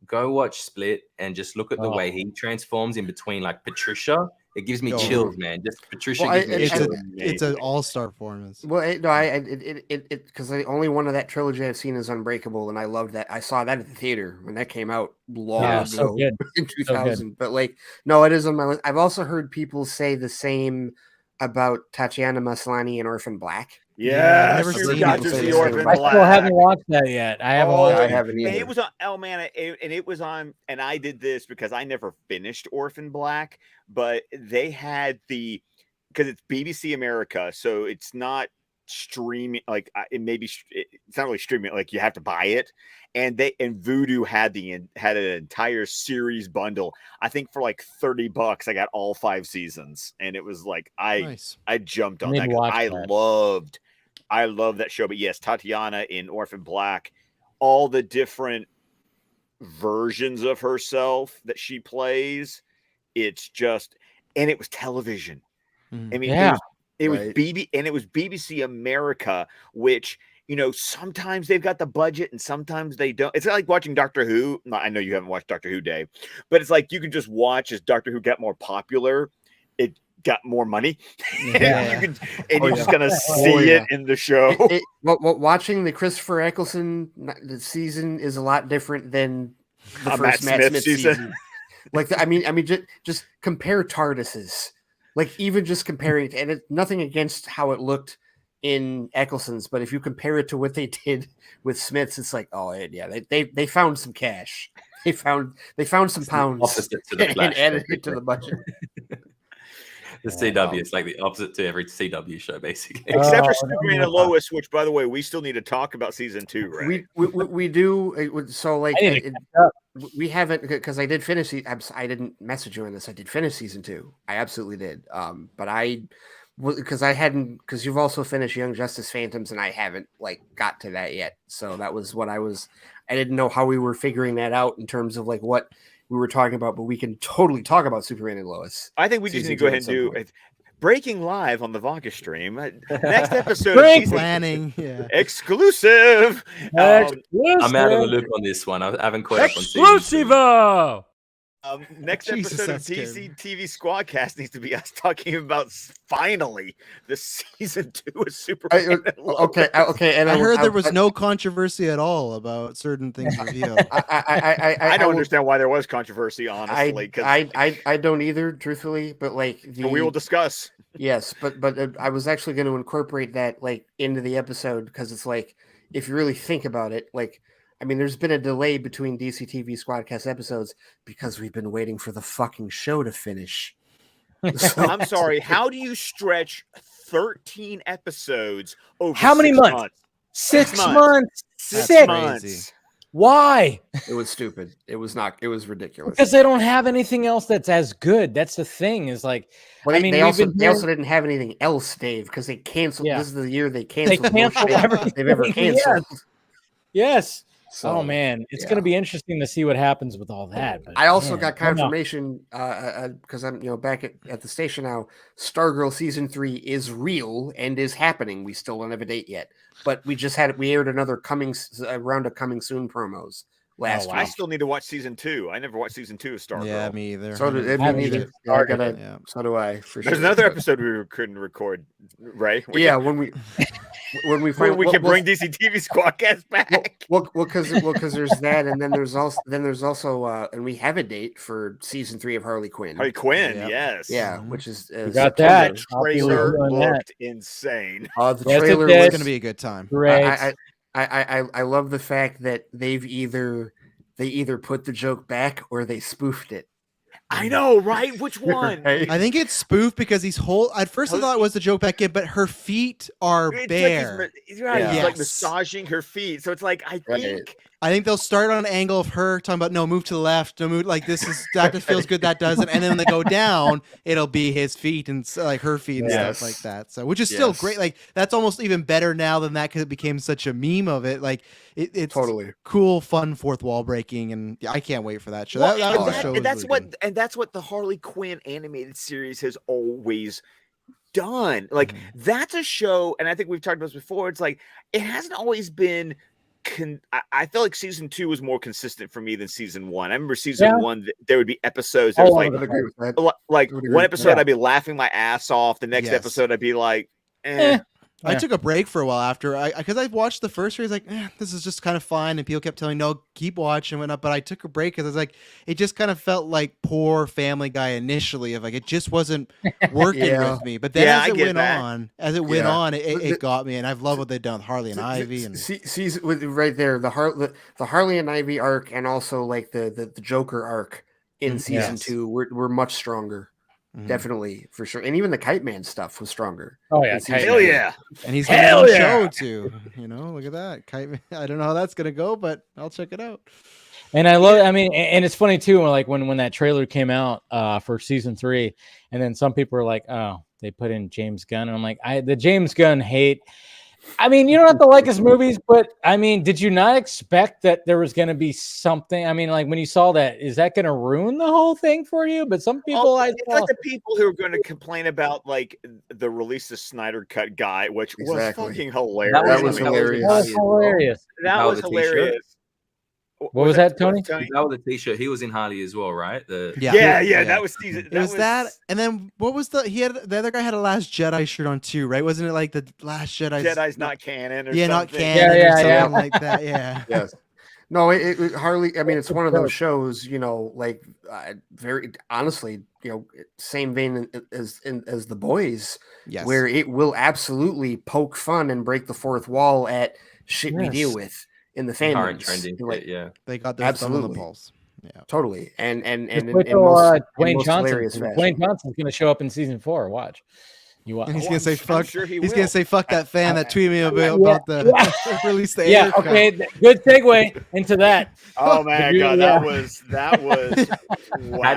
go watch Split and just look at the way he transforms in between like Patricia, it gives me chills, man. Just Patricia gives me chills.
It's an all-star performance.
Well, because the only one of that trilogy I've seen is Unbreakable, and I loved that. I saw that at the theater when that came out long ago in 2000. But like, no, it is on my list. I've also heard people say the same about Tatiana Maslany in Orphan Black.
Yeah,
I've never seen
Orphan Black.
I still haven't watched that yet. I haven't watched it.
I haven't either.
And it was on. Oh man, and it was on. And I did this because I never finished Orphan Black, but they had because it's BBC America, so it's not streaming. Like it's not really streaming. Like you have to buy it, and Vudu had an entire series bundle. I think for like $30, I got all 5 seasons, and it was like I jumped on that. I love that show. But yes, Tatiana in Orphan Black, all the different versions of herself that she plays, it's just, and it was television. I mean, it was BBC America, which, you know, sometimes they've got the budget and sometimes they don't. It's like watching Doctor Who. I know you haven't watched Doctor Who, Dave, but it's like you can just watch as Doctor Who got more popular. It got more money. You're just gonna see it in the show.
Watching the Christopher Eccleston season is a lot different than the first Matt Smith season. Like, I mean, just compare TARDISes. Like, even just comparing it, and it's nothing against how it looked in Eccleston's, but if you compare it to what they did with Smith's, it's like, oh yeah, they found some cash. They found some pounds and added it to the budget.
The CW is like the opposite to every CW show, basically.
Except for Superman and Lois, which, by the way, we still need to talk about season 2, right?
We do. So, like, we haven't, because I did finish. I didn't message you on this. I did finish season 2. I absolutely did. But because you've also finished Young Justice Phantoms, and I haven't like got to that yet. So that was what I didn't know how we were figuring that out in terms of like what we were talking about, but we can totally talk about Superman and Lois.
I think we just need to go ahead and do breaking live on the Vodka stream. Next episode,
planning,
exclusive.
I'm out of the loop on this one. I haven't caught up on
Exclusivo.
Next
Jesus,
episode of
that scared
DC TV Squadcast needs to be us talking about finally the season 2 of Superman.
Okay, and
I heard there was no controversy at all about certain things revealed.
I don't understand why there was controversy, honestly.
I don't either, truthfully. But like,
we will discuss.
Yes, but I was actually going to incorporate that like into the episode because it's like, if you really think about it, like, I mean, there's been a delay between DC TV Squadcast episodes because we've been waiting for the fucking show to finish.
So, I'm sorry. How do you stretch 13 episodes over
how many
6
months? 6 months.
6 months.
Why?
It was stupid. It was not. It was ridiculous.
Because they don't have anything else that's as good. That's the thing. Is like,
well,
I mean,
they also didn't have anything else, Dave, because they canceled.
Yeah.
This is the year they canceled.
They canceled everything
they've ever canceled.
Yes.
So,
oh man, it's going to be interesting to see what happens with all that. But,
I also
man,
got confirmation because I'm back at the station now. Stargirl season 3 is real and is happening. We still don't have a date yet, but we aired another round of coming soon promos last week.
I still need to watch season 2. I never watched season 2 of Stargirl.
Yeah, me either.
So did me neither. So do I. For
There's
sure.
another episode we couldn't record, right?
When we
can bring DC TV Squadcast back.
Well, because there's that, and then there's also and we have a date for season 3 of Harley Quinn.
Harley Quinn, yes,
yeah, which is
we got that.
The trailer looked insane.
The trailer was
going to be a good time.
Great.
I love the fact that they either put the joke back or they spoofed it.
I know, right? Which one?
Right?
I think it's spoofed because at first I thought it was the joke back in, but her feet are bare.
He's like massaging her feet. So it's like, I think
they'll start on an angle of her talking about, no, move to the left, no, move, like this is, that just feels good, that doesn't. And then when they go down, it'll be his feet and like her feet and stuff like that. So, which is still great. Like that's almost even better now than that because it became such a meme of it. Like it's
totally
cool, fun, fourth wall breaking. And I can't wait for that show.
That's what the Harley Quinn animated series has always done. Like that's a show, and I think we've talked about this before. It's like it hasn't always been. I feel like season 2 was more consistent for me than season 1. I remember season 1, there would be episodes. There was like one episode I'd be laughing my ass off. The next episode I'd be like, eh.
I took a break for a while after because I watched the first series, like, this is just kind of fine. And people kept telling me, no, keep watching and whatnot. But I took a break because I was like, it just kind of felt like poor Family Guy initially of like, it just wasn't working with me. But then as it went on, it got me. And I've loved what they've done with Harley and Ivy. And
see right there, the Harley and Ivy arc and also like the Joker arc in season 2 were much stronger. Definitely, for sure. And even the Kite Man stuff was stronger.
Oh, yeah.
Hell yeah.
And he's got his own show, too. Look at that. Kite Man. I don't know how that's going to go, but I'll check it out.
And I love, and it's funny, too, like when that trailer came out for season 3, and then some people were like, oh, they put in James Gunn. And I'm like, the James Gunn hate. I mean, you don't have to like his movies, but I mean, did you not expect that there was going to be something? I mean, like when you saw that, is that going to ruin the whole thing for you? But some people,
it's like the people who are going to complain about like the release of Snyder Cut guy, which was fucking hilarious.
That was hilarious.
That was hilarious.
What was that, Tony?
That was the T-shirt. He was in Harley as well, right?
Yeah. That was season.
It was that, and then what was the other guy had a Last Jedi shirt on too, right? Wasn't it like the Last Jedi?
Jedi's not canon, or something?
Not canon, or something like that. Yeah.
Yes. No, it Harley. I mean, it's one of those shows, like very honestly, same vein as The Boys, where it will absolutely poke fun and break the fourth wall at shit we deal with in the fandom.
They got their thumb on the pulse. Yeah,
totally. And
Dwayne Johnson's going to show up in season 4. Watch. You watch.
And he's gonna say fuck. He's gonna say fuck that fan that tweeted me about the release the
yeah. Okay, good segue into that.
Oh man, God, that was. Wow.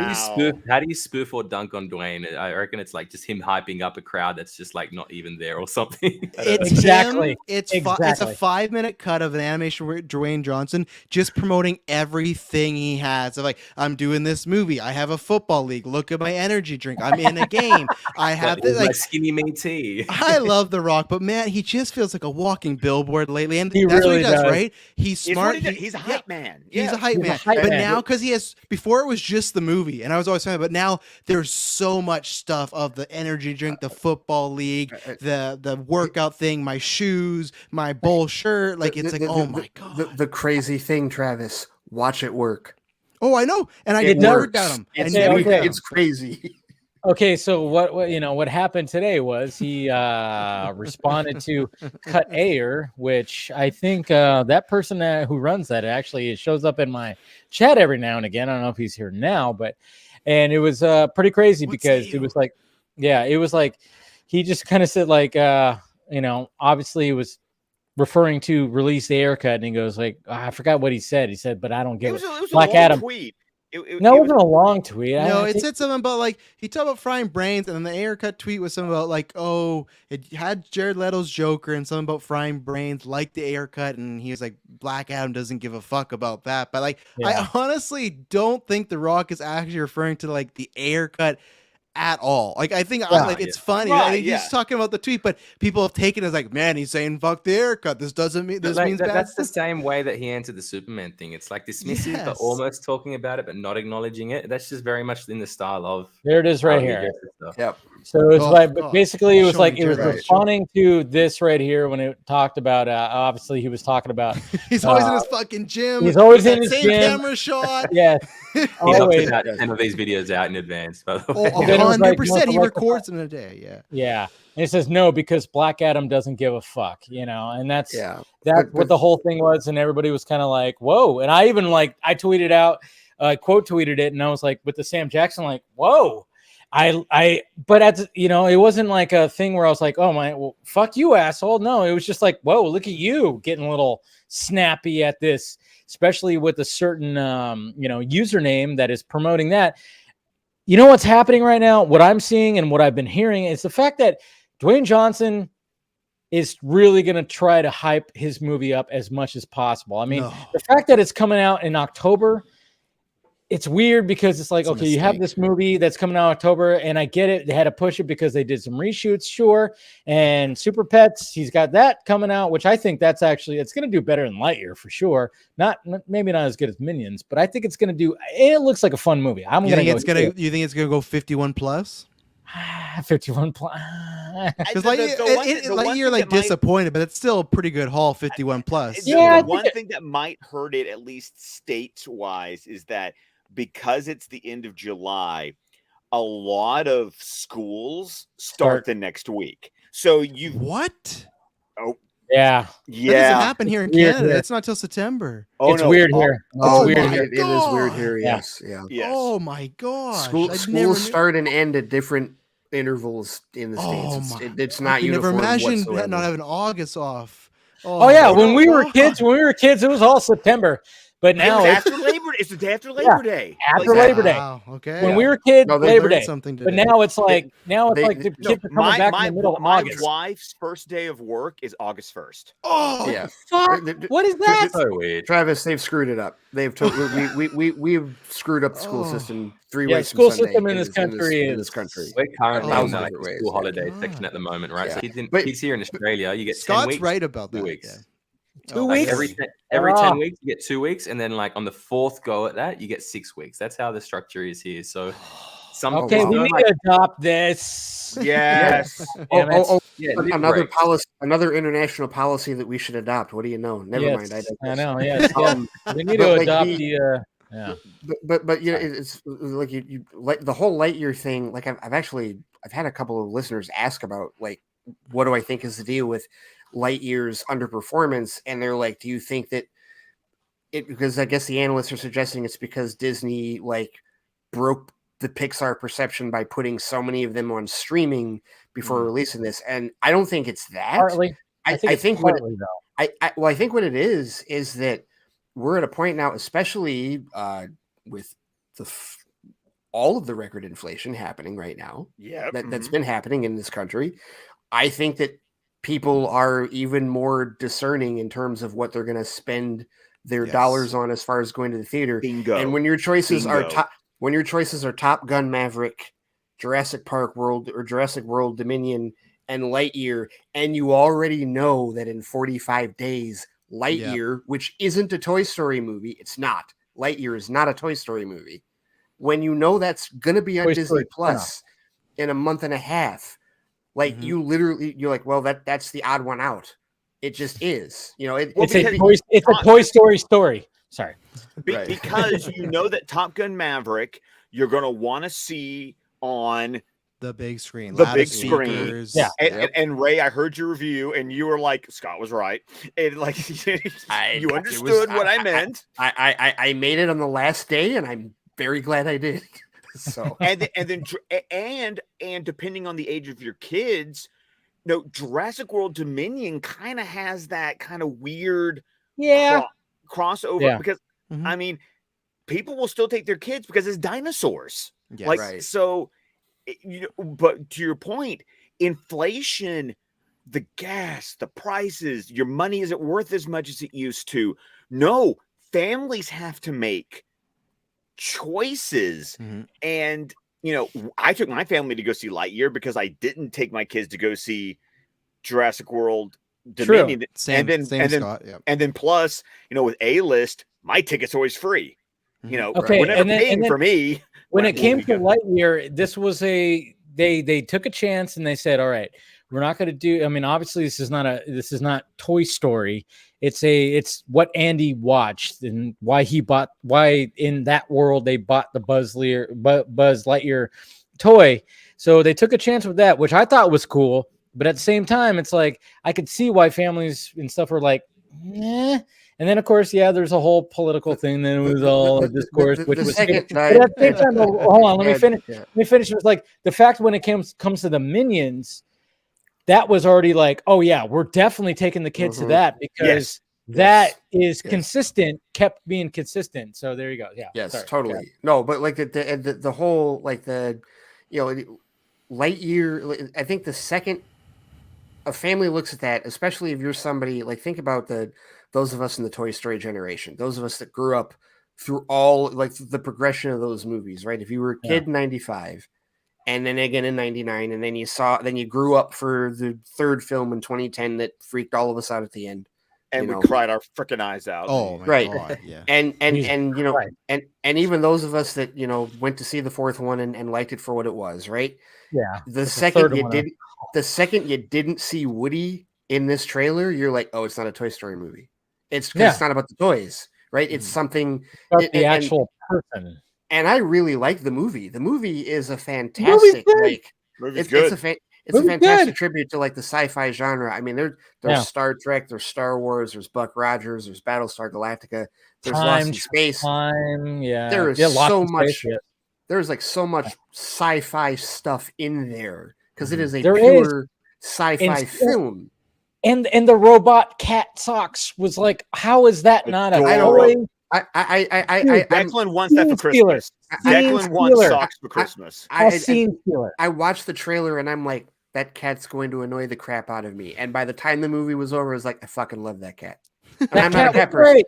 How do you spoof or dunk on Dwayne? I reckon it's like just him hyping up a crowd that's just like not even there or something.
It's
exactly.
It's a 5-minute cut of an animation with Dwayne Johnson just promoting everything he has. Of like, I'm doing this movie. I have a football league. Look at my energy drink. I'm in a game. I have this like.
skinny me tea.
I love The Rock, but man, he just feels like a walking billboard lately, and
He
that's what
really
he does,
does.
right? He's smart.
He's a hype man.
He's a hype
He's a
man.
hype
But
man.
now, because he has, before it was just the movie, and I was always saying, but now there's so much stuff of the energy drink, the football league, the workout thing, my shoes, my bowl shirt. Like it's like, oh my god.
The crazy thing, Travis. Watch it work.
Oh, I know, and I
It
never
works.
doubt him. I
It's,
never
it-
doubt him.
it's crazy.
Okay, so what happened today was he responded to Cut Ayer, which I think that person who runs that actually shows up in my chat every now and again. I don't know if he's here now, and it was pretty crazy because it was like, it was like he just kind of said like, obviously he was referring to release the haircut, and he goes like, I forgot what he said. He said, but I don't give it.
It was
Black
a long
Adam.
tweet.
It wasn't a long tweet.
No,
I
it
think-
said something about like he talked about frying brains, and then the haircut tweet was something about like, oh, it had Jared Leto's Joker and something about frying brains, like the haircut, and he was like, Black Adam doesn't give a fuck about that. But like, I honestly don't think The Rock is actually referring to like the haircut at all. Like I think it's funny. I think he's talking about the tweet, but people have taken it as like, man, he's saying fuck the haircut. This doesn't mean this means bad.
That's the same way that he answered the Superman thing. It's like dismissive, but almost talking about it, but not acknowledging it. That's just very much in the style of.
There it is, right here.
Yep.
So it's like, but
God.
basically, it was
Show
like
me,
it was
Jared.
responding to this right here when it talked about. Obviously, he was talking about.
He's always in his fucking gym.
He's always
with
in
that
his
same
gym.
camera shot.
Yeah,
He
always.
about 10 of these videos out in advance, by the way.
Oh,
then it was like,
100%. He
like-
records in a day. Yeah.
Yeah, and it says no because Black Adam doesn't give a fuck, and that's
But-
what the whole thing was, and everybody was kind of like, whoa, and I even I tweeted out, quote tweeted it, and I was like with the Sam Jackson, like, whoa. But it wasn't like a thing where I was like, oh my, well, fuck you, asshole. No, it was just like, whoa, look at you getting a little snappy at this, especially with a certain, username that is promoting that. You know what's happening right now? What I'm seeing and what I've been hearing is the fact that Dwayne Johnson is really going to try to hype his movie up as much as possible. I mean, the fact that it's coming out in October, it's weird because it's like,
It's a
okay, you have this movie that's coming out in October, and I get it. They had to push it because they did some reshoots, sure. And Super Pets, he's got that coming out, which I think it's going to do better than Lightyear for sure. Maybe not as good as Minions, but I think it's going to do. It looks like a fun movie. You think it's
gonna go 51 plus?
51 plus.
Because Lightyear disappointed, but it's still a pretty good haul. 51 plus.
The one thing that might hurt it, at least states wise, is that because it's the end of July, a lot of schools start the next week. So you
what?
Oh
yeah,
That doesn't happen here in Canada. It's not till September.
It's weird here.
Oh,
It
my
is weird here.
God.
Yes. Yeah.
Yes.
Oh my gosh.
Schools start and end at different intervals in the states. It's not
I can never
uniform
imagine
whatsoever.
not having August off.
Oh yeah, when we were kids, it was all September. But now
it's after Labor Day. It's the day after Labor Day.
After Labor Day.
Wow, okay.
When we were kids,
No, they
Labor
learned
Day.
something
But
today.
now it's like the kids are coming back in the middle of
my
August.
wife's first day of work is August 1st.
Oh
yeah.
Fuck. What is that?
So weird.
Travis, they've screwed it up. They've we've screwed up the school system three ways.
School
from Sunday
system in this country
in
is
this country.
We're currently in the
different ways.
school holiday section at the moment, right? So kids here in Australia, you get 10
Scott's
weeks.
right about
2
that.
weeks.
Yeah.
2
Like
weeks.
every
Ah.
10 weeks, you get 2 weeks, and then like on the fourth go at that, you get 6 weeks. That's how the structure is here. So some
Okay, we need to adopt this.
Yes.
Damn it.
Yeah,
another
breaks.
policy, another international policy that we should adopt. What do you know? Never mind.
I know. Yes. We need
but
to
like
adopt
the-
yeah.
But you know, it's like you like the whole Lightyear thing. Like I've had a couple of listeners ask about like, what do I think is the deal with Lightyear's underperformance? And they're like, do you think that because I guess the analysts are suggesting it's because Disney like broke the Pixar perception by putting so many of them on streaming before releasing this. And I don't think it's that.
Partly.
I think
partly though.
I think what it is that we're at a point now, especially with all of the record inflation happening right now.
Yeah,
that's been happening in this country. I think that people are even more discerning in terms of what they're going to spend their dollars on as far as going to the theater.
Bingo.
And when your choices are
Bingo.
Top Gun Maverick Jurassic Park World or Jurassic World Dominion and Lightyear, and you already know that in 45 days, Lightyear, which isn't a Toy Story movie, it's not. Lightyear is not a Toy Story movie. When you know that's going to be on Disney Plus in a month and a half, like you're like, well, that's the odd one out. It just is,
it's a Toy Story story. Sorry.
Because you know that Top Gun Maverick, you're going to want to see on
the big screen.
Yeah. And Ray, I heard your review and you were like, Scott was right. And like, you understood what I meant.
I made it on the last day and I'm very glad I did. So,
and depending on the age of your kids, Jurassic World Dominion kind of has that kind of weird crossover because I mean, people will still take their kids because it's dinosaurs.
Yes.
So, but to your point, inflation, the gas, the prices, your money isn't worth as much as it used to. No, families have to make choices. And, I took my family to go see Lightyear because I didn't take my kids to go see Jurassic World Dominion.
Same, Scott. Yeah.
And then plus, with A-List, my ticket's always free.
Okay,
we're never paying for me.
When it came to Lightyear, this was they took a chance and they said, all right, we're not going to do. I mean, obviously, this is not Toy Story. It's what Andy watched and why in that world they bought the Buzz Lightyear toy. So they took a chance with that, which I thought was cool. But at the same time, it's like I could see why families and stuff are like, eh. And then, of course, there's a whole political thing. Then it was all a discourse, which was. But at the same time, hold on, let me finish. Let me finish. It was like the fact when it comes to the Minions, that was already like, oh yeah, we're definitely taking the kids to that because that is consistent, kept being consistent. So there you go. Yeah.
Yes,
sorry.
totally.
Okay.
No, but like the whole Lightyear. I think the second a family looks at that, especially if you're somebody like think about those of us in the Toy Story generation, those of us that grew up through all like the progression of those movies, right? If you were a kid in 95 and then again in 99, and then you grew up for the third film in 2010 that freaked all of us out at the end.
And we cried our freaking eyes out.
Oh my God. Yeah.
And even those of us that, went to see the fourth one and liked it for what it was, right?
Yeah.
The second you didn't see Woody in this trailer, you're like, oh, it's not a Toy Story movie. It's not about the toys, right? It's something
about the actual person.
And I really like the movie. The movie is a fantastic,
movie's good.
It's a fantastic tribute to like the sci-fi genre. I mean, there's Star Trek, there's Star Wars, there's Buck Rogers, there's Battlestar Galactica, there's Lost in Space. There is so much. There's like so much sci-fi stuff in there because it is a pure sci-fi film.
And the robot cat socks was like, how is that not a toy?
Declan wants that for Christmas. Declan wants socks for Christmas.
I watched the trailer and I'm like, that cat's going to annoy the crap out of me. And by the time the movie was over, I was like, I fucking love that cat. And I'm not a cat person.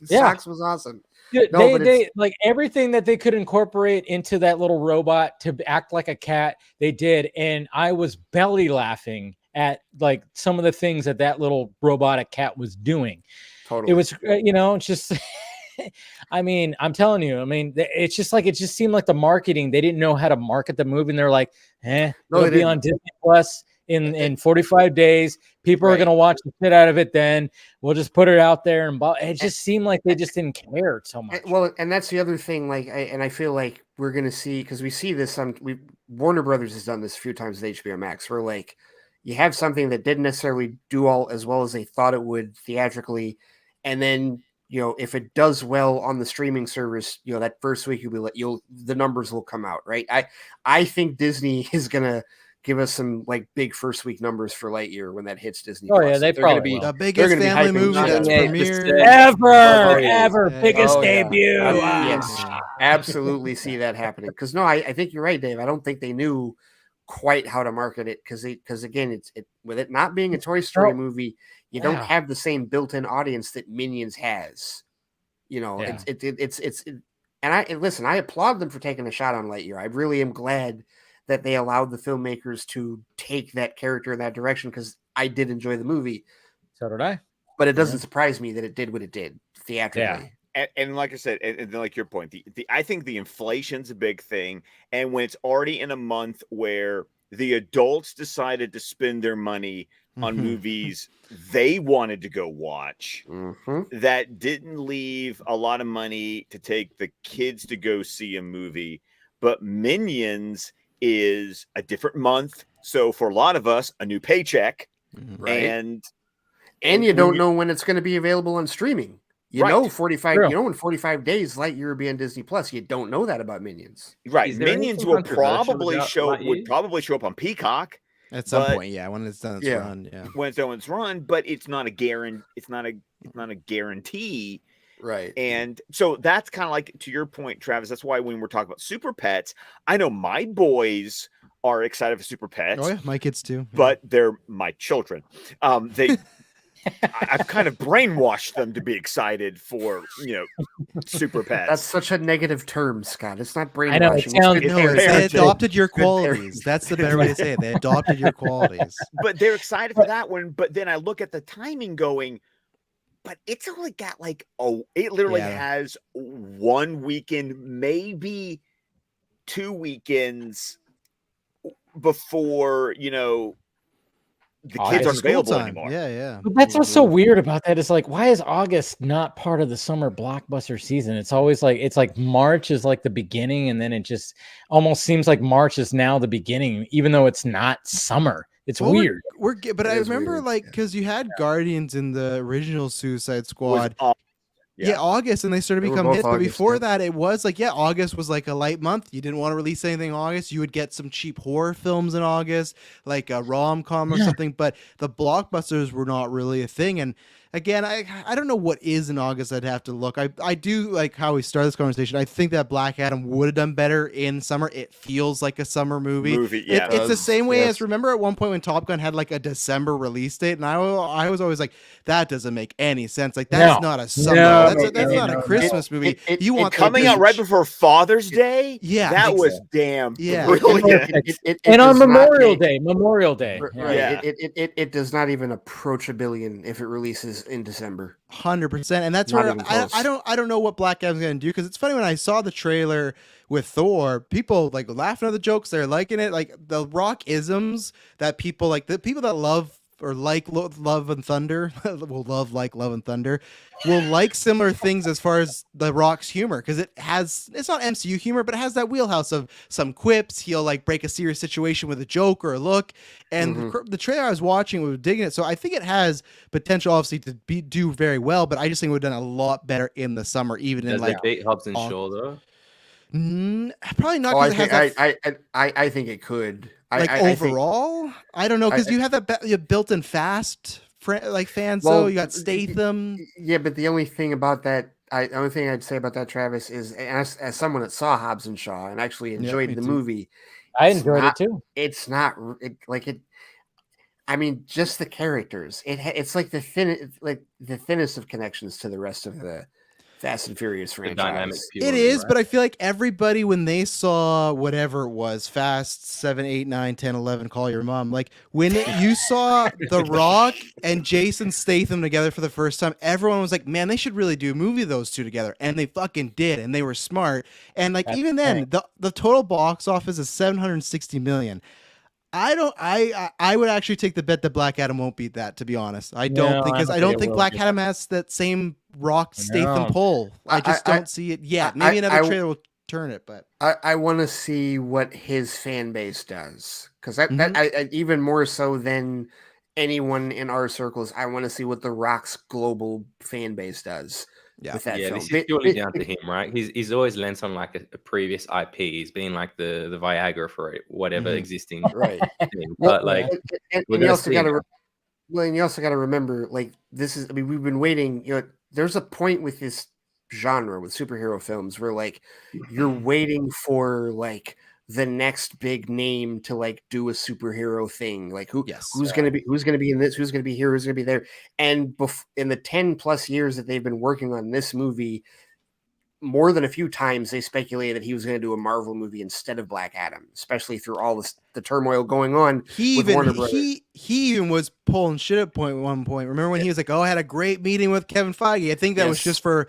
Socks was awesome.
Dude, they like everything that they could incorporate into that little robot to act like a cat, they did. And I was belly laughing at like some of the things that little robotic cat was doing.
Totally.
It was, it's just, I mean, I'm telling you, it's just like, it just seemed like the marketing, they didn't know how to market the movie. And they're like, it'll be on Disney Plus in 45 days. People are going to watch the shit out of it. Then we'll just put it out there. And it just seemed like they just didn't care so much.
Well, and that's the other thing. Like, I feel like we're going to see, because we see this Warner Brothers has done this a few times with HBO Max. Where like, you have something that didn't necessarily do all as well as they thought it would theatrically. And then, if it does well on the streaming service, that first week the numbers will come out, right? I think Disney is going to give us some like big first week numbers for Lightyear when that hits Disney.
Oh yeah, they're probably
be
the biggest family movie that's premiered
ever. Biggest debut.
Yes, absolutely see that happening. Because I think you're right, Dave. I don't think they knew quite how to market it because again, with it not being a Toy Story movie, you don't have the same built-in audience that Minions has. listen, I applaud them for taking a shot on Lightyear. I really am glad that they allowed the filmmakers to take that character in that direction, because I did enjoy the movie.
So did I.
But it doesn't surprise me that it did what it did theatrically.
And like I said, and like your point, I think the inflation's a big thing. And when it's already in a month where the adults decided to spend their money on movies they wanted to go watch, that didn't leave a lot of money to take the kids to go see a movie. But Minions is a different month. So for a lot of us, a new paycheck.
Right.
And
you don't know when it's going to be available on streaming. You know, 45.
True.
You know, in 45 days, Lightyear will be on Disney Plus. You don't know that about Minions,
right? Minions will probably show up on Peacock
at some point. Yeah, when it's done its run. Yeah,
when it's done its run, but it's not a guarantee. It's not a guarantee.
Right.
And so that's kind of like, to your point, Travis. That's why when we're talking about Super Pets, I know my boys are excited for Super Pets.
Oh yeah, my kids too.
But they're my children. I've kind of brainwashed them to be excited for, Super Pets.
That's such a negative term, Scott. It's not brainwashing.
They adopted your qualities. That's the better way to say it. They adopted your qualities.
But they're excited for that one. But then I look at the timing going, but it's only got it literally has one weekend, maybe 2 weekends before, the kids aren't available anymore.
Yeah.
But that's what's so weird about that. Is like, why is August not part of the summer blockbuster season? It's always like March is like the beginning, and then it just almost seems like March is now the beginning, even though it's not summer. It's weird.
But I remember because you had Guardians in the original Suicide Squad. Yeah, August, and they started to become hits. But before that, it was August was like a light month. You didn't want to release anything in August. You would get some cheap horror films in August, like a rom-com or something. But the blockbusters were not really a thing. And again, I don't know what is in August. I'd have to look. I do like how we started this conversation. I think that Black Adam would have done better in summer. It feels like a summer movie. It's the same way as, remember at one point when Top Gun had like a December release date, and I was always like, that doesn't make any sense. Like that's not a summer. That's not a Christmas movie. You want
coming out right before Father's Day?
Yeah,
that was damn
brilliant.
And on Memorial Day.
Right. It does not even approach $1 billion if it releases in December.
100%, and that's where I don't know what Black Adam's gonna do, because it's funny when I saw the trailer with Thor, people like laughing at the jokes, they're liking it, like the Rock isms that people like, the people that love or like Love and Thunder will love Love and Thunder will like similar things as far as the Rock's humor, because it's not MCU humor, but it has that wheelhouse of some quips. He'll like break a serious situation with a joke or a look, and the trailer I was watching was digging it. So I think it has potential, obviously, to do very well, but I just think it would have done a lot better in the summer, even in like
beat Hobbs and Shaw though.
Probably not.
I think it could.
Overall, I don't know, because you have that built-in Fast fans. So you got Statham.
Yeah, but the only thing about that, the only thing I'd say about that, Travis, is as someone that saw Hobbs and Shaw and actually enjoyed the movie,
I enjoyed it too.
It's not like it. I mean, just the characters. It's like the thinnest of connections to the rest of the Fast and Furious franchise.
It is, but I feel like everybody, when they saw whatever it was, Fast 7, 8, 9, 10, 11, call your mom, like when you saw The Rock and Jason Statham together for the first time, everyone was like, man, they should really do a movie of those two together. And they fucking did, and they were smart. And like, even then, the total box office is $760 million. I would actually take the bet that Black Adam won't beat that, to be honest. I don't think Black Adam has that same Rock Statham pull. I just don't see it yet. Maybe another trailer will turn it, but
I want to see what his fan base does, because I even more so than anyone in our circles, I want to see what The Rock's global fan base does. With that film.
This is purely down to him, right? He's always lent on like a previous IP. He's been like the Viagra for it, whatever existing
right
thing. But
and you also got to remember, like, this is, I mean, we've been waiting, there's a point with this genre with superhero films where like you're waiting for like the next big name to like do a superhero thing, like who's going to be in this, who's going to be here, who's going to be there. And in the 10 plus years that they've been working on this movie, more than a few times they speculated that he was going to do a Marvel movie instead of Black Adam, especially through all the turmoil going on.
He even was pulling shit at one point. Remember when he was like, "Oh, I had a great meeting with Kevin Feige." I think that was just to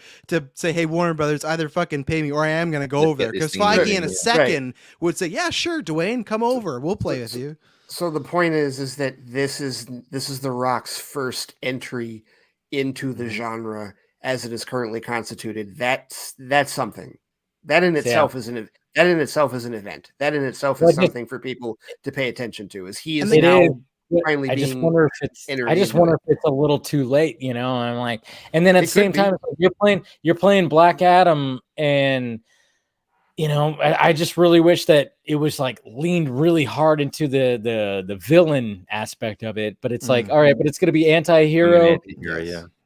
say, "Hey, Warner Brothers, either fucking pay me or I am going to go over there." Because Feige in a second would say, "Yeah, sure, Dwayne, come over. We'll play with you."
So the point is that this is The Rock's first entry into the genre as it is currently constituted. That's something. That in itself is an event. That in itself is something for people to pay attention to. Is he is now finally
I
being
just wonder if it's a little too late, you know. I'm like, and then at the same time, you're playing Black Adam, and you know, I just really wish that it was like leaned really hard into the villain aspect of it. But it's like, all right, but it's gonna be anti-hero.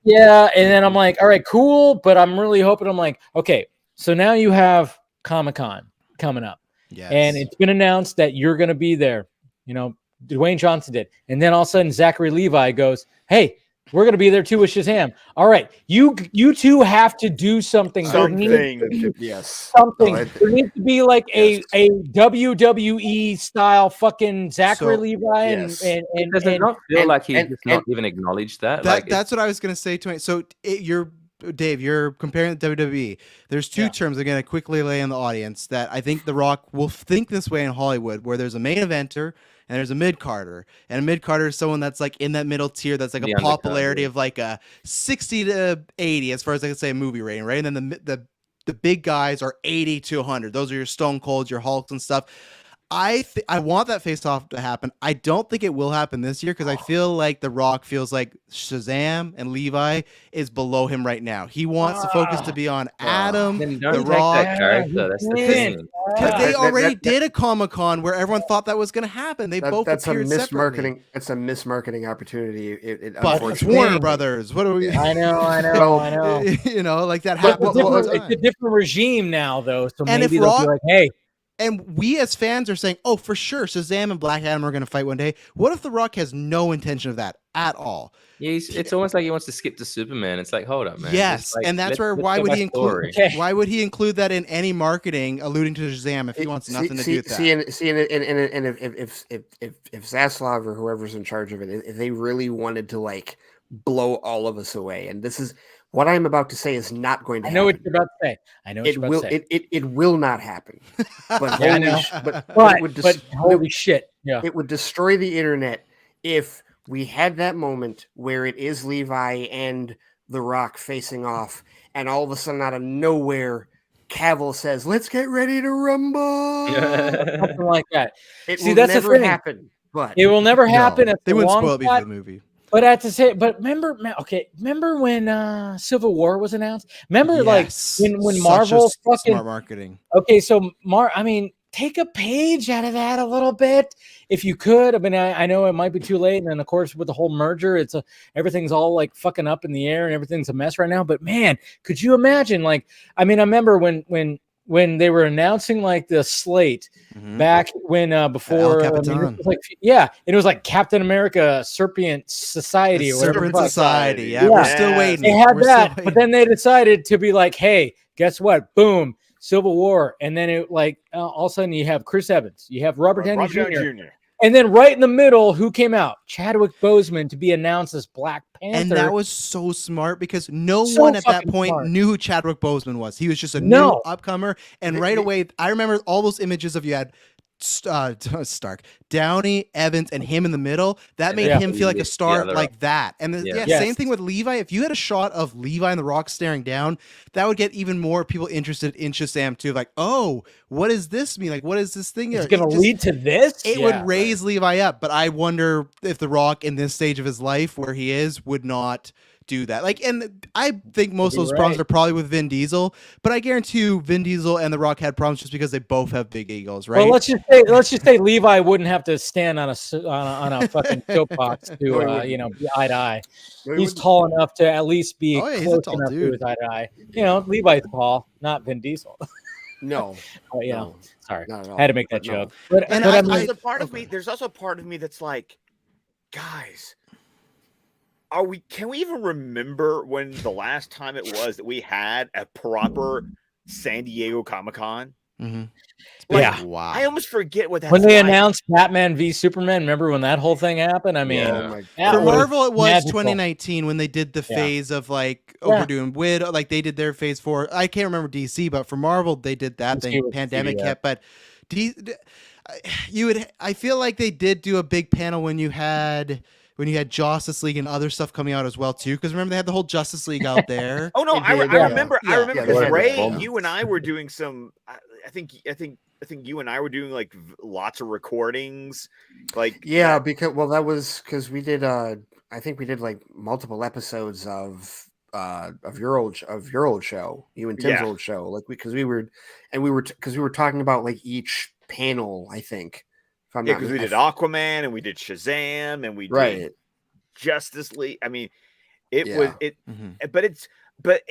Yeah, and then I'm like, all right, cool, but I'm really hoping, I'm like, okay, so now you have Comic-Con coming up. Yes. And it's been announced that you're going to be there. You know, Dwayne Johnson did. And then all of a sudden, Zachary Levi goes, hey, we're going to be there too with Shazam. All right, you two have to do something.
Something.
There needs to be like a WWE style fucking Zachary Levi and
does it not feel like he just not even acknowledged that?
That's what I was going to say to him. So Dave, you're comparing the WWE. There's two terms I'm going to quickly lay in the audience that I think The Rock will think this way in Hollywood, where there's a main eventer and there's a mid-carder. And a mid-carder is someone that's like in that middle tier that's like a popularity of like a 60 to 80 as far as I can say a movie rating, right? And then the big guys are 80 to 100. Those are your Stone Colds, your Hulks and stuff. I want that face-off to happen. I don't think it will happen this year because I feel like The Rock feels like Shazam and Levi is below him right now. He wants the focus to be on Adam, The Rock. Because they already did a Comic-Con where everyone thought that was going to happen. They both appeared separately.
That's a mismarketing opportunity.
But it's Warner Brothers. What are we?
I know.
You know, like that happens.
It's a different regime now, though. So maybe they'll be like, hey.
And we as fans are saying, oh, for sure, Shazam and Black Adam are going to fight one day. What if The Rock has no intention of that at all?
Yeah, it's almost like he wants to skip to Superman. It's like, hold up, man.
Yes,
like,
and that's where why would he include that in any marketing alluding to Shazam if he wants nothing to do with that?
If Zaslav or whoever's in charge of it, if they really wanted to like blow all of us away, and this is what I'm about to say is not going to happen.
I know what you're about to say.
It will not happen. But
holy shit. Yeah.
It would destroy the internet if we had that moment where it is Levi and The Rock facing off, and all of a sudden out of nowhere, Cavill says, "Let's get ready to rumble."
Something like that.
That's never happen. But
it will never happen.
They wouldn't spoil it before the movie.
But remember when Civil War was announced? Remember like when Marvel fucking
smart marketing.
Okay, so take a page out of that a little bit if you could. I mean, I know it might be too late, and then of course with the whole merger, everything's all like fucking up in the air and everything's a mess right now. But man, could you imagine? Like, I mean, I remember when they were announcing like the slate back when before and it was like Captain America Serpent Society or whatever.
Serpent Society, yeah, we're still waiting.
They had that, but then they decided to be like, hey, guess what? Boom, Civil War, and then it like all of a sudden you have Chris Evans, you have Robert Downey Jr. And then right in the middle, who came out? Chadwick Boseman to be announced as Black Panther.
And that was so smart because no one at that point knew who Chadwick Boseman was. He was just a new upcomer. And right away, I remember all those images of you had Stark, Downey, Evans, and him in the middle. That made him feel like a star like that. And same thing with Levi. If you had a shot of Levi and The Rock staring down, that would get even more people interested in Shazam too. Like, oh, what does this mean? Like, what is this thing?
It's going to lead to this?
It would raise Levi up. But I wonder if The Rock in this stage of his life where he is would not do that. Like, and I think most of those problems are probably with Vin Diesel, but I guarantee you Vin Diesel and The Rock had problems just because they both have big egos, right?
Well, let's just say Levi wouldn't have to stand on a fucking soapbox to be eye to eye. He's tall enough to at least be close enough to his eye to eye. You know, Levi's tall, not Vin Diesel.
No.
Oh yeah.
No.
Sorry. I had to make that joke. But
there's also a part of me that's like, guys, can we even remember when the last time it was that we had a proper San Diego Comic-Con.
Mm-hmm.
Yeah.
Wow.
I almost forget what that's
when they
like.
announced Batman v Superman. Remember when that whole thing happened? I mean,
for Marvel, it was
magical.
2019 when they did the phase of like, we're doing Widow, like they did their phase 4. I can't remember DC, but for Marvel, they did that thing. Pandemic hit, but I feel like they did do a big panel when you had Justice League and other stuff coming out as well too. Because remember they had the whole Justice League out there.
Oh no, I remember. I remember because Ray, you and I were doing some. I think you and I were doing like lots of recordings, like
because that was because we did. I think we did like multiple episodes of your old show, you and Tim's old show, like because we were talking about like each panel. I think.
Because we did Aquaman and we did Shazam and we did Justice League. I mean, but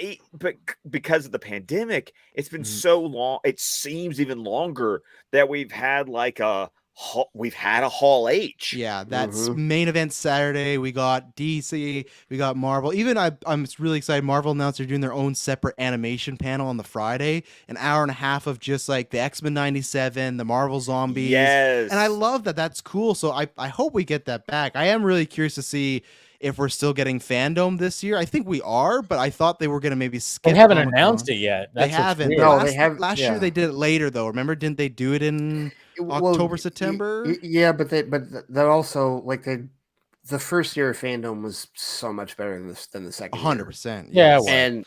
because of the pandemic, it's been so long. It seems even longer that we've had like a Hall H.
Yeah, that's main event Saturday. We got DC, we got Marvel. Even I'm really excited. Marvel announced they're doing their own separate animation panel on the Friday, an hour and a half of just like the X-Men 97, the Marvel Zombies.
Yes,
and I love that. That's cool. So I hope we get that back. I am really curious to see if we're still getting fandom this year. I think we are, but I thought they were going to maybe skip.
They haven't announced it yet.
They haven't.
No, they have.
Last year they did it later though. Remember, didn't they do it in October, September?
Yeah, but that also like the first year of fandom was so much better than the second.
100%.
Yeah,
and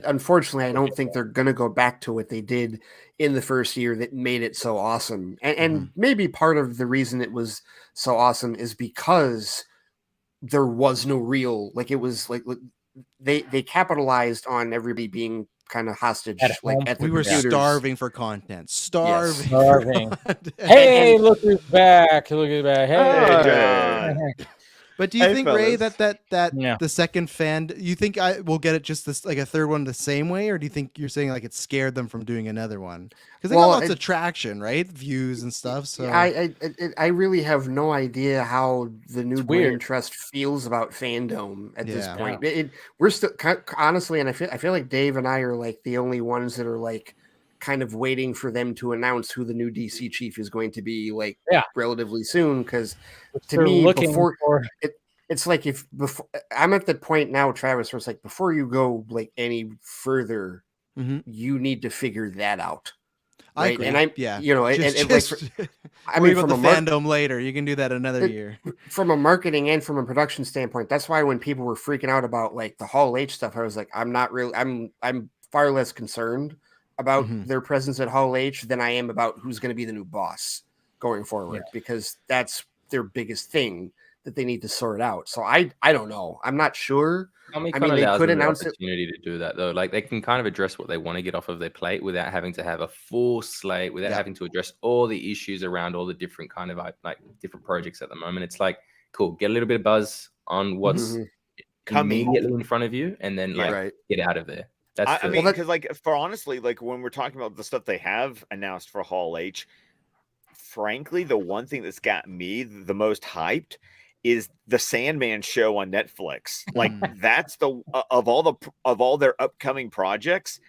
unfortunately, I don't think they're gonna go back to what they did in the first year that made it so awesome. And maybe part of the reason it was so awesome is because there was no real, like it was like they capitalized on everybody being kind of hostage
we were starving for content.
Starving. Hey, look who's back. Look who's back. Hey,
But do you think, Ray, that the second fan, you think we'll get it just this like a third one the same way, or do you think you're saying like it scared them from doing another one? Because they got lots of traction, right? Views and stuff. So
I really have no idea how the new brain trust feels about fandom at this point. We're still honestly, and I feel like Dave and I are like the only ones that are like kind of waiting for them to announce who the new DC chief is going to be like relatively soon. Because to me, it's like before I'm at the point now, Travis, where it's like before you go like any further, you need to figure that out. Right?
I agree.
And I'm
from the fandom later. You can do that another year.
From a marketing and from a production standpoint, that's why when people were freaking out about like the Hall H stuff, I was like, I'm far less concerned about their presence at Hall H than I am about who's going to be the new boss going forward, because that's their biggest thing that they need to sort out. So I don't know. I'm not sure.
I mean, they could announce the opportunity to do that though. Like they can kind of address what they want to get off of their plate without having to have a full slate, without having to address all the issues around all the different kind of like different projects at the moment. It's like, cool, get a little bit of buzz on what's immediately in front of you, and then get out of there.
I mean, because like for honestly, like when we're talking about the stuff they have announced for Hall H, frankly, the one thing that's got me the most hyped is the Sandman show on Netflix. Like that's the of all their upcoming projects.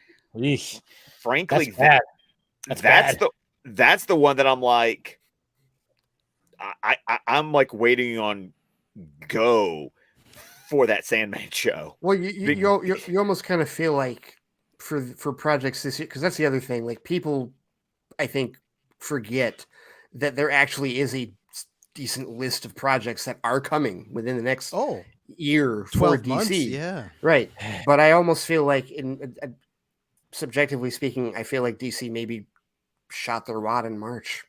Frankly, that's the one that I'm like, I'm like waiting on go for that Sandman show.
Well, you almost kind of feel like for projects this year, because that's the other thing. Like people, I think, forget that there actually is a decent list of projects that are coming within the next year for DC.
Months,
right. But I almost feel like, subjectively speaking, I feel like DC maybe shot their wad in March.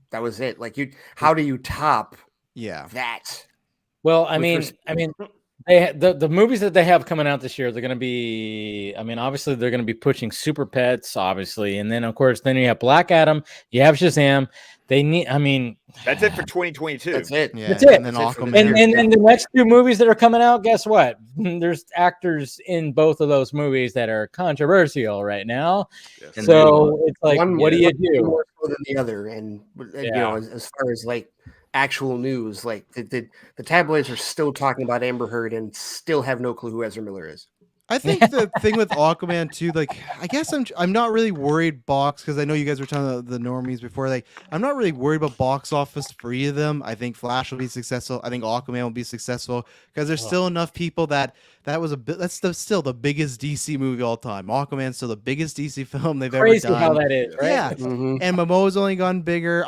That was it. Like how do you top that?
Well, I mean, the movies that they have coming out this year, they're going to be, I mean, obviously they're going to be pushing Super Pets, obviously. And then, of course, then you have Black Adam, you have Shazam. They need, I mean,
that's it for 2022.
That's it.
Yeah,
that's it.
And then
and the next two movies that are coming out, guess what? There's actors in both of those movies that are controversial right now. Yes. So it's like, what do you do?
More so than the other. And, you know, as far as like actual news, like the tabloids are still talking about Amber Heard and still have no clue who Ezra Miller is.
I think the thing with Aquaman too, like I guess I'm not really worried because I know you guys were talking about the normies before. Like I'm not really worried about box office for either of them. I think Flash will be successful. I think Aquaman will be successful because there's still enough people that's still the biggest DC movie of all time. Aquaman's still the biggest DC film they've
Crazy
ever done.
how that is, right?
Yeah, and Momoa's only gotten bigger.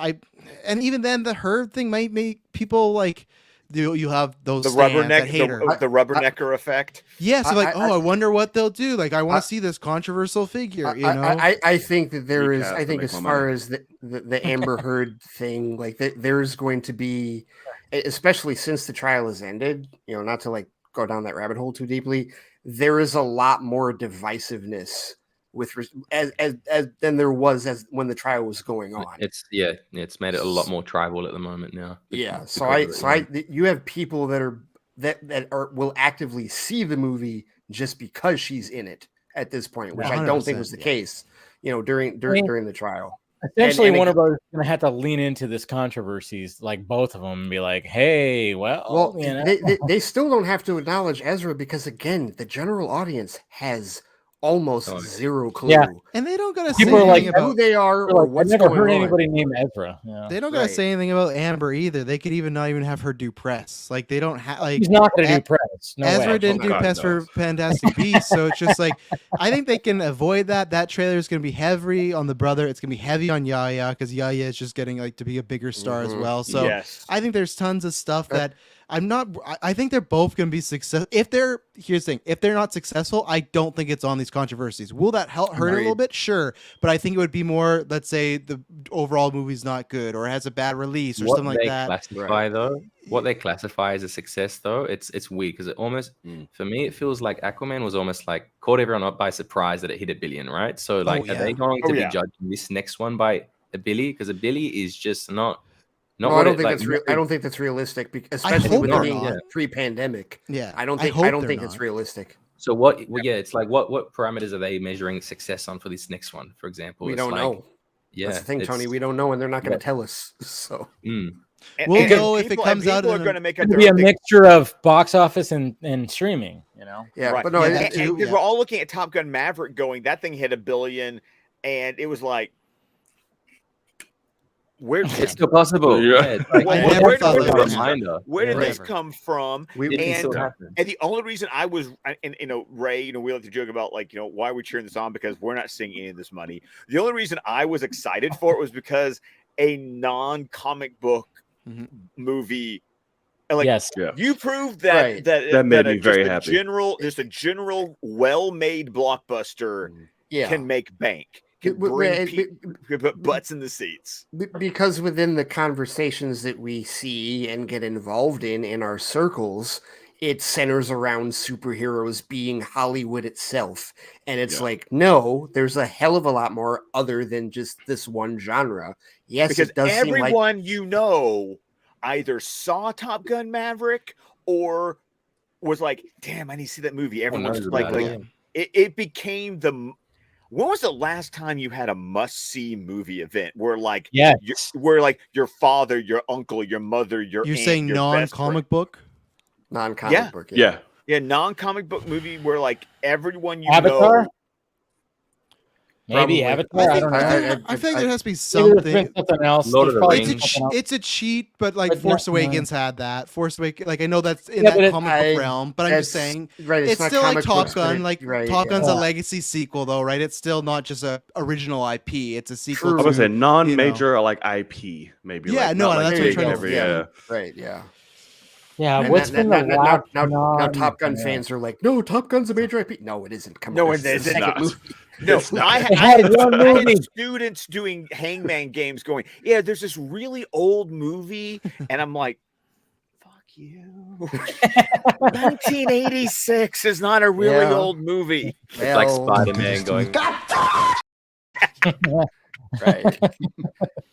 And even then the Her thing might make people like. You have those
the rubbernecker effect.
Yeah, so I wonder what they'll do. Like, I want to see this controversial figure. You know,
I think that there is. I think as far as the Amber Heard thing, like there's going to be, especially since the trial has ended. You know, not to like go down that rabbit hole too deeply. There is a lot more divisiveness than there was as when the trial was going on.
It's made it a lot more tribal at the moment now.
Yeah, you have people that will actively see the movie just because she's in it at this point, which I don't think was the case, you know, during the trial.
Essentially, Warner Brothers is going to have to lean into this controversies, like both of them, and be like, "Hey, well, you know."
they still don't have to acknowledge Ezra because again, the general audience has almost zero clue.
Yeah,
and they don't gotta
say
anything about
who they are or what's
I never
going
heard
on.
anybody named Ezra. Yeah.
They don't gotta say anything about Amber either. They could not even have her do press. Like they don't have like
he's not gonna do press. No
Ezra
way.
didn't do press for Fantastic Beasts, so it's just like I think they can avoid that. That trailer is gonna be heavy on the brother. It's gonna be heavy on Yahya because Yahya is just getting like to be a bigger star as well. So I think there's tons of stuff that. I think they're both going to be successful. Here's the thing. If they're not successful, I don't think it's on these controversies. Will that hurt a little bit? Sure. But I think it would be more, let's say the overall movie's not good or has a bad release or something like that.
What they classify as a success though, it's weird because it almost, for me, it feels like Aquaman was almost like caught everyone up by surprise that it hit $1 billion, right? So like, are they going to be judging this next one by $1 billion? Because $1 billion is just not.
No, I don't think that's real. I don't think that's realistic, especially with it being pre-pandemic.
Yeah,
I don't think it's realistic.
So what? Well, yeah, it's like what parameters are they measuring success on for this next one? For example,
we don't know. Yeah, that's the thing, Tony. We don't know, and they're not going to tell us. So
we'll know if it comes out.
People are going to make
a mixture of box office and streaming. You know.
Yeah,
right.
But no,
we're all looking at Top Gun Maverick, going that thing hit $1 billion, and it was like.
It's still possible.
Yeah. Where did this come from? And the only reason I was, and Ray, we like to joke about like, why are we cheering this on? Because we're not seeing any of this money. The only reason I was excited for it was because a non-comic book movie. Like, you proved that
that made me very happy.
Just a general, well-made blockbuster can make bank. Put butts in the seats.
Because within the conversations that we see and get involved in our circles, it centers around superheroes being Hollywood itself. And it's like, no, there's a hell of a lot more other than just this one genre. Yes,
because
it does
everyone
seem like...
either saw Top Gun Maverick or was like, damn, I need to see that movie. Everyone's it became the... When was the last time you had a must-see movie event where, like, your father, your uncle, your mother, your
you're
aunt,
saying
your
non-comic book,
non-comic book,
non-comic book movie where like everyone
Avatar?
know.
Maybe Avatar.
I think there has to be something.
Something else.
It's a cheat, but like Force Awakens had that. Force Awakens, like I know that's in that comic book realm, but I'm just saying it's still like Top Gun. Like Top Gun's a legacy sequel, though, right? It's still not just a original IP. It's a sequel.
I would say non-major like IP, maybe.
Yeah,
like,
no,
like
that's what I'm trying to say.
Yeah, right, yeah.
Yeah, what's been the last
now Top Gun fans are like, no, Top Gun's a major IP. No, it isn't. Come on,
it is not. No, I had students doing hangman games going, yeah, there's this really old movie, and I'm like, fuck you. 1986 is not a really old movie.
It's like Spider-Man going,
Right.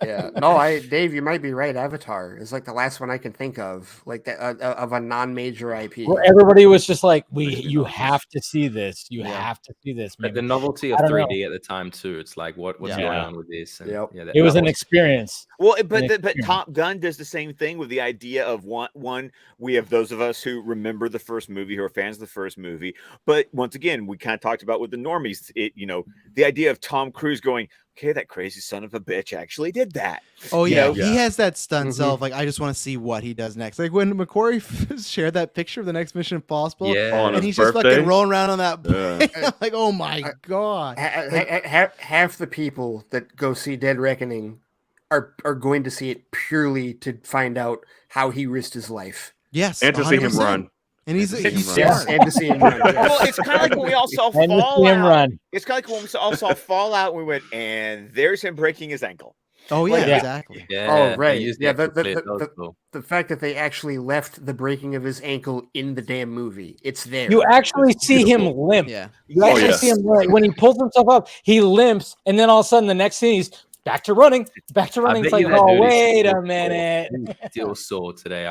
Yeah. No, Dave, you might be right. Avatar is like the last one I can think of, like that of a non-major IP.
Where everybody was just like, you have to see this. You have to see this.
But the novelty of 3D at the time too. It's like, what's going on with this? And,
it was an experience.
Well, but Top Gun does the same thing with the idea of one. We have those of us who remember the first movie, who are fans of the first movie. But once again, we kind of talked about with the Normies, the idea of Tom Cruise going, okay, that crazy son of a bitch actually did that.
Oh yeah, he has that stunt self. Like, I just want to see what he does next. Like when McQuarrie shared that picture of the next Mission Impossible, and he's just fucking rolling around on that plane. Like, oh my god!
Half the people that go see Dead Reckoning are going to see it purely to find out how he risked his life.
Yes,
and to see him run.
And he's
yes, and to see him run. Yes.
Well, it's kind of like when we all saw Fallout. It's kind of like when we all saw Fallout, and we went, and there's him breaking his ankle.
Oh yeah, exactly.
Oh right. Yeah. The fact that they actually left the breaking of his ankle in the damn movie. It's there.
You actually see him limp.
Yeah.
You actually see him when he pulls himself up. He limps, and then all of a sudden, the next scene, he's back to running. It's like, oh, wait a minute.
Still sore today.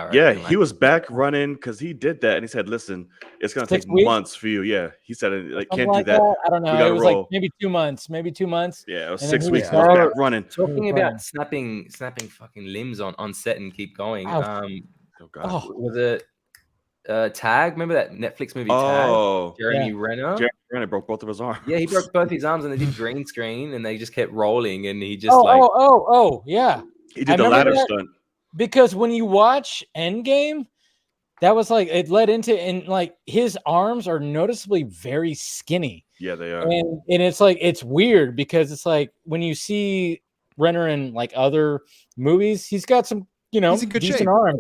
He was back running because he did that, and he said, "Listen, it's gonna take months for you." Yeah, he said, "Like, can't do that."
I don't know. It was like maybe 2 months.
Yeah, it was 6 weeks. He was back running.
Talking about snapping fucking limbs on set and keep going. Was it Tag? Remember that Netflix movie Tag? Jeremy Renner.
Jeremy Renner broke both of his arms.
Yeah, he broke both his arms, and they did green screen, and they just kept rolling, and he just
yeah.
He did the ladder stunt.
Because when you watch Endgame, that was like it led into, and like his arms are noticeably very skinny.
Yeah, they are.
And it's like it's weird because it's like when you see Renner in like other movies, he's got some he's in good decent shape. Arm.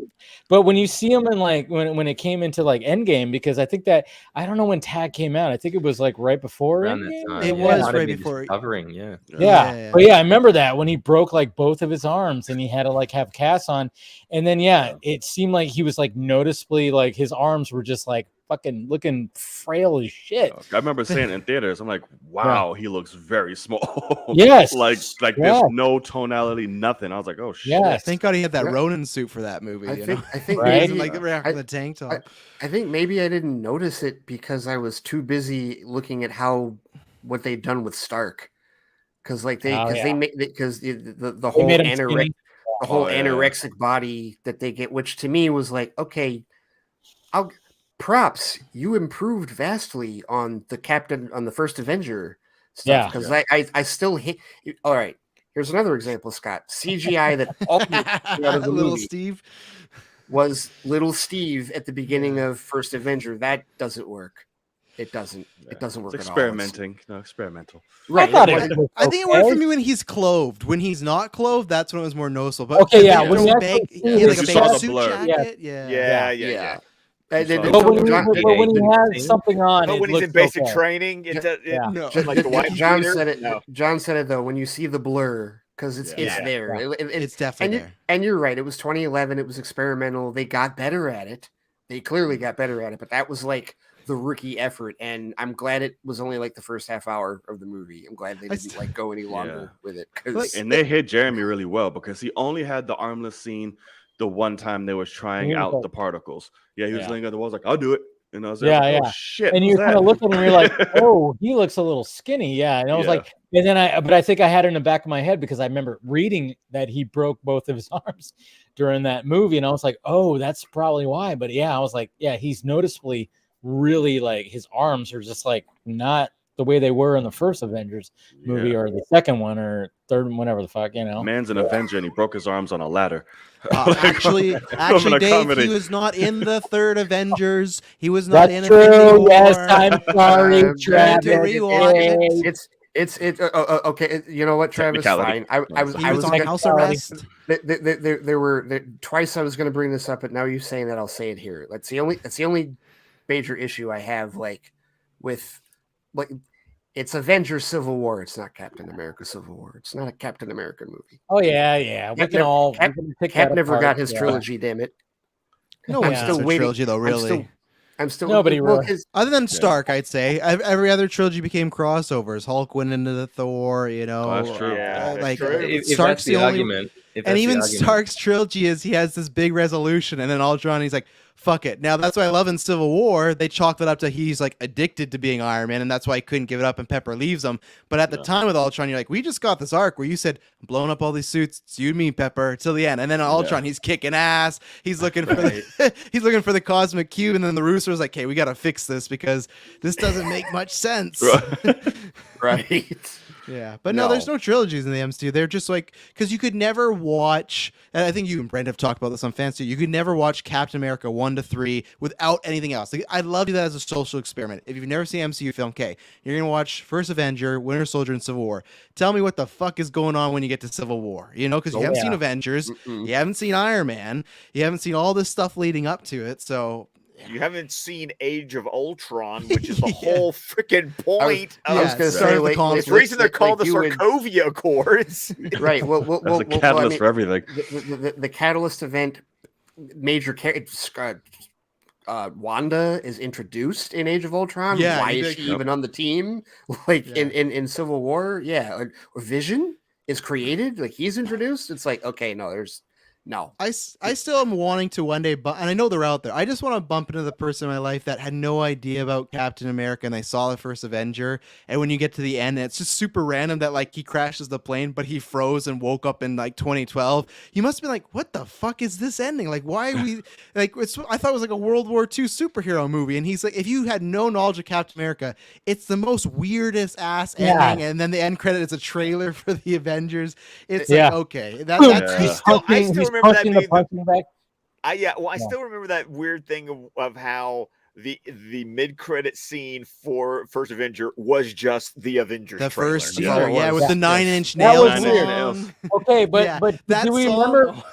But when you see him in like when it came into like Endgame, because I think that I don't know when Tag came out. I think it was like right before Endgame.
It was right before
covering,
But yeah, I remember that when he broke like both of his arms and he had to like have casts on. And then it seemed like he was like noticeably like his arms were just like fucking looking frail as shit.
I remember saying it in theaters, I'm like, wow, he looks very small.
Yes.
like there's no tonality, nothing. I was like, oh shit.
Yeah, thank God he had that Ronin suit for that movie.
I think
right?
maybe,
like the tank top.
I think maybe I didn't notice it because I was too busy looking at what they'd done with Stark. Because the whole anorexic body that they get, which to me was like, okay, props, you improved vastly on the first Avenger stuff. Because I still hate. All right, here's another example, Scott. CGI that out of the
little
movie
Steve
was little Steve at the beginning of First Avenger. That doesn't work. It doesn't. It doesn't work.
It's
at
experimenting. No, experimental.
Right.
I think it worked for me when he's clothed. When he's not clothed, that's when it was more noticeable. But
when
he had like a big suit jacket.
Yeah.
But when he has something on,
but when he's in basic training, like the white
John said it. No. John said it though. When you see the blur, because it's there.
It's definitely there.
And you're right. It was 2011. It was experimental. They got better at it. They clearly got better at it. But that was like the rookie effort, and I'm glad it was only like the first half hour of the movie. I'm glad they didn't go any longer with it.
And they hit Jeremy really well because he only had the armless scene the one time they was trying out the particles. Yeah, he was laying on the walls like, I'll do it. And I was like, oh shit.
And you're kind of looking and you're like, oh, he looks a little skinny. Yeah. And I was like, and then I think I had it in the back of my head because I remember reading that he broke both of his arms during that movie. And I was like, oh, that's probably why. But yeah, I was like, yeah, he's noticeably really like his arms are just like not the way they were in the first Avengers movie or the second one or third, whatever the fuck,
Man's an Avenger and he broke his arms on a ladder.
Actually, Dave, he was not in the third Avengers. He was not in
Infinity War. Yes, I'm sorry, Travis.
It's okay. You know what, Travis? Fine. I was
on house arrest.
There were twice I was going to bring this up, but now you're saying that, I'll say it here. That's the only major issue I have, with it's Avengers Civil War. It's not Captain America Civil War. It's not a Captain America movie.
Oh yeah.
Cap never got his trilogy. Damn it!
No, I'm still waiting. Trilogy though. Really,
I'm still
Nobody really.
Other than Stark, I'd say every other trilogy became crossovers. Hulk went into the Thor, you know.
Oh, that's true.
Yeah, that's
like
true.
If
Stark's
that's the
only
argument, if
and
that's the
even
argument.
Stark's trilogy is he has this big resolution, and then Ultron, he's like, fuck it. Now that's why I love in Civil War, they chalked it up to he's like addicted to being Iron Man, and that's why he couldn't give it up, and Pepper leaves him. But at the time with Ultron, you're like, we just got this arc where you said, I'm blowing up all these suits, it's you and me, Pepper, till the end. And then Ultron, he's kicking ass, he's looking for the he's looking for the cosmic cube, and then the Russo's like, hey, we gotta fix this because this doesn't make much sense.
Right.
Yeah, but no, there's no trilogies in the MCU. They're just like, because you could never watch, and I think you and Brent have talked about this on Fancy, you could never watch Captain America 1 to 3 without anything else. Like, I'd love to do that as a social experiment. If you've never seen an MCU film, okay, you're going to watch First Avenger, Winter Soldier, and Civil War. Tell me what the fuck is going on when you get to Civil War, you know, because you haven't seen Avengers, you haven't seen Iron Man, you haven't seen all this stuff leading up to it, so...
You haven't seen Age of Ultron, which is the whole freaking point.
I was going to say, like,
it's the reason they're called the Sokovia Accords.
Right. Well,
that's a catalyst for everything.
The catalyst event, major Wanda is introduced in Age of Ultron.
Yeah,
why is she even on the team? Like in Civil War, like Vision is created. Like he's introduced. It's like, okay, no.
I still am wanting to one day, and I know they're out there. I just want to bump into the person in my life that had no idea about Captain America, and they saw the first Avenger. And when you get to the end, it's just super random that like he crashes the plane, but he froze and woke up in like 2012. You must be like, what the fuck is this ending? Like, why are we like? I thought it was like a World War II superhero movie, and he's like, if you had no knowledge of Captain America, it's the most weirdest ass ending. And then the end credit is a trailer for the Avengers. It's like, okay, that's
I still remember that being I still remember that weird thing of how the mid-credit scene for First Avenger was just the Avengers.
The
trailer.
first teaser, with the 9-inch nails.
Nails. Okay, but do we
song-
remember?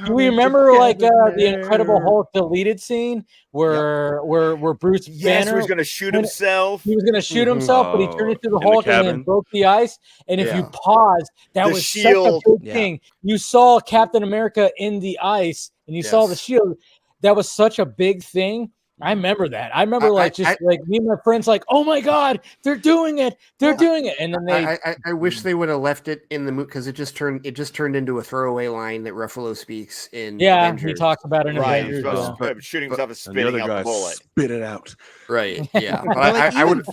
Do we remember like the Incredible Hulk deleted scene where Bruce Banner
was going to shoot himself?
He was going to shoot himself, but he turned into the Hulk and then broke the ice. And if you pause, that was
shield.
such a big thing. You saw Captain America in the ice, and you saw the shield. That was such a big thing. I remember that. I remember like me and my friends like, oh my God, they're doing it. They're doing it. And then
I wish they would have left it in the movie because it just turned into a throwaway line that Ruffalo speaks in. Avengers.
He talks about it in Avengers.
But shooting himself and spitting out the bullet.
Spit it out.
Right. Yeah.
But I would.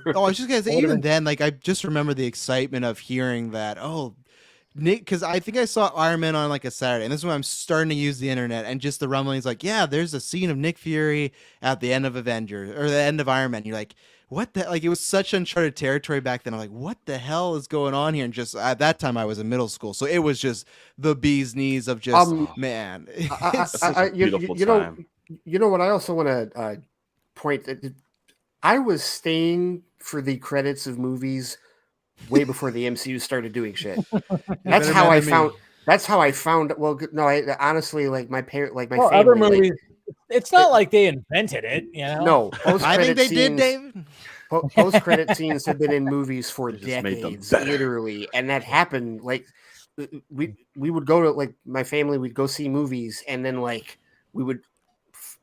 I was just gonna say, even then, like I just remember the excitement of hearing that. Oh, Nick, because I think I saw Iron Man on like a Saturday, and this is when I'm starting to use the internet, and just the rumblings like, yeah, there's a scene of Nick Fury at the end of Avengers or the end of Iron Man. You're like, what the? Like it was such uncharted territory back then. I'm like, what the hell is going on here? And just at that time, I was in middle school, so it was just the bee's knees of just man.
You know what? I also want to point that I was staying for the credits of movies way before the MCU started doing shit. That's how I found. Well, no, honestly, like my parent, like my family,
other movies. It's not like they invented it, you know.
No,
I think they did, David.
Post-credit scenes have been in movies for decades, literally, and that happened. Like we would go to like my family, we'd go see movies, and then like we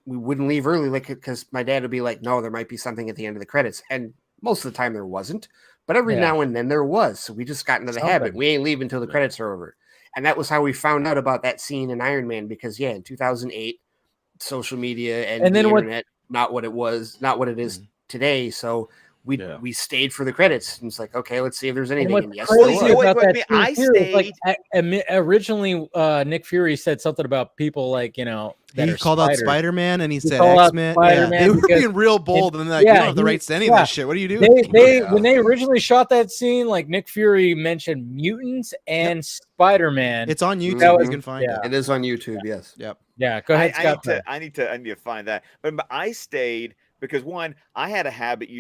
wouldn't leave early, like because my dad would be like, "No, there might be something at the end of the credits," and most of the time there wasn't. But every now and then there was. So we just got into the habit. We ain't leaving until the credits are over. And that was how we found out about that scene in Iron Man because, in 2008, social media and the internet, not what it is today. So we stayed for the credits. And it's like, okay, let's see if there's anything. And yes,
I stayed. Like, originally, Nick Fury said something about people like, you know,
he called out Spider-Man and he said X-Men. They were being real bold and like, you don't have the rights to any of this shit. What are you doing?
When they originally shot that scene, like Nick Fury mentioned mutants and Spider-Man.
It's on YouTube. You can find it.
It is on YouTube. Yes.
Yep.
Yeah. Go ahead, Scott.
I need to find that. But I stayed because one, I had a habit.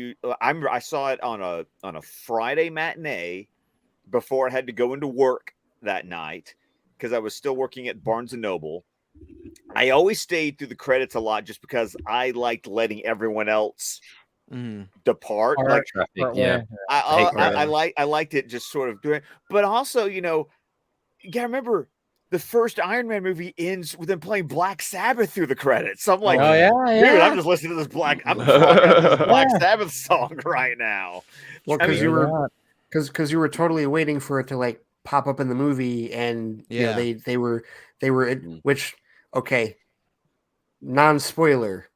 I saw it on a Friday matinee before I had to go into work that night because I was still working at Barnes and Noble. I always stayed through the credits a lot just because I liked letting everyone else depart. I liked it just sort of doing. But also, you know, you gotta remember the first Iron Man movie ends with them playing Black Sabbath through the credits. So I'm like,
Oh, yeah,
dude,
yeah.
I'm just listening to this Black Sabbath song right now.
Well, because you were totally waiting for it to like pop up in the movie, and you know, they were which okay, non-spoiler.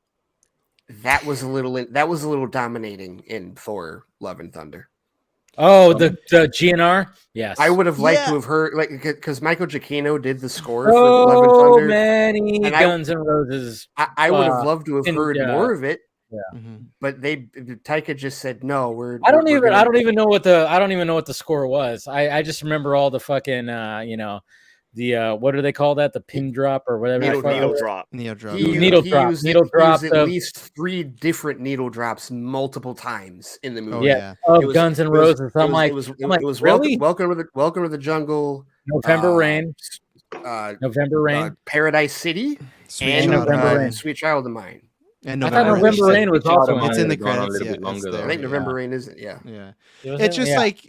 That was a little dominating in Thor: Love and Thunder.
Oh, the GNR. Yes,
I would have liked to have heard, like, because Michael Giacchino did the score for Love and Thunder.
Many Guns N' Roses.
I would have loved to have heard more of it.
Yeah,
but Taika just said no.
I don't even know what the score was. I just remember all the fucking what do they call that? The pin drop or whatever.
Needle drop.
He used at least 3 different needle drops multiple times in the movie.
Guns N' Roses. I'm like, really?
Welcome to the Jungle.
November Rain. November Rain.
Paradise City. Sweet Child of Mine.
And
November Rain was also
it's in the credits.
I think November Rain isn't. Yeah.
It's just like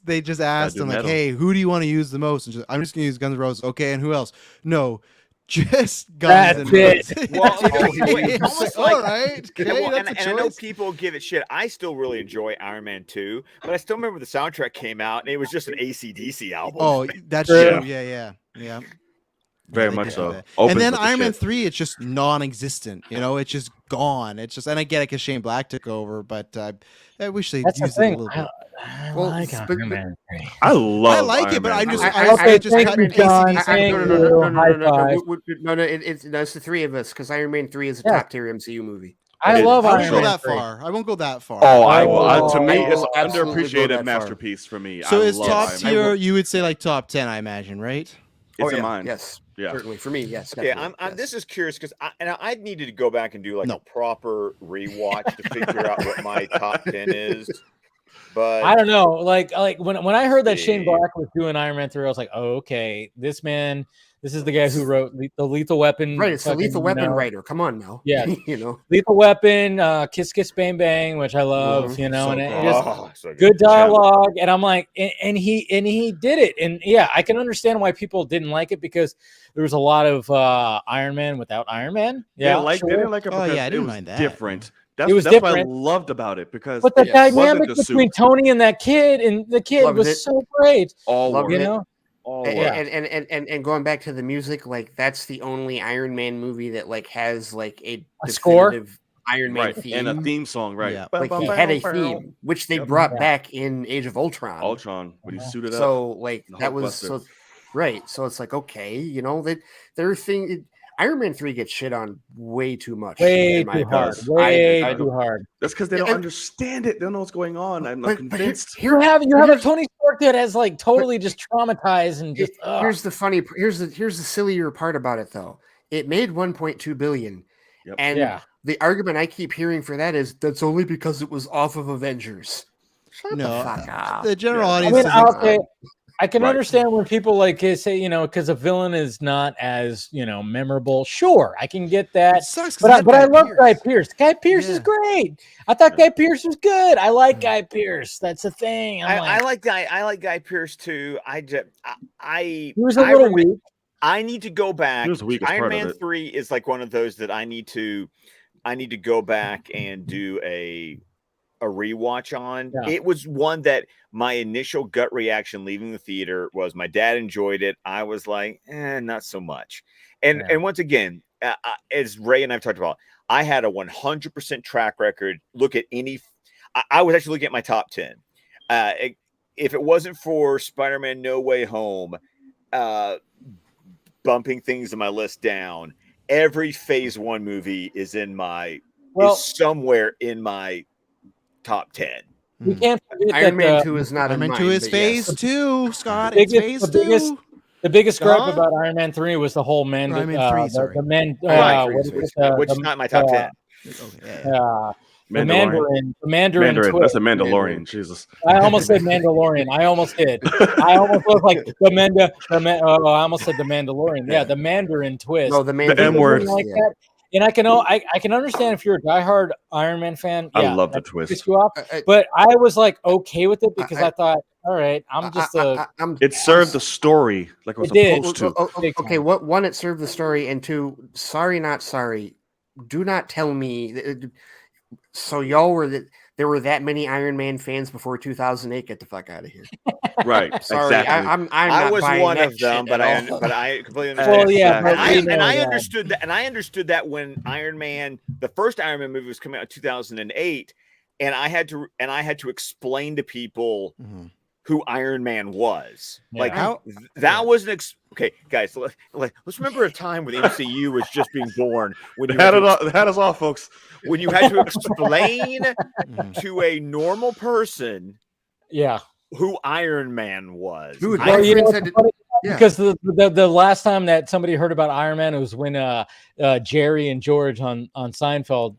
they just asked him like, hey, who do you want to use the most? And I'm just gonna use Guns N' Roses. Okay, and who else? No, just Guns N' Roses.
All right. And I know people give it shit. I still really enjoy Iron Man 2, but I still remember the soundtrack came out and it was just an AC/DC album.
Oh, that's true. Yeah.
Very much so.
And then Iron Man 3, it's just non-existent. You know, it's just gone. It's just, and I get it because Shane Black took over, but I wish they used it a little bit.
I like Iron Man 3.
I
like
Iron
it, but
Man
I'm just.
No, it's the 3 of us because Iron Man 3 is a top tier MCU movie.
I love Iron Man.
I won't go that far.
Oh, I will. To me, it's an underappreciated masterpiece for me.
So it's top tier. You would say like top 10, I imagine, right?
It's in mine.
Yes. Yeah. Certainly for me, yes.
Yeah, I'm this is curious because I needed to go back and do like a proper rewatch to figure out what my top 10 is. But
I don't know. Like when I heard that Shane Black was doing Iron Man 3, I was like, oh, okay, this is the guy who wrote the Lethal Weapon.
Right, it's the Lethal Weapon writer. Come on now.
Yeah,
you
Lethal Weapon, Kiss Kiss Bang Bang, which I love. And it just good dialogue. And I'm like, and he did it. And yeah, I can understand why people didn't like it because there was a lot of Iron Man without Iron Man. Yeah,
they didn't like it because
I didn't
it
mind that.
was different.
That's
what I loved about it because
but the dynamic between Tony and that kid was so great.
And going back to the music, like that's the only Iron Man movie that like has like a
score
Iron Man theme
and a theme song, right?
Yeah. Like he had a theme, which they brought back in Age of Ultron.
When he suited up.
So like that was so right. So it's like okay, you know that their thing. Iron Man 3 gets shit on way too much.
Way too hard.
That's because they don't understand it. They don't know what's going on. I'm not convinced.
You have a Tony Stark that has like totally just traumatized and just.
Here's the sillier part about it though. It made 1.2 billion, and the argument I keep hearing for that is that's only because it was off of Avengers. Shut the fuck up.
The general audience.
I can understand when people like say, because a villain is not as, memorable. Sure, I can get that. But I love Guy Pearce. Guy Pearce is great. I thought Guy Pearce was good. I like Guy Pearce. That's the thing.
I like Guy Pearce too.
He was a little weak.
I need to go back. Iron Man 3 is like one of those that I need to go back and do a rewatch on. It was one that my initial gut reaction leaving the theater was my dad enjoyed it. I was like, not so much. And once again, as Ray and I've talked about, I had a 100% track record. Look at I was actually looking at my top 10. If it wasn't for Spider-Man No Way Home, bumping things in my list down, every Phase 1 movie is somewhere in my top 10.
We can't forget
Iron Man 2 is not
Iron Man 2 is Phase 2, Scott.
It's Phase 2. The biggest gripe about Iron Man 3 was the whole which
is not my top 10.
The Mandarin twist.
That's a Mandalorian. Jesus.
I almost said Mandalorian. I almost did. I almost looked like I almost said the Mandalorian. Yeah, the Mandarin twist.
No, the Mandarin
M word.
That. And I can understand if you're a diehard Iron Man fan.
I
Yeah,
love the
that
twist.
pissed you off. But I was like okay with it because I thought, all right, I'm just
It served the story like it was supposed to.
Okay, one, it served the story, and two, sorry, not sorry. Do not tell me. So y'all were there were that many Iron Man fans before 2008. Get the fuck out of here.
Right.
Sorry,
exactly.
I was one of them, but I completely understand.
Well, yeah,
and I understood that, and I understood that when the first Iron Man movie was coming out in 2008, and I had to explain to people who Iron Man was.
Yeah.
Like that was okay, guys. Let's remember a time when the MCU was just being born. When you
had us all, folks.
When you had to explain to a normal person, who Iron Man was.
Dude,
because the last time that somebody heard about Iron Man, it was when Jerry and George on Seinfeld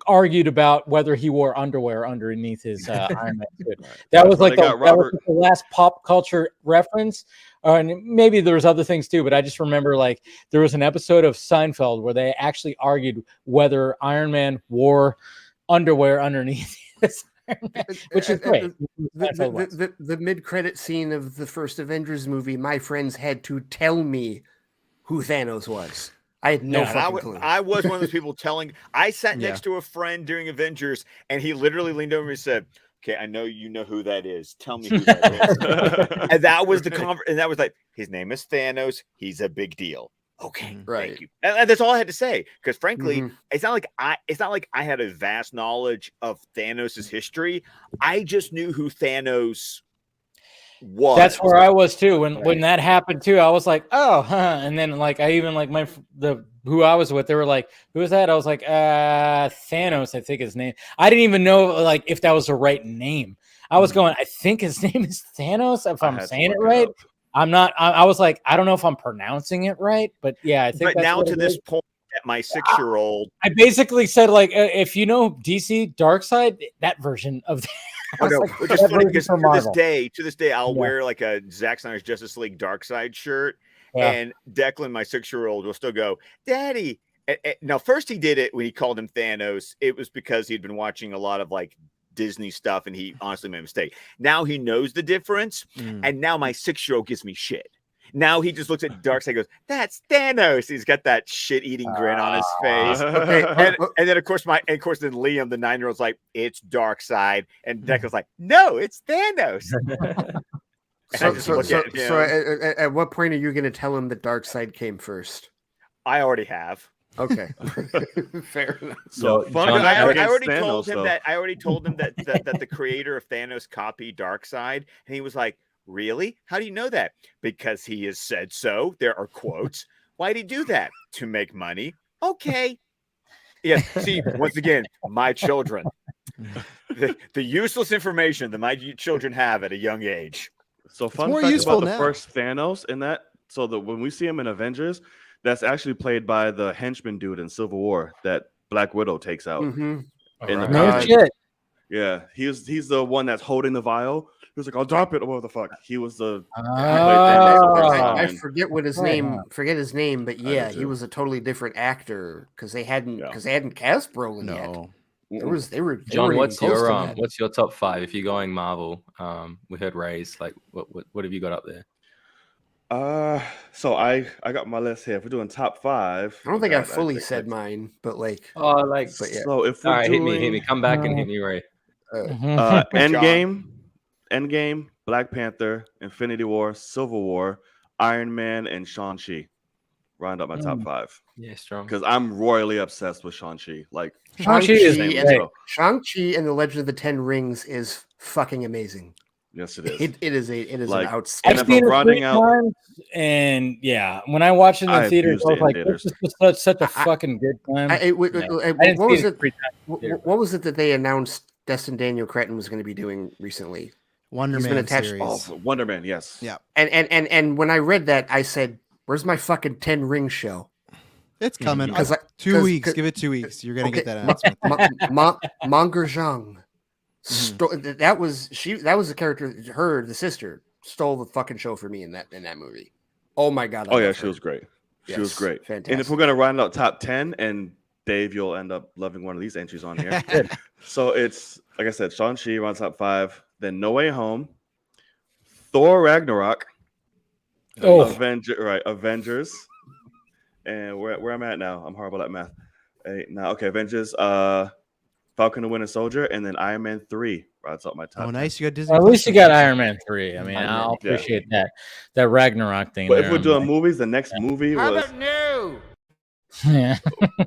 argued about whether he wore underwear underneath his Iron Man suit. That was like the last pop culture reference. And maybe there was other things too, but I just remember like there was an episode of Seinfeld where they actually argued whether Iron Man wore underwear underneath his Iron Man, which is great.
The mid-credit scene of the first Avengers movie, my friends had to tell me who Thanos was. I had no fucking clue.
I was one of those people I sat next to a friend during Avengers, and he literally leaned over and said, "Okay, I know you know who that is. Tell me who that is." And that was and that was like, his name is Thanos. He's a big deal. Okay, thank you. And that's all I had to say. Because frankly, it's not like I had a vast knowledge of Thanos' history. I just knew who Thanos was.
That's where I was too. When that happened too, I was like, oh, and then like I even like who I was with, they were like, who is that? I was like, Thanos, I think his name. I didn't even know like if that was the right name. I was going, I think his name is Thanos, if I'm saying it right. I'm not. I was like, I don't know if I'm pronouncing it right, but yeah, I think.
But now to this point, at my 6-year-old,
I basically said like, if you know DC Darkseid, that version of.
Which is funny because to this day, I'll wear like a Zack Snyder's Justice League Darkseid shirt, and Declan, my 6-year-old, will still go, "Daddy." Now, first he did it when he called him Thanos. It was because he'd been watching a lot of like Disney stuff, and he honestly made a mistake. Now he knows the difference, and now my 6-year-old gives me shit. Now he just looks at Darkseid and goes, "That's Thanos." He's got that shit-eating grin on his face. And then of course then Liam, the 9-year-old's like, "It's Darkseid," and Declan's like, "No, it's Thanos."
So at what point are you going to tell him that Darkseid came first?
I already have.
Okay, fair enough.
So
I already told him that the creator of Thanos copied Darkseid, and he was like, "Really? How do you know that?" "Because he has said so. There are quotes." "Why'd he do that?" "To make money." "Okay." Yes. See, once again, my children, the useless information that my children have at a young age.
So fun fact about the first Thanos in that. So when we see him in Avengers, that's actually played by the henchman dude in Civil War that Black Widow takes out.
In the shit.
Yeah, he's the one that's holding the vial. He was like, "I'll drop it." What the fuck? He was the.
I forget what his name. Forget his name, but yeah, he was a totally different actor because they hadn't cast Brolin yet. They were.
John, what's your top 5 if you're going Marvel? We heard Ray's. Like, what have you got up there?
So I got my list here. If we're doing top 5,
I don't think I fully said mine, but like,
but yeah. So if we're doing,
hit me, come back and hit me, Ray.
Endgame, Black Panther, Infinity War, Civil War, Iron Man, and Shang-Chi round up my top 5.
Yeah, strong.
Because I'm royally obsessed with Shang-Chi. Like
Shang-Chi and the Legend of the Ten Rings is fucking amazing.
Yes, it is.
It is
like,
an outstanding.
I've seen it 3 times, and yeah, when I watched it in the theater, I was like, "This is such a fucking good time."
What was it that they announced Destin Daniel Cretton was going to be doing recently?
Wonder Man series.
Oh, Wonder Man, yes.
Yeah.
And when I read that, I said, "Where's my fucking 10 Ring show?"
It's coming. 2 weeks. Give it 2 weeks. You're gonna get that announcement.
Monger Zhang. That was the character. The sister stole the fucking show for me in that movie. Oh my god!
Oh yeah, she was great. She was great.
Fantastic.
And if we're gonna round out top 10, and Dave, you'll end up loving one of these entries on here. So it's like I said, Shang-Chi around top 5, then No Way Home, Thor Ragnarok, Avengers, and where I'm at now. I'm horrible at math. Avengers, Falcon and Winter Soldier, and then Iron Man 3 rounds up my top.
Oh, nice. You got Disney.
Well, at least you got Iron Man 3. I mean, I'll appreciate that Ragnarok thing.
But if we're doing movies, the next movie was.
Yeah.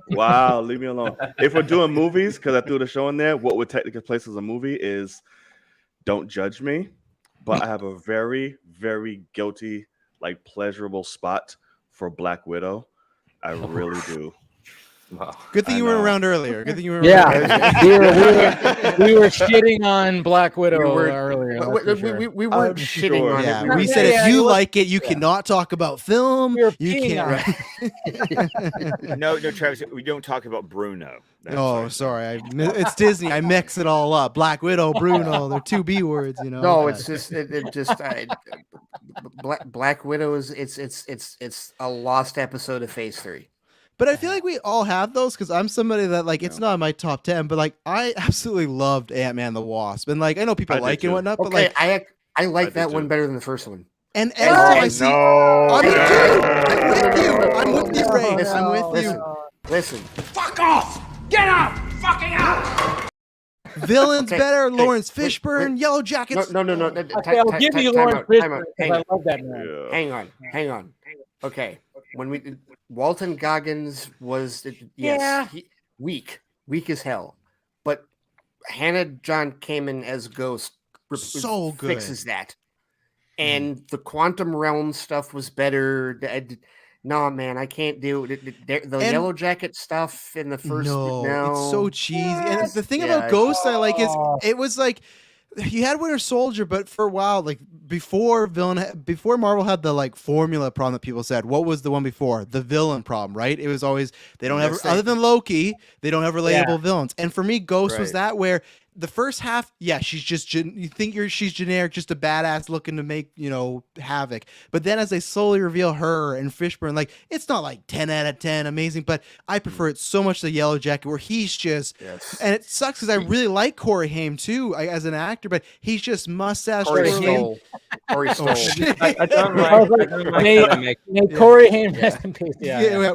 Wow, leave me alone. If we're doing movies, because I threw the show in there, what would technically place as a movie is Don't Judge Me. But I have a very, very guilty, pleasurable spot for Black Widow. I really do.
Good thing you weren't around earlier. Good thing you were.
Yeah, we were shitting on Black Widow earlier.
We weren't shitting on it.
Yeah, we said if you like it, you cannot talk about film. You can't.
No, Travis, we don't talk about Bruno.
Sorry. It's Disney. I mix it all up. Black Widow, Bruno. They're two B words, you know.
No, it's just Black Widow is it's a lost episode of Phase 3.
But I feel like we all have those because I'm somebody that it's not in my top 10, but I absolutely loved Ant-Man the Wasp, and I know people like it and whatnot, but
I like that one better than the first one.
And every time I see, I'm with you, Ray. I'm with you.
Listen.
Fuck off! Get out! Fucking out!
Villains better. Lawrence Fishburne, Yellow Jackets.
No.
Okay, I'll give you Lawrence Fishburne. I love that man.
Hang on. Okay, when Walton Goggins was weak as hell, but Hannah John Kamen as Ghost
so good.
Fixes that, and the Quantum Realm stuff was better. No, man, I can't do it. The Yellow Jacket stuff in the first. No,
it's so cheesy. And the thing about Ghost I like is it was you had Winter Soldier, but for a while, before Marvel had the formula problem that people said, what was the one before? The villain problem, right? It was always they don't have other than Loki, they don't have relatable villains. And for me, Ghost was that where the first half, she's just you think she's generic, just a badass looking to make havoc. But then as they slowly reveal her and Fishburne, it's not 10 out of 10 amazing, but I prefer it so much to the Yellow Jacket where he's just and it sucks because I really like Corey Haim too as an actor, but he's just mustache.
Corey Stoll.
I don't like Corey Haim rest in peace.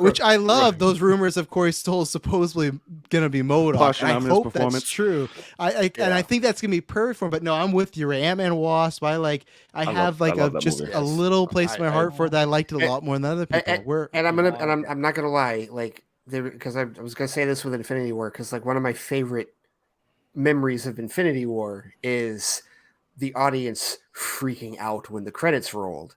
Which I love those rumors of Corey Stoll supposedly gonna be MODOK. I hope that's true. And I think that's gonna be perfect for him. But no, I'm with you, Ant-Man Wasp. I have a little place in my heart for it that I liked it a lot more than other people.
I'm not gonna lie, because I was gonna say this with Infinity War, because one of my favorite memories of Infinity War is the audience freaking out when the credits rolled,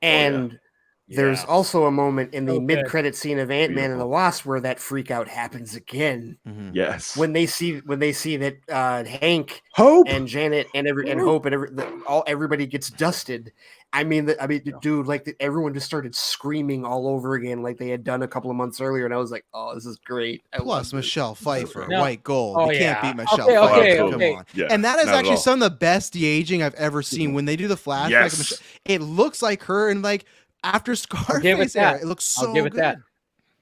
and there's also a moment in the mid-credit scene of Ant-Man and the Wasp where that freak out happens again.
Mm-hmm. Yes,
when they see that Hank,
Hope,
and Janet, and Hope, and everybody gets dusted. Dude, everyone just started screaming all over again, like they had done a couple of months earlier, and I was like, "Oh, this is great!"
Plus, Michelle Pfeiffer, White Gold. You can't beat Michelle Pfeiffer. Come on, and that is actually some of the best de-aging I've ever seen. When they do the flashback, it looks like her, and after Scarface era, it looks so good.
That.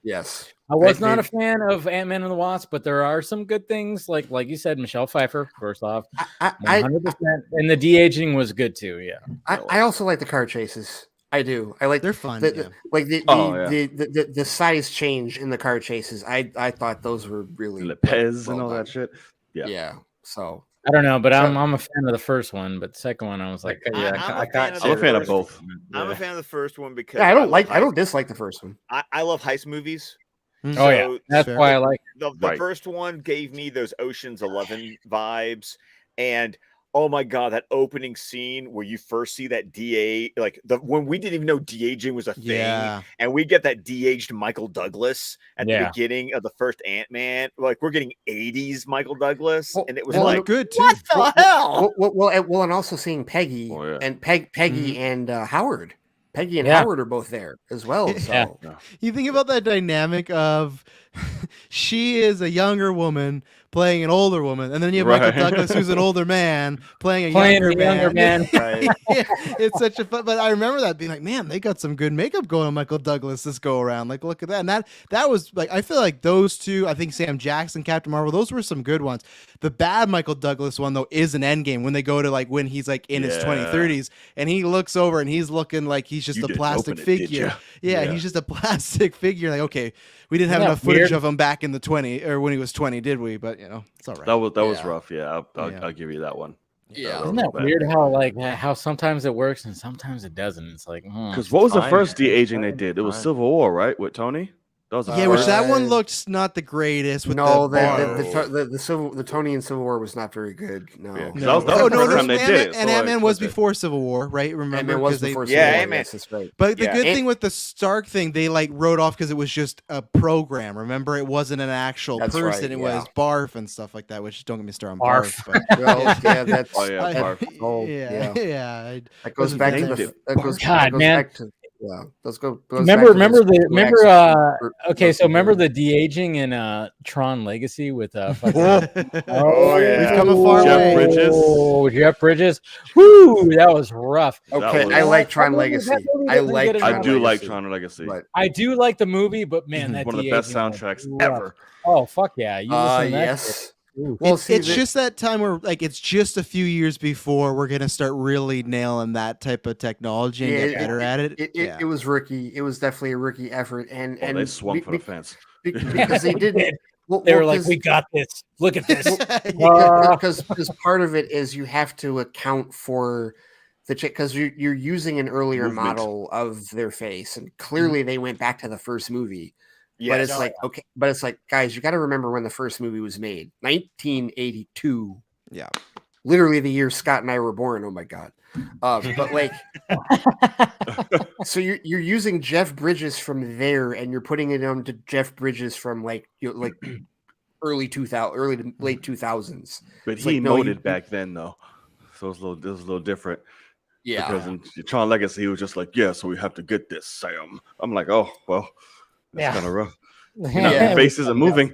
Yes.
I was not a fan of Ant-Man and the Wasp, but there are some good things, like you said, Michelle Pfeiffer, first off, 100%, and the de-aging was good too. Yeah,
I also like the car chases. I do. I like
they're fun.
The size change in the car chases. I thought those were really
Lepez and all that shit.
Yeah. So
I don't know, but I'm a fan of the first one, but the second one I was like,
I'm a fan of both.
I'm a fan of the first one because
I don't dislike the first one.
I love heist movies.
So that's why I like
the first one. Gave me those Ocean's 11 vibes, and oh my god, that opening scene where you first see that DA, when we didn't even know de-aging was a thing, and we get that de-aged Michael Douglas at the beginning of the first Ant-Man. We're getting 80s Michael Douglas, and it was
good too.
What the hell?
Well, and also seeing Peggy and Peggy and Howard. Peggy and Howard are both there as well. So
you think about that dynamic of she is a younger woman, playing an older woman, and then you have Michael Douglas, who's an older man playing a younger man.
Right.
Yeah, it's such a fun. But I remember that being like, man, they got some good makeup going on Michael Douglas this go around. Like, look at that. And that was like, I feel like those two. I think Sam Jackson, Captain Marvel, those were some good ones. The bad Michael Douglas one though is an Endgame when they go to like when he's like in his 20-30s and he looks over and he's looking like he's just a plastic figure. Yeah, he's just a plastic figure. Like, okay, we didn't have enough footage of him back in the 20 or when he was 20, did we? But it's all right.
That was rough. Yeah, I'll give you that one.
Yeah, isn't that weird how sometimes it works and sometimes it doesn't? It's like
because what was the first de-aging they did? It was Civil War, right, with Tony. That was
which that one looked not the greatest. With
the Tony and Civil War was not very good. No,
that was the first time they did it.
And Ant-Man was before Civil War, right? Remember?
Ant-Man was before Civil War. Yes, that's right.
But the good thing with the Stark thing, they like wrote off because it was just a program. Remember, it wasn't an actual person. Right, it was barf and stuff like that. Which don't get me started on barf. But,
barf.
Yeah.
That goes back to the.
God, man.
Yeah, let's go.
Remember the de-aging in Tron Legacy with
we've come a far way.
Jeff Bridges. Woo, that was rough.
Okay, I like Tron Legacy.
I do like Tron Legacy.
I do like the movie, but man, that
one of the best soundtracks ever.
Oh fuck yeah! You listen to that
yes.
Well, it's just that time where like it's just a few years before we're gonna start really nailing that type of technology and get better at it.
It was rookie. It was definitely a rookie effort, and
they swung for the fence
because they didn't.
They were like, "We got this. Look at this."
Because part of it is you have to account for the because you're using an earlier model of their face, and clearly they went back to the first movie. Yeah, but it's like, guys, you got to remember when the first movie was made, 1982.
Yeah,
literally the year Scott and I were born. Oh my god! But like, so you're using Jeff Bridges from there, and you're putting it on to Jeff Bridges from like early 2000, to late 2000s.
But he emoted back then, though, so it was a little different.
Yeah,
because in Tron Legacy, he was just like, "Yeah, so we have to get this, Sam." I'm like, "Oh well." That's kind of rough. The face isn't moving.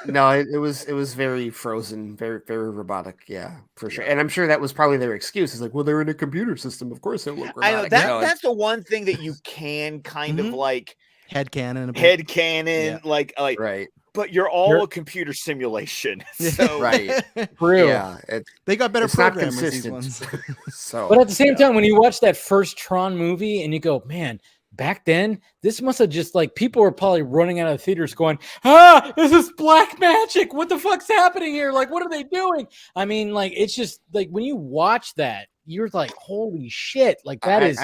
No, it was very frozen, very very robotic. Yeah, for sure. And I'm sure that was probably their excuse. It's like, well, they're in a computer system. Of course, they'll look robotic.
I know that's the one thing that you can kind of like
headcanon,
like
right.
But you're all a computer simulation. So
right,
true.
Yeah,
they got better programmers. These ones.
So,
but at the same time, when you watch that first Tron movie and you go, man. Back then, this must have just like people were probably running out of the theaters going, this is black magic. What the fuck's happening here? Like, what are they doing? I mean, like, it's just like when you watch that, you're like, holy shit. Like, that is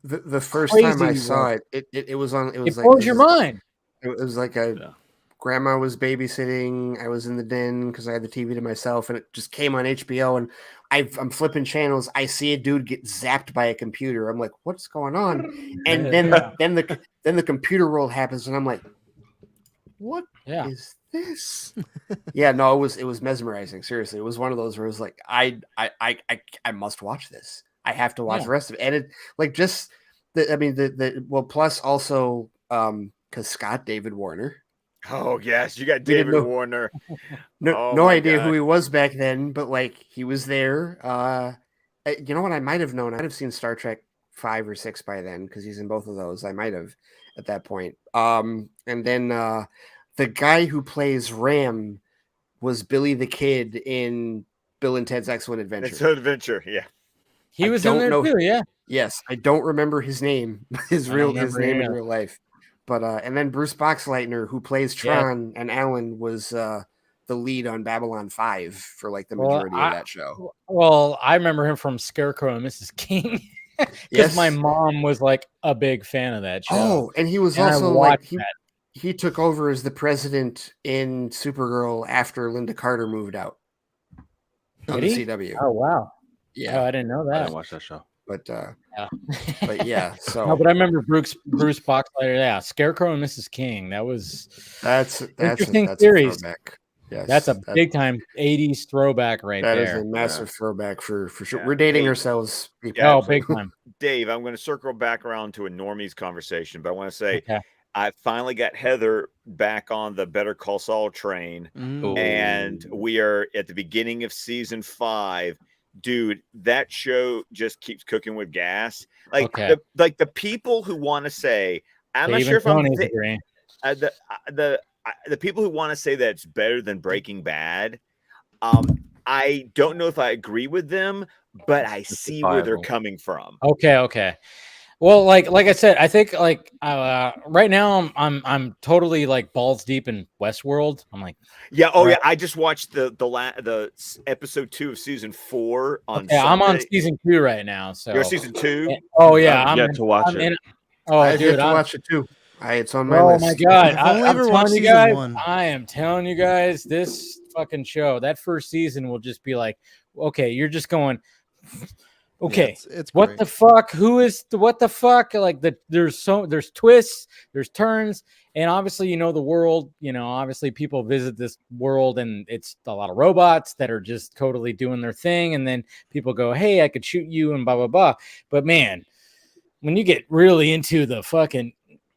the first time I saw it was on. It was
it blows your mind.
It was like grandma was babysitting. I was in the den because I had the TV to myself, and it just came on HBO. And I'm flipping channels. I see a dude get zapped by a computer. I'm like, what's going on? And then the computer world happens, and I'm like, what is this? Yeah, no, it was mesmerizing. Seriously, it was one of those where it was like, I must watch this. I have to watch the rest of it. And it like just plus also because Scott David Warner.
Oh yes, you got David Warner.
No idea who he was back then, but like he was there. You know what? I might have known. I might have seen Star Trek 5 or 6 by then because he's in both of those. I might have at that point. And then the guy who plays Ram was Billy the Kid in Bill and Ted's Excellent Adventure.
Excellent Adventure, yeah.
He was in there too, yeah.
Yes, I don't remember his name, his name in real life. But and then Bruce Boxleitner, who plays Tron and Alan, was the lead on Babylon 5 for like the majority of that show.
Well, I remember him from Scarecrow and Mrs. King because my mom was like a big fan of that show.
Oh, and he was also like he took over as the president in Supergirl after Linda Carter moved out on the CW.
Oh wow!
Yeah,
oh, I didn't know that.
I didn't watch that show.
But yeah, so
no, but I remember Bruce Boxleitner. Yeah, Scarecrow and Mrs. King.
That's
interesting series.
Yes,
that's a big time 80s throwback right there.
That is a massive throwback for sure. We're dating ourselves.
Oh, big time.
Dave, I'm going to circle back around to a Normies conversation, but I want to say I finally got Heather back on the Better Call Saul train, and we are at the beginning of season 5. Dude, that show just keeps cooking with gas. Like the people who want to say, I'm not sure if
Tony's agreeing.
The people who want to say that it's better than Breaking Bad, I don't know if I agree with them, but I see where they're coming from.
Okay. Well, like I said, I think like right now I'm totally like balls deep in Westworld. I'm like,
yeah, yeah. I just watched the episode 2 of season 4 on.
Okay, I'm on season 2 right now. So
you're season 2.
Oh yeah,
I'm yet to watch it.
I have to watch it too. It's on my list.
Oh my god!
I've only ever watched
season
season 1.
I am telling you guys, this fucking show, that first season will just be like, okay, you're just going. Okay,
it's
what
great.
the fuck? What the fuck? Like there's twists, there's turns, and obviously the world. Obviously people visit this world, and it's a lot of robots that are just totally doing their thing, and then people go, "Hey, I could shoot you," and blah blah blah. But man, when you get really into the fucking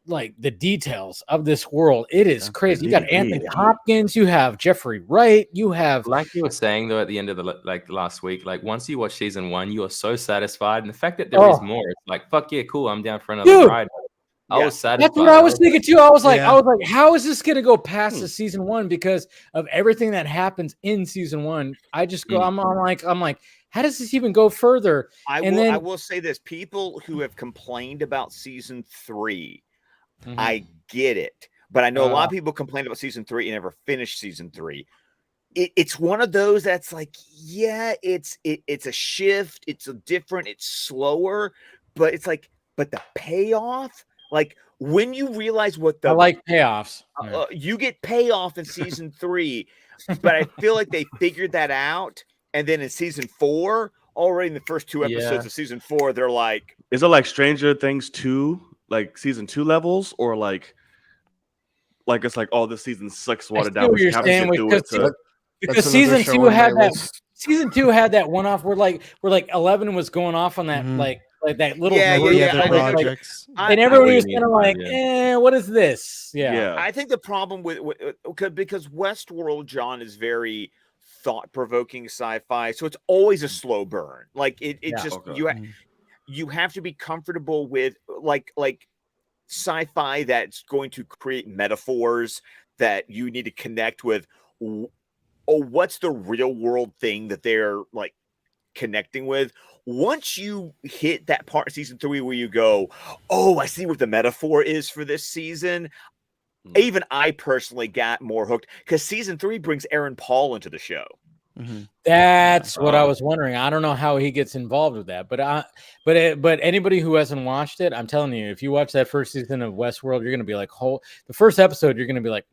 like the details of this world, it is crazy. You got Anthony Hopkins, you have Jeffrey Wright, you have,
like you were saying though at the end of the last week, like once you watch season 1, you are so satisfied, and the fact that there is more, it's like fuck yeah, cool, I'm down for another ride. I was satisfied.
That's what I was thinking too. I was like, how is this gonna go past the season 1 because of everything that happens in season 1? I just go, I'm like, how does this even go further?
I will say this: people who have complained about season 3. I get it, but I know a lot of people complained about season 3 and never finished season 3. It's one of those that's like, yeah, it's a shift, it's different, it's slower, but it's like, but the payoff, like when you realize what
I like payoffs,
you get payoff in season 3, but I feel like they figured that out, and then in season 4, already in the first 2 episodes of season 4, they're like,
is it like Stranger Things 2? Like season 2 levels, or like it's like, oh, this season 6 watered down. We have to get through it
because season 2 had that. Season 2 had that one off where 11 was going off on that like that little
projects,
and everybody was kind of like, what is this? Yeah.
I think the problem with because Westworld, John, is very thought-provoking sci-fi, so it's always a slow burn. Like it just you have to be comfortable with like sci-fi that's going to create metaphors that you need to connect with. What's the real world thing that they're like connecting with? Once you hit that part of season 3 where you go, oh, I see what the metaphor is for this season. Even I personally got more hooked because season 3 brings Aaron Paul into the show.
That's what I was wondering. I don't know how he gets involved with that, but anybody who hasn't watched it, I'm telling you, if you watch that first season of Westworld, you're gonna be like, the first episode, you're gonna be like,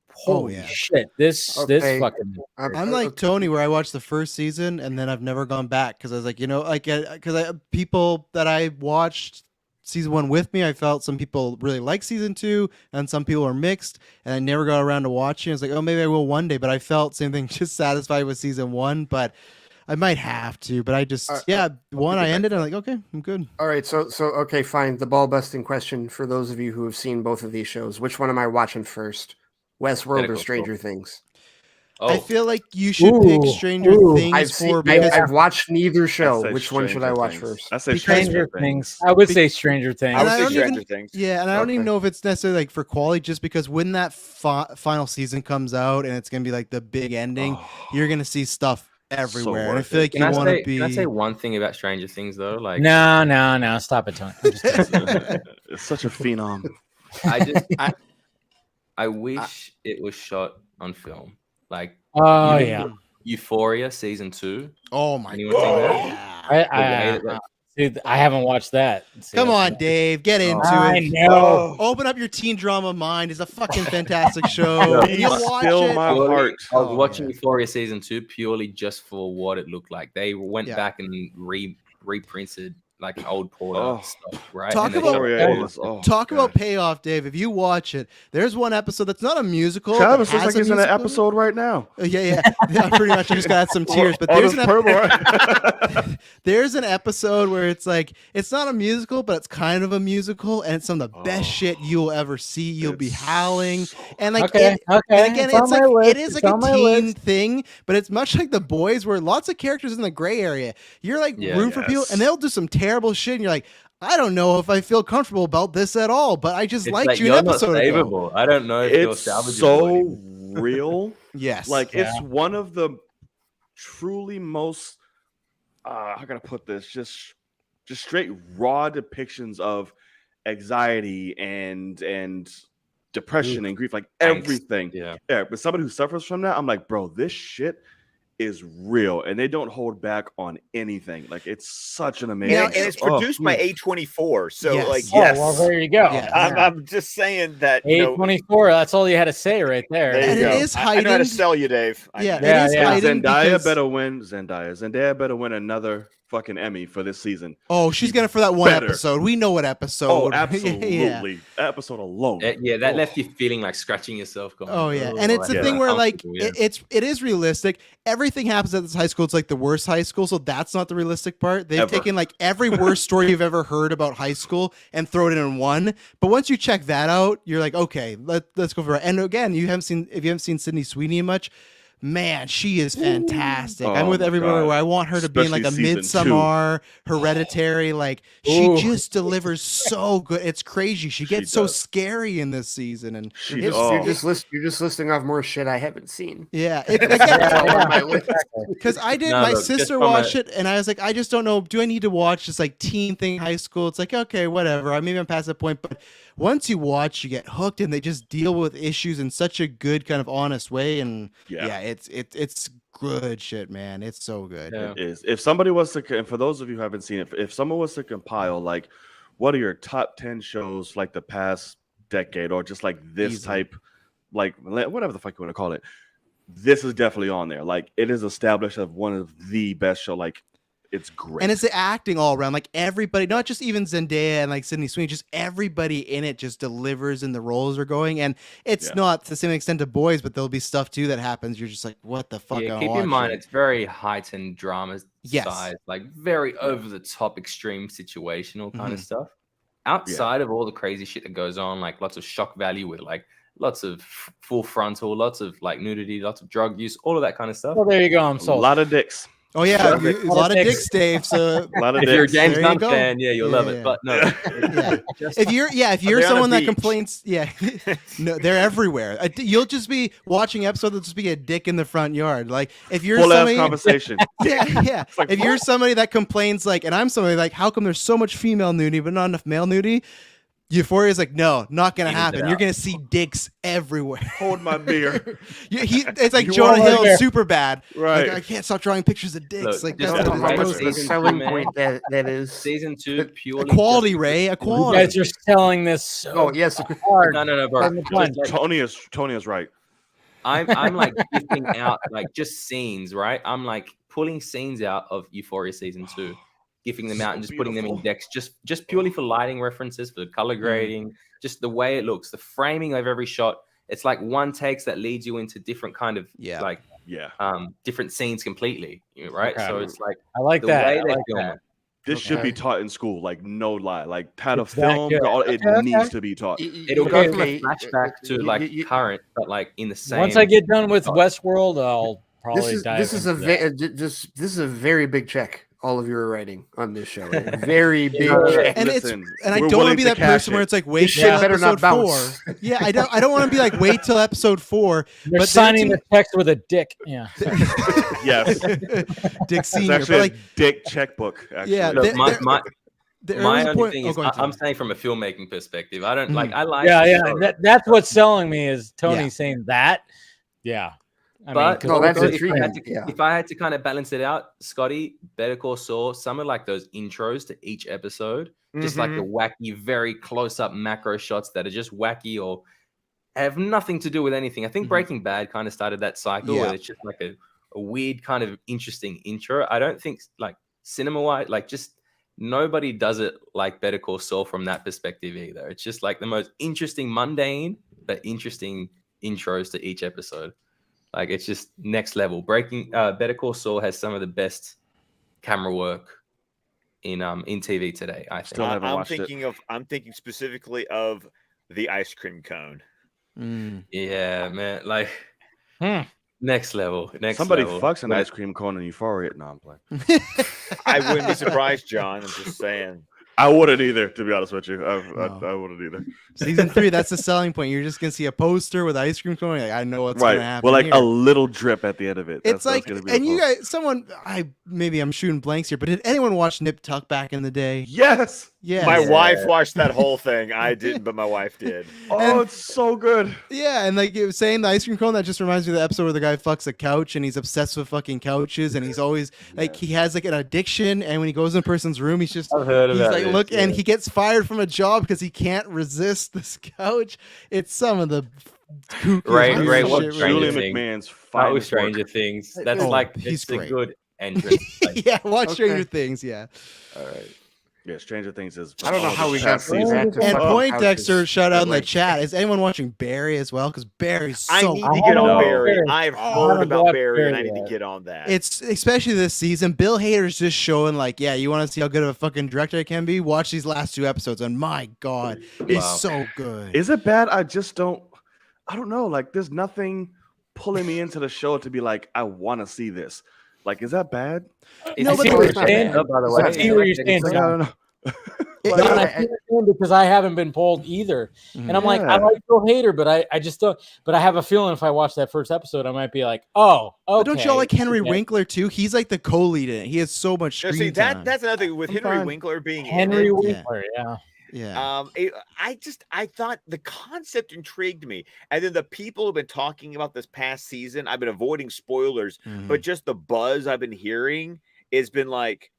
holy shit, this fucking.
I'm like Tony, where I watched the first season and then I've never gone back because I was like, because people that I watched season 1 with me, I felt some people really like season 2 and some people are mixed, and I never got around to watching. I was like, oh, maybe I will one day, but I felt same thing, just satisfied with season 1, but I might have to. But I just I ended. I'm like, okay, I'm good.
All right, so okay, fine. The ball busting question for those of you who have seen both of these shows: which one am I watching first, Westworld or Stranger Things?
I feel like you should pick Stranger Things
I've watched neither show. Which one should I watch first?
I say
Stranger Things. I would say Stranger Things.
I would say Stranger Things.
Yeah, and I don't even know if it's necessarily like for quality, just because when that final season comes out and it's gonna be like the big ending, you're gonna see stuff everywhere. And I feel like you want to be.
Can I say one thing about Stranger Things though? Like,
no, stop it, Tony.
It's such a phenom.
I wish it was shot on film. Like, Euphoria season 2.
Oh my
god!
Dude, I haven't watched that.
Come on, Dave, get into it.
I know.
Open up your teen drama mind. It's a fucking fantastic show. You watch it.
My heart.
I was watching Euphoria season 2 purely just for what it looked like. They went back and reprinted like an old Porter stuff, right?
Talk about payoff, Dave. If you watch it, there's one episode that's not a musical.
Travis looks like he's in an episode right now.
Yeah, pretty much. I just got some tears, but there's an episode where it's like it's not a musical, but it's kind of a musical, and it's some of the best shit you'll ever see. You'll be howling, and like and again, it's like it is like a teen thing, but it's much like The Boys, where lots of characters in the gray area. You're like room for people, and they'll do some terrible shit, and you're like, I don't know if I feel comfortable about this at all, but I just liked you an episode ago.
I don't know if
it's so real.
Yes,
like it's one of the truly most how can I put this? Just straight raw depictions of anxiety and depression and grief, like everything. Yeah. But somebody who suffers from that, I'm like, bro, this shit is real, and they don't hold back on anything. Like it's such an amazing,
and it's produced by A24. So like,
well, there you go.
I'm just saying that
A24. That's all you had to say right there.
And it is heightened.
I know how to sell you, Dave.
Zendaya better win. Zendaya better win another fucking Emmy for this season.
Oh, she's gonna for that one episode. We know what episode.
Oh, absolutely. Episode alone.
That left you feeling like scratching yourself. Going,
and it's the thing where like it is realistic. Everything happens at this high school. It's like the worst high school, so that's not the realistic part. They've taken like every worst story you've ever heard about high school and thrown it in one. But once you check that out, you're like, okay, let's go for it. And again, if you haven't seen Sydney Sweeney much. Man, she is fantastic. I'm with everybody where I want her to be in like a Midsommar, Hereditary. Like she just delivers so good. It's crazy. She gets so scary in this season, and
you're just listing off more shit I haven't seen.
Yeah, because I did. My sister watched it, and I was like, I just don't know. Do I need to watch this like teen thing, high school? It's like okay, whatever. Maybe I'm past that point, but once you watch, you get hooked, and they just deal with issues in such a good, kind of honest way, and it's good shit, man. It's so good.
It is. If somebody was to, and for those of you who haven't seen it, if someone was to compile like what are your top 10 shows like the past decade, or just like this type, like whatever the fuck you want to call it, this is definitely on there. Like it is established as one of the best show. Like it's great.
And it's the acting all around. Like everybody, not just even Zendaya and like Sydney Sweeney, just everybody in it just delivers and the roles are going. And it's not to the same extent to Boys, but there'll be stuff too that happens. You're just like, what the fuck?
Yeah, keep in mind, it's very heightened drama size, like very over the top, extreme situational kind of stuff. Outside of all the crazy shit that goes on, like lots of shock value with like lots of full frontal, lots of like nudity, lots of drug use, all of that kind of stuff.
Well, there you go. I'm sold.
A lot of dicks.
Oh yeah, a lot of dicks, Dave. So
a lot of
if
dicks.
you're a James Gunn fan, you'll love it. But no,
if you're someone that complains, no, they're everywhere. You'll just be watching episodes. There'll just be a dick in the front yard. Like if you're somebody,
conversation.
Like, if you're somebody that complains, like, and I'm somebody like, how come there's so much female nudity but not enough male nudity? Euphoria is like, no, not gonna happen. You're gonna see dicks everywhere.
Hold my beer.
It's like Jonah Hill is super bad.
Right.
Like, I can't stop drawing pictures of dicks.
Look,
like
just
that's
how much
the selling point that is.
Season 2 purely
equality, Ray. Equality.
You guys are selling this so hard.
No, bro.
Tony is right.
I'm like gifting out like just scenes, right? I'm like pulling scenes out of Euphoria season 2. Gifting them out and just putting them in decks just purely for lighting references, for color grading, just the way it looks, the framing of every shot. It's like one takes that leads you into different kind of different scenes completely, right? Okay. So it's like
I like
the
that.
way
I
they
like
film
that.
it.
This should be taught in school, like no lie, like how to film. It needs to be taught.
It'll go from a flashback to like current, but like in the same.
Once I get done with Westworld, I'll probably dive
this is a very big check. All of your writing on this show, very big,
and I don't want to be that person where it's like wait till episode 4. Yeah, I don't want to be like wait till episode 4.
They're signing the text with a dick. Yeah,
yes,
Dick Senior,
but like Dick checkbook. Actually.
Yeah,
look, my only thing is I'm saying from a filmmaking perspective. I don't like. I like.
That's what's selling me is Tony saying that. Yeah.
But if I had to kind of balance it out, Scotty, Better Call Saul, some of like those intros to each episode, just like the wacky, very close-up macro shots that are just wacky or have nothing to do with anything. I think Breaking Bad kind of started that cycle where it's just like a weird kind of interesting intro. I don't think like cinema-wise, like just nobody does it like Better Call Saul from that perspective either. It's just like the most interesting, mundane, but interesting intros to each episode. Like it's just next level. Better Call Saul has some of the best camera work in TV today. I think.
Still haven't watched it. I'm thinking specifically of the ice cream cone.
Yeah, man. Like next level.
Somebody fucks an ice cream cone and Euphoria. No, I'm playing.
I wouldn't be surprised, John. I'm just saying.
I wouldn't either, to be honest with you. I wouldn't either.
Season 3, that's the selling point. You're just gonna see a poster with ice cream cone. Like, I know what's gonna happen.
Well, like
here.
a little drip at the end of it.
It's like, and you guys, maybe I'm shooting blanks here, but did anyone watch Nip Tuck back in the day?
Yes.
Yeah.
My wife watched that whole thing. I didn't, but my wife did.
Oh, it's so good.
Yeah, and like you were saying, the ice cream cone, that just reminds me of the episode where the guy fucks a couch and he's obsessed with fucking couches, and he's always like he has like an addiction, and when he goes in a person's room, he's like look, and he gets fired from a job because he can't resist this couch. It's some of the
Ray, what
Julie McMahon's finest
Stranger Things. That's
he's
a good entrance.
Yeah, watch Stranger Things. Yeah.
All right. Yeah, Stranger Things is.
I don't know how we got season.
And Poindexter shout out in the chat. Is anyone watching Barry as well? Because Barry's so.
I need to get on Barry. I've heard about Barry, and I need to get on that.
It's especially this season. Bill Hader's just showing like, yeah, you want to see how good of a fucking director I can be? Watch these last 2 episodes, and my God, he's so good.
Is it bad? I don't know. Like, there's nothing pulling me into the show to be like, I want to see this. Like, is that bad?
No, but I see where you're standing.
I don't know.
Because I haven't been pulled either, and I'm like, I like Bill Hader, but I just don't. But I have a feeling if I watch that first episode, I might be like, oh, okay.
But don't y'all like Henry Winkler too? He's like the co-lead in it. He has so much screen time.
That's another thing with Henry Winkler being
Henry
in it.
Winkler,
yeah.
I thought the concept intrigued me, and then the people who've been talking about this past season, I've been avoiding spoilers, but just the buzz I've been hearing has been like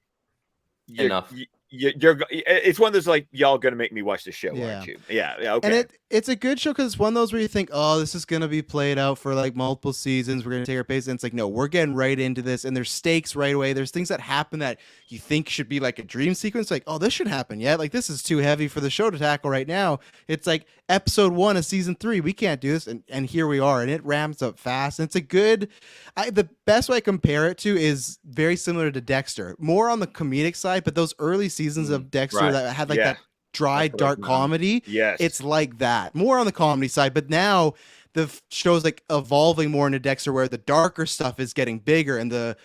enough.
It's one of those like, y'all gonna make me watch the show, aren't you? Yeah, okay.
And it's a good show because it's one of those where you think, oh, this is gonna be played out for like multiple seasons. We're gonna take our pace, and it's like, no, we're getting right into this, and there's stakes right away. There's things that happen that you think should be like a dream sequence, like, oh, this should happen yet. Like, this is too heavy for the show to tackle right now. It's like episode 1 of season 3. We can't do this, and here we are, and it ramps up fast. And it's a good. The best way I compare it to is very similar to Dexter, more on the comedic side, but those early seasons of Dexter that had like that dry, dark comedy.
Yes,
it's like that, more on the comedy side. But now the show's like evolving more into Dexter, where the darker stuff is getting bigger and the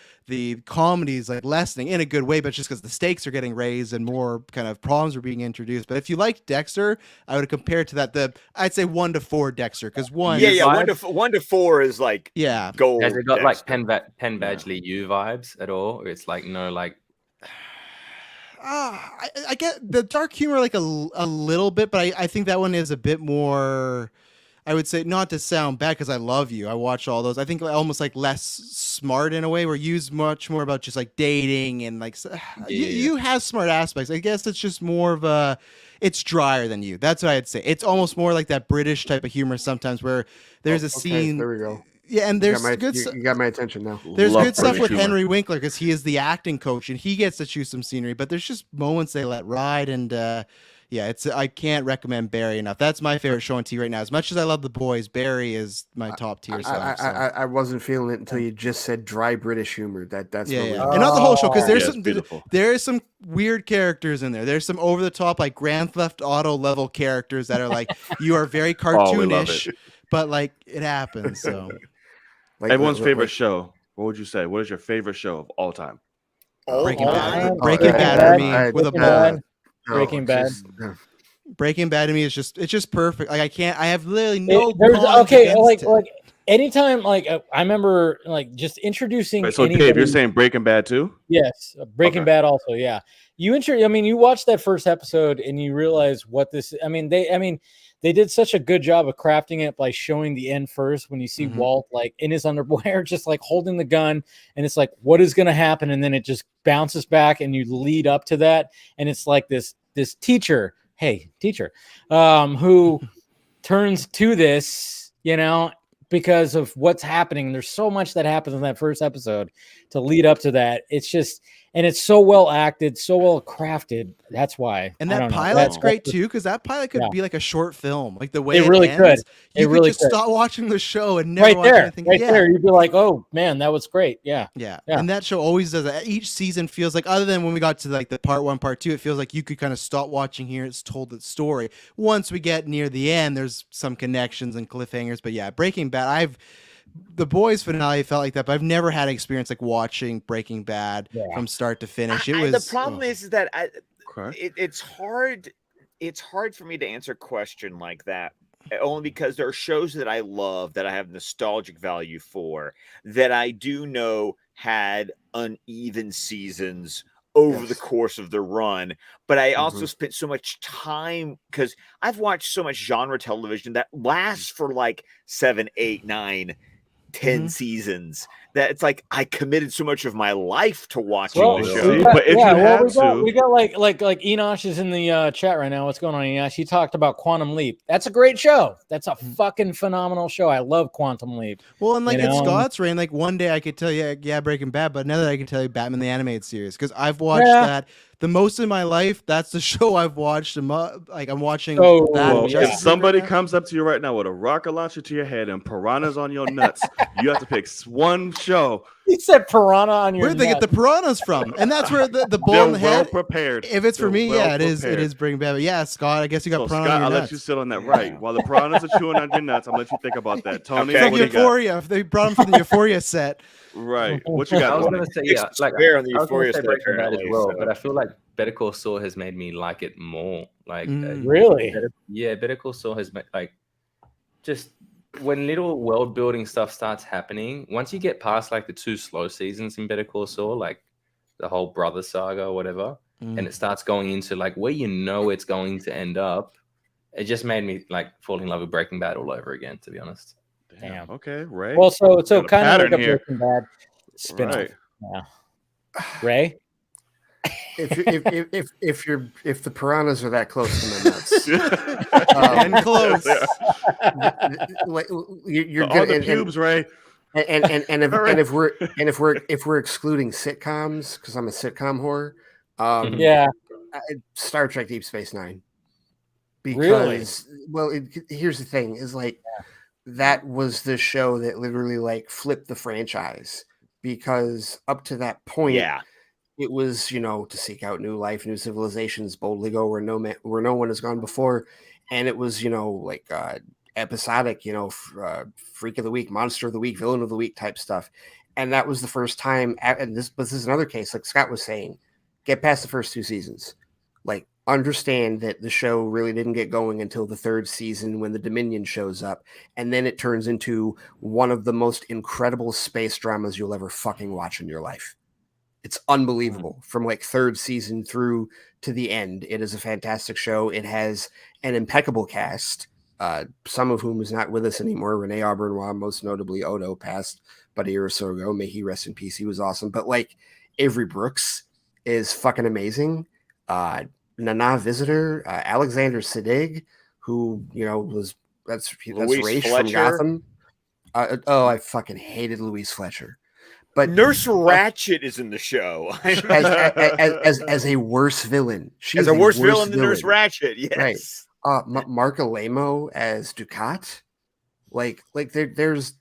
comedy is like lessening in a good way, but just because the stakes are getting raised and more kind of problems are being introduced. But if you like Dexter, I would compare it to that. I'd say 1 to 4 Dexter, because 1
to 4 is like gold.
Has it got like Penn Badgley U vibes at all? Or it's like no like.
I get the dark humor like a little bit, but I think that one is a bit more. I would say, not to sound bad, because I love you. I watch all those. I think almost like less smart in a way, where You's much more about just like dating and like you have smart aspects. I guess it's just more of it's drier than You. That's what I'd say. It's almost more like that British type of humor sometimes, where there's a scene.
There we go.
Yeah, and there's
you got my attention now.
There's good stuff with Henry Winkler because he is the acting coach and he gets to choose some scenery, but there's just moments they let ride, and I can't recommend Barry enough. That's my favorite show on TV right now. As much as I love The Boys, Barry is my top tier stuff.
I wasn't feeling it until you just said dry British humor. That's
and not the whole show, because there's some weird characters in there. There's some over the top like Grand Theft Auto level characters that are like you are very cartoonish, but like it happens. So.
Everyone's favorite show. What would you say? What is your favorite show of all time?
Breaking Bad. Breaking Bad to me with a ball.
Breaking Bad.
Breaking Bad to me is just perfect. Like I have literally no.
Like anytime, like I remember, like just introducing.
Wait, so Dave, you're saying Breaking Bad too?
Yes, Breaking Bad also. Yeah, you watch that first episode and you realize what this. They did such a good job of crafting it by showing the end first when you see Walt like in his underwear, just like holding the gun, and it's like, what is going to happen? And then it just bounces back and you lead up to that. And it's like this teacher, who turns to this, because of what's happening. There's so much that happens in that first episode to lead up to that. It's just, and it's so well acted, so well crafted. That's why.
And
I
that
don't know.
pilot's
That-
great
that's-
too, because that pilot could
Yeah.
be like a short film. Like the way
It
it
really
ends,
could.
you
It
could
really
just
could.
stop watching the show and never
Right
watch
there,
anything.
right
yeah.
there. You'd be like, "Oh man, that was great." Yeah,
Yeah.
Yeah.
And that show always does that. Each season feels like, other than when we got to like the part 1, part 2, it feels like you could kind of stop watching here. It's told its story. Once we get near the end, there's some connections and cliffhangers. But yeah, Breaking Bad, the Boys finale felt like that, but I've never had an experience like watching Breaking Bad from start to finish. It was
the problem is that it's hard. It's hard for me to answer a question like that, only because there are shows that I love that I have nostalgic value for that I do know had uneven seasons over the course of the run. But I also spent so much time because I've watched so much genre television that lasts for like 7, 8, 9, 10 seasons that it's like I committed so much of my life to watching the show.
We got like Enosh is in the chat right now. What's going on, Enosh? He talked about Quantum Leap. That's a great show. That's a fucking phenomenal show. I love Quantum Leap.
Well, and like
You
it's
know?
Scott's reign. Like one day I could tell you, yeah, Breaking Bad, but another I can tell you Batman the Animated Series, because I've watched that the most in my life. That's the show I've watched. Like I'm watching that.
Well,
Justice
if
League
somebody
right now.
comes up to you right now with a rocket launcher to your head and piranhas on your nuts, you have to pick one show.
He said piranha on your
Where'd they get the piranhas from? And that's where the bull
They're
in the
well
head.
prepared.
If it's for
They're
me,
well
yeah, it is. It
prepared.
is Breaking Bad. But yeah, Scott, I guess you got
So,
piranha
Scott,
on your
I'll
nuts.
let you sit on that. Right. While the piranhas are chewing on your nuts, I'm going to let you think about that. Tony,
From
what do you got?
Euphoria. If they brought him from the Euphoria set.
Right. What you got?
I was
Tony?
going to say, yeah, like
fair on the
I was gonna
Euphoria
say
stuff,
Breaking Bad as
apparently,
well,
so.
but I feel like Better Call Saul has made me like it more. Like,
Really?
Better Call Saul has made like just when little world building stuff starts happening. Once you get past like the 2 slow seasons in Better Call Saul, like the whole brother saga or whatever, and it starts going into like where you know it's going to end up. It just made me like fall in love with Breaking Bad all over again, to be honest.
Damn.
Okay, Ray.
Well, so
Got a
kind of like
pattern
a
here.
Breaking Bad spin-off.
Right.
Yeah. Ray?
If the piranhas are that close to my nuts,
and close,
like you're
All
good.
the pubes, Ray.
If we're excluding sitcoms, because I'm a sitcom whore, Star Trek Deep Space Nine. Because here's the thing: is like that was the show that literally like flipped the franchise. Because up to that point, it was, to seek out new life, new civilizations, boldly go where no one has gone before, and it was episodic, freak of the week, monster of the week, villain of the week type stuff, and that was the first time. And this is another case, like Scott was saying, get past the first 2 seasons, like understand that the show really didn't get going until the 3rd season when the Dominion shows up, and then it turns into one of the most incredible space dramas you'll ever fucking watch in your life. It's unbelievable from like 3rd season through to the end. It is a fantastic show. It has an impeccable cast, some of whom is not with us anymore. Renee Aubernois, most notably Odo, passed about a year or so ago. May he rest in peace. He was awesome. But like Avery Brooks is fucking amazing. Nana Visitor, Alexander Siddig, who that's Ra's from Gotham. I fucking hated Louise Fletcher. But
Nurse Ratched is in the show
as a worse villain. She's
a worse villain than Nurse Ratched. Yes,
right. Mark Alamo as Ducat. Like there's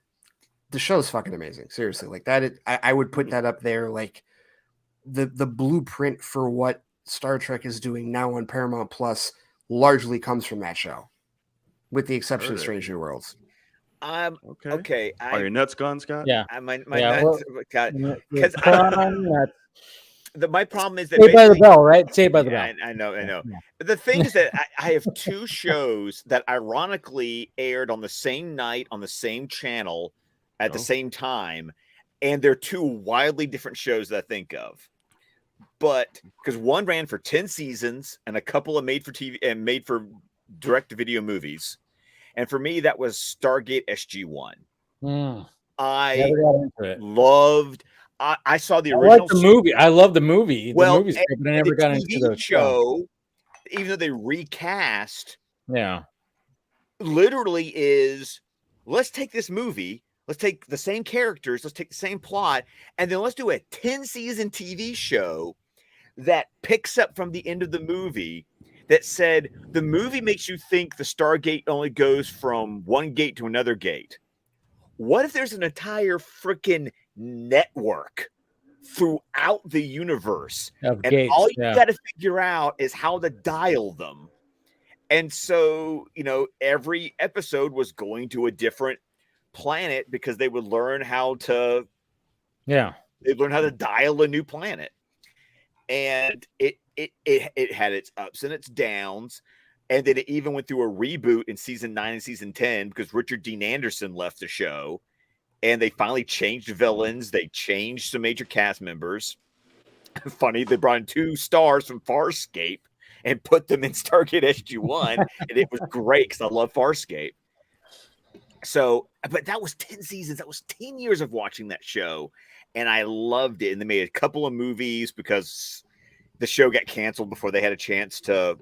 the show's fucking amazing. Seriously, like that. I would put that up there. Like the blueprint for what Star Trek is doing now on Paramount Plus largely comes from that show, with the exception of Strange New Worlds.
Okay.
Are your nuts gone, Scott?
Yeah.
My nuts. Because my problem is that
Saved by the Bell, right? Saved by the Bell.
I know. Yeah. The thing is that I have 2 shows that ironically aired on the same night on the same channel at the same time, and they're 2 wildly different shows that I think of. But because one ran for 10 seasons and a couple of made for TV and made for direct to video movies. And for me, that was Stargate SG-1. I loved. I saw the original.
I like the movie. I love the movie.
Well,
the movie's great, but I never got into the
show. Even though they recast,
literally
is let's take this movie, let's take the same characters, let's take the same plot, and then let's do a 10-season TV show that picks up from the end of the movie that said the movie makes you think the Stargate only goes from one gate to another gate. What if there's an entire freaking network throughout the universe
Of
and
gates,
all you
yeah.
got to figure out is how to dial them? And so, every episode was going to a different planet because they would learn how to they'd learn how to dial a new planet. And it had its ups and its downs. And then it even went through a reboot in season 9 and season 10 because Richard Dean Anderson left the show. And they finally changed villains. They changed some major cast members. Funny, they brought in 2 stars from Farscape and put them in Stargate SG-1. And it was great because I love Farscape. So, but that was 10 seasons. That was 10 years of watching that show. And I loved it. And they made a couple of movies because the show got canceled before they had a chance to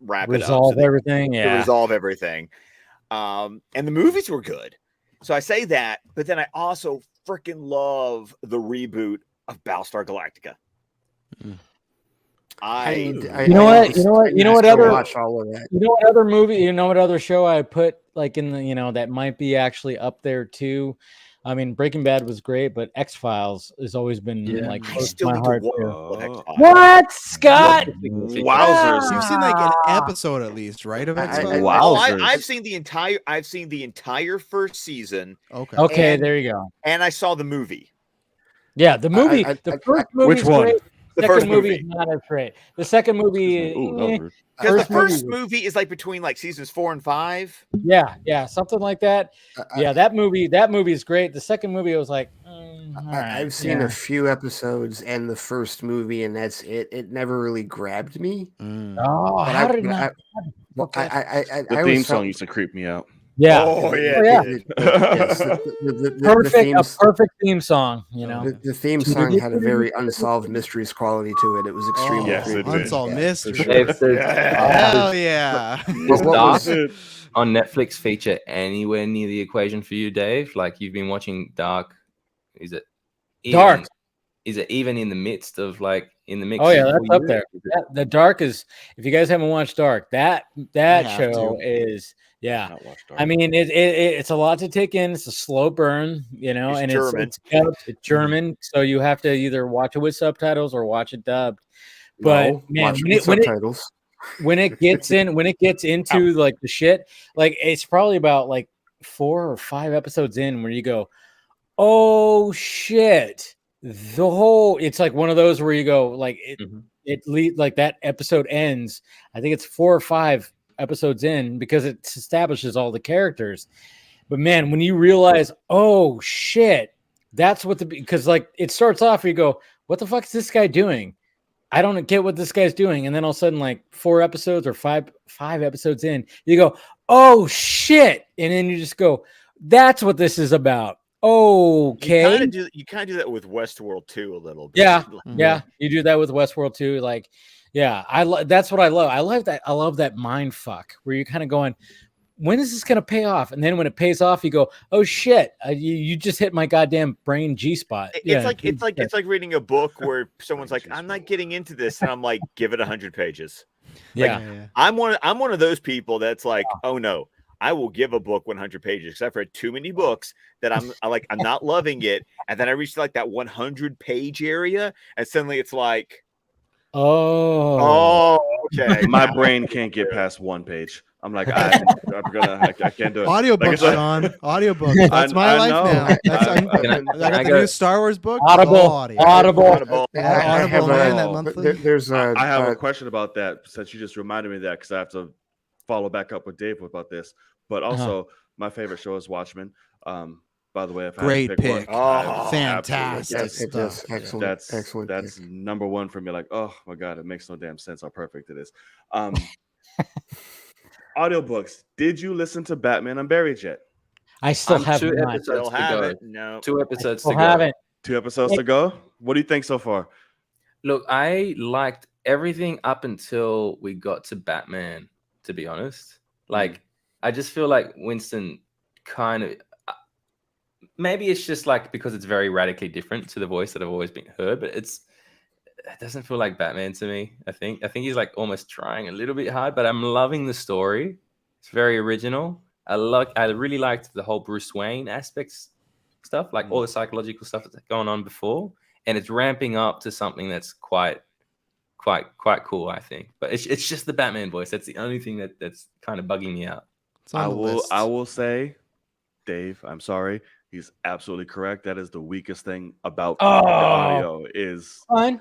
resolve everything.
To resolve everything. And the movies were good. So I say that, but then I also freaking love the reboot of Battlestar Galactica.
You know what other
watch all of that.
You know what other movie? You know what other show I put like in the that might be actually up there too. I mean, Breaking Bad was great, but X-Files has always been like close to my heart. What, Scott?
Wowzers! You've seen like an episode at least, right? Of X-Files.
I've seen the entire first season.
Okay, there you go.
And I saw the movie.
Yeah, the movie. The first movie.
Which one?
Great.
The
second
first
movie
movie.
is not as great. The second movie,
because the first movie is like between like seasons 4 and 5.
Yeah, something like that. That movie is great. The second movie, I was like,
I've seen a few episodes and the first movie, and that's it. It never really grabbed me.
Oh, how did it not?
The theme song used to creep me out.
Yeah.
Perfect
theme song.
The theme song had a very unsolved mysteries quality to it. It was extremely creepy.
Unsolved mysteries.
Hell
yeah.
Does Dark on Netflix feature anywhere near the equation for you, Dave? Like you've been watching Dark. Is it
Dark?
Is it even in the midst of like in the mix?
Oh yeah, that's up there. The Dark is. If you guys haven't watched Dark, that show is. Yeah, I mean it's a lot to take in. It's a slow burn, and
German.
It's German, so you have to either watch it with subtitles or watch it dubbed. But man, when it gets into like the shit, like it's probably about like 4 or 5 episodes in where you go, oh shit, it's like one of those where you go like like that episode ends. I think it's 4 or 5 episodes in because it establishes all the characters. But man, when you realize, oh shit, that's what because like it starts off where you go, what the fuck is this guy doing? I don't get what this guy's doing. And then all of a sudden, like 4 episodes or five episodes in, you go, oh shit. And then you just go, that's what this is about. Okay.
You kind of do that with Westworld too a little bit.
Yeah. You do that with Westworld too. Like, yeah, that's what I love. I love that mind fuck where you're kind of going, when is this going to pay off? And then when it pays off, you go, oh shit, you just hit my goddamn brain G spot.
It's like reading a book where someone's like, I'm not getting into this, and I'm like, give it 100 pages. I'm one of those people that's like, oh no, I will give a book 100 pages because I've read too many books that I'm not loving it, and then I reach like that 100 page area, and suddenly it's like. Oh, okay.
My brain can't get past 1 page. I'm like, I can't do it.
Audiobook, Sean. Audiobook. That's my life now. I got the new Star Wars book.
Audible.
Man, that monthly.
I have a question about that since you just reminded me of that because I have to follow back up with Dave about this. But also, my favorite show is Watchmen. By the way, if
great
I had to
pick. Fantastic stuff.
Excellent.
That's number 1 for me. Like, oh my god, it makes no damn sense how perfect it is. Audiobooks. Did you listen to Batman Unburied yet?
I still have
2
not.
episodes to go.
No.
2 episodes to go.
Haven't.
2 episodes to go. What do you think so far?
Look, I liked everything up until we got to Batman. To be honest, like I just feel like Winston kind of. maybe it's just like because it's very radically different to the voice that I've always been heard, but it doesn't feel like Batman to me. I think he's like almost trying a little bit hard, but I'm loving the story. It's very original. I really liked the whole Bruce Wayne aspects stuff, like all the psychological stuff that's going on before, and it's ramping up to something that's quite cool, I think. But it's just the Batman voice. That's the only thing that's kind of bugging me out.
I will say, Dave, I'm sorry. He's absolutely correct. That is the weakest thing about the audio is
fine.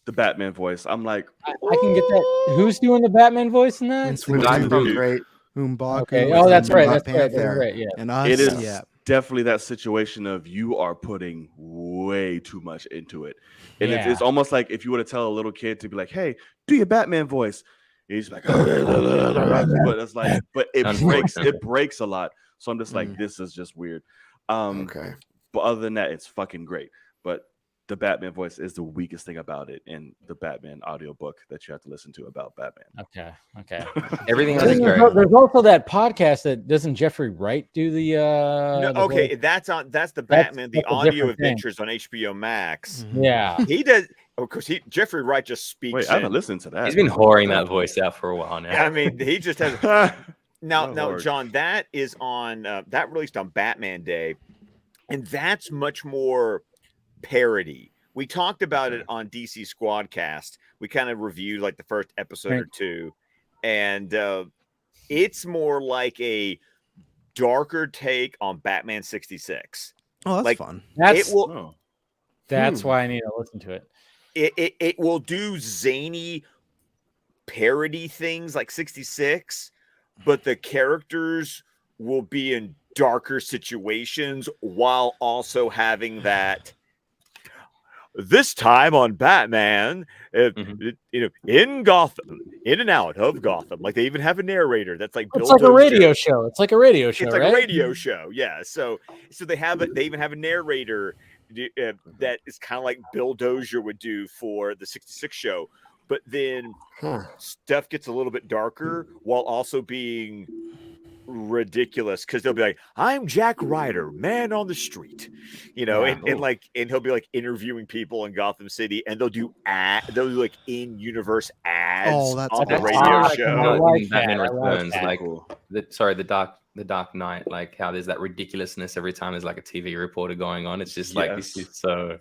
The Batman voice. I'm like,
I can get that. Who's doing the Batman voice in that?
It's great. Umbaku.
Okay. Oh, that's right. That's
Panther.
right. Yeah.
And us.
It is definitely that situation of you are putting way too much into it. And it's almost like if you were to tell a little kid to be like, hey, do your Batman voice. And he's like, but it's like, but it breaks a lot. So I'm just like, this is just weird. Okay. But other than that, it's fucking great. But the Batman voice is the weakest thing about it in the Batman audiobook that you have to listen to about Batman.
Okay.
Everything else
there's also that podcast that doesn't Jeffrey Wright do the
okay, that's the Batman, the audio adventures on HBO Max.
Yeah.
He does, of course, Jeffrey Wright just speaks.
Wait, I haven't listened to that.
He's been whoring that voice out for a while now.
I mean, he just has now, John, that is on that released on Batman Day, and that's much more parody. We talked about it on DC Squadcast. We kind of reviewed like the first episode or two, and it's more like a darker take on Batman 66.
Oh, that's
like,
fun.
That's why I need to listen to it.
It will do zany parody things like 66, but the characters will be in darker situations while also having that. This time on Batman, in Gotham, in and out of Gotham, like they even have a narrator that's like
It's like a radio show. It's like a radio show.
It's like a radio show, yeah. So they even have a narrator that is kind of like Bill Dozier would do for the 66 show, but then stuff gets a little bit darker while also being ridiculous because they'll be like, I'm Jack Ryder, man on the street, and he'll be like interviewing people in Gotham City, and they'll do like in-universe ads on the radio show.
Like Batman Returns, the Dark Knight, like how there's that ridiculousness every time there's like a TV reporter going on. It's just like this is so,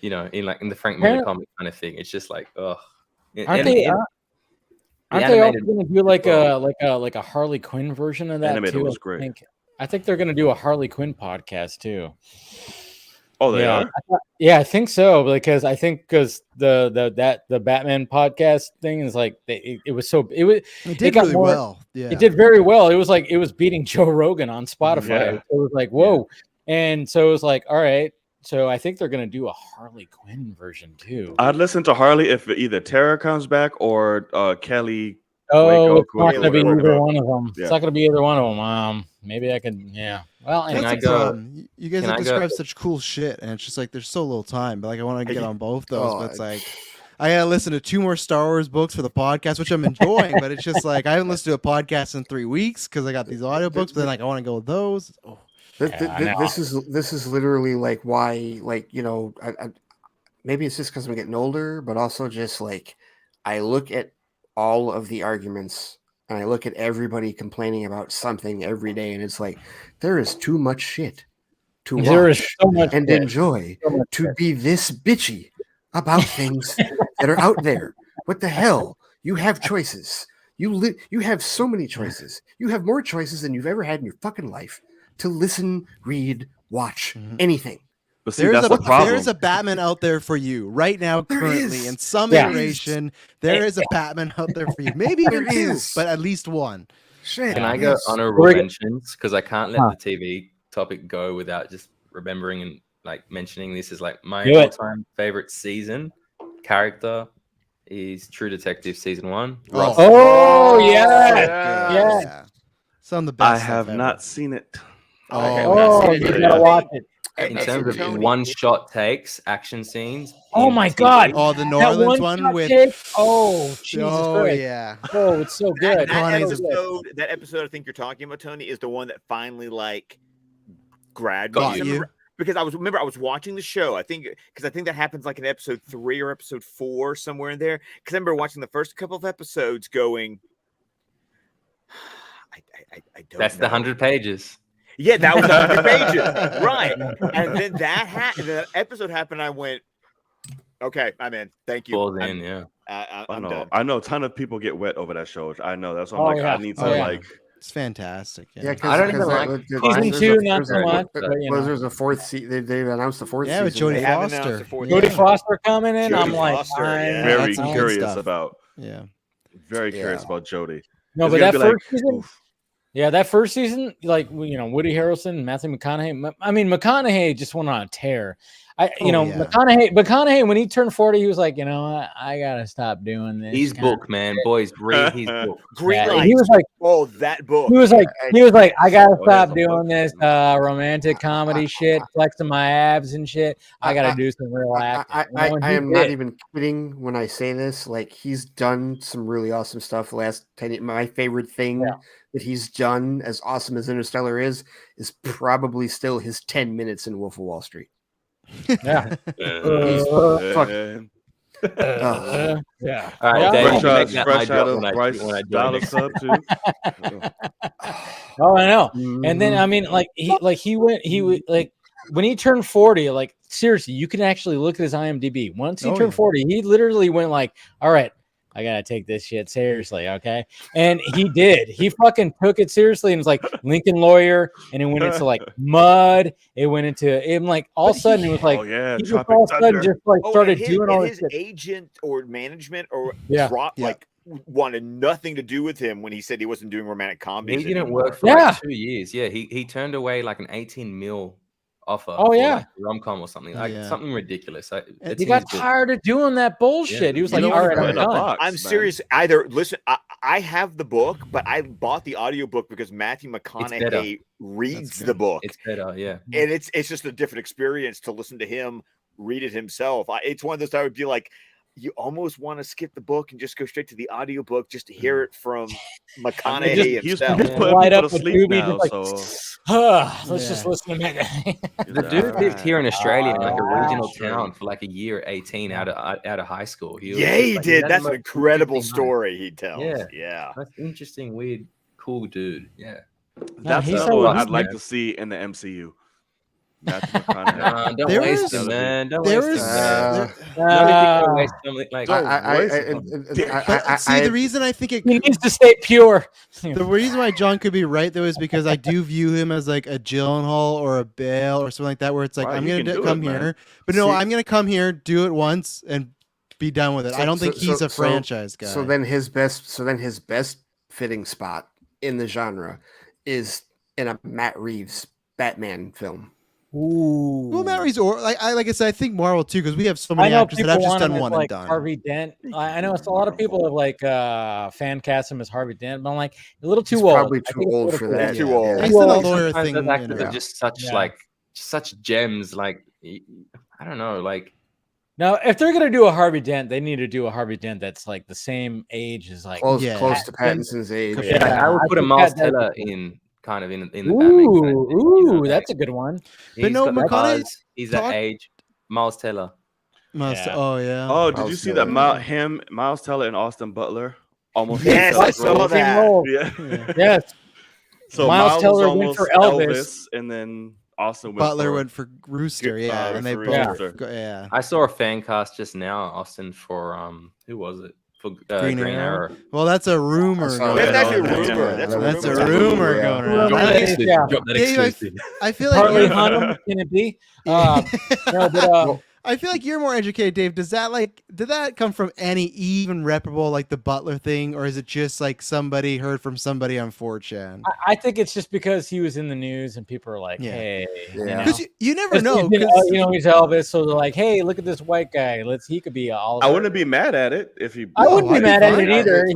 in the Frank Miller comic kind of thing. It's just like, ugh.
Aren't they also going to do like a Harley Quinn version of that
animated
too?
Was great.
I think they're going to do a Harley Quinn podcast too.
Oh, they are.
I think so because the Batman podcast thing is like it did really well. Yeah, it did very well. It was like it was beating Joe Rogan on Spotify. Yeah. It was like whoa, and so it was like all right. So I think they're going to do a Harley Quinn version too.
I'd listen to Harley if either Tara comes back or Kelly.
Oh, it's not going to be either one of them. Yeah. It's not going to be either one of them. Maybe I can. Yeah. Well,
can I go? You guys have described such cool shit, and it's just like there's so little time. But like I want to get on both those. But it's like I gotta listen to 2 more Star Wars books for the podcast, which I'm enjoying. But it's just like I haven't listened to a podcast in 3 weeks because I got these audiobooks. But then like I want to go with those. Oh.
This is literally like why, like, maybe it's just because I'm getting older, but also just like I look at all of the arguments and I look at everybody complaining about something every day, and it's like there is too much shit to watch and enjoy to be this bitchy about things that are out there. What the hell? You have choices. You have so many choices. You have more choices than you've ever had in your fucking life. To listen, read, watch anything.
But see, that's the problem.
There's a Batman out there for you right now, currently in some iteration. There is a Batman out there for you. Maybe even 2, but at least 1.
Shit.
Can I go honorable mentions? Because I can't let the TV topic go without just remembering and like mentioning this is like my all-time favorite season character is True Detective season 1.
Oh yeah.
Some of the best.
I have not seen it.
You gotta watch it.
In terms of one-shot takes, action scenes.
Oh my god!
Oh, the New Orleans one with.
Jesus Christ.
Yeah.
Oh, it's so good.
That episode I think you're talking about, Tony, is the one that finally like grad.
Got you.
Because I was watching the show. I think that happens like in episode 3 or episode 4, somewhere in there. Because I remember watching the first couple of episodes, going, I don't.
That's
know.
the 100 pages.
Yeah, that was 100 pages, right? And then that episode happened. I went, okay, I'm in. Thank you.
Falls in, yeah.
I'm done.
I know a ton of people get wet over that show. I know. That's why I'm I need to like.
It's fantastic.
Yeah,
I don't even
like
season 2, not so much.
There's a 4th season. They announced the 4th season.
With Jodie Foster.
Jodie Foster coming in.
Jodie
I'm like,
Foster,
very curious about.
Yeah,
very curious about Jodie.
No, but that first season. Yeah, that first season, like Woody Harrelson, Matthew McConaughey. I mean, McConaughey just went on a tear. McConaughey when he turned 40, he was like, you know what, I gotta stop doing this.
He's book, man. Boys, read his book.
Green Light.
He was like,
oh, that book.
He was like, I gotta stop doing this romantic comedy shit, flexing my abs and shit. I gotta do some real acting.
I am not even kidding when I say this. Like, he's done some really awesome stuff the last 10 years. My favorite thing that he's done, as awesome as Interstellar is probably still his 10 minutes in Wolf of Wall Street.
Yeah.
Yeah.
All right,
fresh out of Bryce Dallas sub too.
Oh, I know. And then I mean, he when he turned 40, like seriously, you can actually look at his IMDb. Once he turned 40, he literally went like, all right, I gotta take this shit seriously, okay? And he did. He fucking took it seriously and was like Lincoln Lawyer, and it went into like Mud. It went into like all of a sudden it was like he just all of a sudden just like started doing all this
his
shit.
agent or management or
dropped
like wanted nothing to do with him when he said he wasn't doing romantic comedies.
He didn't
anymore.
work for like 2 years. Yeah, he turned away like an 18 mil offer.
Oh, yeah.
like rom-com or something like something ridiculous.
He got tired of doing that bullshit.
Yeah.
He was like, all right, I'm done.
I'm serious. Either listen, I have the book, but I bought the audiobook because Matthew McConaughey reads the book.
It's better, yeah.
And it's just a different experience to listen to him read it himself. It's one of those I would be like, you almost want to skip the book and just go straight to the audiobook just to hear it from McConaughey himself.
Light up with Doobie, just like, let's just listen to me.
The dude lived here in Australia in like a regional town for like a year at 18 out of high school. He
did. That's an incredible story he tells. Yeah.
That's interesting, weird, cool dude. Yeah.
That's what I'd like to see in the MCU.
Don't waste him, man. Don't waste him.
See, the reason I think
he needs to stay pure.
The reason why John could be right though is because I do view him as like a Gyllenhaal or a Bale or something like that, where it's like I'm gonna come here, but no, I'm gonna come here, do it once, and be done with it. I don't think he's a franchise guy.
So then his best fitting spot in the genre is in a Matt Reeves Batman film.
Ooh. Well, Matt Reeves, or like I said, I think Marvel too, because we have so many actors that have just done one and done.
Harvey Dent. I know it's a lot of people have like fan cast him as Harvey Dent, but I'm like a little too old.
Probably too old for that.
Too old.
He's done a lawyer thing.
Those actors are just such gems. Like I don't know. Like
now, if they're gonna do a Harvey Dent, they need to do a Harvey Dent that's like the same age as like
close to Pattinson's age.
I would put a Miles Teller in. Kind of in the Batman.
Ooh, that's a good one.
But no,
he's that age. Miles Teller.
Oh yeah.
Oh, did you see that? Miles Teller and Austin Butler almost.
Yes, I saw that.
Yeah.
Yes.
So
Miles Teller went for Elvis,
and then Austin
Butler went for Rooster. Yeah, and they both. Yeah.
I saw a fan cast just now, Austin, for who was it?
Green Arrow. Well, that's a rumor.
That's a rumor.
That's a rumor going around. I feel like
Harley Hunnam, can it be?
I feel like you're more educated, Dave. Did that come from any even reputable like the Butler thing, or is it just like somebody heard from somebody on 4chan?
I think it's just because he was in the news and people are like, hey,
because you never know.
He's Elvis, so they're like, hey, look at this white guy. He could be Oliver.
I wouldn't be mad at it if he.
I wouldn't be mad at it either.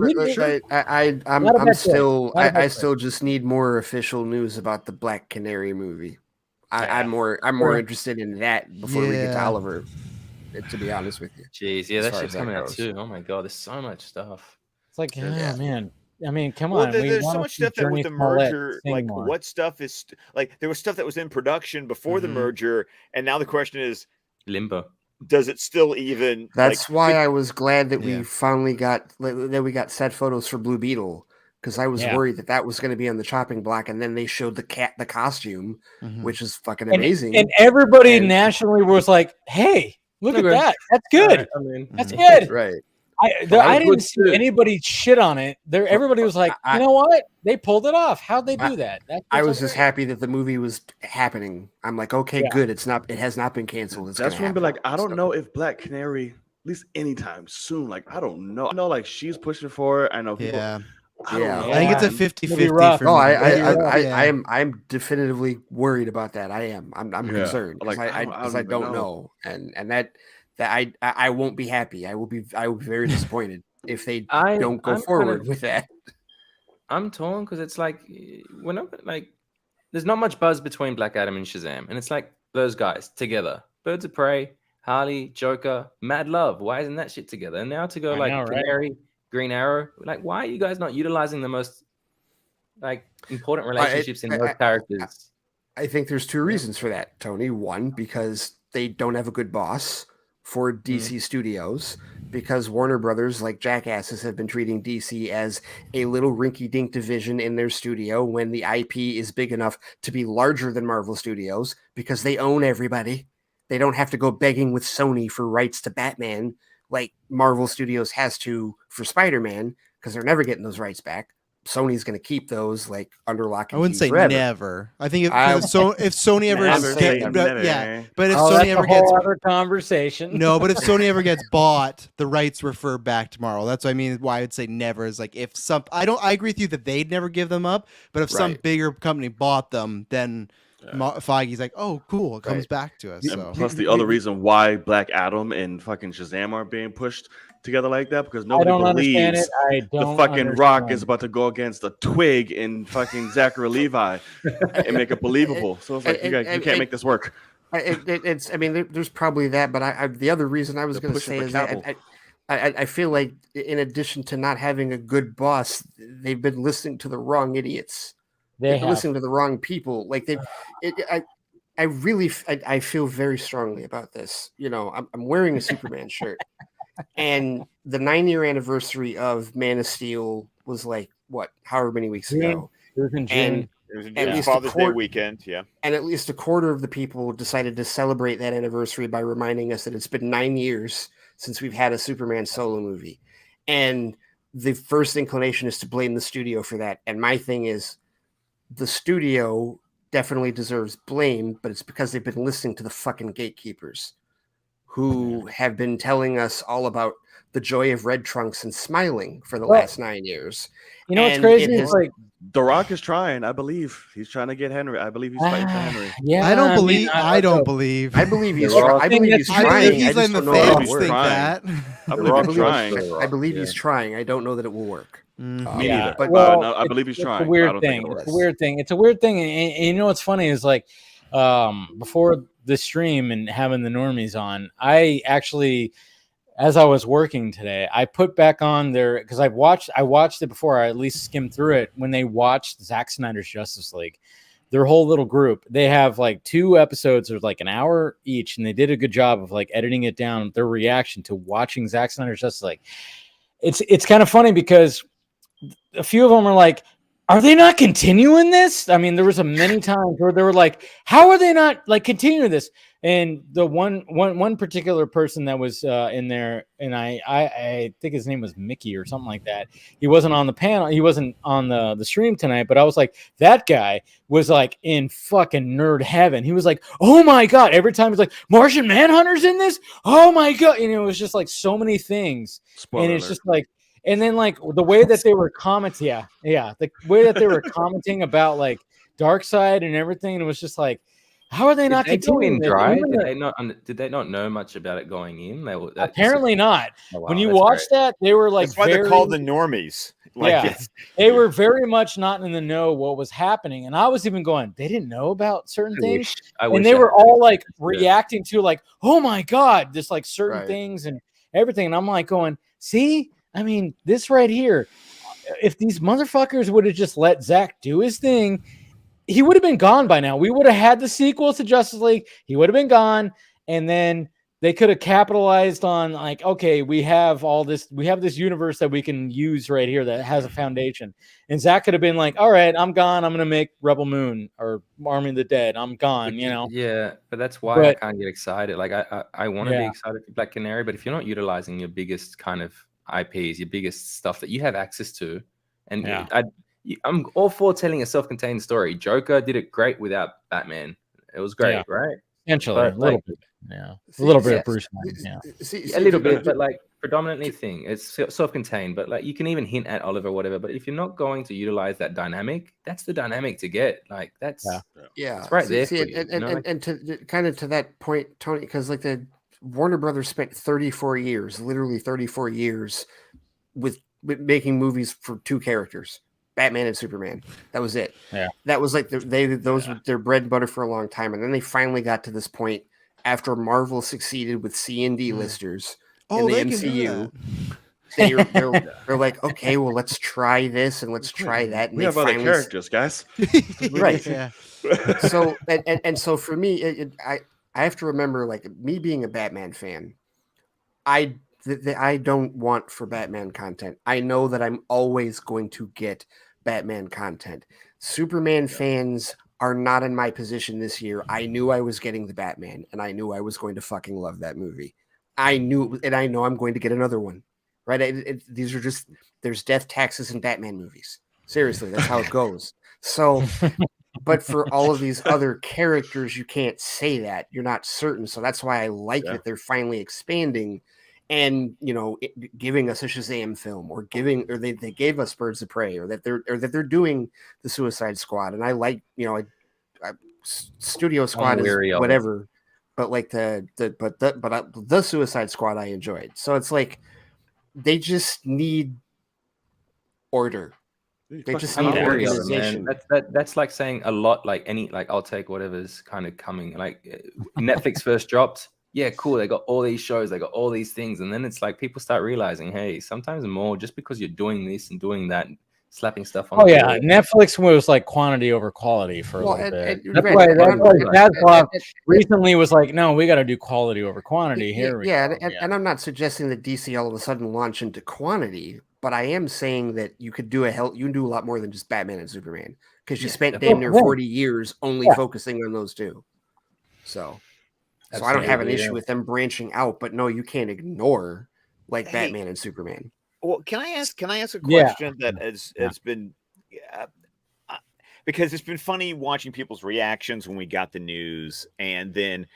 I still just need more official news about the Black Canary movie. I'm more interested in that before we get to Oliver, to be honest with you.
Jeez, that shit's coming out too. Oh my god, there's so much stuff.
It's like, man. I mean, come
Well,
on.
there's so much stuff that with the merger, like
more.
what stuff is like there was stuff that was in production before the merger, and now the question is
limbo.
Does it still even?
That's why I was glad that we finally got set photos for Blue Beetle, because I was worried that was going to be on the chopping block, and then they showed the costume, which is fucking amazing.
And everybody nationally was like, "Hey, look at that! That's good.
I mean,
that's good."
Right.
I didn't see anybody shit on it. Everybody was like, "You know what? They pulled it off. How'd they do that?"
I was just happy that the movie was happening. I'm like, okay, good. It has not been canceled.
That's when be like, I don't know if Black Canary, at least anytime soon. Like, I don't know. I know, like she's pushing for it. I know people.
Yeah.
I
think it's a 50-50 for me.
I'm definitively worried about that. I am. I'm concerned because I don't know. And that I won't be happy. I will be very disappointed if they don't go forward with that.
I'm torn because it's like there's not much buzz between Black Adam and Shazam, and it's like those guys together, Birds of Prey, Harley, Joker, Mad Love. Why isn't that shit together? And now to go Canary, Green Arrow, like why are you guys not utilizing the most important relationships in those characters?
I think there's two reasons for that, Tony. One, because they don't have a good boss for DC Studios, because Warner Brothers, like jackasses, have been treating DC as a little rinky-dink division in their studio when the IP is big enough to be larger than Marvel Studios because they own everybody. They don't have to go begging with Sony for rights to Batman like Marvel Studios has to for Spider-Man because they're never getting those rights back. Sony's going to keep those like under lock and key.
I wouldn't say
forever.
never. I think if Sony ever but if Sony
that's
ever
a whole
gets
other conversation.
No, but if Sony ever gets bought, the rights refer back to Marvel. That's what I mean. Why I would say never is like if some. I agree with you that they'd never give them up, but if some bigger company bought them, then Feige's like, oh, cool, it comes back to us.
And
So.
plus, the other reason why Black Adam and fucking Shazam aren't being pushed together like that because nobody believes the fucking Rock is about to go against a twig and fucking Zachary Levi and make it believable. So it's like you can't make this work.
It's. I mean, there's probably that, but the other reason I was going to say is that I feel like in addition to not having a good boss, they've been listening to the wrong idiots. They've been listening to the wrong people. Like I feel very strongly about this. You know, I'm wearing a Superman shirt, and the 9-year anniversary of Man of Steel was like however many weeks ago.
It was in June.
It was Father's Day weekend,
and at least a quarter of the people decided to celebrate that anniversary by reminding us that it's been 9 years since we've had a Superman solo movie, and the first inclination is to blame the studio for that. And my thing is, the studio definitely deserves blame, but it's because they've been listening to the fucking gatekeepers who have been telling us all about the joy of red trunks and smiling for the last 9 years.
You know what's crazy? It's like
The Rock is trying. I believe he's trying to get Henry. I believe he's fighting for Henry.
Yeah, I don't believe. I believe
he's. I believe he's trying.
He's letting the fans think that.
I believe he's trying. I don't know that it will work.
Me neither.
But
no, I believe he's trying.
It's a weird thing. It's a weird thing. And you know what's funny is like before the stream and having the normies on, I actually, as I was working today, I put back on their because I watched it before. I at least skimmed through it when they watched Zack Snyder's Justice League. Their whole little group, they have like 2 episodes of like an hour each, and they did a good job of like editing it down. Their reaction to watching Zack Snyder's Justice League. It's kind of funny because a few of them are like, are they not continuing this? I mean, there was many times where they were like, how are they not like continuing this? And the one particular person that was in there, and I think his name was Mickey or something like that. He wasn't on the panel. He wasn't on the stream tonight, but I was like, that guy was like in fucking nerd heaven. He was like, oh my God. Every time he's like, Martian Manhunter's in this. Oh my God. And it was just like so many things. And it's just like, and then like the way that they were commenting, the way that they were commenting about like Darkseid and everything, and it was just like, how are they not continuing?
Did they not know much about it going in?
Apparently not.
Oh, wow,
when you watch that, they were like,
that's why they're called the normies.
They were very much not in the know what was happening, and I was even going, they didn't know about certain things, and they were all like reacting to like, oh my God, just like certain things and everything, and I'm like going, see. I mean, this right here, if these motherfuckers would have just let Zack do his thing, he would have been gone by now. We would have had the sequels to Justice League. He would have been gone, and then they could have capitalized on like, okay, we have this universe that we can use right here that has a foundation. And Zack could have been like, all right, I'm gone. I'm gonna make Rebel Moon or Army of the Dead. I'm gone.
Yeah, but that's why I can't get excited. Like I want to be
Yeah.
excited for Black Canary, but if you're not utilizing your biggest kind of IPs, your biggest stuff that you have access to, and I'm all for telling a self-contained story. Joker did it great without Batman. It was great, right?
Essentially,
But,
a little bit. Yeah. A little bit of Bruce Wayne. Yeah.
A little bit, but like predominantly thing. It's self-contained, but like you can even hint at Oliver, whatever. But if you're not going to utilize that dynamic, that's the dynamic to get. Like that's it's right there.
And to kind of to that point, Tony, because like the Warner Brothers spent 34 years, literally 34 years, with making movies for two characters. Batman and Superman. That was it.
Yeah.
That was like those were their bread and butter for a long time. And then they finally got to this point after Marvel succeeded with C and D listers in the MCU. They're like, okay, well, let's try this and let's try that. And
we have other characters, guys.
Right.
Yeah.
So and so for me, I have to remember, like me being a Batman fan, I don't want for Batman content. I know that I'm always going to get Batman content. Superman fans are not in my position this year. I knew I was getting the Batman, and I knew I was going to fucking love that movie. I knew, and I know I'm going to get another one. Right? These are just there's death, taxes, and Batman movies. Seriously, that's how it goes. So, but for all of these other characters, you can't say that. You're not certain. So that's why I like that they're finally expanding. And giving us a Shazam film, or they gave us Birds of Prey, or that they're doing the Suicide Squad, and I like Studio Squad is whatever, but like the Suicide Squad I enjoyed. So it's like they just need order. They just need organization.
That's like saying a lot. Like I'll take whatever's kind of coming. Like Netflix first dropped. Yeah, cool. They got all these shows, they got all these things, and then it's like people start realizing, hey, sometimes more just because you're doing this and doing that, slapping stuff on.
Oh yeah, Netflix was like quantity over quality for a little bit. That's why recently was like, no, we got to do quality over quantity here.
And I'm not suggesting that DC all of a sudden launch into quantity, but I am saying that you could do you can do a lot more than just Batman and Superman, because you spent damn near 40 years only focusing on those two. So I don't have an issue with them branching out, but no, you can't ignore like Batman and Superman.
Well, can I ask a question that has been because it's been funny watching people's reactions when we got the news, and then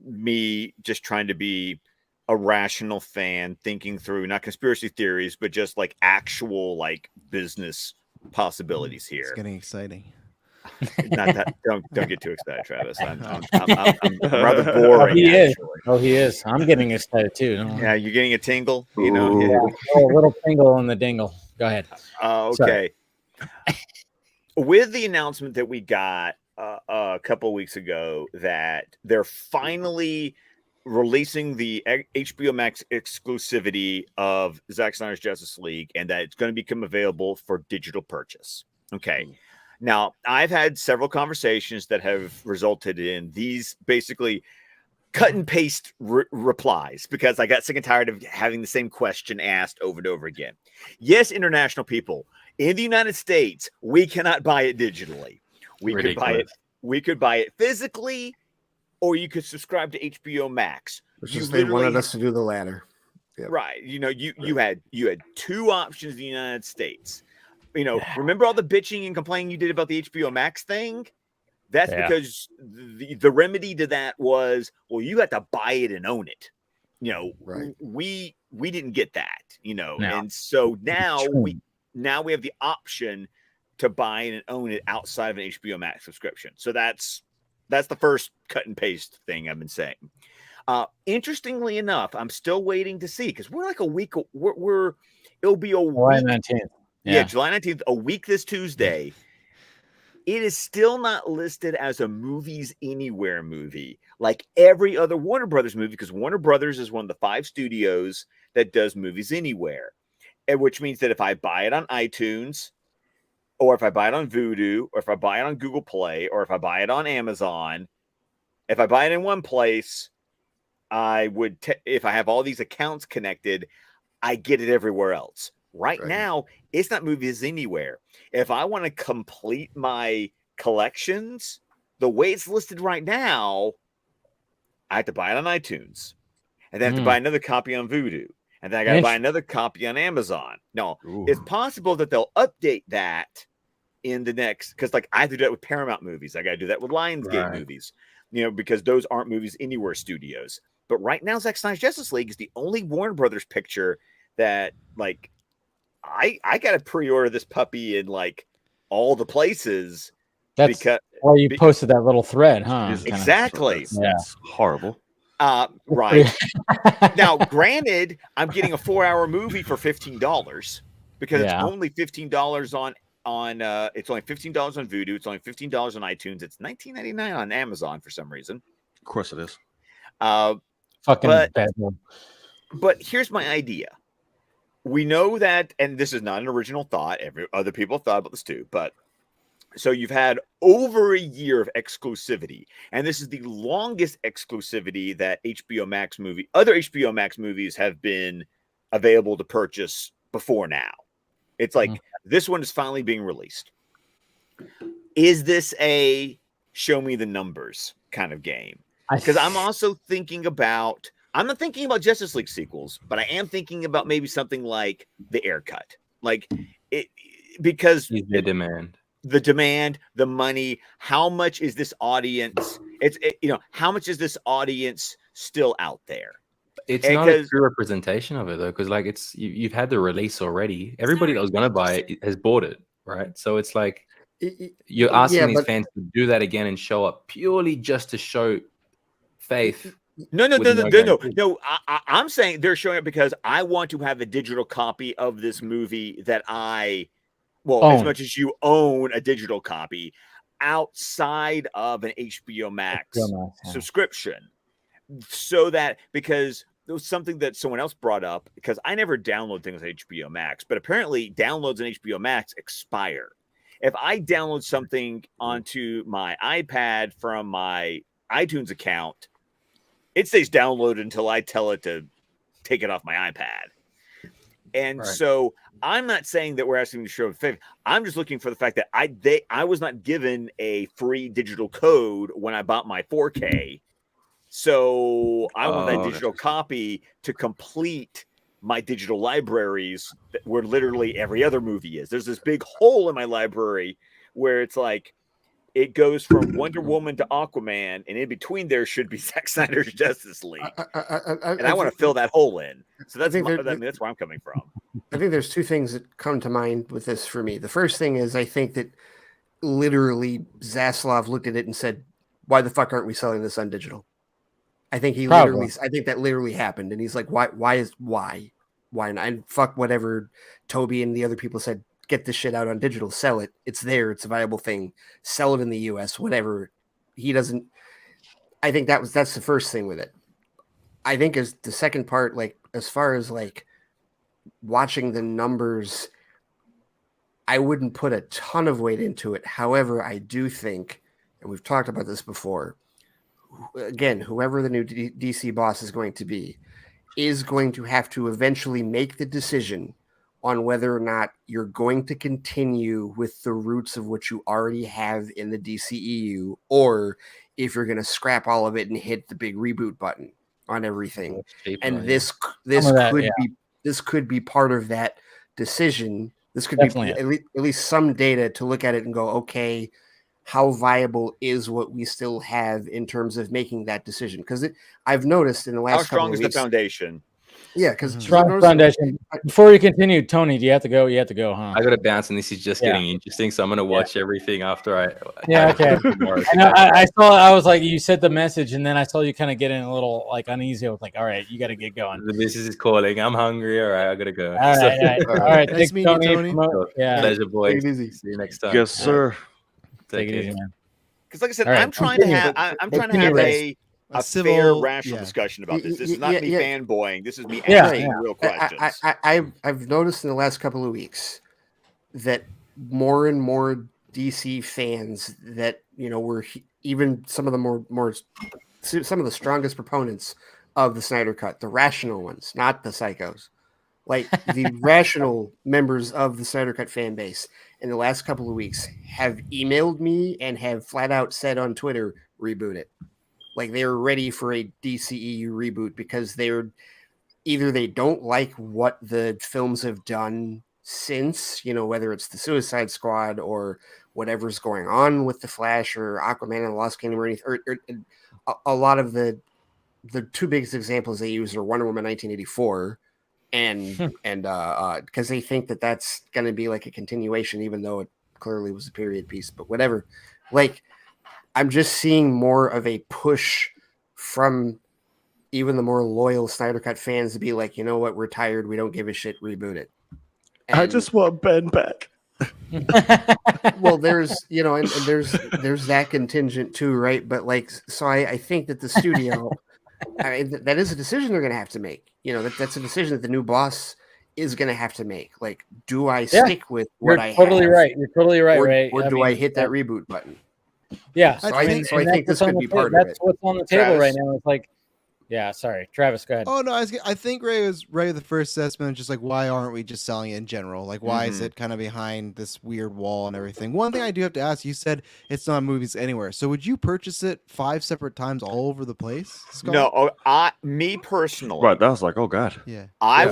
me just trying to be a rational fan, thinking through not conspiracy theories, but just like actual like business possibilities here.
It's getting exciting.
Not that. Don't get too excited, Travis. I'm rather boring.
He is. Oh, he is. I'm getting excited too.
Yeah, you're getting a tingle.
Yeah, a little tingle in the dingle. Go ahead.
Okay. With the announcement that we got a couple of weeks ago that they're finally releasing the HBO Max exclusivity of Zack Snyder's Justice League, and that it's going to become available for digital purchase. Okay. Now, I've had several conversations that have resulted in these basically cut and paste replies, because I got sick and tired of having the same question asked over and over again. Yes, international people, in the United States, we cannot buy it digitally. We could buy it physically, or you could subscribe to HBO Max.
They wanted us to do the latter.
Yep. Right. You had two options in the United States. Remember all the bitching and complaining you did about the HBO Max thing? That's because the remedy to that was, well, you have to buy it and own it.
Right.
We didn't get that, and so now we have the option to buy and own it outside of an HBO Max subscription. So that's the first cut and paste thing I've been saying. Interestingly enough, I'm still waiting to see, because we're like a week. It'll be a
July
week.
19th.
Yeah, July 19th, a week this Tuesday. It is still not listed as a Movies Anywhere movie like every other Warner Brothers movie, because Warner Brothers is one of the 5 studios that does Movies Anywhere. which means that if I buy it on iTunes, or if I buy it on Vudu, or if I buy it on Google Play, or if I buy it on Amazon, if I buy it in one place, I would, if I have all these accounts connected, I get it everywhere else. Right now, it's not movies anywhere. If I want to complete my collections, the way it's listed right now, I have to buy it on iTunes. And then I have to buy another copy on Vudu. And then I got to buy another copy on Amazon. No, it's possible that they'll update that in the next, because like I have to do that with Paramount movies. I got to do that with Lionsgate movies, you know, because those aren't movies anywhere studios. But right now, Zack Snyder's Justice League is the only Warner Brothers picture that, like, I got to pre-order this puppy in like all the places.
That's
because
why you posted that little thread, huh?
Exactly.
That's horrible.
Right. Now, granted, I'm getting a 4-hour movie for $15 because it's only $15 on it's only $15 on Vudu, it's only $15 on iTunes, it's $19.99 on Amazon for some reason.
Of course it is.
Fucking
but here's my idea. We know that, and this is not an original thought, other people thought about this too, but so you've had over a year of exclusivity, and this is the longest exclusivity that other HBO Max movies have been available to purchase before now. It's like this one is finally being released. Is this a show me the numbers kind of game? Because I'm also thinking about, I'm not thinking about Justice League sequels, but I am thinking about maybe something like the Air Cut, like it, because
the demand,
the money. How much is this audience? How much is this audience still out there?
It's not a true representation of it though, because like you've had the release already. Everybody that was going to buy it has bought it, right? So it's like you're asking these fans to do that again and show up purely just to show faith.
No. I'm saying they're showing up because I want to have a digital copy of this movie that as much as you own a digital copy outside of an HBO Max subscription. So that, because there was something that someone else brought up, because I never download things on HBO Max, but apparently downloads on HBO Max expire. If I download something onto my iPad from my iTunes account, it stays downloaded until I tell it to take it off my iPad. And so I'm not saying that we're asking them to show faith. I'm just looking for the fact that I was not given a free digital code when I bought my 4K. So I want that digital copy to complete my digital libraries where literally every other movie is. There's this big hole in my library where it's like, it goes from Wonder Woman to Aquaman, and in between there should be Zack Snyder's Justice League. And I want to fill that hole in. So that's where I'm coming from.
I think there's two things that come to mind with this for me. The first thing is I think that literally Zaslav looked at it and said, why the fuck aren't we selling this on digital? I think I think that literally happened. And he's like, why? And fuck whatever Toby and the other people said, get this shit out on digital, sell it. It's there. It's a viable thing. Sell it in the US, whatever. I think that's the first thing with it. I think as the second part, like, as far as like watching the numbers, I wouldn't put a ton of weight into it. However, I do think, and we've talked about this before, again, whoever the new DC boss is going to be, is going to have to eventually make the decision on whether or not you're going to continue with the roots of what you already have in the DCEU, or if you're going to scrap all of it and hit the big release button on everything. And this could be part of that decision. This could be at least some data to look at it and go, okay, how viable is what we still have in terms of making that decision? Because I've noticed in the last
couple of weeks, how strong is the foundation?
Yeah, because
strong foundation. Before you continue, Tony, do you have to go? You have to go, huh?
I got to bounce, and this is just getting interesting. So I'm going to watch everything after I.
Okay. I saw. I was like, you said the message, and then I saw you kind of getting a little like uneasy. I was like, all right, you got to get going.
The missus is calling. I'm hungry. All right, I got to go.
All right.
Nice meeting you, Tony.
Yeah.
Pleasure, boys.
Take it easy.
See you next time.
Yes, sir.
Take it easy, man.
Because, like I said, I'm trying to have
a
fair, rational discussion about this. This is not me fanboying. This is me asking real questions.
I've noticed in the last couple of weeks that more and more DC fans that were even some of the some of the strongest proponents of the Snyder Cut, the rational ones, not the psychos, like the rational members of the Snyder Cut fan base in the last couple of weeks have emailed me and have flat out said on Twitter, reboot it. Like they're ready for a DCEU reboot because either they don't like what the films have done since, whether it's the Suicide Squad or whatever's going on with the Flash or Aquaman and the Lost Kingdom or anything, or a lot of the two biggest examples they use are Wonder Woman 1984 and because they think that that's going to be like a continuation, even though it clearly was a period piece, but whatever. Like, I'm just seeing more of a push from even the more loyal Snyder Cut fans to be like, you know what, we're tired, we don't give a shit, reboot it. And
I just want Ben back.
Well, there's and there's that contingent too, right? But like, so I think that the studio, that is a decision they're going to have to make. That's a decision that the new boss is going to have to make. Like, do I stick with what I have?
You're totally right, Ray.
Or do I hit that reboot button?
Yeah.
So I think this could be part of it.
That's what's on the table right now. It's like, yeah, sorry. Travis, go ahead.
Oh, no, I think Ray was right with the first assessment. Just like, why aren't we just selling it in general? Like, why is it kind of behind this weird wall and everything? One thing I do have to ask, you said it's not movies anywhere. So would you purchase it 5 separate times all over the place, Scott?
No, me personally.
Right, that was like, oh, God.
Yeah.
I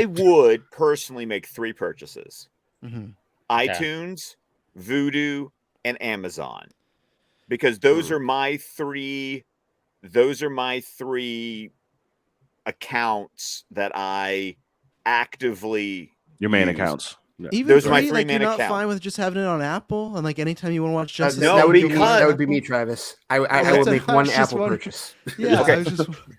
would personally make 3 purchases.
Mm-hmm.
iTunes, Vudu, and Amazon. Because those are my 3... Those are my 3 accounts that I actively
your main
use.
accounts.
Yeah. Even
those are my 3
like,
main
you're
accounts.
not fine with just having it on Apple and like anytime you want to watch Justice
that would be me, Travis. I would make one Apple purchase.
Yeah,
okay.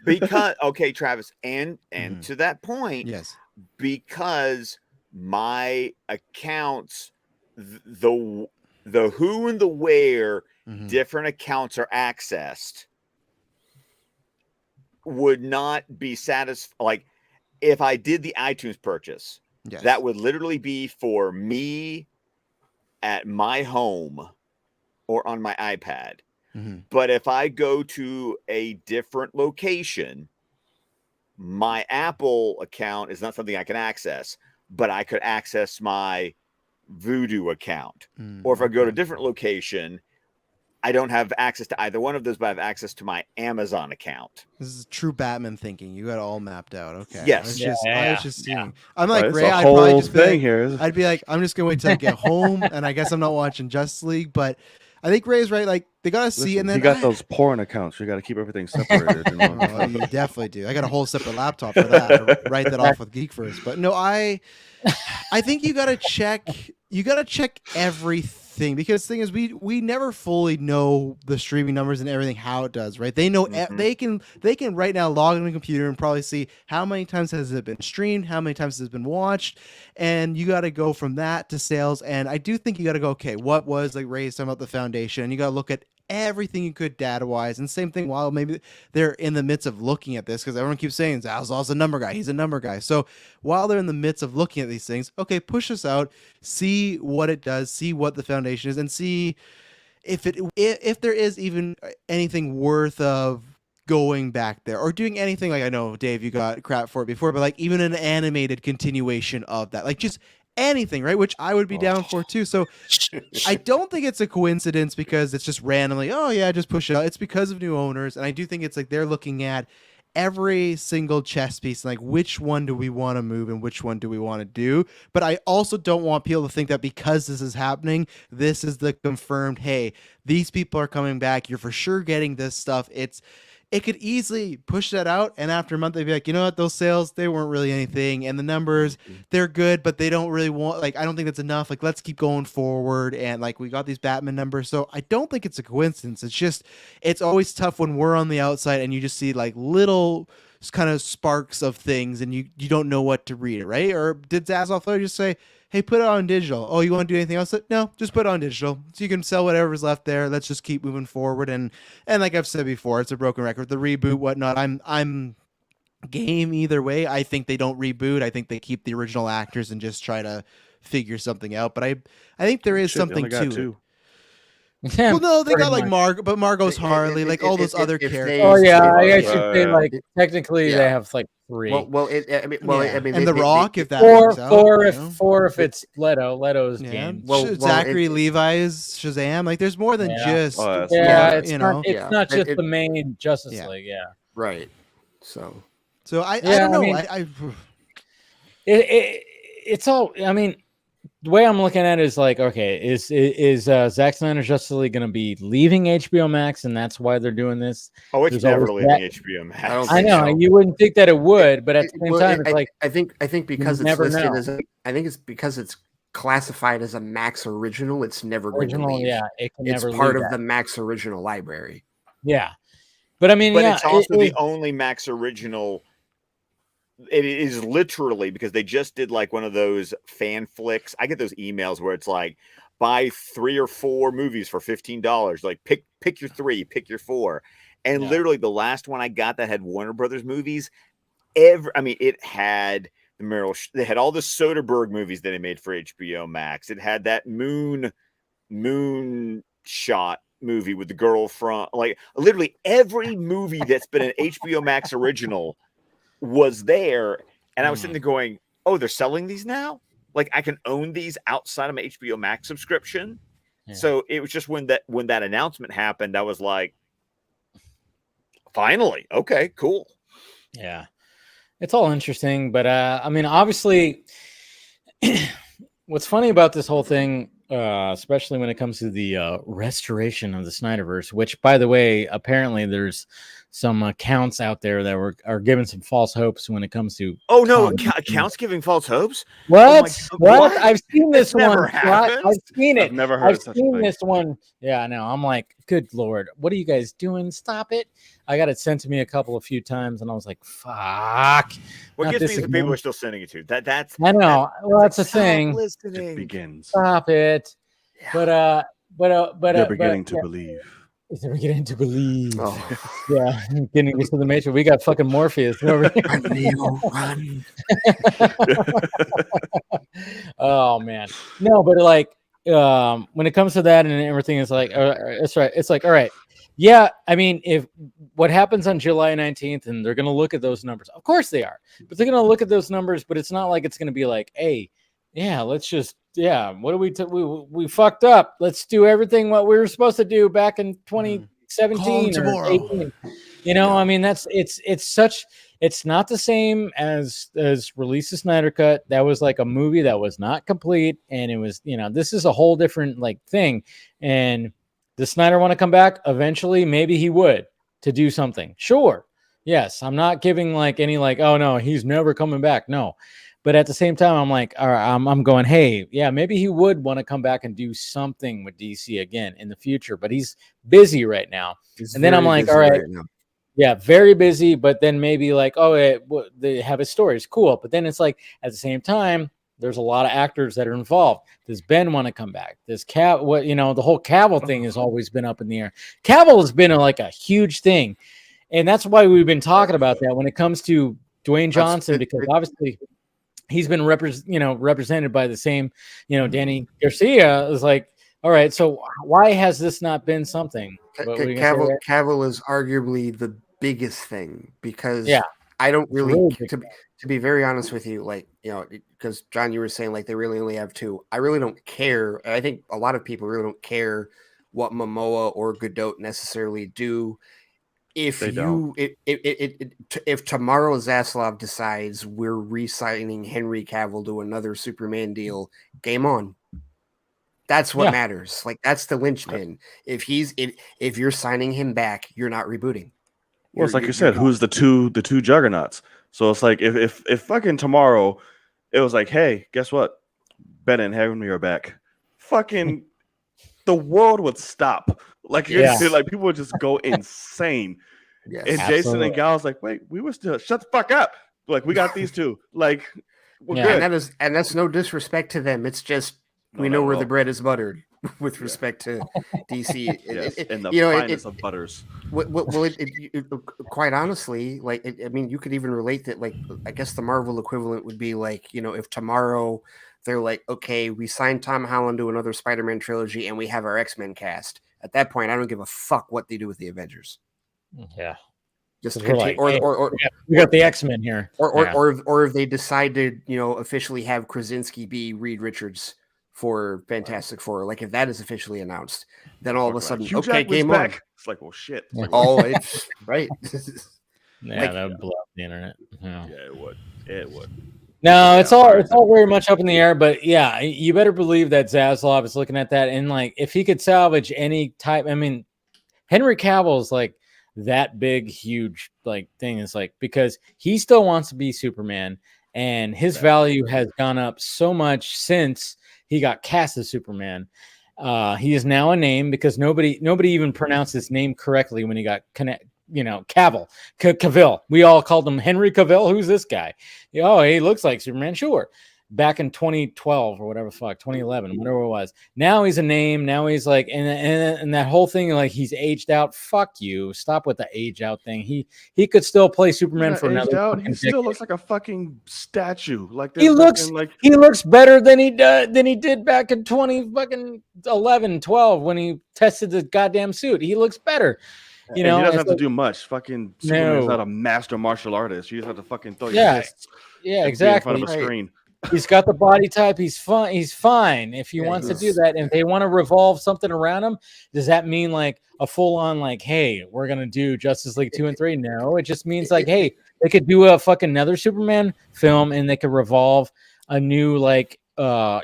Because Travis, and to that point,
yes,
because my accounts, the who and the where different accounts are accessed would not be satisfied. Like, if I did the iTunes purchase, that would literally be for me at my home or on my iPad. But if I go to a different location, my Apple account is not something I can access, but I could access my Vudu account. Or if I go to a different location, I don't have access to either one of those, but I have access to my Amazon account.
This is true Batman thinking. You got it all mapped out. Okay.
Yes.
I was just seeing. I'm like, Ray,
I'd probably just
I'd be like, I'm just going to wait till I get home, and I guess I'm not watching Justice League, but I think Ray's right. Like, they got to see, and then
you got those porn accounts. You got to keep everything separated.
You definitely do. I got a whole separate laptop for that. I write that off with Geek First. But no, I think you got to check. You got to check everything, because the thing is, we never fully know the streaming numbers and everything, how it does, right? They know they can right now log into a computer and probably see how many times has it been streamed, how many times has it been watched, and you got to go from that to sales. And I do think you got to go, okay, what was, like Ray's talking about, the foundation, and you got to look at everything you could data wise. And same thing, while maybe they're in the midst of looking at this, because everyone keeps saying Zal's a number guy, he's a number guy. So while they're in the midst of looking at these things, okay, push this out, see what it does, see what the foundation is, and see if there is even anything worth of going back there or doing anything. Like, I know, Dave, you got crap for it before, but like even an animated continuation of that, like just anything, right? Which I would be down for too. So I don't think it's a coincidence because it's just randomly, oh yeah, just push it out. It's because of new owners. And I do think it's like they're looking at every single chess piece, like which one do we want to move and which one do we want to do. But I also don't want people to think that because this is happening, this is the confirmed, hey, these people are coming back, you're for sure getting this stuff. It could easily push that out, and after a month they'd be like, you know what, those sales, they weren't really anything, and the numbers, they're good, but they don't really want, like, I don't think that's enough, like, let's keep going forward, and like we got these Batman numbers. So I don't think it's a coincidence. It's just, it's always tough when we're on the outside and you just see like little kind of sparks of things, and you don't know what to read, right? Or did Zaslav Flow just say, hey, put it on digital? Oh, you want to do anything else? No, just put it on digital. So you can sell whatever's left there. Let's just keep moving forward. And like I've said before, it's a broken record. The reboot, whatnot, I'm game either way. I think they don't reboot. I think they keep the original actors and just try to figure something out. But I think there is something to it.
Yeah,
well, no, they got like
much.
but Margot's Harley, like all those other characters.
Oh yeah, I guess you say like technically they have like 3.
I mean,
and The Rock, if that
four,
works out,
four if it's Leto. Leto's game.
Zachary Levi's Shazam. Like, there's more than just
it's
you
not,
know,
it's not just the main Justice League. Yeah,
right. So
I don't know. I mean,
it's all. I mean, the way I'm looking at it is like, okay, is Zack Snyder's Justice League going to be leaving HBO Max, and that's why they're doing this?
Oh, it's never leaving HBO Max.
I know you wouldn't think that it would, but at the same time, it's like
I think because it's listed as I think it's because it's classified as a Max original. It's never going to leave.
Yeah, it can
it's
never
part
leave
of
that.
the Max original library.
Yeah, but I mean,
it's also the only Max original. It is literally because they just did like one of those fan flicks. I get those emails where it's like, buy 3 or 4 movies for $15. Like pick your 3, pick your 4. And literally the last one I got that had Warner Brothers movies, it had they had all the Soderbergh movies that they made for HBO Max. It had that moon shot movie with the girl from, like, literally every movie that's been an HBO Max original was there. And I was sitting there going, oh, they're selling these now? Like, I can own these outside of my HBO Max subscription. So it was just when that announcement happened, I was like, finally, okay, cool.
Yeah, it's all interesting, but I mean, obviously, what's funny about this whole thing, especially when it comes to the restoration of the Snyderverse, which, by the way, apparently there's some accounts out there that are giving some false hopes when it comes to.
Oh no, accounts giving false hopes.
What?
Oh
what? I've seen this
one.
Never happened. I've seen it.
I've never heard
I've seen this one. Yeah, I know. I'm like, good Lord, what are you guys doing? Stop it! I got it sent to me a few times, and I was like, fuck.
What gets me is the people are still sending it to. That's.
I know. Well, that's the thing.
It begins.
Stop it. Yeah. But
they're beginning to believe.
They're beginning to believe. Yeah, getting used to the Matrix. We got fucking Morpheus over here.
Run.
Oh man, no, but like when it comes to that and everything, it's like it's right. It's like, all right, yeah. I mean, if what happens on July 19th, and they're gonna look at those numbers, of course they are, but they're gonna look at those numbers. But it's not like it's gonna be like, hey, yeah, let's just. Yeah, what do we fucked up? Let's do everything what we were supposed to do back in 2017 or 18. You know, I mean, it's not the same as release the Snyder Cut. That was like a movie that was not complete, and it was, you know, this is a whole different like thing. And does Snyder want to come back eventually? Maybe he would to do something. Sure, yes. I'm not giving like any like, oh no, he's never coming back. No. But at the same time, I'm like, all right, I'm going, hey, yeah, maybe he would want to come back and do something with DC again in the future, but he's busy right now. And then I'm like, all right, yeah, very busy. But then maybe like, oh, they have his stories, cool. But then it's like at the same time, there's a lot of actors that are involved. Does Ben want to come back? Does the whole Cavill thing has always been up in the air. Cavill has been a huge thing, and that's why we've been talking about that when it comes to Dwayne Johnson, because obviously. He's been represented by the same, Danny Garcia. Is like, all right, so why has this not been something?
Cavill is arguably the biggest thing because I don't really, to be very honest with you, like, because John, you were saying like they really only have 2. I really don't care. I think a lot of people really don't care what Momoa or Godot necessarily do. If tomorrow Zaslav decides we're re-signing Henry Cavill to another Superman deal, game on. That's what matters. Like, that's the linchpin. If you're signing him back, you're not rebooting.
Well, it's like you said, who's the two juggernauts? So it's like if fucking tomorrow it was like, hey, guess what? Ben and Henry are back. Fucking the world would stop. Like, like people would just go insane.
Yes.
And Jason and Gal's like, wait, we were still shut the fuck up. Like, we got these two. Like, we're good.
And that's no disrespect to them. It's just we know where the bread is buttered with respect to DC.
Yes, and the finest of butters.
Well, quite honestly, like I mean, you could even relate that. Like, I guess the Marvel equivalent would be like, if tomorrow they're like, okay, we signed Tom Holland to another Spider-Man trilogy, and we have our X-Men cast. At that point, I don't give a fuck what they do with the Avengers.
Yeah.
Just
like, or we got the X-Men here.
Or if they decide to, officially have Krasinski be Reed Richards for Fantastic Four, like if that is officially announced, then all of a sudden, okay, game on.
It's like, well, shit.
It's like, oh, it's right.
Yeah, that would blow up the internet.
Yeah, it would. It would.
No, it's all very much up in the air, but yeah, you better believe that Zaslav is looking at that, and like if he could salvage any type, I mean, Henry Cavill's like that big, huge like thing is like because he still wants to be Superman, and his value has gone up so much since he got cast as Superman. He is now a name because nobody even pronounced his name correctly when he got Cavill. We all called him Henry Cavill. Who's this guy? Oh, he looks like Superman. Sure. Back in 2012 or whatever, 2011, whatever it was. Now he's a name. Now he's like, and that whole thing, like he's aged out. Fuck you. Stop with the age out thing. He could still play Superman for another.
He still looks like a fucking statue. Like
he looks better than he did back in 2011, 12 when he tested the goddamn suit. He looks better.
He doesn't have to do much. Fucking Superman's not a master martial artist. You just have to fucking throw your fists.
Yeah, exactly.
In front of a screen.
He's got the body type. He's fun. He's fine if he wants to do that. And if they want to revolve something around him, does that mean like a full on like, hey, we're gonna do Justice League 2 and 3? No, it just means like, hey, they could do a fucking another Superman film and they could revolve a new like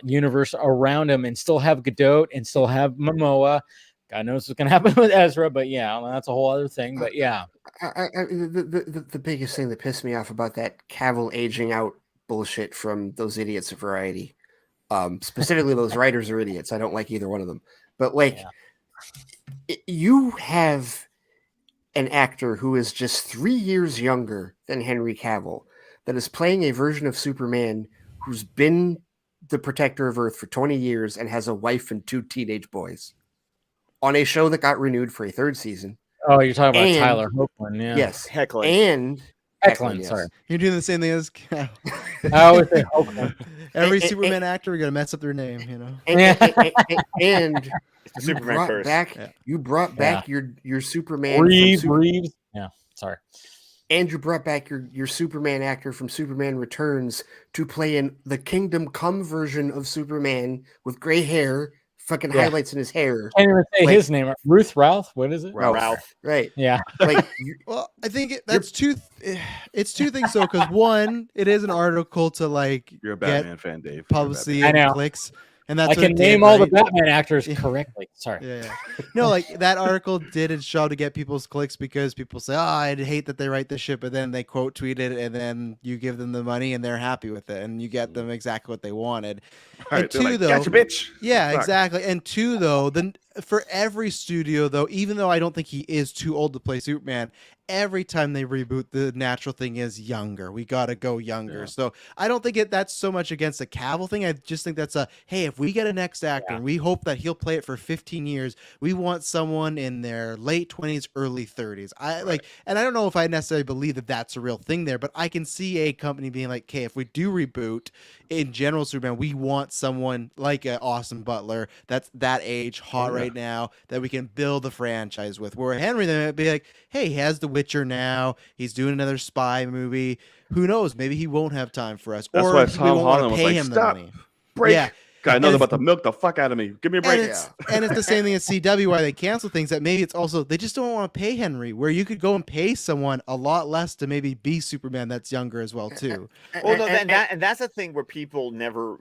universe around him and still have Godot and still have Momoa. God knows what's gonna happen with Ezra, but yeah, that's a whole other thing. But yeah,
the biggest thing that pissed me off about that Cavill aging out bullshit from those idiots at Variety, specifically those writers are idiots. I don't like either one of them. But like, you have an actor who is just 3 years younger than Henry Cavill that is playing a version of Superman who's been the protector of Earth for 20 years and has a wife and 2 teenage boys on a show that got renewed for a 3rd season.
Oh, you're talking about Tyler Hoechlin, yeah.
Yes,
Heckling.
And
Hecklin, sorry.
You're doing the same thing as Cal.
I always say Hoechlin.
Every Superman actor, we're gonna mess up their name,
And
it's the Superman curse.
You brought back your Superman.
Reeves. Yeah, sorry.
And you brought back your Superman actor from Superman Returns to play in the Kingdom Come version of Superman with gray hair. Fucking highlights in his hair.
Can't even say his name. Ruth Ralph. What is it?
Ralph. Right.
Yeah.
Like,
well, I think that's two. It's two things though, because one, it is an article to like
you're a Batman fan, Dave.
Publicity and clicks, and that's
I can name all the Batman actors correctly. Sorry.
Yeah. No, like that article did its job to get people's clicks because people say, "Oh, I hate that they write this shit," but then they quote tweet it, and then you give them the money, and they're happy with it, and you get them exactly what they wanted.
Right,
and two,
like,
though,
gotcha, bitch.
Yeah, exactly. And two, though, then for every studio, though, even though I don't think he is too old to play Superman, every time they reboot, the natural thing is younger. We got to go younger. Yeah. So I don't think that's so much against the Cavill thing. I just think that's hey, if we get a next actor, and we hope that he'll play it for 15 years, we want someone in their late 20s, early 30s. And I don't know if I necessarily believe that that's a real thing there, but I can see a company being like, okay, if we do reboot in general Superman, we want someone like an Austin Butler that's that age, hot right now, that we can build the franchise with. Where Henry then would be like, hey, he has The Witcher now. He's doing another spy movie. Who knows? Maybe he won't have time for us.
That's
or
why Tom Holland was like, stop, break.
Yeah.
Guy knows about to milk the fuck out of me. Give me a break.
And it's the same thing as CW, why they cancel things, that maybe it's also they just don't want to pay Henry, where you could go and pay someone a lot less to maybe be Superman that's younger as well too.
Well, no, and that's the thing where people never,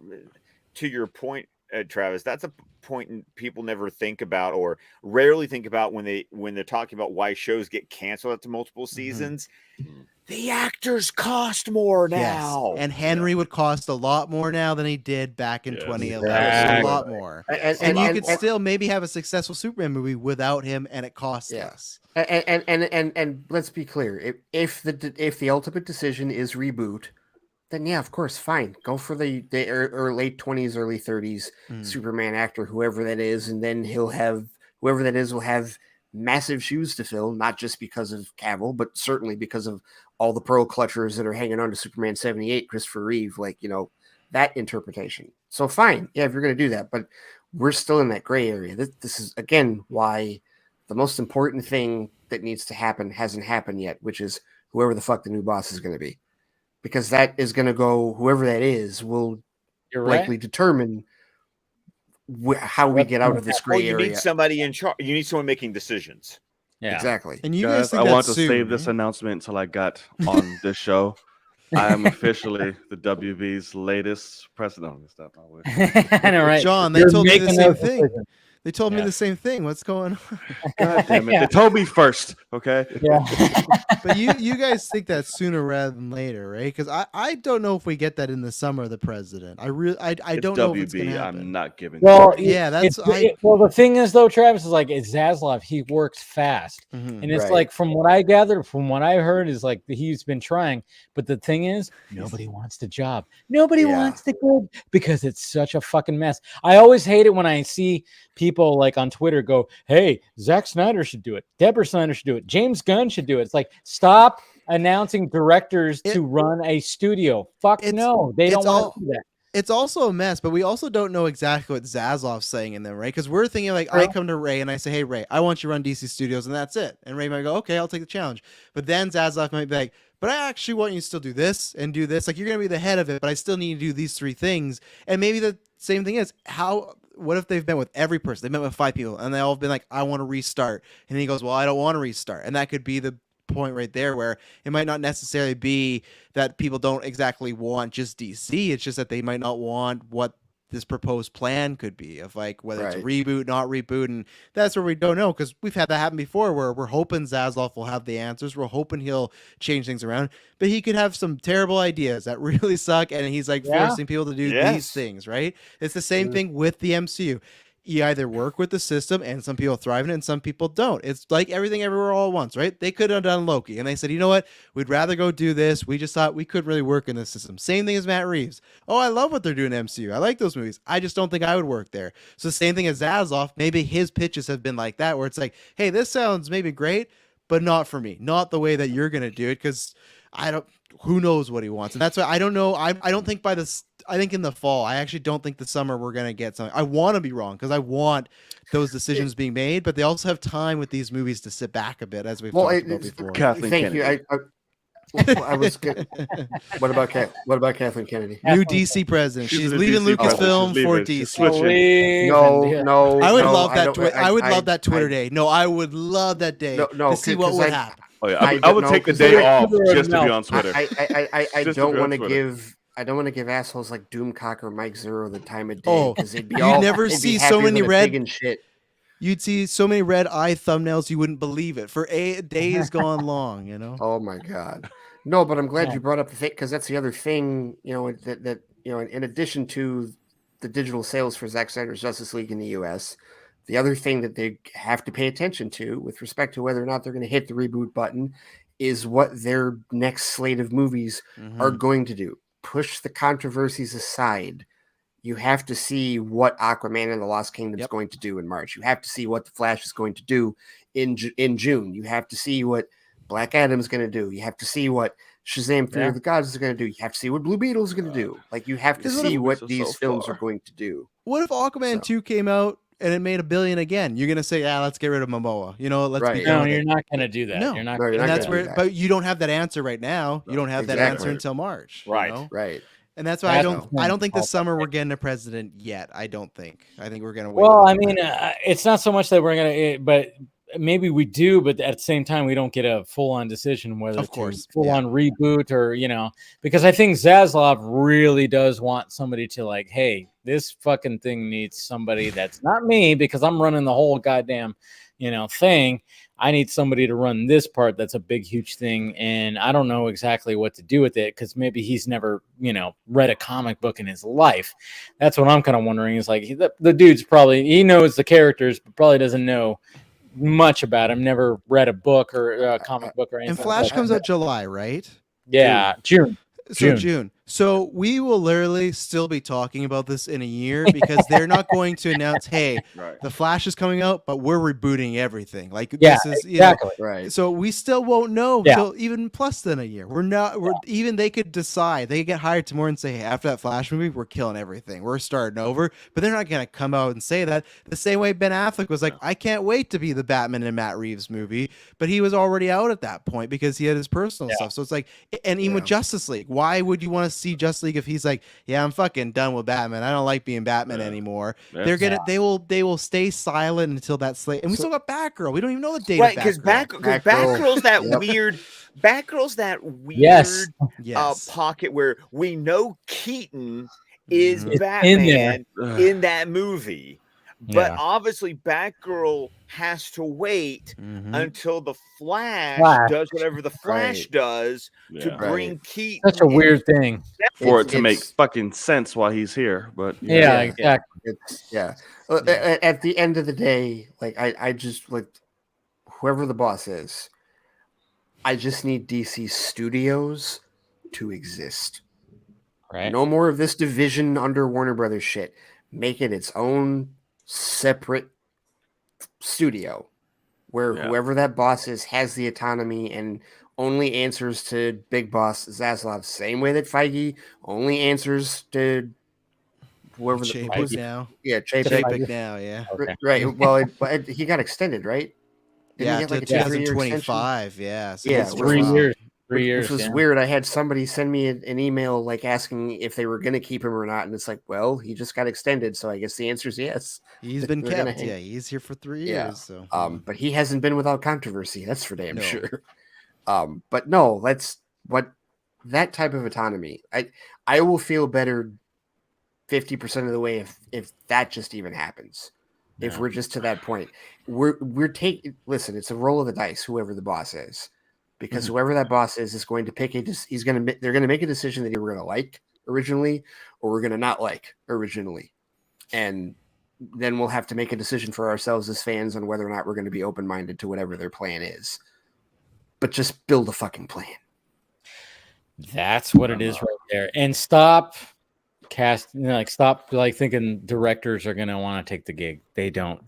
to your point, Travis, that's a point people never think about or rarely think about when they're talking about why shows get canceled after multiple seasons. The actors cost more now.
Yes. And Henry would cost a lot more now than he did back in 2011.
Exactly.
A lot more. And you could still maybe have a successful Superman movie without him, and it costs less.
And let's be clear: if the ultimate decision is reboot, then yeah, of course, fine. Go for the late 20s, early 30s Superman actor, whoever that is, and then he'll have whoever that is will have massive shoes to fill, not just because of Cavill, but certainly because of all the pearl clutchers that are hanging on to Superman 78, Christopher Reeve, that interpretation. So fine, yeah, if you're going to do that, but we're still in that gray area. This is, again, why the most important thing that needs to happen hasn't happened yet, which is whoever the fuck the new boss is going to be. Because that is going to go, whoever that is will likely determine how we get out of this gray area.
You need somebody in charge. You need someone making decisions.
Yeah, exactly.
And you guys think
I want
that's
to
soon,
save this announcement until I got on this show. I am officially the WB's latest president. Stop my way.
I know, right?
John, they told me the same thing. They told me the same thing. What's going on?
God damn it! They told me first. Okay.
Yeah.
But you guys think that sooner rather than later, right? Because I don't know if we get that in the summer of the president. I don't know if it's going to happen.
I'm not giving.
Well,
yeah, that's
well. The thing is, though, Travis is like it's Zaslav. He works fast, and it's like from what I gathered, from what I heard, is like he's been trying. But the thing is, nobody wants the job. Nobody wants the good because it's such a fucking mess. I always hate it when I see people like on Twitter go, "Hey, Zack Snyder should do it. Deborah Snyder should do it. James Gunn should do it." It's like, stop announcing directors to run a studio. Fuck no, they don't want to do that.
It's also a mess, but we also don't know exactly what Zaslav's saying in them, right? Because we're thinking like, I come to Ray and I say, "Hey, Ray, I want you to run DC Studios," and that's it. And Ray might go, "Okay, I'll take the challenge." But then Zaslav might be like, "But I actually want you to still do this and do this. Like, you're going to be the head of it, but I still need to do these three things." And maybe the same thing is what if they've met with every person? They met with 5 people and they all have been like, "I want to restart." And he goes, "Well, I don't want to restart." And that could be the point right there where it might not necessarily be that people don't exactly want just DC. It's just that they might not want what this proposed plan could be of like whether it's a reboot, not reboot. And that's where we don't know, because we've had that happen before where we're hoping Zaslav will have the answers. We're hoping he'll change things around, but he could have some terrible ideas that really suck. And he's like forcing people to do these things, right? It's the same thing with the MCU. You either work with the system and some people thrive in it and some people don't. It's like Everything Everywhere All at Once, right? They could have done Loki and they said, "You know what? We'd rather go do this. We just thought we couldn't really work in this system." Same thing as Matt Reeves. "Oh, I love what they're doing in MCU. I like those movies. I just don't think I would work there." So same thing as Zaslav. Maybe his pitches have been like that, where it's like, "Hey, this sounds maybe great, but not for me. Not the way that you're going to do it, because who knows what he wants." And that's why I don't know. I don't think I think in the fall, I actually don't think the summer we're going to get something. I want to be wrong because I want those decisions being made, but they also have time with these movies to sit back a bit, as we've talked about before.
Kathleen Kennedy.
I was good. What about Kathleen Kennedy?
New DC president. She's leaving Lucasfilm for DC.
No.
I would love that. I would love that Twitter day. No, I would love that day to see what would happen.
Oh, yeah. I would take the day off just to be on Twitter.
I don't want to give. I don't want to give assholes like Doomcock or Mike Zero the time of day, because they'd be all.
You never see so many red
and shit.
You'd see so many red eye thumbnails you wouldn't believe it. For days gone long, you know.
Oh my god, no! But I'm glad you brought up the thing, because that's the other thing, that in addition to the digital sales for Zack Snyder's Justice League in the U.S., the other thing that they have to pay attention to with respect to whether or not they're going to hit the reboot button is what their next slate of movies are going to do. Push the controversies aside. You have to see what Aquaman and the Lost Kingdom is going to do in March. You have to see what The Flash is going to do in June. You have to see what Black Adam is going to do. You have to see what Shazam! Fury of the Gods is going to do. You have to see what Blue Beetle is going to do. Like, you have to see what these films are going to do.
What if Aquaman 2 came out and it made $1 billion again? You're gonna say, let's get rid of Momoa. Let's be
no, you're not gonna do that.
No,
you're not.
And that's where. But you don't have that answer right now. You don't have that answer until March.
Right.
Right.
And that's why I don't think this summer we're getting a president yet. I don't think. I think we're gonna wait.
Well, I mean, it's not so much that we're gonna, but maybe we do, but at the same time, we don't get a full-on decision whether
Of course,
to full-on reboot or, you know, because I think Zaslav really does want somebody to like, hey, this fucking thing needs somebody that's not me because I'm running the whole goddamn, you know, thing. I need somebody to run this part that's a big, huge thing, and I don't know exactly what to do with it because maybe he's never, you know, read a comic book in his life. That's what I'm kind of wondering. Is like the dude's probably, he knows the characters, but probably doesn't know much about him. Never read a book or a comic book or anything.
And Flash comes out July, right?
Yeah, June.
June. So we will literally still be talking about this in a year because they're not going to announce, hey, the Flash is coming out, but we're rebooting everything. Like this is
exactly
right.
So we still won't know till even plus than a year. Even they could decide. They could get hired tomorrow and say, hey, after that Flash movie, we're killing everything. We're starting over. But they're not gonna come out and say that. The same way Ben Affleck was like, I can't wait to be the Batman in Matt Reeves movie, but he was already out at that point because he had his personal stuff. So it's like, and even with Justice League, why would you want to see Justice League if he's like, yeah, I'm fucking done with Batman. I don't like being Batman anymore. They're gonna they will stay silent until that slate. And we still got Batgirl. We don't even know the date.
Right, because Batgirl's that weird. Batgirl's that weird pocket where we know Keaton is Batman in that movie. But obviously, Batgirl has to wait until the Flash does whatever the Flash does to bring Keaton.
Such a weird thing
for it to make fucking sense while he's here. But
exactly.
At the end of the day, like I just like whoever the boss is, I just need DC Studios to exist.
Right.
No more of this division under Warner Brothers shit. Make it its own separate studio where whoever that boss is has the autonomy and only answers to Big Boss Zaslav, same way that Feige only answers to whoever
Chapek now.
Yeah,
Chapek now, yeah.
Right. Well, he got extended, right?
Didn't he get like a 2025,
yeah.
So
yeah,
3 years. 3 years.
Which was weird. I had somebody send me an email like asking if they were going to keep him or not, and it's like, well, he just got extended, so I guess the answer is yes.
He's been kept. Yeah, he's here for 3 years. So,
but he hasn't been without controversy. That's for damn sure. But no, that type of autonomy. I will feel better 50% of the way if that just even happens. Yeah. If we're just to that point, we're taking. Listen, it's a roll of the dice. Whoever the boss is. Because whoever that boss is going to pick they're going to make a decision that we're going to like originally or we're going to not like originally. And then we'll have to make a decision for ourselves as fans on whether or not we're going to be open-minded to whatever their plan is. But just build a fucking plan.
That's what it is right there. And stop stop thinking directors are going to want to take the gig. They don't.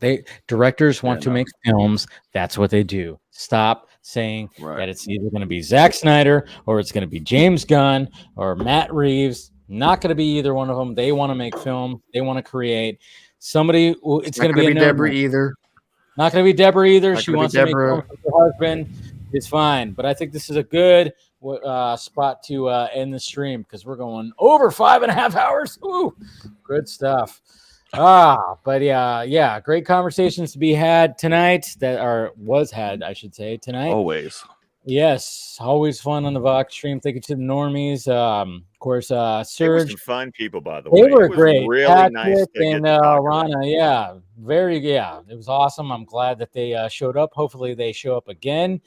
Directors want to make films. That's what they do. Stop saying that it's either going to be Zack Snyder or it's going to be James Gunn or Matt Reeves. Not going to be either one of them. They want to make film. They want to create somebody. It's going to be
Deborah either.
Not going to be Deborah either. She wants to make film for her husband. It's fine. But I think this is a good spot to end the stream because we're going over 5.5 hours. Ooh, good stuff. But yeah, great conversations to be had tonight. I should say tonight.
Always.
Yes, always fun on the Vodka stream. Thank you to the Normies. Of course, Suraj.
Some fun people, by the way.
They were great.
Really
Patrick
nice to
and Rana. Yeah, it was awesome. I'm glad that they showed up. Hopefully, they show up again.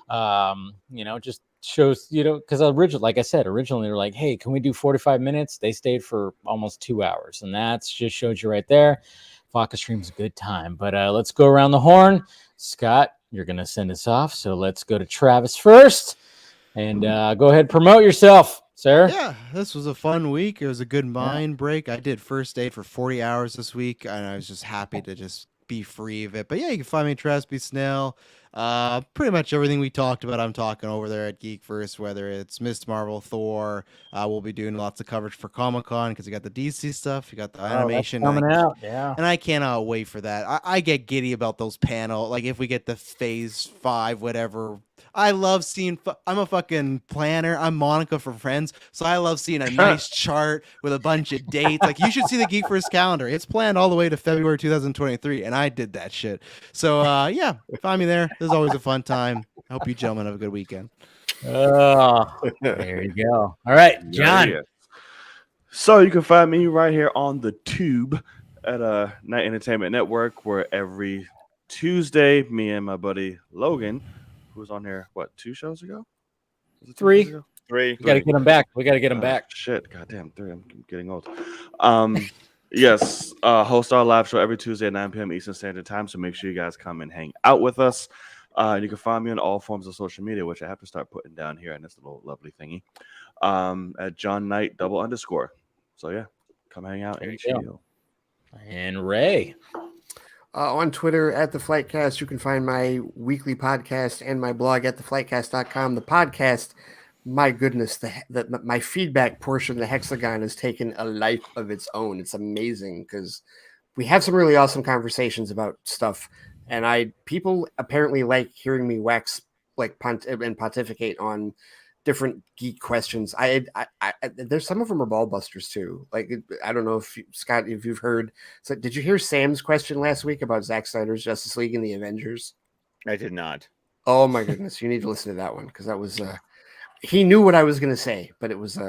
Just shows, because originally they're like, hey, can we do 45 minutes? They stayed for almost 2 hours, and that's just shows you right there. Vodka stream's a good time. But let's go around the horn. Scott, you're going to send us off. So let's go to Travis first. And go ahead, promote yourself, sir.
Yeah, this was a fun week. It was a good mind break. I did First Aid for 40 hours this week, and I was just happy to just be free of it. But yeah, you can find me at Travis B. Snell. Pretty much everything we talked about, I'm talking over there at Geekverse, whether it's Ms. Marvel, Thor. We'll be doing lots of coverage for Comic-Con because you got the DC stuff, you got the animation
coming out. Yeah,
and I cannot wait for that. I get giddy about those panels. Like if we get the Phase 5, whatever I love seeing. I'm a fucking planner. I'm Monica for Friends, so I love seeing a nice chart with a bunch of dates. Like you should see the Geek First calendar. It's planned all the way to February 2023, and I did that shit. So yeah, find me there. This is always a fun time. I hope you gentlemen have a good weekend.
Oh, there you go. All right, John.
Yeah. So you can find me right here on the tube at Night Entertainment Network, where every Tuesday, me and my buddy Logan, who was on here, what, 2 shows ago? Was it 2
Three.
shows ago?
We got to get him back. We got to get him back.
Shit, goddamn, 3. I'm getting old. Yes, host our live show every Tuesday at 9 p.m. Eastern Standard Time. So make sure you guys come and hang out with us. You can find me on all forms of social media, which I have to start putting down here in this little lovely thingy. At John Knight _. So yeah, come hang out and chill.
And Ray.
On Twitter at the Flightcast, you can find my weekly podcast and my blog at theflightcast.com. The podcast, my goodness, my feedback portion, the Hexagon, has taken a life of its own. It's amazing because we have some really awesome conversations about stuff, and people apparently like hearing me wax and pontificate on different geek questions. There's some of them are ball busters too. Like, I don't know if Scott, if you've heard. So did you hear Sam's question last week about Zack Snyder's Justice League and the Avengers?
I did not.
Oh my goodness, you need to listen to that one because that was he knew what I was going to say, but it was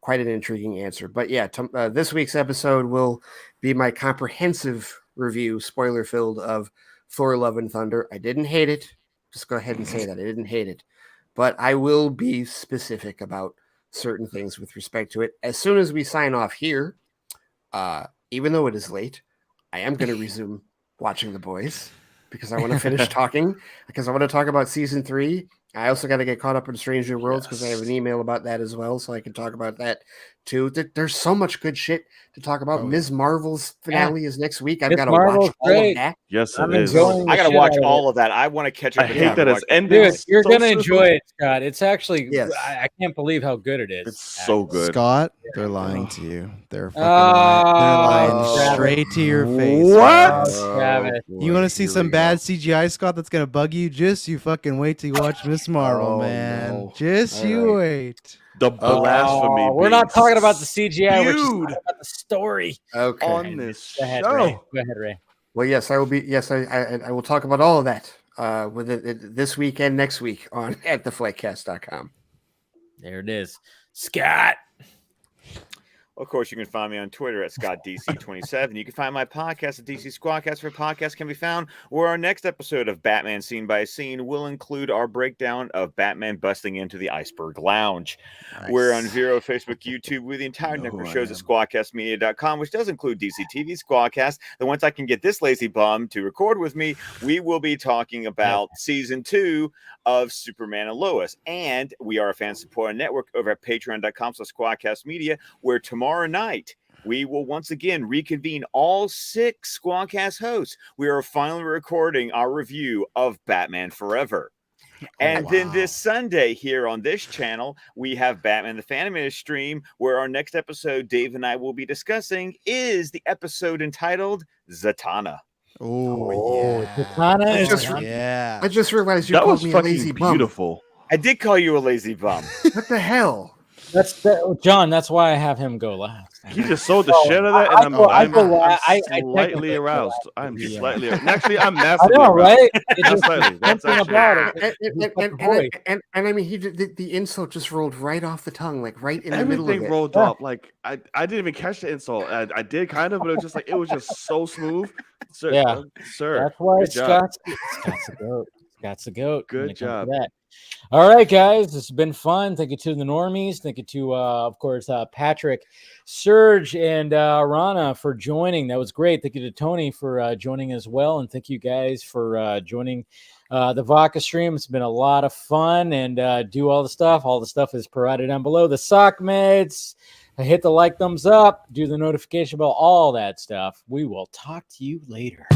quite an intriguing answer. But yeah, this week's episode will be my comprehensive review, spoiler filled, of Thor: Love and Thunder. I didn't hate it. Just go ahead and say that I didn't hate it. But I will be specific about certain things with respect to it. As soon as we sign off here, even though it is late, I am going to resume watching The Boys because I want to finish talking, because I want to talk about season 3. I also got to get caught up in Strange New Worlds because I have an email about that as well, so I can talk about that too. There's so much good shit to talk about. Ms. Marvel's finale is next week. I've got to watch all of that.
Yes,
it is. I got to watch all of that. I want to catch up.
I hate that it's ending.
Dude, you're going to enjoy it, Scott. It's actually, I can't believe how good it is.
It's so good.
Scott, they're lying to you. They're fucking lying. They're lying straight to your face.
What?
You want to see some bad CGI, Scott, that's going to bug you? Just you fucking wait till you watch Miss Marvel, man. No. Just you wait.
The blasphemy.
We're not talking about the CGI. We're just talking about the story.
Okay.
On this show.
Go ahead, Ray.
Well, yes, I will be. Yes, I will talk about all of that with it this week and next week on at theflightcast.com.
There it is. Scott.
Of course, you can find me on Twitter at ScottDC27. You can find my podcast at DC Squadcast, where podcasts can be found, where our next episode of Batman Scene by Scene will include our breakdown of Batman busting into the Iceberg Lounge. Nice. We're on Vero, Facebook, YouTube, with the entire network of shows at SquadcastMedia.com, which does include DC TV Squadcast. Then once I can get this lazy bum to record with me, we will be talking about Season 2 of Superman and Lois. And we are a fan-supported network over at Patreon.com/SquadcastMedia, where tomorrow night we will once again reconvene all 6 Squadcast hosts. We are finally recording our review of Batman Forever. And then this Sunday here on this channel, we have Batman the Fandom stream, where our next episode Dave and I will be discussing is the episode entitled Zatanna.
Oh yeah.
Zatanna.
I just realized you
that
called
was
me a
fucking
lazy bum.
beautiful.
I did call you a lazy bum.
What the hell?
John, that's why I have him go last.
He just sold the shit out of that, and I'm slightly aroused. I'm slightly. Actually, I'm massively.
I know, right?
Not slightly. That's
actually. And I mean, the insult just rolled right off the tongue, like right in the middle of it.
Everything rolled off. Like I didn't even catch the insult. I did kind of, but it was just like it was just so smooth. Sir, sir.
That's why Scott's the goat. Scott's the goat.
Good job.
All right, guys, this has been fun. Thank you to the Normies. Thank you to, of course, Patrick, Suraj, and Rana for joining. That was great. Thank you to Tony for joining as well. And thank you guys for joining the Vodka stream. It's been a lot of fun. And do all the stuff. All the stuff is provided down below. The sock meds. Hit the like, thumbs up. Do the notification bell. All that stuff. We will talk to you later.